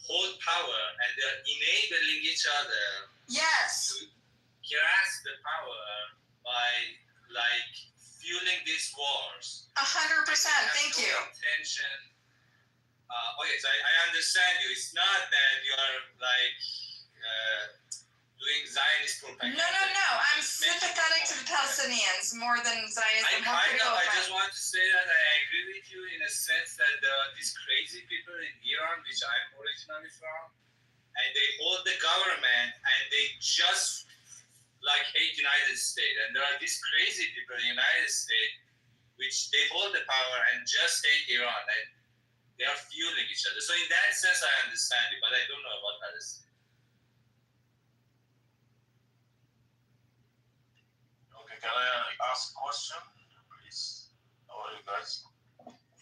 hold power, and they are enabling each other. Yes. To grasp the power by like fueling these wars. 100%. Thank you. Intention. Okay, so I understand you. It's not that you are like doing Zionist propaganda. No. I'm sympathetic to the Palestinians more than Zionism. I just want to say that I agree with you in a sense that there are these crazy people in Iran, which I'm originally from, and they hold the government, and they just like hate United States. And there are these crazy people in the United States, which they hold the power and just hate Iran, and they are fueling each other. So in that sense, I understand it, but I don't know about Palestine. Okay, can I ask a question, please? How are you guys?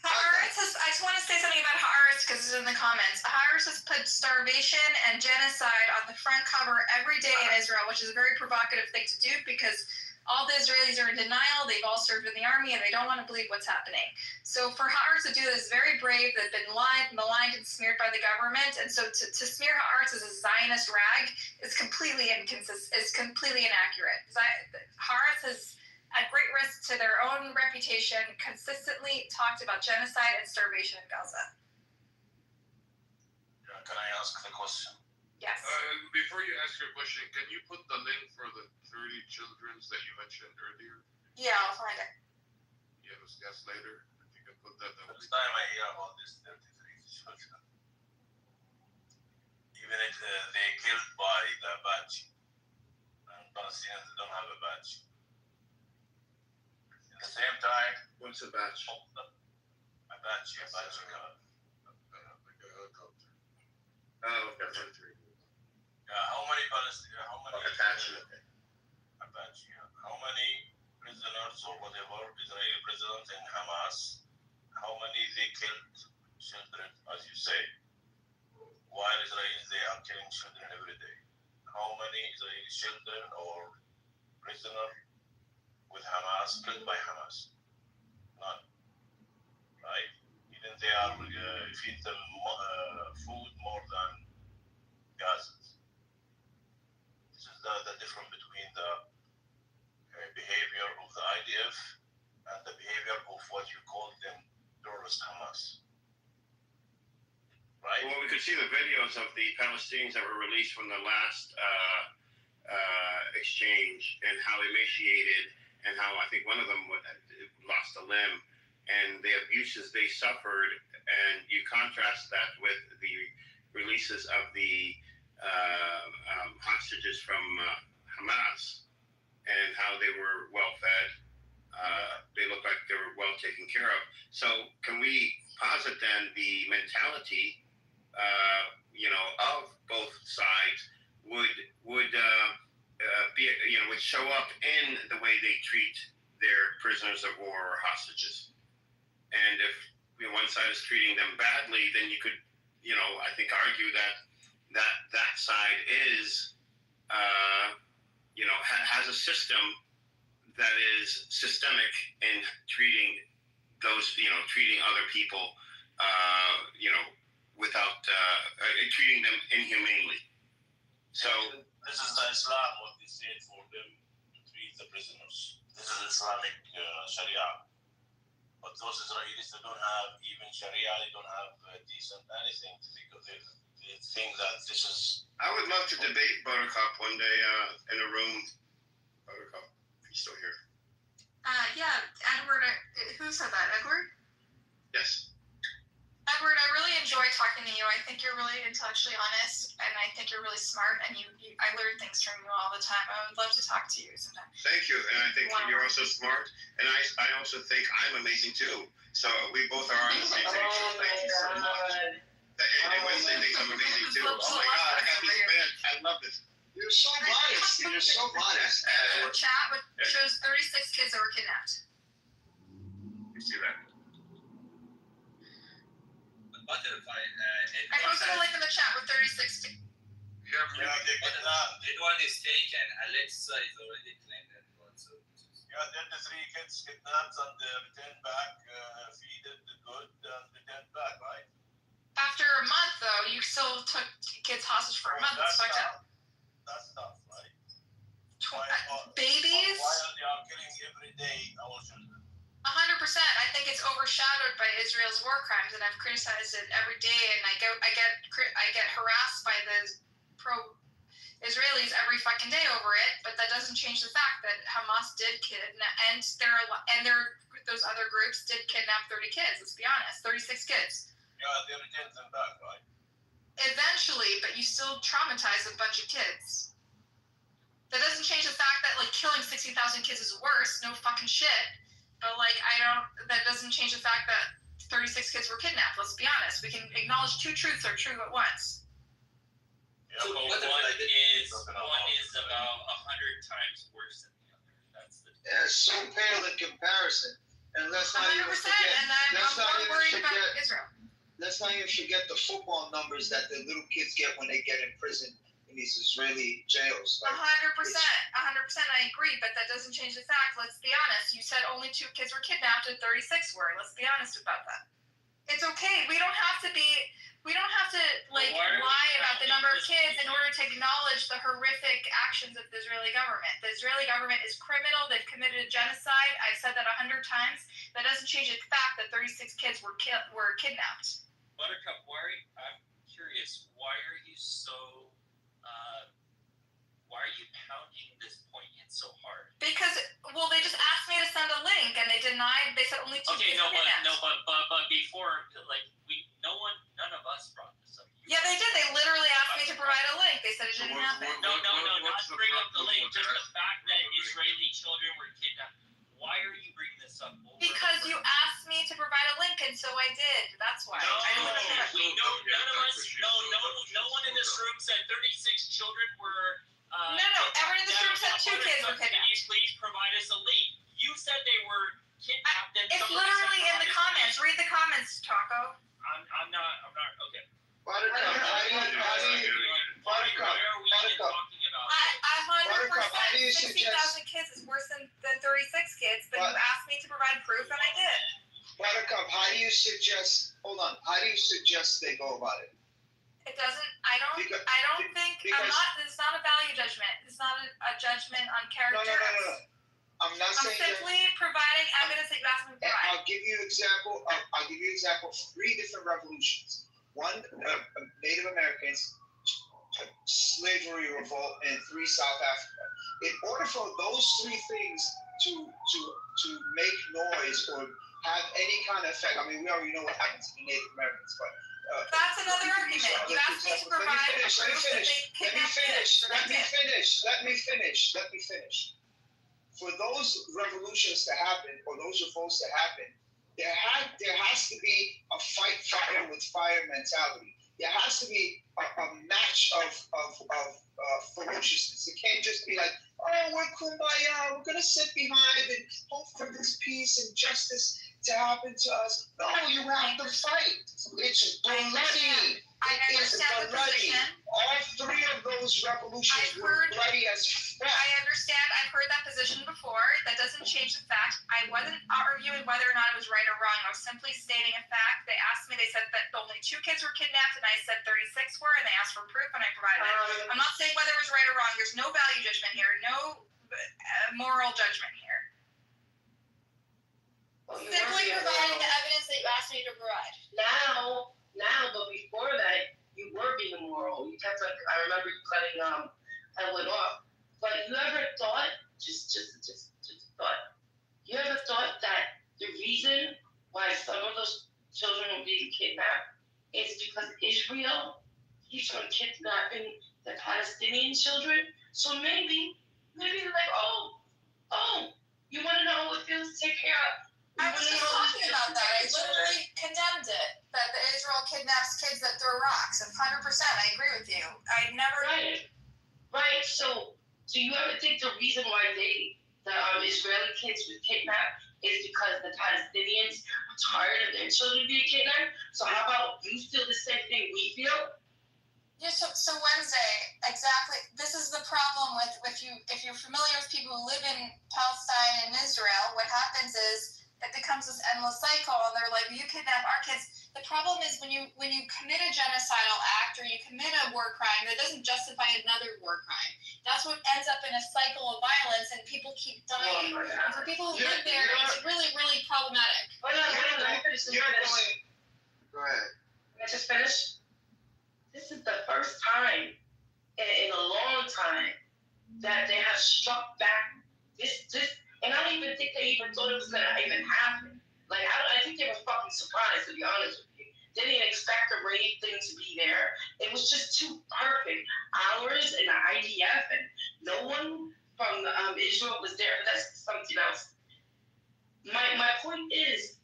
Haaretz I just want to say something about Haaretz because it's in the comments. Haaretz has put starvation and genocide on the front cover every day in Israel, which is a very provocative thing to do because all the Israelis are in denial. They've all served in the army and they don't want to believe what's happening. So for Haaretz to do this is very brave. They've been maligned and smeared by the government. And so to smear Haaretz as a Zionist rag is completely inconsistent. Is completely inaccurate. Haaretz has, at great risk to their own reputation, consistently talked about genocide and starvation in Gaza. Can I ask the question? Yes. Before you ask your question, can you put the link for the 30 children that you mentioned earlier? Yeah, I'll find it. Yeah, discuss later. If you can put that. First time I hear about this 33 children. Even if they killed by the badge. Palestinians don't have a badge. At the same time, what's a badge? A badge, yeah, badge. Like a helicopter. Oh, okay. How many Palestinians? How many? A badge. A badge. Yeah. How many prisoners or whatever Israeli prisoners in Hamas? How many they killed children, as you say? While Israelis they are killing children every day. How many Israeli children or prisoners with Hamas killed by Hamas? None. Right? Even they are feed them food more than Gazans. This is the difference between the behavior of the IDF and the behavior of what you call them terrorist Hamas. Right? Well, we could see the videos of the Palestinians that were released from the last exchange and how emaciated and how I think one of them lost a limb and the abuses they suffered. And you contrast that with the releases of the hostages from Hamas and how they were well fed. They looked like they were well taken care of. So can we posit then the mentality of both sides would be, would show up in the way they treat their prisoners of war or hostages. And if one side is treating them badly, then you could, I think argue that side is, has a system that is systemic in treating those, treating other people, without treating them inhumanely. So this is the Islam what they said for them to treat the prisoners. This is Islamic Sharia. But those Israelis, they don't have even Sharia. They don't have decent anything because they think that this is. I would love to debate Buttercup one day in a room. Buttercup, if he's still here. Who said that, Edward? Yes. Edward, I really enjoy talking to you. I think you're really intellectually honest, and I think you're really smart, and I learn things from you all the time. I would love to talk to you sometime. Thank you, and I think you're also smart, and I also think I'm amazing too. So we both are on the same page. So thank you so much. And Wesley thinks I'm amazing too. Oh my God, I got this man. I love this. You're so modest. You're so modest. The chat shows 36 kids that were kidnapped. You see that? Butterfly. I posted a link in the chat with 36 kids. Edward is taken. Alexa is already claimed Edward. So. Yeah, then the 3 kids kidnapped and returned back, feeded the good, and returned back, right? After a month, though, you still took kids hostage for a month. That's fucked up. That's tough, right? Babies? Why are they killing every day our children? 100%. I think it's overshadowed by Israel's war crimes, and I've criticized it every day. And I get harassed by the pro-Israelis every fucking day over it. But that doesn't change the fact that Hamas did kidnap, and those other groups did kidnap 30 kids. Let's be honest, 36 kids. Yeah, they returned them back, right? Eventually, but you still traumatize a bunch of kids. That doesn't change the fact that killing 60,000 kids is worse. No fucking shit. But that doesn't change the fact that 36 kids were kidnapped. Let's be honest. We can acknowledge 2 truths are true at once. Yeah, so one is about 100 times worse than the other. That's the. Yeah, it's so pale in comparison. And let's not 100%. even forget. And I'm more worried about Israel. Let's not even forget the football numbers that the little kids get when they get in prison in these Israeli jails. 100%. 100%. I agree, but that doesn't change the fact. Let's be honest. You said only 2 kids were kidnapped and 36 were. Let's be honest about that. It's okay. We don't have to lie about the number of kids in order to acknowledge the horrific actions of the Israeli government. The Israeli government is criminal. They've committed a genocide. I've said that 100 times. That doesn't change the fact that 36 kids were kidnapped. Buttercup, I'm curious. Why are you so? Why are you pounding this point in so hard? Because they just asked me to send a link and they denied. They said only 2 kids were kidnapped. But before, none of us brought this up. Yeah, they did. They literally asked me to provide a link. They said it didn't happen. No, not bring up the link. Just the fact that Israeli children were kidnapped. Why are you bringing this up? Because you asked me to provide a link, and so I did. That's why. No, none of us. No one in this room said 36 children were. No. Everyone in this room said 2 kids were kidnapped. Can you please provide us a link? You said they were kidnapped. It's literally in the comments. Read the comments, Taco. I'm not. Okay. Buttercup, how do you 60,000 kids is worse than 36 kids, but you asked me to provide proof, and I did. Buttercup, how do you suggest they go about it? It doesn't. I don't think. It's not a value judgment. It's not a judgment on character. No. I'm not saying. I'm simply providing evidence that you asked me to provide. I'll give you example of 3 different revolutions. One, Native Americans, slavery revolt, and 3, South Africa. In order for those 3 things to make noise or have any kind of effect, I mean, we already know what happened to the Native Americans, but. That's another argument. You asked me to provide proof that they kidnapped kids. Let me finish. For those revolutions to happen, or those revolts to happen, there has to be a fight fire with fire mentality. There has to be a match of ferociousness. It can't just be like, oh, we're kumbaya, we're gonna sit behind and hope for this peace and justice to happen to us. No, you have to fight. It's bloody. I understand the position. All 3 of those revolutions were bloody as fuck. I understand. I've heard that position before. That doesn't change the fact. I wasn't arguing whether or not it was right or wrong. I was simply stating a fact. They asked me, they said that only 2 kids were kidnapped, and I said 36 were, and they asked for proof, and I provided it. I'm not saying whether it was right or wrong. There's no value judgment here, no moral judgment here. Simply providing the evidence that you asked me to provide. Now, but before that, you were being immoral. You kept I remember you cutting Edward off. But you ever thought, just thought, you ever thought that the reason kidnapping the Palestinian children. So maybe they're like, oh, you want to know how it feels to take care of? I was just talking about that. I literally condemned it, that the Israel kidnaps kids that throw rocks. 100%. I agree with you. I never. Right. So do you ever think the reason why the Israeli kids were kidnapped is because the Palestinians are tired of their children being kidnapped? So how about you feel the same thing we feel? Yeah, so Wednesday, exactly. This is the problem with if you're familiar with people who live in Palestine and Israel, what happens is it becomes this endless cycle, and they're like, you kidnap our kids. The problem is when you commit a genocidal act or you commit a war crime, that doesn't justify another war crime. That's what ends up in a cycle of violence, and people keep dying. And for people who live there, it's really, really problematic. Hold on. Go ahead. Can I just finish? This is the first time in a long time that they have struck back this, and I don't even think they even thought it was gonna even happen. Like I think they were fucking surprised, to be honest with you. They didn't expect the raid thing to be there. It was just too perfect. Ours and the IDF and no one from Israel was there. That's something else. My point is,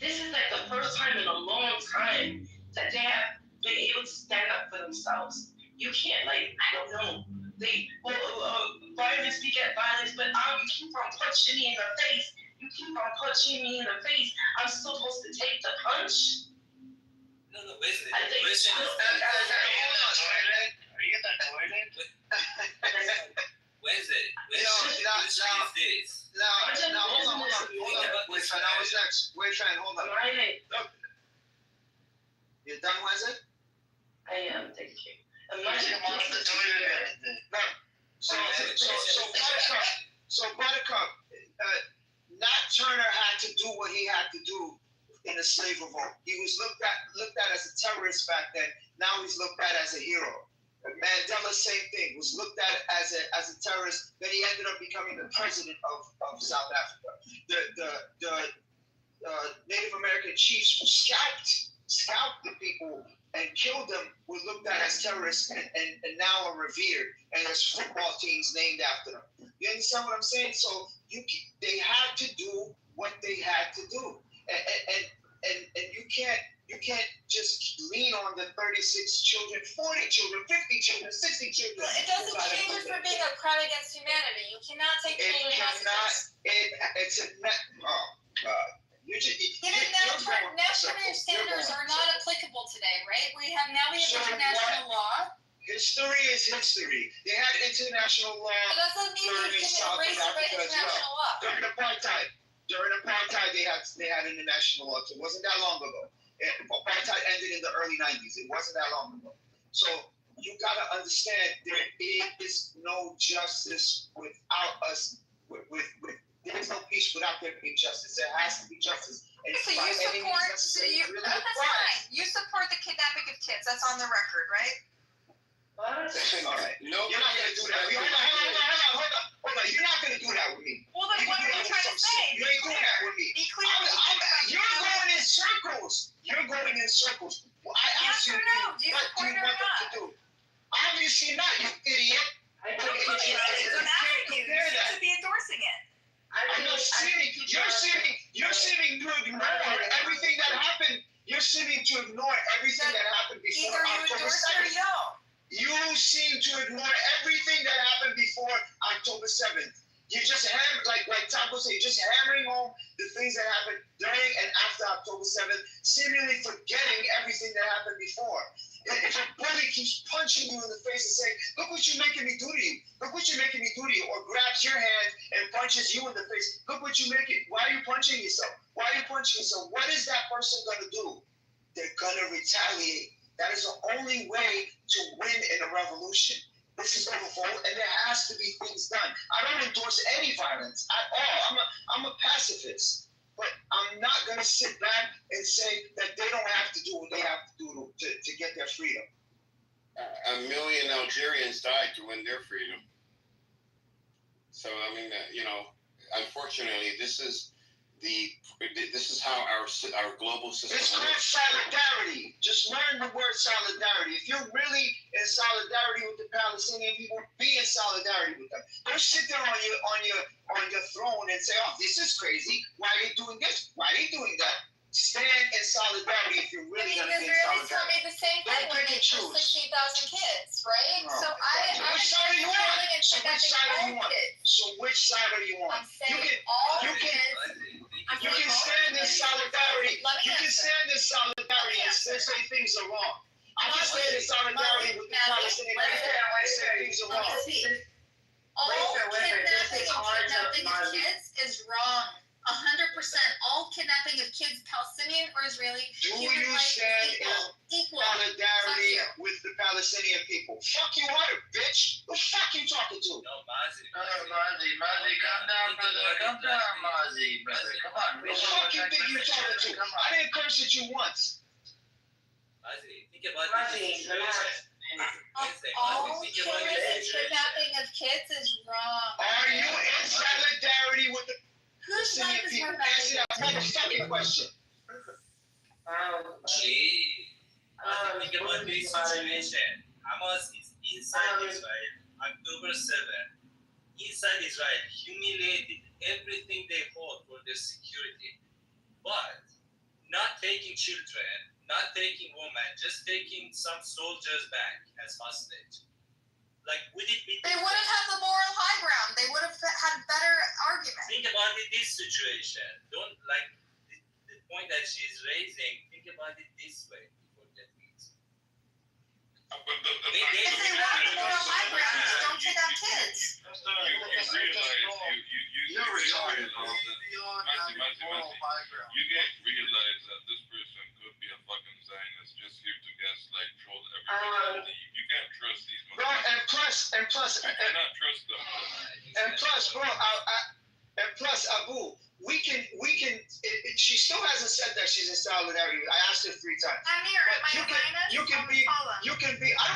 this is like the first time in a long time that they have been able to stand up for themselves. You can't, like, I don't know. Violence beget violence, but you keep on punching me in the face. You keep on punching me in the face. I'm still supposed to take the punch? No, listen. I think Listen. are you in the toilet? Wednesday. Hold on. Wait, Fran, I was next. Wait, Fran, hold on. You're done, Wednesday? I am, thank you. So Buttercup, Nat Turner had to do what he had to do in the slave revolt. He was looked at as a terrorist back then. Now he's looked at as a hero. Mandela, same thing, was looked at as a terrorist. Then he ended up becoming the president of South Africa. The Native American chiefs who scalped the people and killed them were looked at as terrorists and now are revered, and there's football teams named after them. You understand what I'm saying? So they had to do what they had to do, and you can't just lean on the 36 children, 40 children, 50 children, 60 children. Well, it doesn't change it from being a crime against humanity. You cannot take children hostages. It's a net. Oh God. National standards are not applicable today, right? We have international law. History is history. They had international law. But that doesn't mean you can erase it by international law. During apartheid, they had international law. It wasn't that long ago. Apartheid ended in the early 90s. It wasn't that long ago. So you gotta understand there is no justice without us. There's no peace without there being justice. There has to be justice. So that's fine. You support the kidnapping of kids. That's on the record, right? What? All right. No, you're not gonna do that. Hold on. You're not gonna do that with me. Well, then what are you trying to say? You ain't doing that with me. Be clear. You're going in circles. I asked you, what do you want them to do? Obviously not, you idiot. I'm asking you. You should be endorsing it. I'm not seeming. You're seeming to ignore everything that happened. You're seeming to ignore everything that happened before October 7th. Either you endorse it or you don't. You seem to ignore everything that happened before October 7th. You just like Taco said, you're just hammering home the things that happened during and after October 7th, seemingly forgetting everything that happened before. If a bully keeps punching you in the face and saying, look what you're making me do to you, or grabs your hand and punches you in the face, look what you're making, why are you punching yourself? What is that person going to do? They're going to retaliate. That is the only way to win in a revolution. This is a revolt, and there has to be things done. I don't endorse any violence at all. I'm a pacifist. But I'm not going to sit back and say that they don't have to do what they have to do to get their freedom. A million Algerians died to win their freedom. So, I mean, unfortunately, this is this is how our global system It's called works. solidarity. Just learn the word solidarity. If you're really in solidarity with the Palestinian people, be in solidarity with them. Don't sit there on your throne and say, "Oh, this is crazy. Why are they doing this? Why are they doing that?" Stand in solidarity if you're really going to be in Israelis tell solidarity. me the same thing when they kill 60,000 kids, right? No. So I'm Which side are you on? killing and So which kidnapping side are all you on? kids. So which side are you on? I'm saying You can- all you can- kids. I'm You saying can all stand in kids. solidarity. Let me You can answer. stand in solidarity and still say things are wrong. I can stand in solidarity with the Palestinian people and say things are Let wrong. me speak. All kidnapping of kids is wrong. 100%. All kidnapping of kids, Palestinian or Israeli, Do human you life stand is in equal. solidarity Fuck you. with the Palestinian people? Fuck you, what, bitch? Who the fuck you talking to? No, Mazi. Mazi, calm down, brother. Calm down, Mazi, brother. Come on. Who the fuck you think you talking to? I didn't curse at you once. Mazi, think about Mazi, this. All killing and kidnapping of kids is wrong. Are you in solidarity with the Whose life Palestinian is people? more Answer valuable? that motherfucking question. Think about this situation. Hamas is inside Israel. October 7. Inside Israel, humiliated everything they hold for their security. But not taking children, not taking women, just taking some soldiers back as hostage. Like, would it be They wouldn't have the moral high ground. They would have had better arguments. Think about this situation. Don't like the point that she's raising. Think about it this way before that means. But the If they want the moral high ground, just don't kidnap kids. You realize you get realize that this person could be a fucking Zionist just here to gaslight, troll everybody. You can't trust these Bro, and plus, you cannot trust them. bro, and plus, Abu, we can. She still hasn't said that she's in solidarity. I asked her 3 times. Amir, am I You a can Zionist? be. I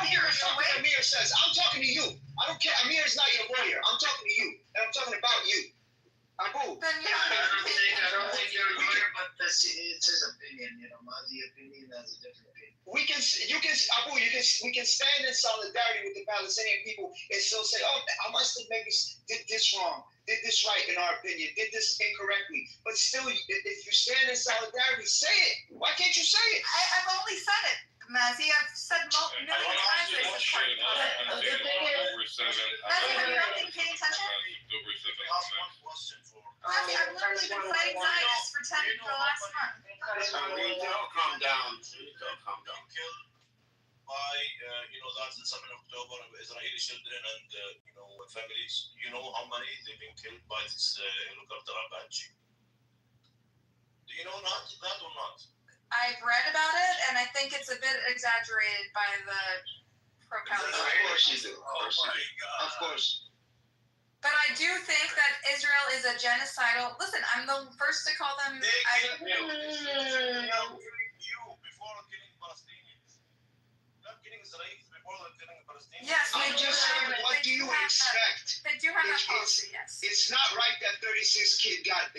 don't give a fuck what Amir says. I'm talking to you. I don't care. Amir is not your lawyer. I'm talking to you, and I'm talking about you. Abu. Then you I don't think you're a lawyer, but it's his opinion. You know, Mazi's opinion has a different opinion. We can stand in solidarity with the Palestinian people and still say, oh, Hamas maybe did this wrong, did this right in our opinion, did this incorrectly. But still, if you stand in solidarity, say it. Why can't you say it? I've only said it, Mazi. I've said million times this is part of it. October 7th. Mazi, have you not been paying attention? October 7th. Mazi, I've literally been fighting Zionists for the last month. Calm down. Calm down. By that's the 7th of October, Israeli children and families. You know how many they've been killed by this helicopter Apache. Do you know that or not? I've read about it, and I think it's a bit exaggerated by the pro-Palestinian. Of course you do. Of course. But I do think that Israel is a genocidal. Listen, I'm the first to call them. They killed you before killing Palestinians. Not killing Israelis before killing Palestinians. Yes, I'm just saying, what do you expect? They do have that policy, yes. It's not right that 36 kids got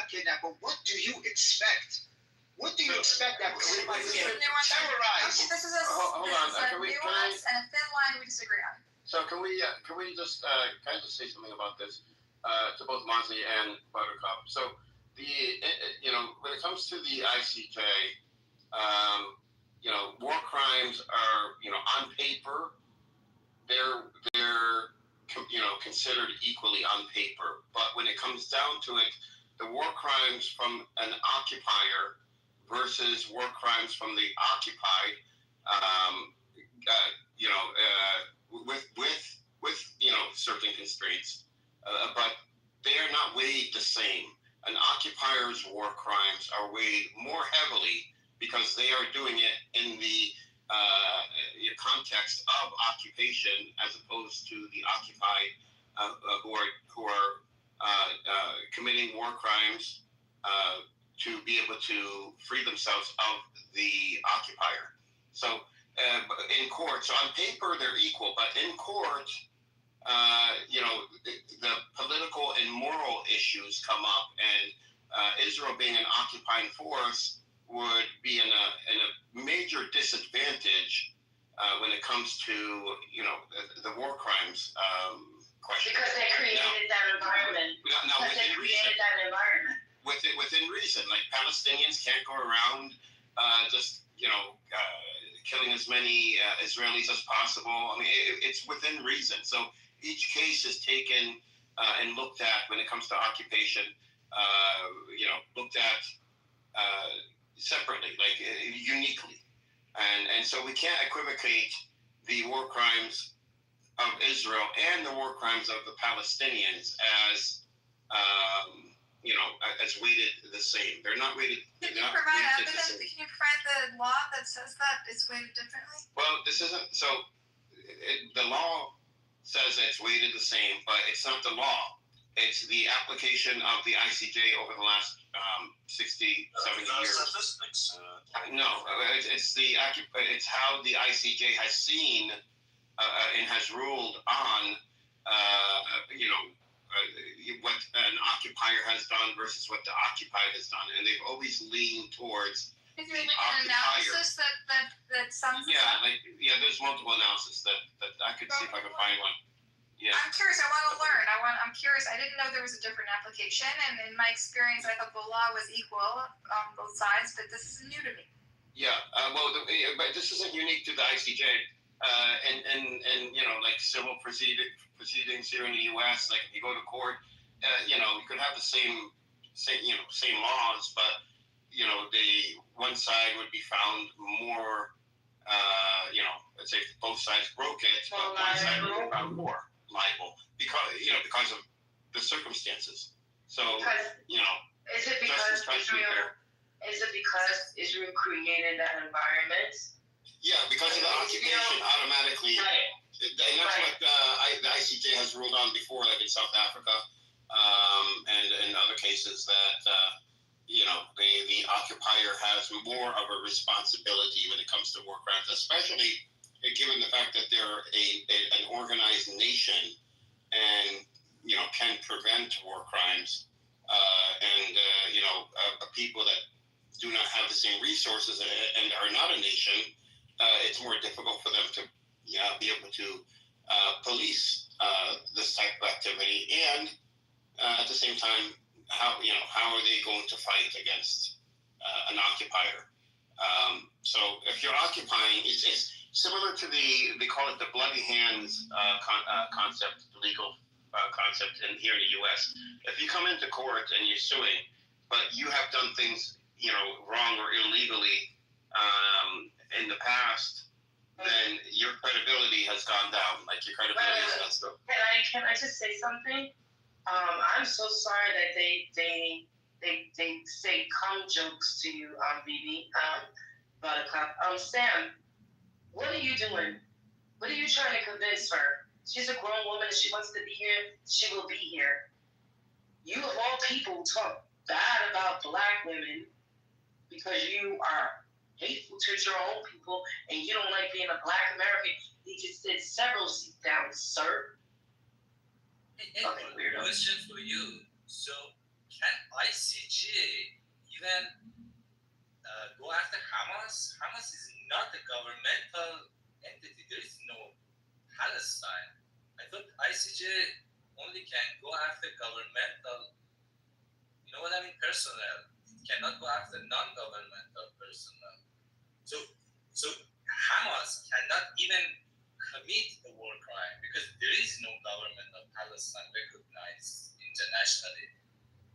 kidnapped, but what do you expect? What do you expect that person to get terrorized? Okay, this is a Hold on. Can I- nuance and a thin line we disagree on. So can we just can I just say something about this to both Mazi and Buttercup? So when it comes to the ICJ, war crimes are on paper they're considered equally on paper, but when it comes down to it, the war crimes from an occupier versus war crimes from the occupied, with certain constraints, but they are not weighed the same. An occupier's war crimes are weighed more heavily because they are doing it in the context of occupation, as opposed to the occupied who are committing war crimes to be able to free themselves of the occupier. So in court, so on paper they're equal, but in court, the political and moral issues come up, and Israel being an occupying force would be in a major disadvantage when it comes to the war crimes question. Because they created that environment. Now Because they created that environment. Within reason, like Palestinians can't go around just killing as many Israelis as possible. I mean, it's within reason. So each case is taken and looked at when it comes to occupation. Looked at separately, like uniquely, and so we can't equivocate the war crimes of Israel and the war crimes of the Palestinians as as weighted the same. They're not weighted. Can you provide evidence? Can you provide the law that says that it's weighted differently? Well, this isn't so. The law says it's weighted the same, but it's not the law. It's the application of the ICJ over the last 60, 70 years. Statistics. No, it's how the ICJ has seen and has ruled on what an occupier has done versus what the occupied has done, and they've always leaned towards. Is there like an analysis that sums it up? There's multiple analysis that I could see if I could find one. Yeah. I'm curious. I want to learn. I'm curious. I didn't know there was a different application, and in my experience, I thought the law was equal on both sides. But this is new to me. Yeah. But this isn't unique to the ICJ, and like civil proceedings here in the U.S. Like if you go to court, you could have the same laws, but one side would be found more, let's say both sides broke it, but one side would be found more liable because of the circumstances. So Is it because Israel created that environment? Yeah, because of the occupation, automatically. Right. And that's what the ICJ has ruled on before, like in South Africa, and in other cases that the occupier has more of a responsibility when it comes to war crimes, especially given the fact that they're an organized nation and can prevent war crimes, and people that do not have the same resources and are not a nation, it's more difficult for them to be able to police this type of activity, and at the same time, how are they going to fight against an occupier? So if you're occupying, it's similar to they call it the bloody hands concept, legal concept here in the U.S. If you come into court and you're suing, but you have done things wrong or illegally in the past, then your credibility has gone down. Like your credibility has gone down. Can I just say something? I'm so sorry that they say cum jokes to you, Bibi, Buttercup. Sam, what are you doing? What are you trying to convince her? She's a grown woman. If she wants to be here, she will be here. You of all people talk bad about black women because you are hateful to your own people and you don't like being a black American. You just did several seats down, sir. Question for you. So, can ICJ even go after Hamas? Hamas is not a governmental entity. There is no Palestine. I thought ICJ only can go after governmental, personnel. It cannot go after non-governmental personnel. So Hamas cannot even commit a war crime because there is no government of Palestine recognized internationally.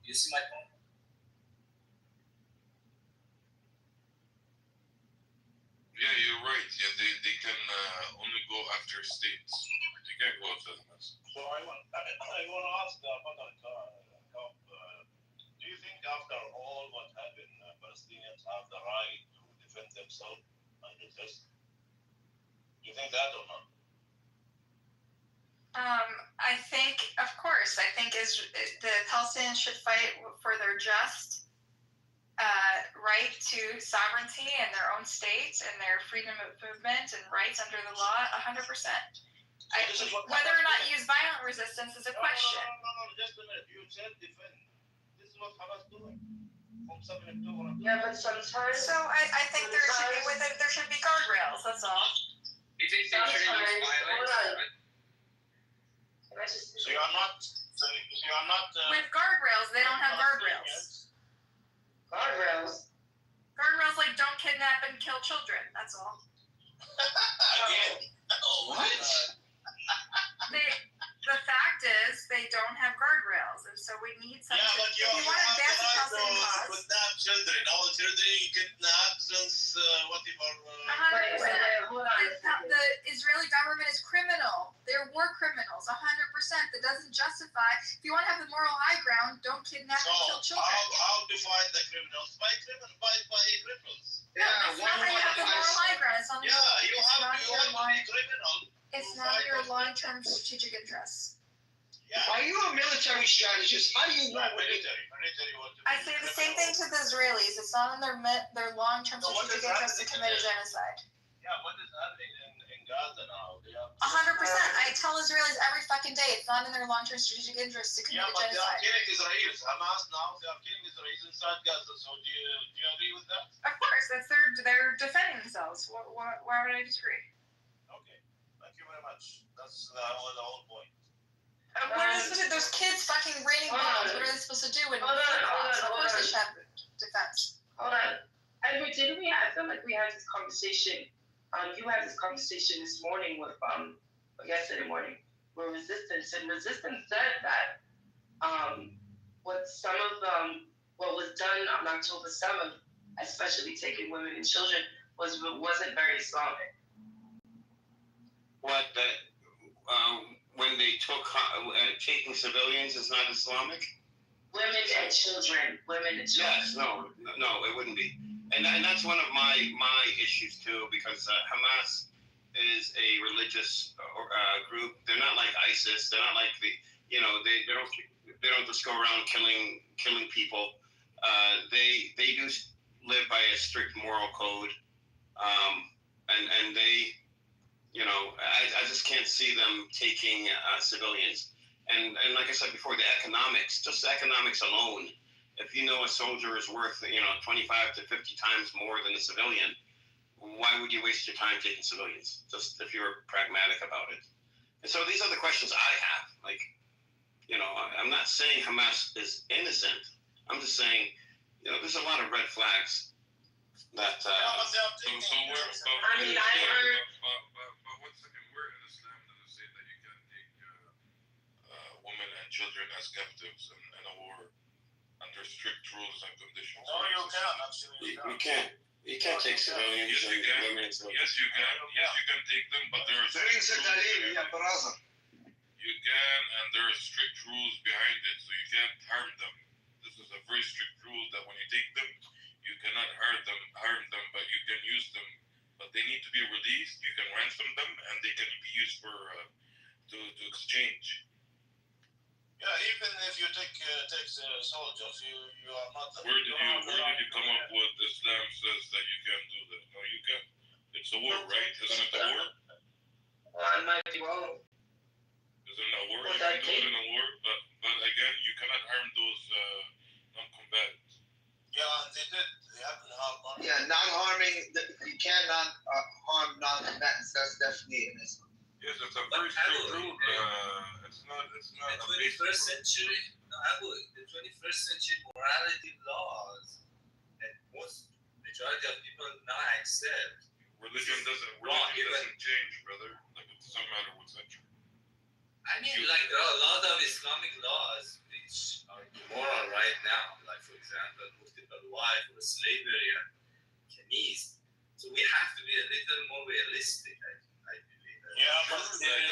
Do you see my point? Yeah, you're right. Yeah, they can only go after states. They can't go after Hamas. So I want to ask do you think after all what happened, Palestinians have the right to defend themselves and exist? Do you think that or not? I think, of course, the Palestinians should fight for their just right to sovereignty and their own state and their freedom of movement and rights under the law, 100%. Whether or not you use violent resistance is a question. No, just a minute. You said defend. This is what Hamas doing. From 7 October. Yeah, but sometimes. So I think there should be guardrails. That's all. You think they should use violence? Can I just? So you are not. With guardrails, they don't have guardrails. Guardrails. Guardrails like don't kidnap and kill children. That's all. Again. What? The fact is, they don't have guardrails, and so we need something. Yeah, but if you want to advance the Palestinian cause, kidnap children. All children you kidnap since whatever. 100%. The Israeli government is criminal. They're war criminals. 100%. That doesn't justify. If you want to have the moral high ground, don't kidnap and kill children. How to fight the criminals? By criminals. No, that's not how you have the moral high ground. It's not Yeah, you have to be criminal. It's not your long-term strategic interests. Yeah. Are you a military strategist? How do you know? Military. I say the same thing to the Israelis. It's not in their long-term strategic interest to commit a genocide. Yeah, what is happening in Gaza now? 100%. I tell Israelis every fucking day it's not in their long-term strategic interest to commit a but they are genocide. killing Israelis. Hamas now, they are killing Israelis inside Gaza. So do you agree with that? Of course, that's they're defending themselves. Why would I disagree? Okay, thank you very much. That's the whole point. What is it? There's kids fucking raining bombs. What are they supposed to do? Of course they should have defense. Hold on. Edward, didn't we? I feel like we had this conversation. You had this conversation this morning with yesterday morning with Resistance, and Resistance said that what was done on October 7th, especially taking women and children, wasn't very Islamic. What that when they took taking civilians is not Islamic? Women and children. Yes, no, it wouldn't be. And that's one of my issues too, because Hamas is a religious group. They're not like ISIS. They're not like they don't just go around killing people. They do live by a strict moral code, and they, I just can't see them taking civilians. And like I said before, the economics alone. If you know a soldier is worth 25 to 50 times more than a civilian, why would you waste your time taking civilians? Just if you're pragmatic about it. And so these are the questions I have. Like, I'm not saying Hamas is innocent. I'm just saying, there's a lot of red flags that. But one second, where in Islam does it say that you can take women and children as captives in a war under strict rules and conditions? No, you can't. Absolutely. You can't take civilians. Yes, you can. Yes, you can. Yes, you can take them, but there are you can, and there are strict rules behind it, so you can't harm them. This is a very strict rule that when you take them, you cannot harm them, but you can use them. But they need to be released. You can ransom them, and they can be used for to exchange. Yeah, even if you take soldiers, you are not. Where did you come up with Islam says that you can't do that? No, you can't. It's a war, right? Isn't it a war? Well, I might be wrong. Isn't it a war? You can do it in a war, but again, you cannot harm those non-combatants. Yeah, they did. They haven't harmed. Yeah, not harming. You cannot harm non-combatants. That's definitely an Islam. Yes, it's a very strict rule. It's not the 21st century. No, the 21st century morality laws that most majority of people now accept. Religion doesn't change, brother. Like, it doesn't matter what century. I mean, there are a lot of Islamic laws which are immoral right now. Like, for example, multiple wives or slavery and Khamis. So we have to be a little more realistic, I believe. Yeah, but I'm not saying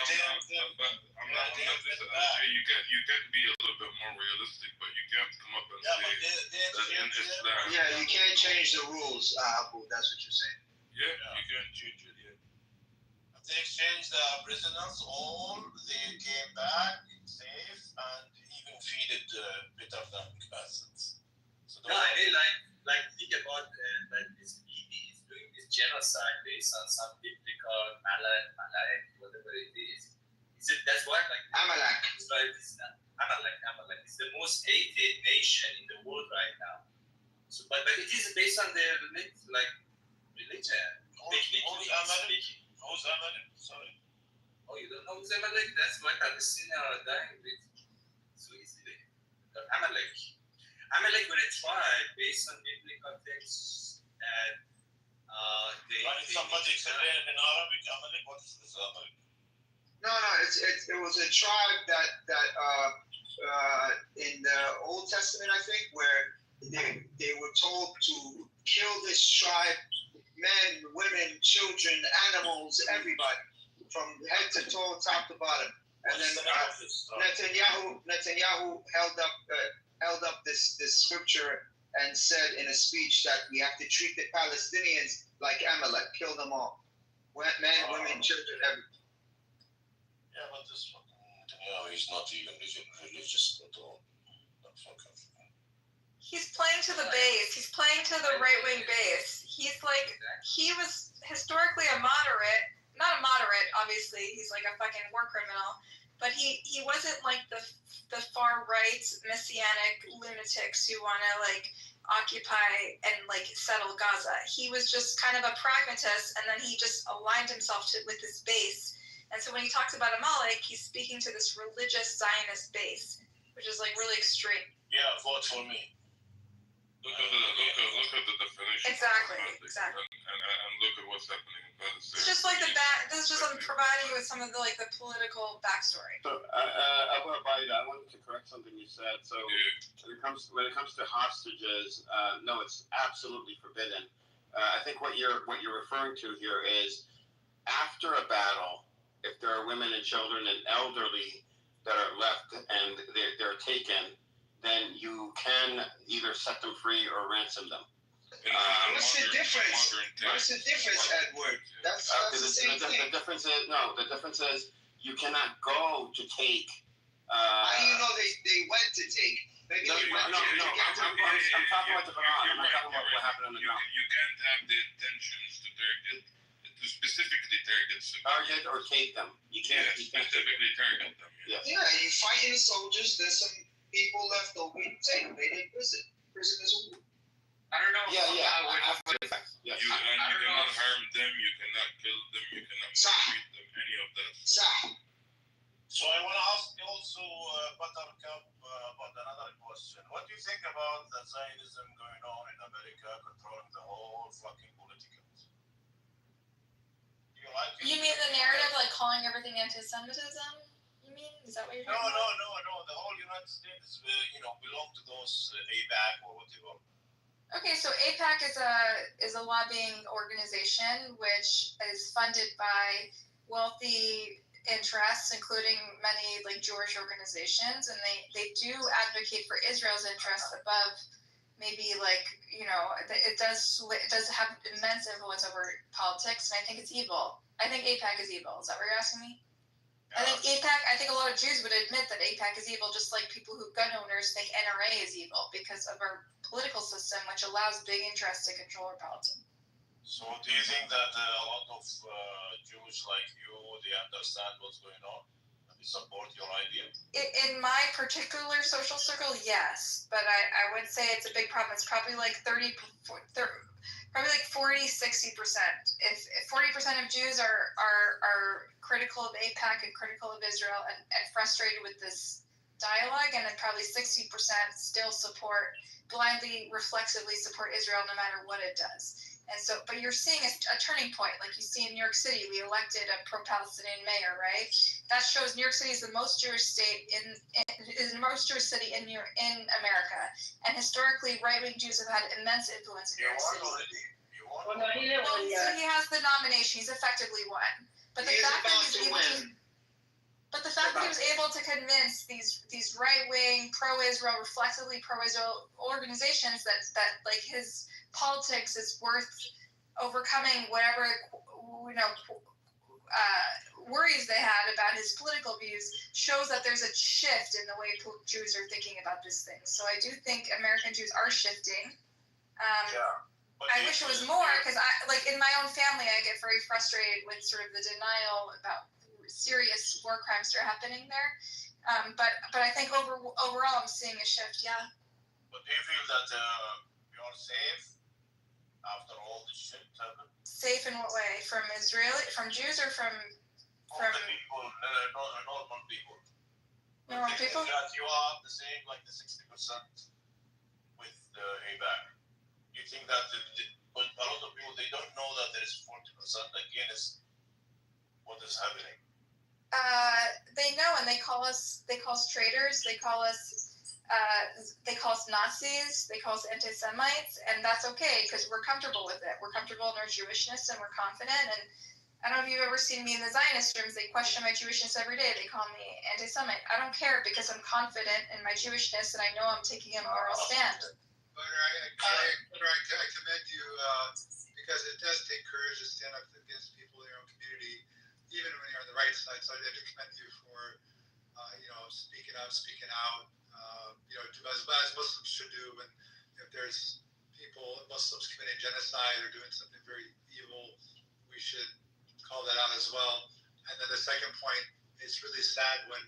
you can be a little bit more realistic, but you can't come up and say that in Islam. Yeah, you can't change the rules, Abu. That's what you're saying. Yeah, you can't change it. Yeah. They exchanged the prisoners all. They came back safe and even feeded better than assets. So no, I mean, like think about that this Bibi is doing this genocide based on some biblical Malak, whatever it is. That's why, like, Amalek. Israel is Amalek. It's the most hated nation in the world right now. So, but it is based on their like religion. Who's Amalek? Sorry. Oh, you don't know who's Amalek? That's why Palestinians are dying with so easily. Amalek were a tribe based on biblical texts, and somebody explain in Arabic, Amalek, what is this Amalek? No, it was a tribe that in the Old Testament, I think, where they were told to kill this tribe, men, women, children, animals, everybody, from head to toe, top to bottom. And then Netanyahu held up this scripture and said in a speech that we have to treat the Palestinians like Amalek, kill them all, men, women, children, everything. Yeah, but this fucking Netanyahu, he's not even religious at all. He's playing to the base. He's playing to the right-wing base. He's like, he was historically a moderate, not a moderate, obviously. He's like a fucking war criminal. But he wasn't like the far-right messianic lunatics who want to like occupy and like settle Gaza. He was just kind of a pragmatist, and then he just aligned himself with this base. And so when he talks about Amalek, he's speaking to this religious Zionist base, which is like really extreme. Yeah, vote for me. Look at the definition. Exactly. And look at what's happening in Palestine. It's just like this is just I'm providing you with some of the like the political backstory. So, Abu Abaida, I wanted to correct something you said. So, when it comes to hostages, no, it's absolutely forbidden. I think what you're referring to here is after a battle, if there are women and children and elderly that are left and they're taken, then you can either set them free or ransom them. What's the difference? What's the difference, Edward? That's the same thing. The difference is you cannot go to take. How do you know they went to take? Maybe I'm talking about the Quran. I'm not talking about what happened on the ground. You can't have the intentions to specifically target or take them. You can't specifically target them. Yeah, you fighting soldiers. There's some people left over to take. They didn't visit. Prisoners. I don't know. After the fact. Yes. You cannot harm them. You cannot kill them. You cannot treat them. Any of that. So I want to ask you also, Buttercup, about another question. What do you think about the Zionism going on in America, controlling the whole fucking political? Do you like it? You mean the narrative, like calling everything anti-Semitism? You mean? Is that what you're talking about? No. The whole United States, belong to those AIPAC or whatever. Okay, so AIPAC is a lobbying organization which is funded by wealthy interests, including many like Jewish organizations, and they do advocate for Israel's interests above maybe like it does have immense influence over politics, and I think it's evil. I think AIPAC is evil. Is that what you're asking me? I think a lot of Jews would admit that AIPAC is evil, just like people who gun owners think NRA is evil because of our political system, which allows big interests to control our politics. So do you think that a lot of Jews like you, they understand what's going on? And they support your idea? In my particular social circle, yes. But I would say it's a big problem. It's probably like 40-60%. If 40% of Jews are critical of AIPAC and critical of Israel and frustrated with this dialogue, and then probably 60% still blindly, reflexively support Israel no matter what it does. And so, but you're seeing a turning point, like you see in New York City. We elected a pro-Palestinian mayor, right? That shows New York City is the most Jewish state is the most Jewish city in America. And historically, right-wing Jews have had immense influence in New York City. So he has the nomination. He's effectively won. But the fact that he was able to convince these right-wing, pro-Israel, reflexively pro-Israel organizations that like his politics is worth overcoming whatever worries they had about his political views shows that there's a shift in the way Jews are thinking about this thing. So I do think American Jews are shifting. I wish it was more because in my own family, I get very frustrated with sort of the denial about serious war crimes that are happening there. But I think overall I'm seeing a shift. Yeah. But do you feel that you're safe after all this shit happened? Safe in what way? From Jews, or from All the people, normal people. normal people? That you are the same like the 60% with ABAC. You think that but a lot of people, they don't know that there is 40% against what is happening. They know, and they call us traitors. They call us Nazis. They call us anti-Semites, and that's okay because we're comfortable with it. We're comfortable in our Jewishness, and we're confident. And I don't know if you've ever seen me in the Zionist rooms. They question my Jewishness every day. They call me anti-Semite. I don't care because I'm confident in my Jewishness, and I know I'm taking a moral stand. I commend you because it does take courage to stand up against people in your own community, even when you're on the right side. So I have to commend you for, speaking up, speaking out. As Muslims should do when if there's Muslims committing genocide or doing something very evil, we should call that out as well. And then the second point, it's really sad when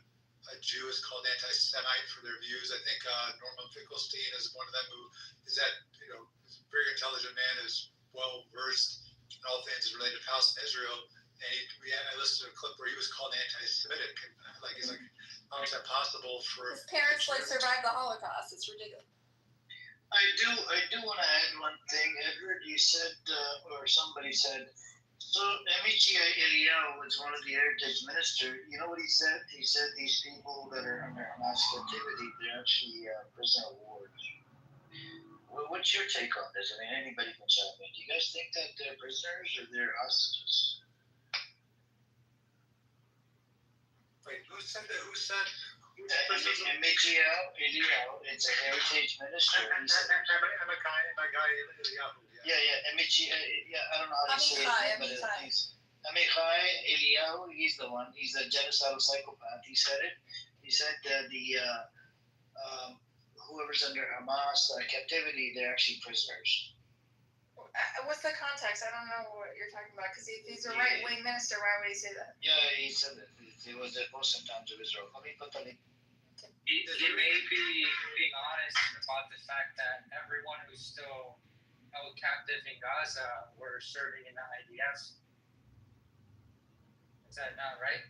a Jew is called anti-Semite for their views. I think Norman Finkelstein is one of them who is a very intelligent man who's well versed in all things related to Palestine and Israel. And I listened to a clip where he was called anti-Semitic. He's like, how is that possible for his parents survived the Holocaust? It's ridiculous. I do want to add one thing, Edward. You said, or somebody said, so Amici Eliyahu was one of the heritage ministers. You know what he said? He said these people that are under Hamas captivity, they're actually prisoner of war. Well, what's your take on this? I mean, anybody can chime in. Do you guys think that they're prisoners or they're hostages? Wait, who said that? Who said? Amici Eliyahu, it's a heritage minister. Yeah, Amici, I don't know how to say it, but Amichai Eliyahu, he's the one. He's a genocidal psychopath. He said it. He said whoever's under Hamas captivity, they're actually prisoners. What's the context? I don't know what you're talking about because he's a right-wing minister. Why would he say that? Yeah, he said that. It was the Muslim Times of Israel. Let me put the link. He may be being honest about the fact that everyone who's still held captive in Gaza were serving in the IDF. Is that not right?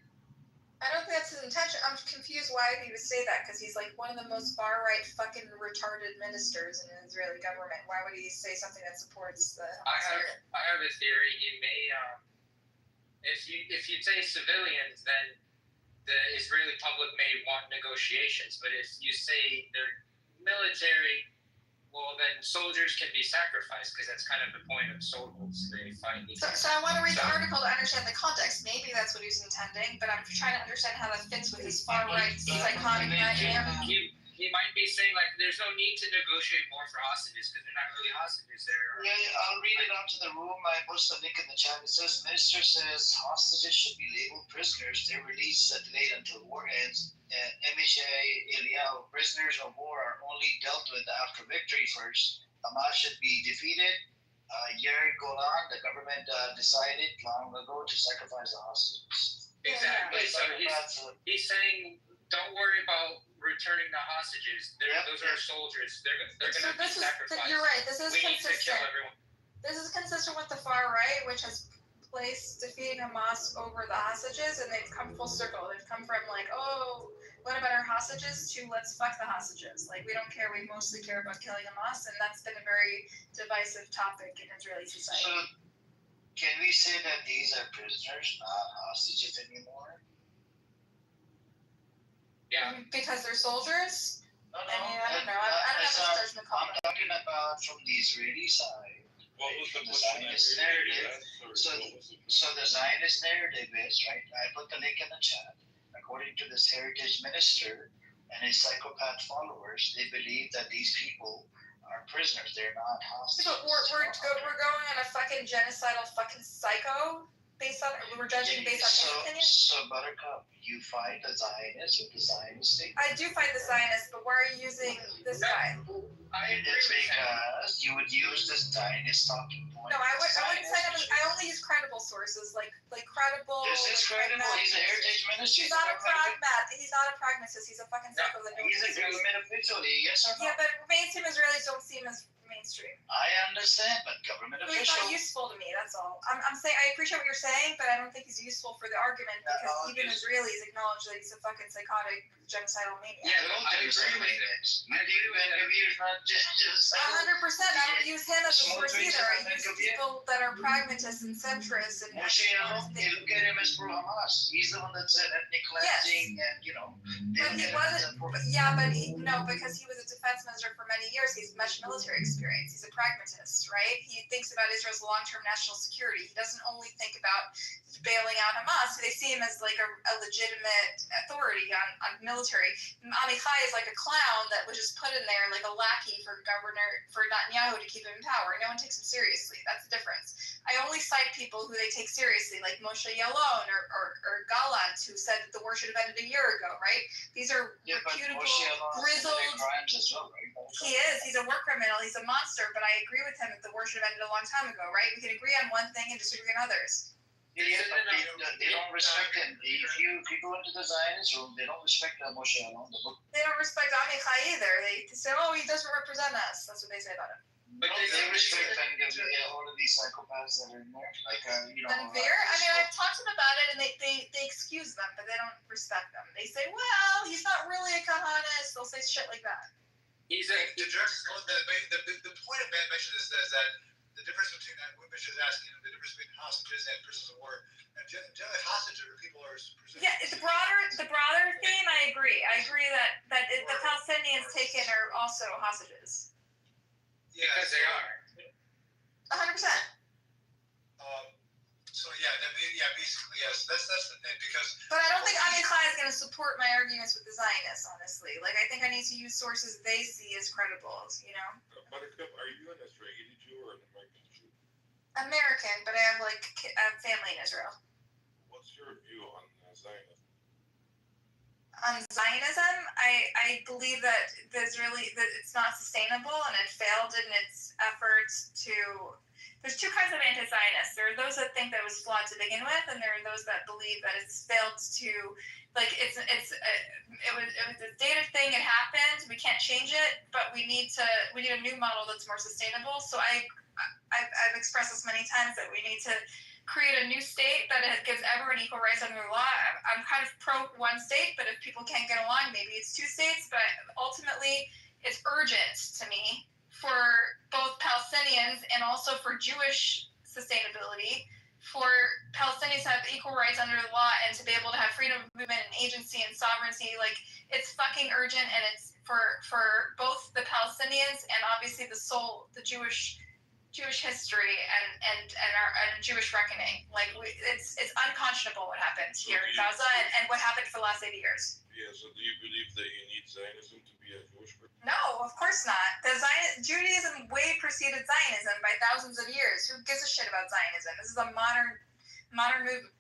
I don't think that's his intention. I'm confused why he would say that because he's like one of the most far-right fucking retarded ministers in the Israeli government. Why would he say something that supports the Hamas? I have a theory. He may, if you say civilians, then the Israeli public may want negotiations. But if you say they're military, well, then soldiers can be sacrificed because that's kind of the point of soldiers. They fight each other. So I want to read the article to understand the context. Maybe that's what he was intending, but I'm trying to understand how that fits with his far-right psychotic idea. He might be saying, like, there's no need to negotiate more for hostages because they're not really hostages there. Yeah, I'll read it out to the room. I post a link in the chat. It says, Minister says hostages should be labeled prisoners. Their release delayed until war ends. MHA Eliyahu, prisoners of war are only dealt with after victory first. Hamas should be defeated. Yair Golan, the government decided long ago to sacrifice the hostages. Exactly. So he's saying, don't worry about returning the hostages. Those are soldiers. They're going to be sacrificed. You're right. This is we consistent. need to kill everyone. This is consistent with the far right, which has placed defeating Hamas over the hostages, and they've come full circle. They've come from like, oh, what about our hostages to let's fuck the hostages. Like, we don't care. We mostly care about killing Hamas, and that's been a very divisive topic in Israeli society. So, can we say that these are prisoners, not hostages anymore? Yeah. Because they're soldiers? No, I mean, I don't know. I don't have a judgment call. I'm talking about from the Israeli side. What was the Zionist narrative? So the Zionist narrative is, right, I put the link in the chat. According to this heritage minister and his psychopath followers, they believe that these people are prisoners. They're not hostages. But we're going on a fucking genocidal fucking psycho based on, we're judging based on his opinion? So Buttercup, you fight the Zionists with the Zionist state? I do fight the Zionists, but why are you using this guy? It's because you would use this Zionist talking point No, I wouldn't say that. I only use credible sources, like credible. This is credible. He's a heritage minister. He's not a pragmatist. He's not a pragmatist. He's a fucking psycho. He's a government official. Yes or no? Yeah, but mainstream Israelis don't see him as mainstream. I understand, but government But he's official. not useful to me. That's all. I'm saying I appreciate what you're saying, but I don't think he's useful for the argument because even Israelis acknowledge that he's a fucking psychotic genocidal maniac. Yeah, but I agree with it. Nadir Ben Gavir is not just 100%. I don't use him as a source either. I use people that are pragmatists and centrists and. Moshe Yaalon, they look at him as pro-Hamas. He's the one that said ethnic cleansing and But he wasn't. Because he was a defense minister for many years. He's much military experience. He's a pragmatist, right? He thinks about Israel's long-term national security. He doesn't only think about bailing out Hamas. They see him as like a legitimate authority on military. Amichai is like a clown that was just put in there like a lackey for Netanyahu to keep him in power. No one takes him seriously. That's the difference. I only cite people who they take seriously, like Moshe Yaalon or Gallant, who said that the war should have ended a year ago, right? These are reputable, grizzled crimes as well, right? He is. He's a war criminal. He's a monster. But I agree with him that the war should have ended a long time ago, right? We can agree on one thing and disagree on others. Yeah, but they don't respect him. If you go into the Zionist room, they don't respect Moshe Yaalon. They don't respect Amichai either. They say, "Oh, he doesn't represent us." That's what they say about him. But they respect all of these psychopaths that are in there, like And I've talked to them about it, and they excuse them, but they don't respect them. They say, "Well, he's not really a Kahanist." They'll say shit like that. The point of Ben mentioned is that the difference between Mitch is asking the difference between hostages and prisoners of war. And generally, hostages are people are. Yeah, the broader theme. I agree. I agree that the Palestinians taken are also hostages. Yeah, because they are. 100%. Basically yes. That's the thing because. But I don't think Amichai is going to support my arguments with the Zionists. Honestly, like I think I need to use sources they see as credible. Buttercup, are you an Israeli Jew or an American Jew? American, but I have family in Israel. What's your view on Zionism? On Zionism, I believe that it's not sustainable and it failed in its efforts to. There's two kinds of anti-Zionists. There are those that think that it was flawed to begin with, and there are those that believe that it's failed to, it was a dated thing. It happened. We can't change it, but we need a new model that's more sustainable. So I've expressed this many times that we need to create a new state that gives everyone equal rights under the law. I'm kind of pro one state, but if people can't get along, maybe it's two states. But ultimately, it's urgent to me for both Palestinians and also for Jewish sustainability, for Palestinians to have equal rights under the law and to be able to have freedom of movement and agency and sovereignty. Like, it's fucking urgent, and it's for both the Palestinians and obviously the Jewish history and Jewish reckoning. Like, it's unconscionable what happened here in Gaza and what happened for the last 80 years. Yeah, so do you believe that you need Zionism to be a Jewish person? No, of course not. Judaism way preceded Zionism by thousands of years. Who gives a shit about Zionism? This is a modern movement.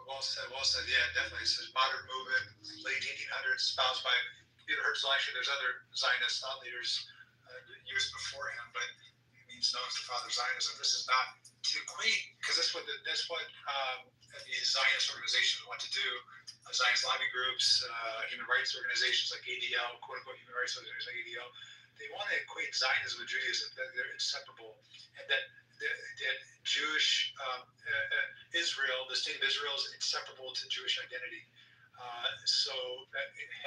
Well said. Yeah, definitely. It's a modern movement, late 1800s, espoused by Peter Herzl. Actually, there's other Zionist thought leaders years before him, but he's known as the father of Zionism. This is not to equate, because that's what these Zionist organizations want to do. Zionist lobby groups, human rights organizations like ADL, quote unquote human rights organizations like ADL, they want to equate Zionism with Judaism, that they're inseparable, and that Jewish Israel, the state of Israel, is inseparable to Jewish identity.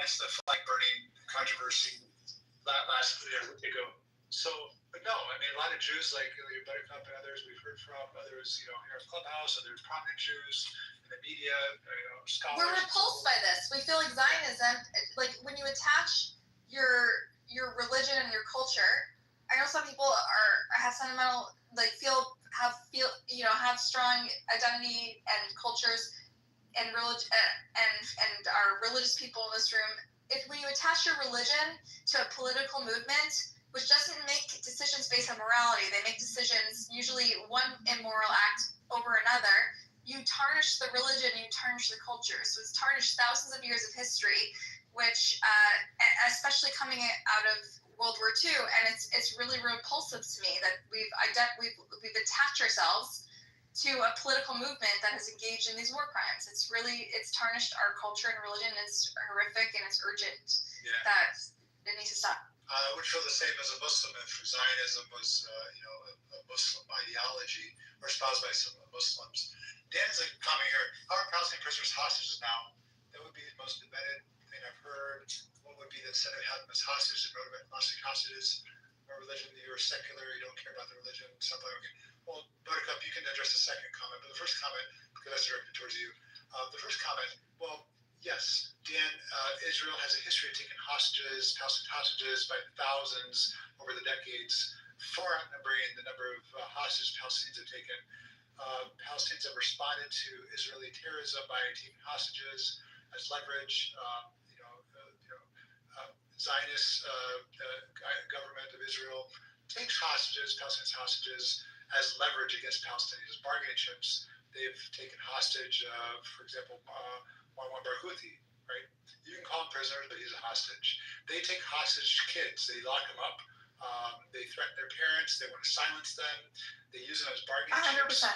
Hence the flag burning controversy last year ago. But no, I mean, a lot of Jews like Buttercup and others we've heard from, others, here in Clubhouse, other prominent Jews in the media, scholars. We're repulsed by this. We feel like Zionism, like when you attach your religion and your culture. I know some people have sentimental, have strong identity and cultures and religion and are religious people in this room. When you attach your religion to a political movement, which doesn't make decisions based on morality, they make decisions, usually one immoral act over another, you tarnish the religion, you tarnish the culture. So it's tarnished thousands of years of history which especially coming out of World War II, and it's really repulsive to me that we've attached ourselves to a political movement that has engaged in these war crimes. It's tarnished our culture and religion. It's horrific and it's urgent that it needs to stop. I would feel the same as a Muslim if Zionism was, a Muslim ideology or espoused by some Muslims. Dan's like comment here. How are Palestinian prisoners hostages now? That would be the most debated thing I've heard. What would be the incentive of having them as hostages and hostages? Or religion, you're secular, you don't care about the religion, something like that. Well, Buttercup, you can address the second comment, but the first comment, because that's directed towards you. The first comment, well, yes, Dan, Israel has a history of taking hostages, Palestinian hostages by thousands over the decades, far outnumbering the number of hostages Palestinians have taken. Palestinians have responded to Israeli terrorism by taking hostages as leverage. Zionist government of Israel takes hostages, Palestinian hostages, as leverage against Palestinians as bargaining chips. They've taken hostage, for example, Marwan Barghouti, right? You can call him prisoner, but he's a hostage. They take hostage kids. They lock them up. They threaten their parents. They want to silence them. They use them as bargaining 100%. chips.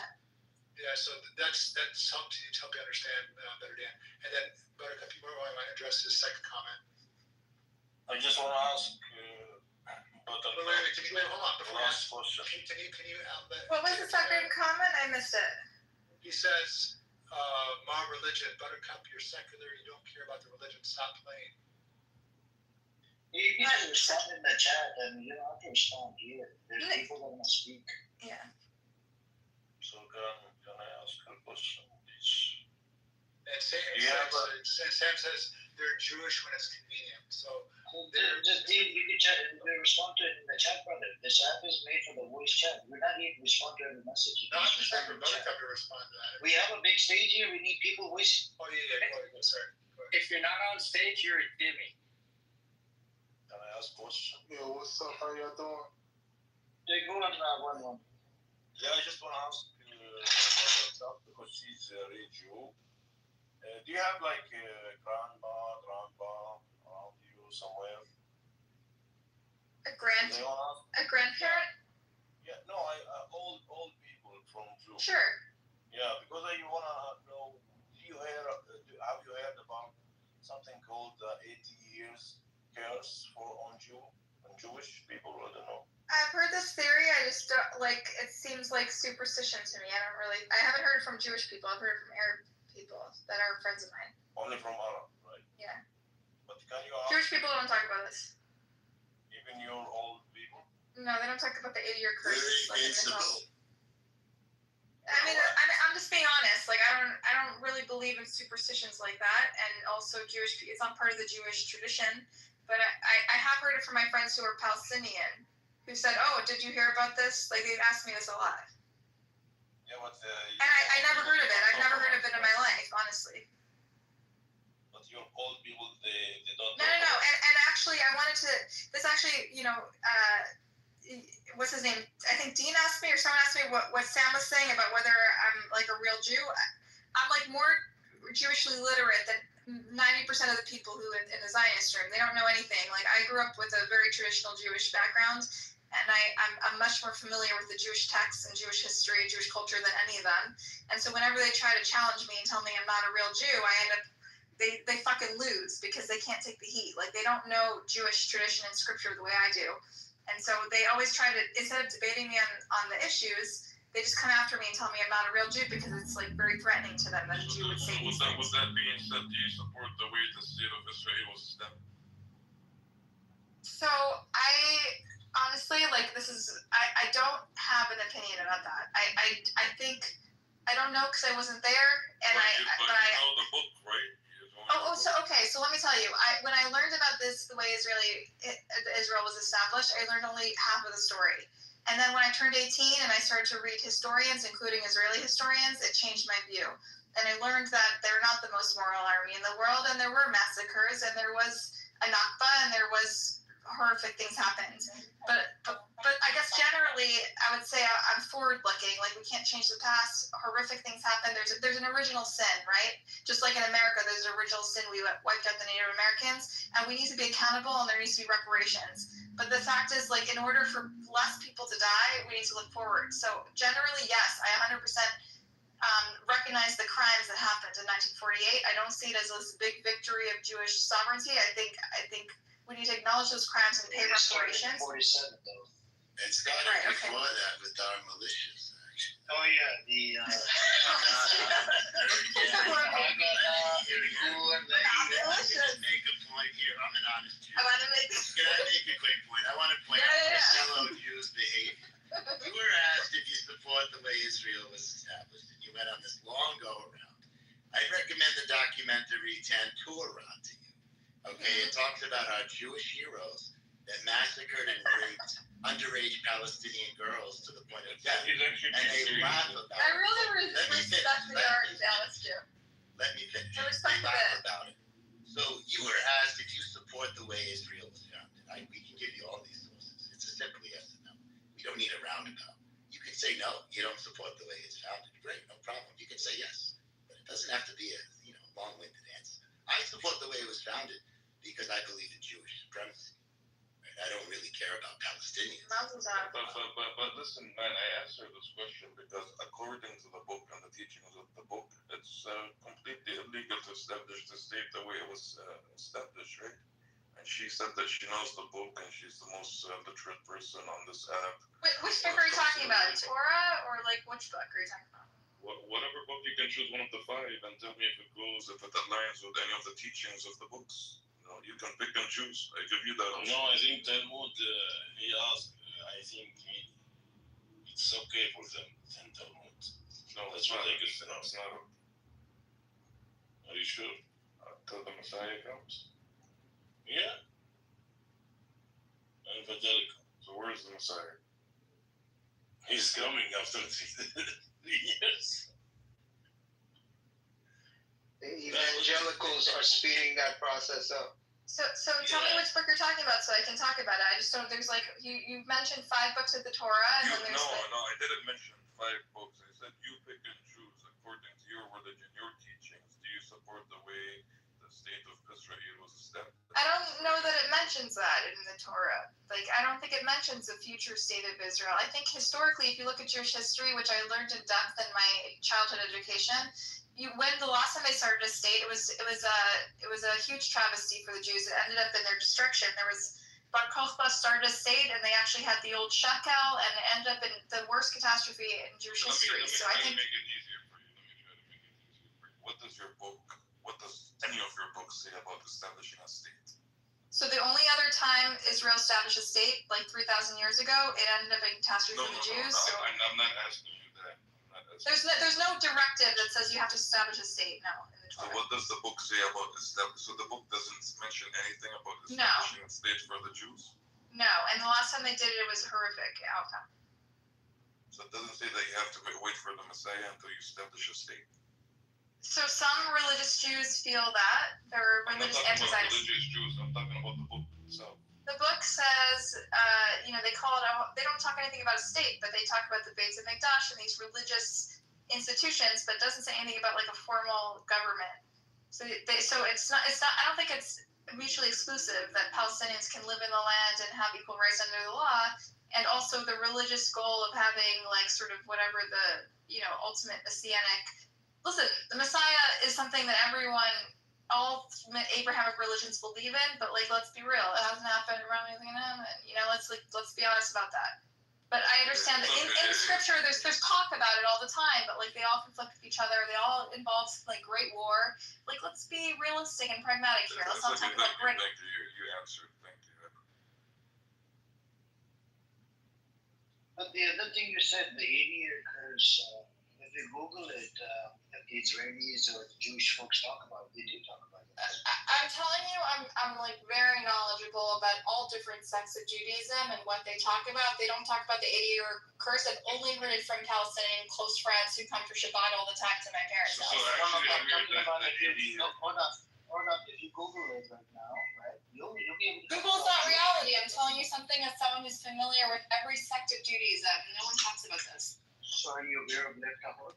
Yeah, so that's help you understand better, Dan. And then, Buttercup, you might want to address his second comment. I just want to ask, hold on. Before last question. Can you outlet? What was the second comment? I missed it. He says, mob religion, Buttercup, you're secular, you don't care about the religion, stop playing. You can respond in the chat, and you don't have to respond here. There's people that want to speak. Yeah. So can I ask a question, please? And Sam says they're Jewish when it's convenient. So just you can respond to it in the chat, brother. The chat is made for the voice chat. We're not here to respond to every message. Not just for Buttercup to respond to that. We have a big stage here. We need people voice. Oh yeah. Go ahead. Sorry. If you're not on stage, you're a dimmy. Can I ask a question? Yo, what's up? How y'all doing? Go on, 1-1. Yeah, I just want to ask myself because she's a real Jew. Do you have like a grandpa around you somewhere? A grandparent? Yeah, no, old people from Jew. Sure. Yeah, because I want to know, have you heard about something called 80 years curse on Jewish people? I don't know. I've heard this theory. I just don't it seems like superstition to me. I haven't heard it from Jewish people. I've heard it from Arab people that are friends of mine. Only from Arab, right? Yeah. But can you ask? Jewish people don't talk about this. Even your old people? No, they don't talk about the 80-year curse. Very invincible. I mean, I'm just being honest. Like, I don't really believe in superstitions like that, and also Jewish. It's not part of the Jewish tradition. But I have heard it from my friends who are Palestinian, who said, "Oh, did you hear about this?" Like, they've asked me this a lot. Yeah, but and I never heard of it. I've never heard of it in my life, honestly. But your old people, they don't. No. And actually, I wanted to. This actually, what's his name? I think Dean asked me, or someone asked me what Sam was saying about whether I'm like a real Jew. I'm like more Jewishly literate than 90% of the people who live in the Zionist room. They don't know anything. Like, I grew up with a very traditional Jewish background, and I'm much more familiar with the Jewish texts and Jewish history, Jewish culture than any of them. And so whenever they try to challenge me and tell me I'm not a real Jew, I end up they fucking lose because they can't take the heat. Like, they don't know Jewish tradition and scripture the way I do. And so they always try to, instead of debating me on the issues, they just come after me and tell me I'm not a real Jew because it's like very threatening to them that a Jew would say these things. With that being said, do you support the way the state of Israel was established? So I honestly, like, I don't have an opinion about that. I think, I don't know because I wasn't there, and but you know the book, right? So let me tell you, when I learned about this, the way Israel was established, I learned only half of the story. And then when I turned 18 and I started to read historians, including Israeli historians, it changed my view. And I learned that they're not the most moral army in the world, and there were massacres, and there was a Nakba, and there was horrific things happened. But but I guess generally, I would say I'm forward-looking. Like, we can't change the past. Horrific things happen. There's an original sin, right? Just like in America, there's an original sin. We wiped out the Native Americans, and we need to be accountable, and there needs to be reparations. But the fact is, like, in order for less people to die, we need to look forward. So generally, yes, I 100% recognize the crimes that happened in 1948. I don't see it as this big victory of Jewish sovereignty. I think we need to acknowledge those crimes and pay reparations. 47 though. It started before that with our militias, actually. Oh yeah, the Just make a point here. I'm an honest Jew. I want to make. Can I make a quick point? I want to point out fellow Jews' behavior. You were asked if you support the way Israel was established, and you went on this long go around. I'd recommend the documentary Tantura to you. Okay, it talks about our Jewish heroes that massacred and raped underage Palestinian girls to the point of death, and they laugh about it. I really respect the art of Dallas too. Let me finish. I respect They it. laugh about it. So you were asked if you support the way Israel was founded. We can give you all these sources. It's a simple yes or no. We don't need a roundabout. You can say no, you don't support the way it's founded. Great, no problem. You can say yes, but it doesn't have to be a long-winded answer. I support the way it was founded because I believe in Jewish supremacy. Right? I don't really care about Palestinians. But listen, man, I answered this question because according to the book and the teachings of the book, it's completely illegal to establish the state the way it was established, right? And she said that she knows the book and she's the most literate person on this app. Which book are you talking about? Torah or like which book are you talking about? Whatever book, you can choose one of the 5 and tell me if it goes, if it aligns with any of the teachings of the books. You can pick and choose. I give you that. No, I think Talmud, he asked, I think it's okay for them in Talmud. No, that's what they could say. No, it's not. Are you sure? Until the Messiah comes. Yeah. Evangelical. So where's the Messiah? He's coming after 3 years. The evangelicals are speeding that process up. So tell me which book you're talking about so I can talk about it. I just don't. There's like you mentioned 5 books of the Torah, and then there's No, I didn't mention 5 books. I said you pick and choose according to your religion, your teachings. Do you support the way the state of Israel was established? I don't know that it mentions that in the Torah. Like, I don't think it mentions a future state of Israel. I think historically, if you look at Jewish history, which I learned in depth in my childhood education, when the last time they started a state, it was a huge travesty for the Jews. It ended up in their destruction. There was Bar Kokhba started a state, and they actually had the old shekel, and it ended up in the worst catastrophe in Jewish history. So I think. Let me make it easier for you. What does any of your books say about establishing a state? So the only other time Israel established a state, like 3,000 years ago, it ended up in catastrophe for the Jews. No, so I'm not asking you that. there's no directive that says you have to establish a state. No, in the Torah. So what does the book say about establishing? So the book doesn't mention anything about No. establishing a state for the Jews? No, and the last time they did it, it was a horrific outcome. So it doesn't say that you have to wait for the Messiah until you establish a state. So some religious Jews feel that. There are religious I'm not talking about anti-Zionists. religious Jews. I'm talking about the book itself. The book says, they call it they don't talk anything about a state, but they talk about the Beit HaMikdash and these religious institutions, but doesn't say anything about like a formal government. So it's not. I don't think it's mutually exclusive that Palestinians can live in the land and have equal rights under the law, and also the religious goal of having like sort of whatever the ultimate messianic. Listen, the Messiah is something that all Abrahamic religions believe in, but like, let's be real, it hasn't happened. Let's be honest about that. But I understand that in Scripture, there's talk about it all the time, but like they all conflict with each other. They all involve like great war. Like, let's be realistic and pragmatic here. Let's not talk about great. Thank you. You answered. Thank you. But the other thing you said, the 80-year curse, if you Google it, the Israelis or the Jewish folks talk about it, they do talk about it. I'm telling you, I'm like very knowledgeable about all different sects of Judaism and what they talk about. They don't talk about the 80-year curse. I've only heard it from Palestinian close friends who come for Shabbat all the time to my parents' house. Hold on. If you Google it right now, right, you'll be able to. Google's not reality. I'm telling you something as someone who's familiar with every sect of Judaism. No one talks about this. So are you aware of Lev Tahor?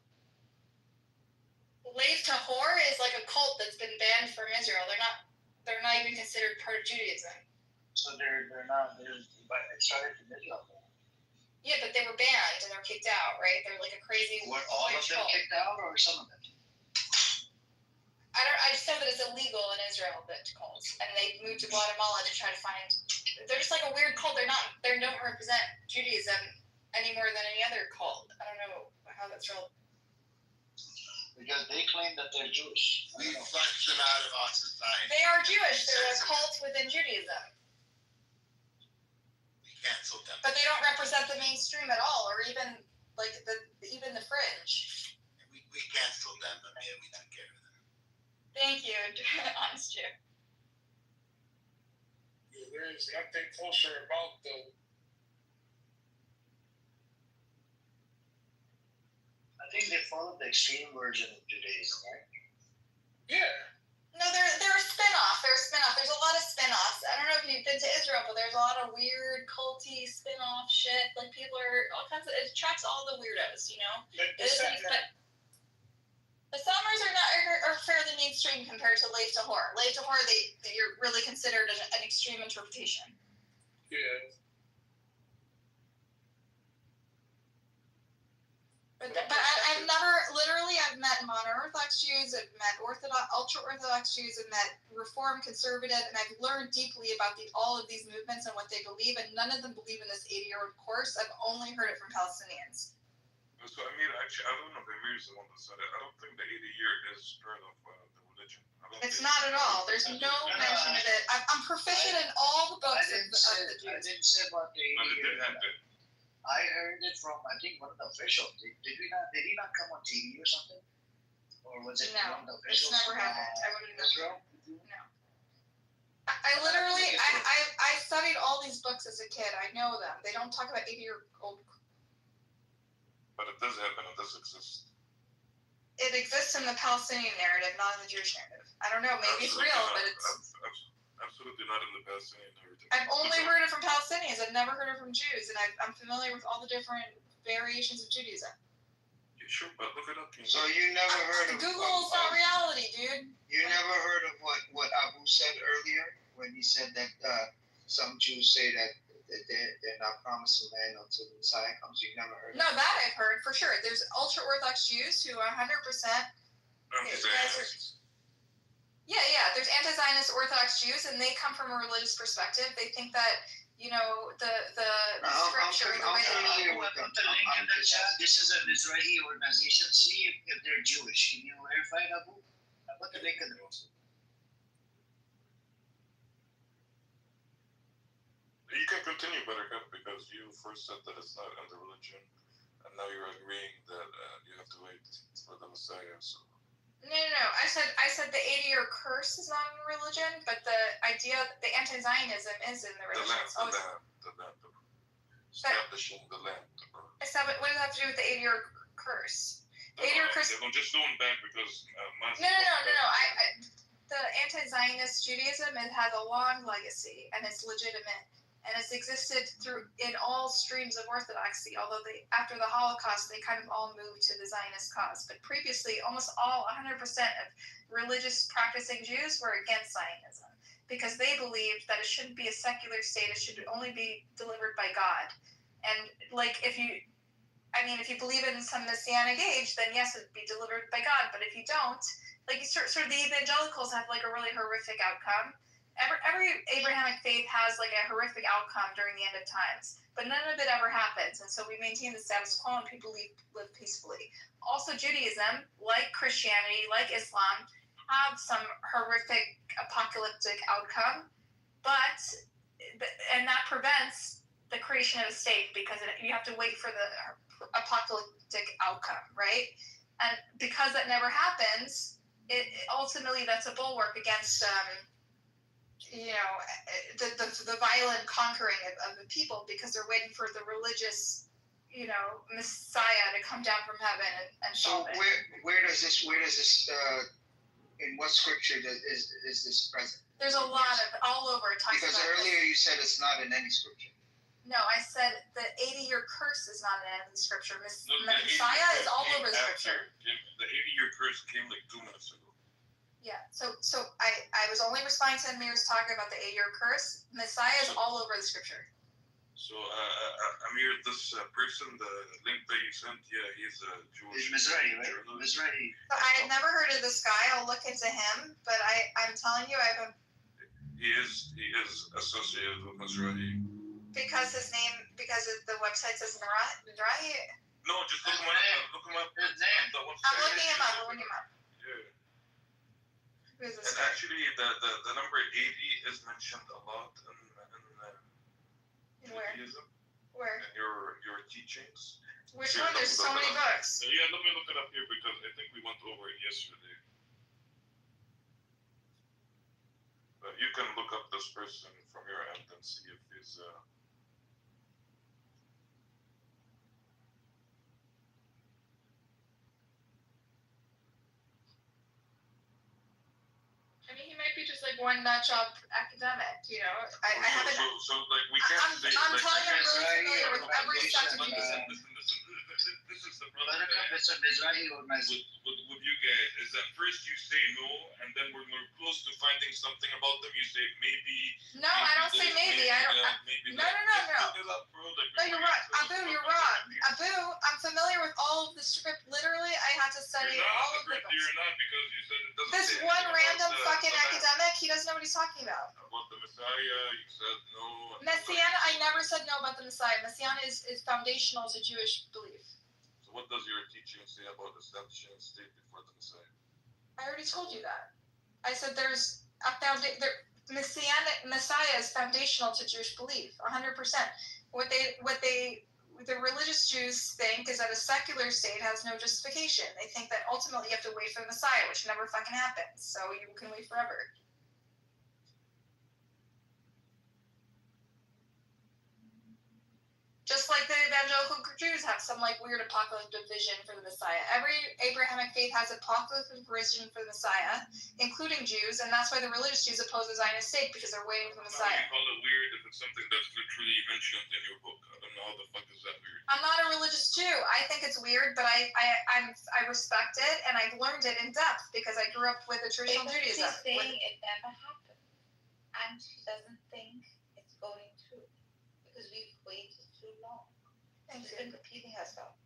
Lev Tahor is like a cult that's been banned from Israel. They're not even considered part of Judaism. So they're not. But it started from Israel. Yeah, but they were banned and they're kicked out, right? They're like a crazy. Were all of them kicked out, or some of them? I just know that it's illegal in Israel, that cults, and they moved to Guatemala to try to find. They're just like a weird cult. They don't represent Judaism any more than any other cult. I don't know how that's real. Because they claim that they're Jewish. We flush them out of our society. They are Jewish. They're a cult within Judaism. We cancel them. But they don't represent the mainstream at all, or even like even the fringe. We canceled them, but yeah, we took care of them. Thank you, honest Jew. There's nothing kosher about the. I think they follow the extreme version of Judaism, right? Yeah. No, they're a spin-off. They're a spin-off. There's a lot of spin-offs. I don't know if you've been to Israel, but there's a lot of weird, culty spin-off shit. Like people are all kinds of. It attracts all the weirdos, you know. The Summers are fairly mainstream compared to Lev Tahor. Lev Tahor, you're really considered an extreme interpretation. Yeah. But I've met mono-Orthodox Jews, I've met ultra-Orthodox Jews, I've met Reform, Conservative, and I've learned deeply about all of these movements and what they believe, and none of them believe in this 80-year-old course. I've only heard it from Palestinians. So Amir, actually, I don't know if Amir's the one that said it. I don't think the 80-year is part of the religion. It's not at all. There's no mention of it. I'm proficient in all the books of the Jews. I didn't say about the 80-year. I heard it from, I think, one of the officials. Did he not come on TV or something? Or was it one of the officials? It's never happened. I wouldn't know. Israel? No. I studied all these books as a kid. I know them. They don't talk about 80-year-old. But it does happen. It does exist. It exists in the Palestinian narrative, not in the Jewish narrative. I don't know. Maybe it's real, but it's absolutely not in the Palestinian narrative. I've only heard it from Palestinians. I've never heard it from Jews, and I'm familiar with all the different variations of Judaism. Yeah, sure, but look it up. So you never heard of Google's not reality, dude. You never heard of what Abu said earlier when he said that some Jews say that they're not promised a land until the Messiah comes. You never heard of No, that I've heard for sure. There's ultra-Orthodox Jews who are 100%. Yeah. There's anti-Zionist Orthodox Jews, and they come from a religious perspective. They think that, the scripture, the way they put the link in the chat. This is an Israeli organization. See if they're Jewish. Can you verify it, Abu? I put the link in there also. You can continue, Buttercup, because you first said that it's not in the religion, and now you're agreeing that you have to wait for the Messiah. So. No. I said the 80-year curse is not in religion, but the idea, the anti-Zionism is in the religion. The land. Establishing the land. What does that have to do with the 80-year curse? The 80-year curse. I'm just going back because. No. The anti-Zionist Judaism, it has a long legacy, and it's legitimate. And it's existed in all streams of Orthodoxy, although after the Holocaust, they kind of all moved to the Zionist cause. But previously, almost 100% of religious practicing Jews were against Zionism because they believed that it shouldn't be a secular state, it should only be delivered by God. And if you believe in some messianic age, then yes, it'd be delivered by God. But if you don't, sort of the evangelicals have a really horrific outcome. Every Abrahamic faith has a horrific outcome during the end of times, but none of it ever happens, and so we maintain the status quo and people live peacefully. Also, Judaism, like Christianity, like Islam, have some horrific apocalyptic outcome, and that prevents the creation of a state because you have to wait for the apocalyptic outcome, right? And because that never happens, ultimately that's a bulwark against the violent conquering of the people because they're waiting for the religious, Messiah to come down from heaven and solve it. Where does this in what scripture is this present? There's a lot of all over. It talks Because about earlier you said it's not in any scripture. No, I said the 80-year curse is not in any scripture. No, Messiah is all over the scripture. The 80-year curse came like 2 minutes ago. Yeah, so I was only responding to Amir's talking about the 8-year curse. Messiah is all over the scripture. So, Amir, this person, the link that you sent, yeah, he's a Jewish. He's Mizrahi, right? Mizrahi. So I had never heard of this guy. I'll look into him, but I'm telling you, I haven't. He is associated with Mizrahi. Because the website says Mizrahi. No, just look him up. Look him up. His name. I'm looking him up. Yeah. Who is this And guy? actually, the number 80 is mentioned a lot in Where? Judaism. Where? In your teachings. Which Here, one? There's so many books. Yeah, let me look it up here because I think we went over it yesterday. But you can look up this person from your end and see if he's. I mean, he might be just like one nut job academic, you know. I haven't. So like we can't say. I'm like, telling you, I'm really Mizrahi familiar or with every sect of foundation, Judaism. Listen. This is the problem. It's a Mizrahi or Mizrahi. With you guys is that first you say no, and then when we're close to finding something about them, you say maybe. No, I don't say maybe. I don't. Maybe No. Look it up, bro. Like, No, you're right. Abu, you're wrong. Abu, I'm familiar with all of the script. Literally, I had to study all of the books. You're not because you said it doesn't. This say one anything random about fucking academic, he doesn't know what he's talking about. About the Messiah, you said no. Messianic, I never said no about the Messiah. Messianic is foundational to Jewish belief. So what does your teaching say about the establishing state before the Messiah? I already told you that. I said there's a Messiah is foundational to Jewish belief, 100%. The religious Jews think is that a secular state has no justification. They think that ultimately you have to wait for the Messiah, which never fucking happens. So you can wait forever. Just like the evangelical Jews have some like weird apocalyptic vision for the Messiah. Every Abrahamic faith has apocalyptic vision for the Messiah, including Jews, and that's why the religious Jews oppose the Zionist state because they're waiting for the Messiah. You call it weird if it's something that's literally mentioned in your book. I don't know how the fuck is that weird. I'm not a religious Jew. I think it's weird, but I respect it and I've learned it in depth because I grew up with a traditional Judaism. She's saying it never happened, and she doesn't think it's going to because we've waited too long. She's been repeating herself.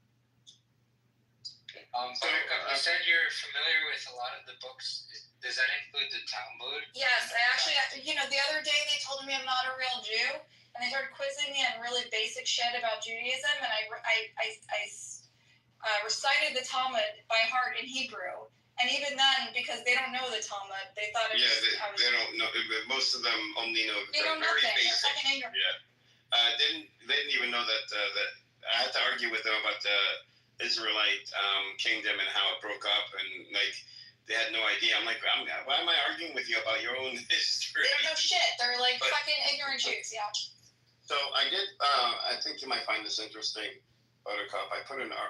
So you said you're familiar with a lot of the books. Does that include the Talmud? Yes, I actually, the other day they told me I'm not a real Jew, and they started quizzing me on really basic shit about Judaism, and I recited the Talmud by heart in Hebrew. And even then, because they don't know the Talmud, they thought it was. Yeah, they don't know. Most of them only know. They know very nothing. basic. They're fucking ignorant. Yeah. They didn't even know that I had to argue with them about the Israelite kingdom and how it broke up, and like they had no idea. I'm like, why am I arguing with you about your own history? They don't know shit. They're like fucking ignorant Jews. Yeah. So I did. I think you might find this interesting, Buttercup. I put in a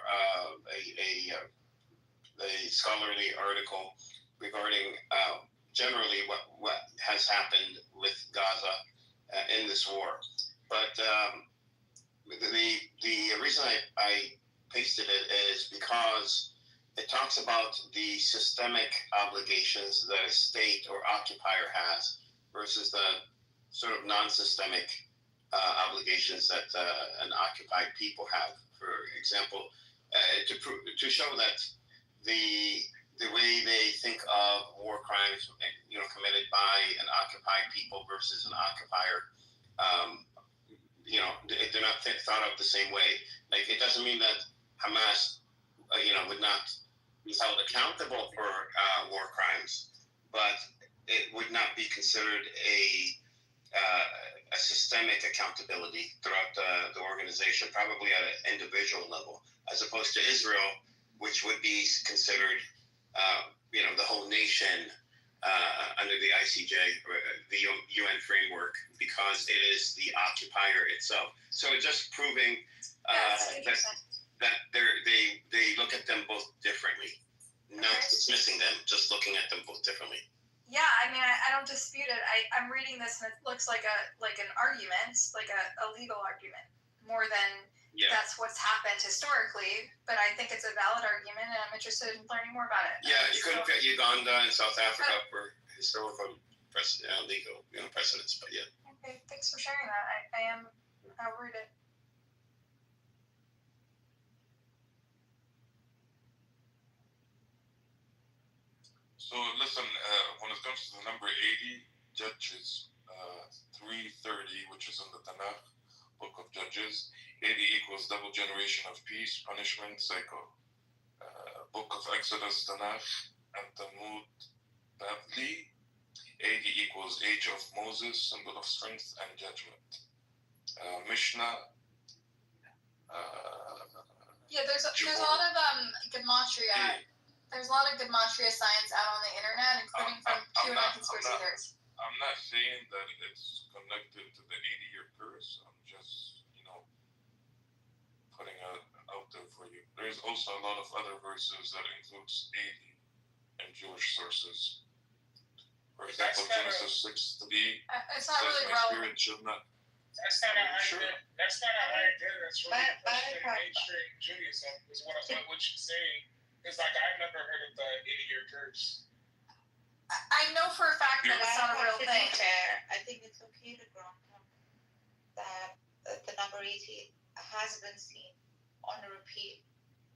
scholarly article regarding generally what has happened with Gaza in this war. But the reason I pasted it is because it talks about the systemic obligations that a state or occupier has versus the sort of non-systemic obligations that an occupied people have. For example, to show that the way they think of war crimes, committed by an occupied people versus an occupier, they're not thought of the same way. Like, it doesn't mean that Hamas, would not be held accountable for war crimes, but it would not be considered a systemic accountability throughout the organization, probably at an individual level, as opposed to Israel, which would be considered, the whole nation under the ICJ, the UN framework, because it is the occupier itself. So it's just proving that they look at them both differently. No, it's missing them. Just looking at them both differently. Yeah, I mean, I don't dispute it. I'm reading this and it looks like an argument, like a legal argument, more than that's what's happened historically. But I think it's a valid argument, and I'm interested in learning more about it. Yeah, you couldn't get Uganda and South Africa for historical legal precedents, but yeah. Okay, thanks for sharing that. I'll read it. So listen, when it comes to the number 80, Judges 3:30, which is in the Tanakh, Book of Judges, 80 equals double generation of peace, punishment, cycle. Book of Exodus, Tanakh, and Talmud, Bavli, 80 equals age of Moses, symbol of strength and judgment. Mishnah. There's a lot of gematria. There's a lot of gematria science out on the internet, including from Q and conspiracy theories. I'm not saying that it's connected to the 80-year curse. I'm just, putting it out there for you. There's also a lot of other verses that includes 80 in Jewish sources. For example, Genesis 6:3. It's not really relevant. That's not a idea. That's really mainstream Judaism. Is what you're saying. It's like I've never heard of the 80-year curse. I know for a fact that it's not a real thing. I think it's okay to grant that the number 80 has been seen on a repeat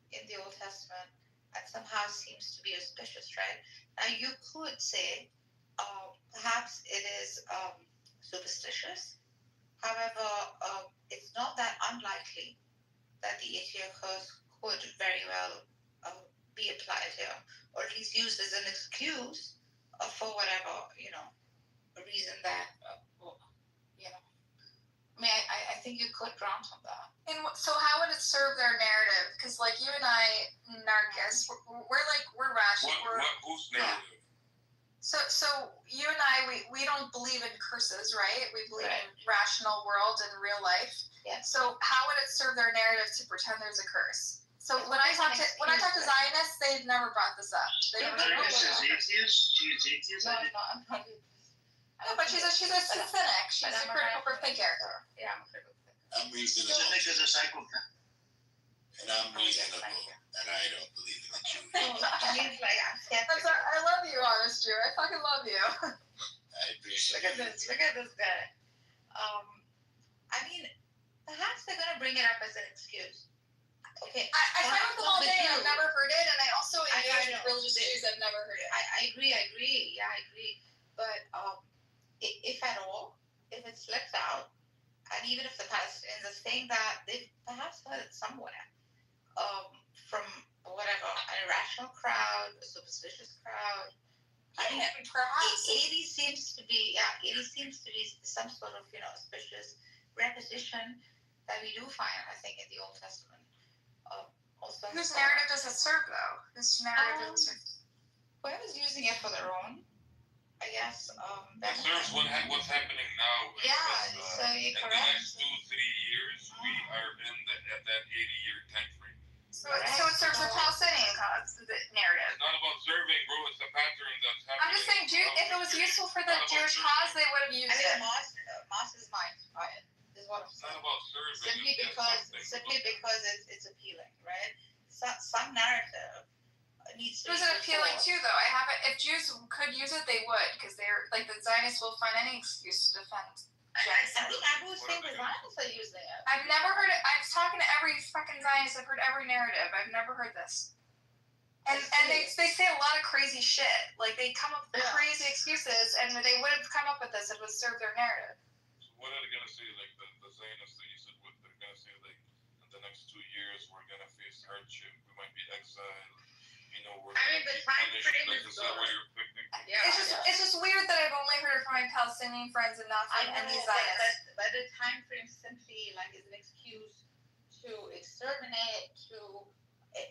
in the Old Testament and somehow seems to be auspicious, right? Now you could say perhaps it is superstitious. However, it's not that unlikely that the 80-year curse could very well be applied here, or at least used as an excuse for whatever, reason that, I mean, I think you could grant on that. And so how would it serve their narrative? Because like you and I, Narcus, we're rational. Whose narrative? So you and I, we don't believe in curses, right? We believe in rational world and real life. Yeah. So how would it serve their narrative to pretend there's a curse? So when I talk to Zionists, they've never brought this up. They never brought this up. She's atheist. No, I'm not. No, but she's a cynic. She's a critical thinker. Yeah, I'm a critical thinker. I'm reasonable. Cynic is a psychopath. And I'm reasonable. And I don't believe in the Jews. He's like, I'm I'm sorry, I love you, honest Jew. I fucking love you. I appreciate Look at this guy. I mean, perhaps they're gonna bring it up as an excuse. Okay. I fight with them all day and I've never heard it, and I also engage with religious Jews that have never heard it. I agree. Yeah, I agree. But if at all, if it slips out, and even if the Palestinians are saying that, they've perhaps heard it somewhere from whatever, an irrational crowd, a superstitious crowd. I mean, perhaps 80 seems to be some sort of auspicious repetition that we do find, I think, in the Old Testament. Also, whose narrative does it serve, though? Whose narrative does it serve? Whoever's using it for their own, I guess. That serves what's happening now. Yeah, so you're in correct. the next 2-3 years, we are at that 80-year time frame. So it serves the Palestinian cause, the narrative. It's not about serving, bro. It's the pattern that's happening. I'm just saying, if it was useful for the Jewish cause, they would have used it. Moss is mine. Is what I'm saying. It's not about serving. Simply because it's appealing, right? Some narrative needs to. It was appealing too, though. If Jews could use it, they would, because they're like the Zionists will find any excuse to defend. I was saying the Zionists are using it. I've never heard it. I was talking to every fucking Zionist. I've heard every narrative. I've never heard this. And they say a lot of crazy shit. Like they come up with crazy excuses, and they would have come up with this. It would serve their narrative. So what are they gonna say? Like the Zionists that you said, they're gonna say like in the next 2 years we're gonna face hardship. We might be exiled. We're the time frame is that what you're thinking? Yeah, it's just weird that I've only heard it from my Palestinian friends and not from any Zionists. But the time frame simply is an excuse to exterminate.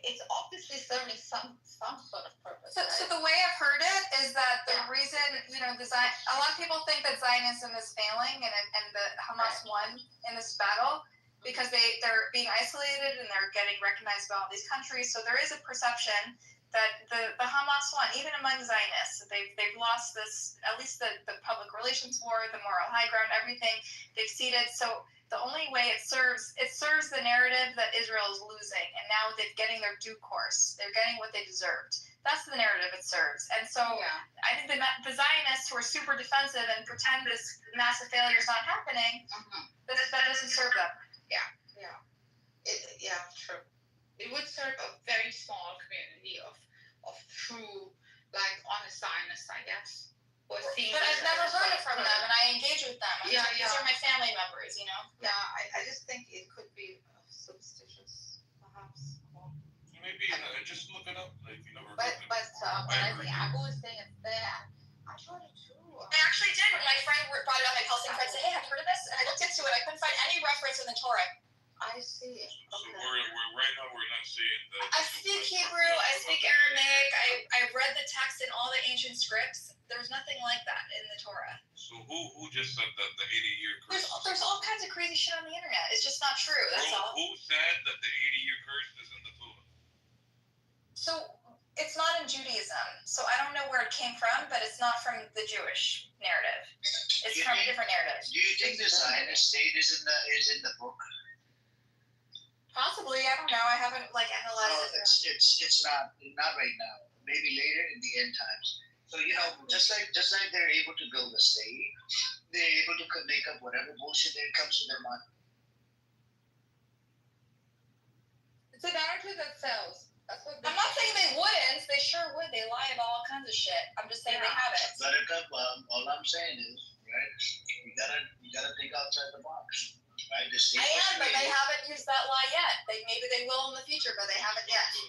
It's obviously serving some sort of purpose. So the way I've heard it is that the reason a lot of people think that Zionism is failing and the Hamas won in this battle because they're being isolated and they're getting recognized by all these countries. So there is a perception that the Hamas won, even among Zionists. They've lost this, at least the public relations war, the moral high ground, everything. They've ceded. So the only way it serves the narrative that Israel is losing, and now they're getting their due course. They're getting what they deserved. That's the narrative it serves. And so I think the Zionists who are super defensive and pretend this massive failure is not happening, that doesn't serve them. True. It would serve a very small community of true, like, honest Zionists, I guess. But I've never heard it from them, and I engage with them. These are my family members, you know? Yeah, I just think it could be superstitious, perhaps. Maybe just look it up. Like, you know. But when I think Abu was saying it's there, I thought it too. I actually did. When my friend brought it up, my Palestinian friend said, "Hey, have you heard of this?" And I looked into it. I couldn't find any reference in the Torah. I see. So we're right now we're not seeing the. I speak Hebrew. I speak Aramaic. I've read the text in all the ancient scripts. There's nothing like that in the Torah. So who just said that the 80-year curse? There's all kinds of crazy shit on the internet. It's just not true. That's all. Who said that the 80-year curse is in the Torah? So it's not in Judaism. So I don't know where it came from, but it's not from the Jewish narrative. It's from a different narrative. Do you think the Zionist state is in the book? Possibly, I don't know. I haven't analyzed it. It's not right now. Maybe later in the end times. So just like they're able to build a state, they're able to make up whatever bullshit that comes to their mind. It's a narrative that sells. That's what. I'm not saying they wouldn't. They sure would. They lie about all kinds of shit. I'm just saying they have it. Buttercup, all I'm saying is, right? You gotta think outside the box. Right, I am, but they haven't used that lie yet. Maybe they will in the future, but they haven't yet. So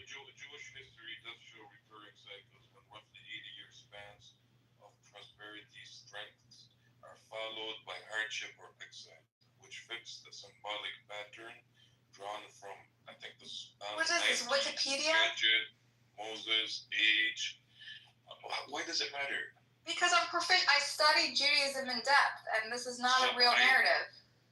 Jewish history does show recurring cycles when roughly 80-year spans of prosperity strengths are followed by hardship or exile, which fits the symbolic pattern drawn from, I think, what is this, Wikipedia? Moses, age. Why does it matter? Because I'm proficient. I studied Judaism in depth, and this is not a real narrative.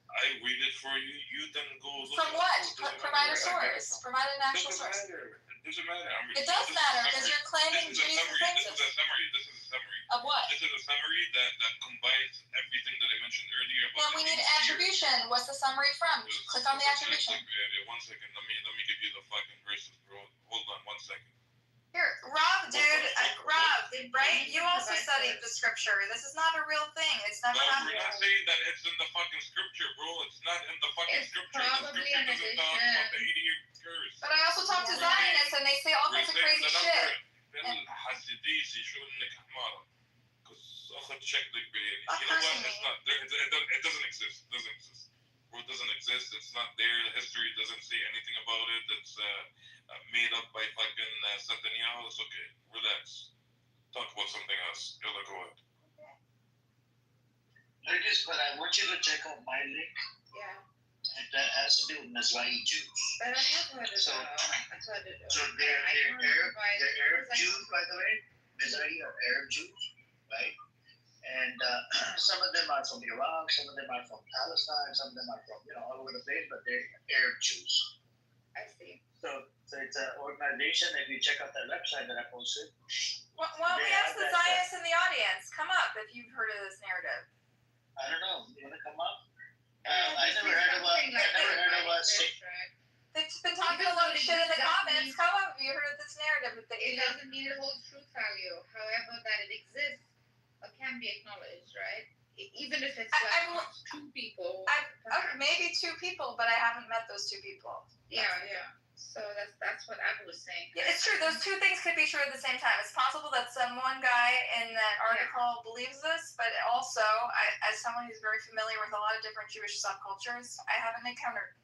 I read it for you. You then go look. From what? Provide a source. Provide an actual source. It doesn't matter. It does matter because you're claiming Judaism This is a summary. Of what? This is a summary that combines everything that I mentioned earlier. Well, we need attribution. What's the summary from? Click on the attribution. 1 second. Let me give you the fucking verses, bro. Hold on 1 second. Here, Rob, dude, right? You also studied the scripture. This is not a real thing. It's never happened. We're not saying that it's in the fucking scripture, bro. It's not in the fucking scripture. The scripture doesn't talk about the 80-year curse. But I also talk to Zionists, and they say all kinds of crazy shit. حسيتيسي شو انك حمارة. Cause اخذ شكلك you know what? It's not there. It doesn't exist. It doesn't exist. Bro, it doesn't exist. It's not there. The history doesn't say anything about it. It's made up by fucking Netanyahu. It's okay. Relax. Talk about something else. Yalla, go ahead. But I want you to check out my link. Yeah. It has to do with Mizrahi Jews. But I have heard of So they're Arab Jews, by the way. Mizrahi are Arab Jews, right? And some of them are from Iraq, some of them are from Palestine, some of them are from all over the place, but they're Arab Jews. I see. So it's an organization. If you check out their website that I posted. Why don't we ask the Zionists in the audience? Come up if you've heard of this narrative. I don't know. You want to come up? I never heard of a state. They've been talking a lot of shit in the comments. Come up if you heard of this narrative. It doesn't mean it holds truth value. However, that it exists can be acknowledged, right? Even if it's two people. Maybe two people, but I haven't met those two people. Yeah. So that's what Abu was saying. Yeah, it's true. Those two things could be true at the same time. It's possible that one guy in that article believes this, but also, as someone who's very familiar with a lot of different Jewish subcultures, I haven't encountered.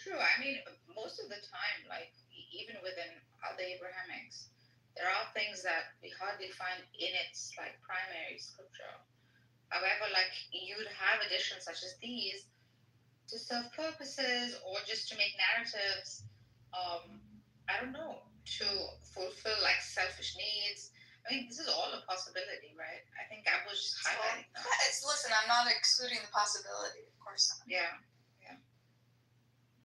True. I mean, most of the time, like even within other Abrahamics, there are things that we hardly find in its primary scripture. However, you'd have additions such as these to serve purposes or just to make narratives, I don't know, to fulfill selfish needs. I mean, this is all a possibility, right? I think I was just highlighting that. Listen, I'm not excluding the possibility, of course not. Yeah.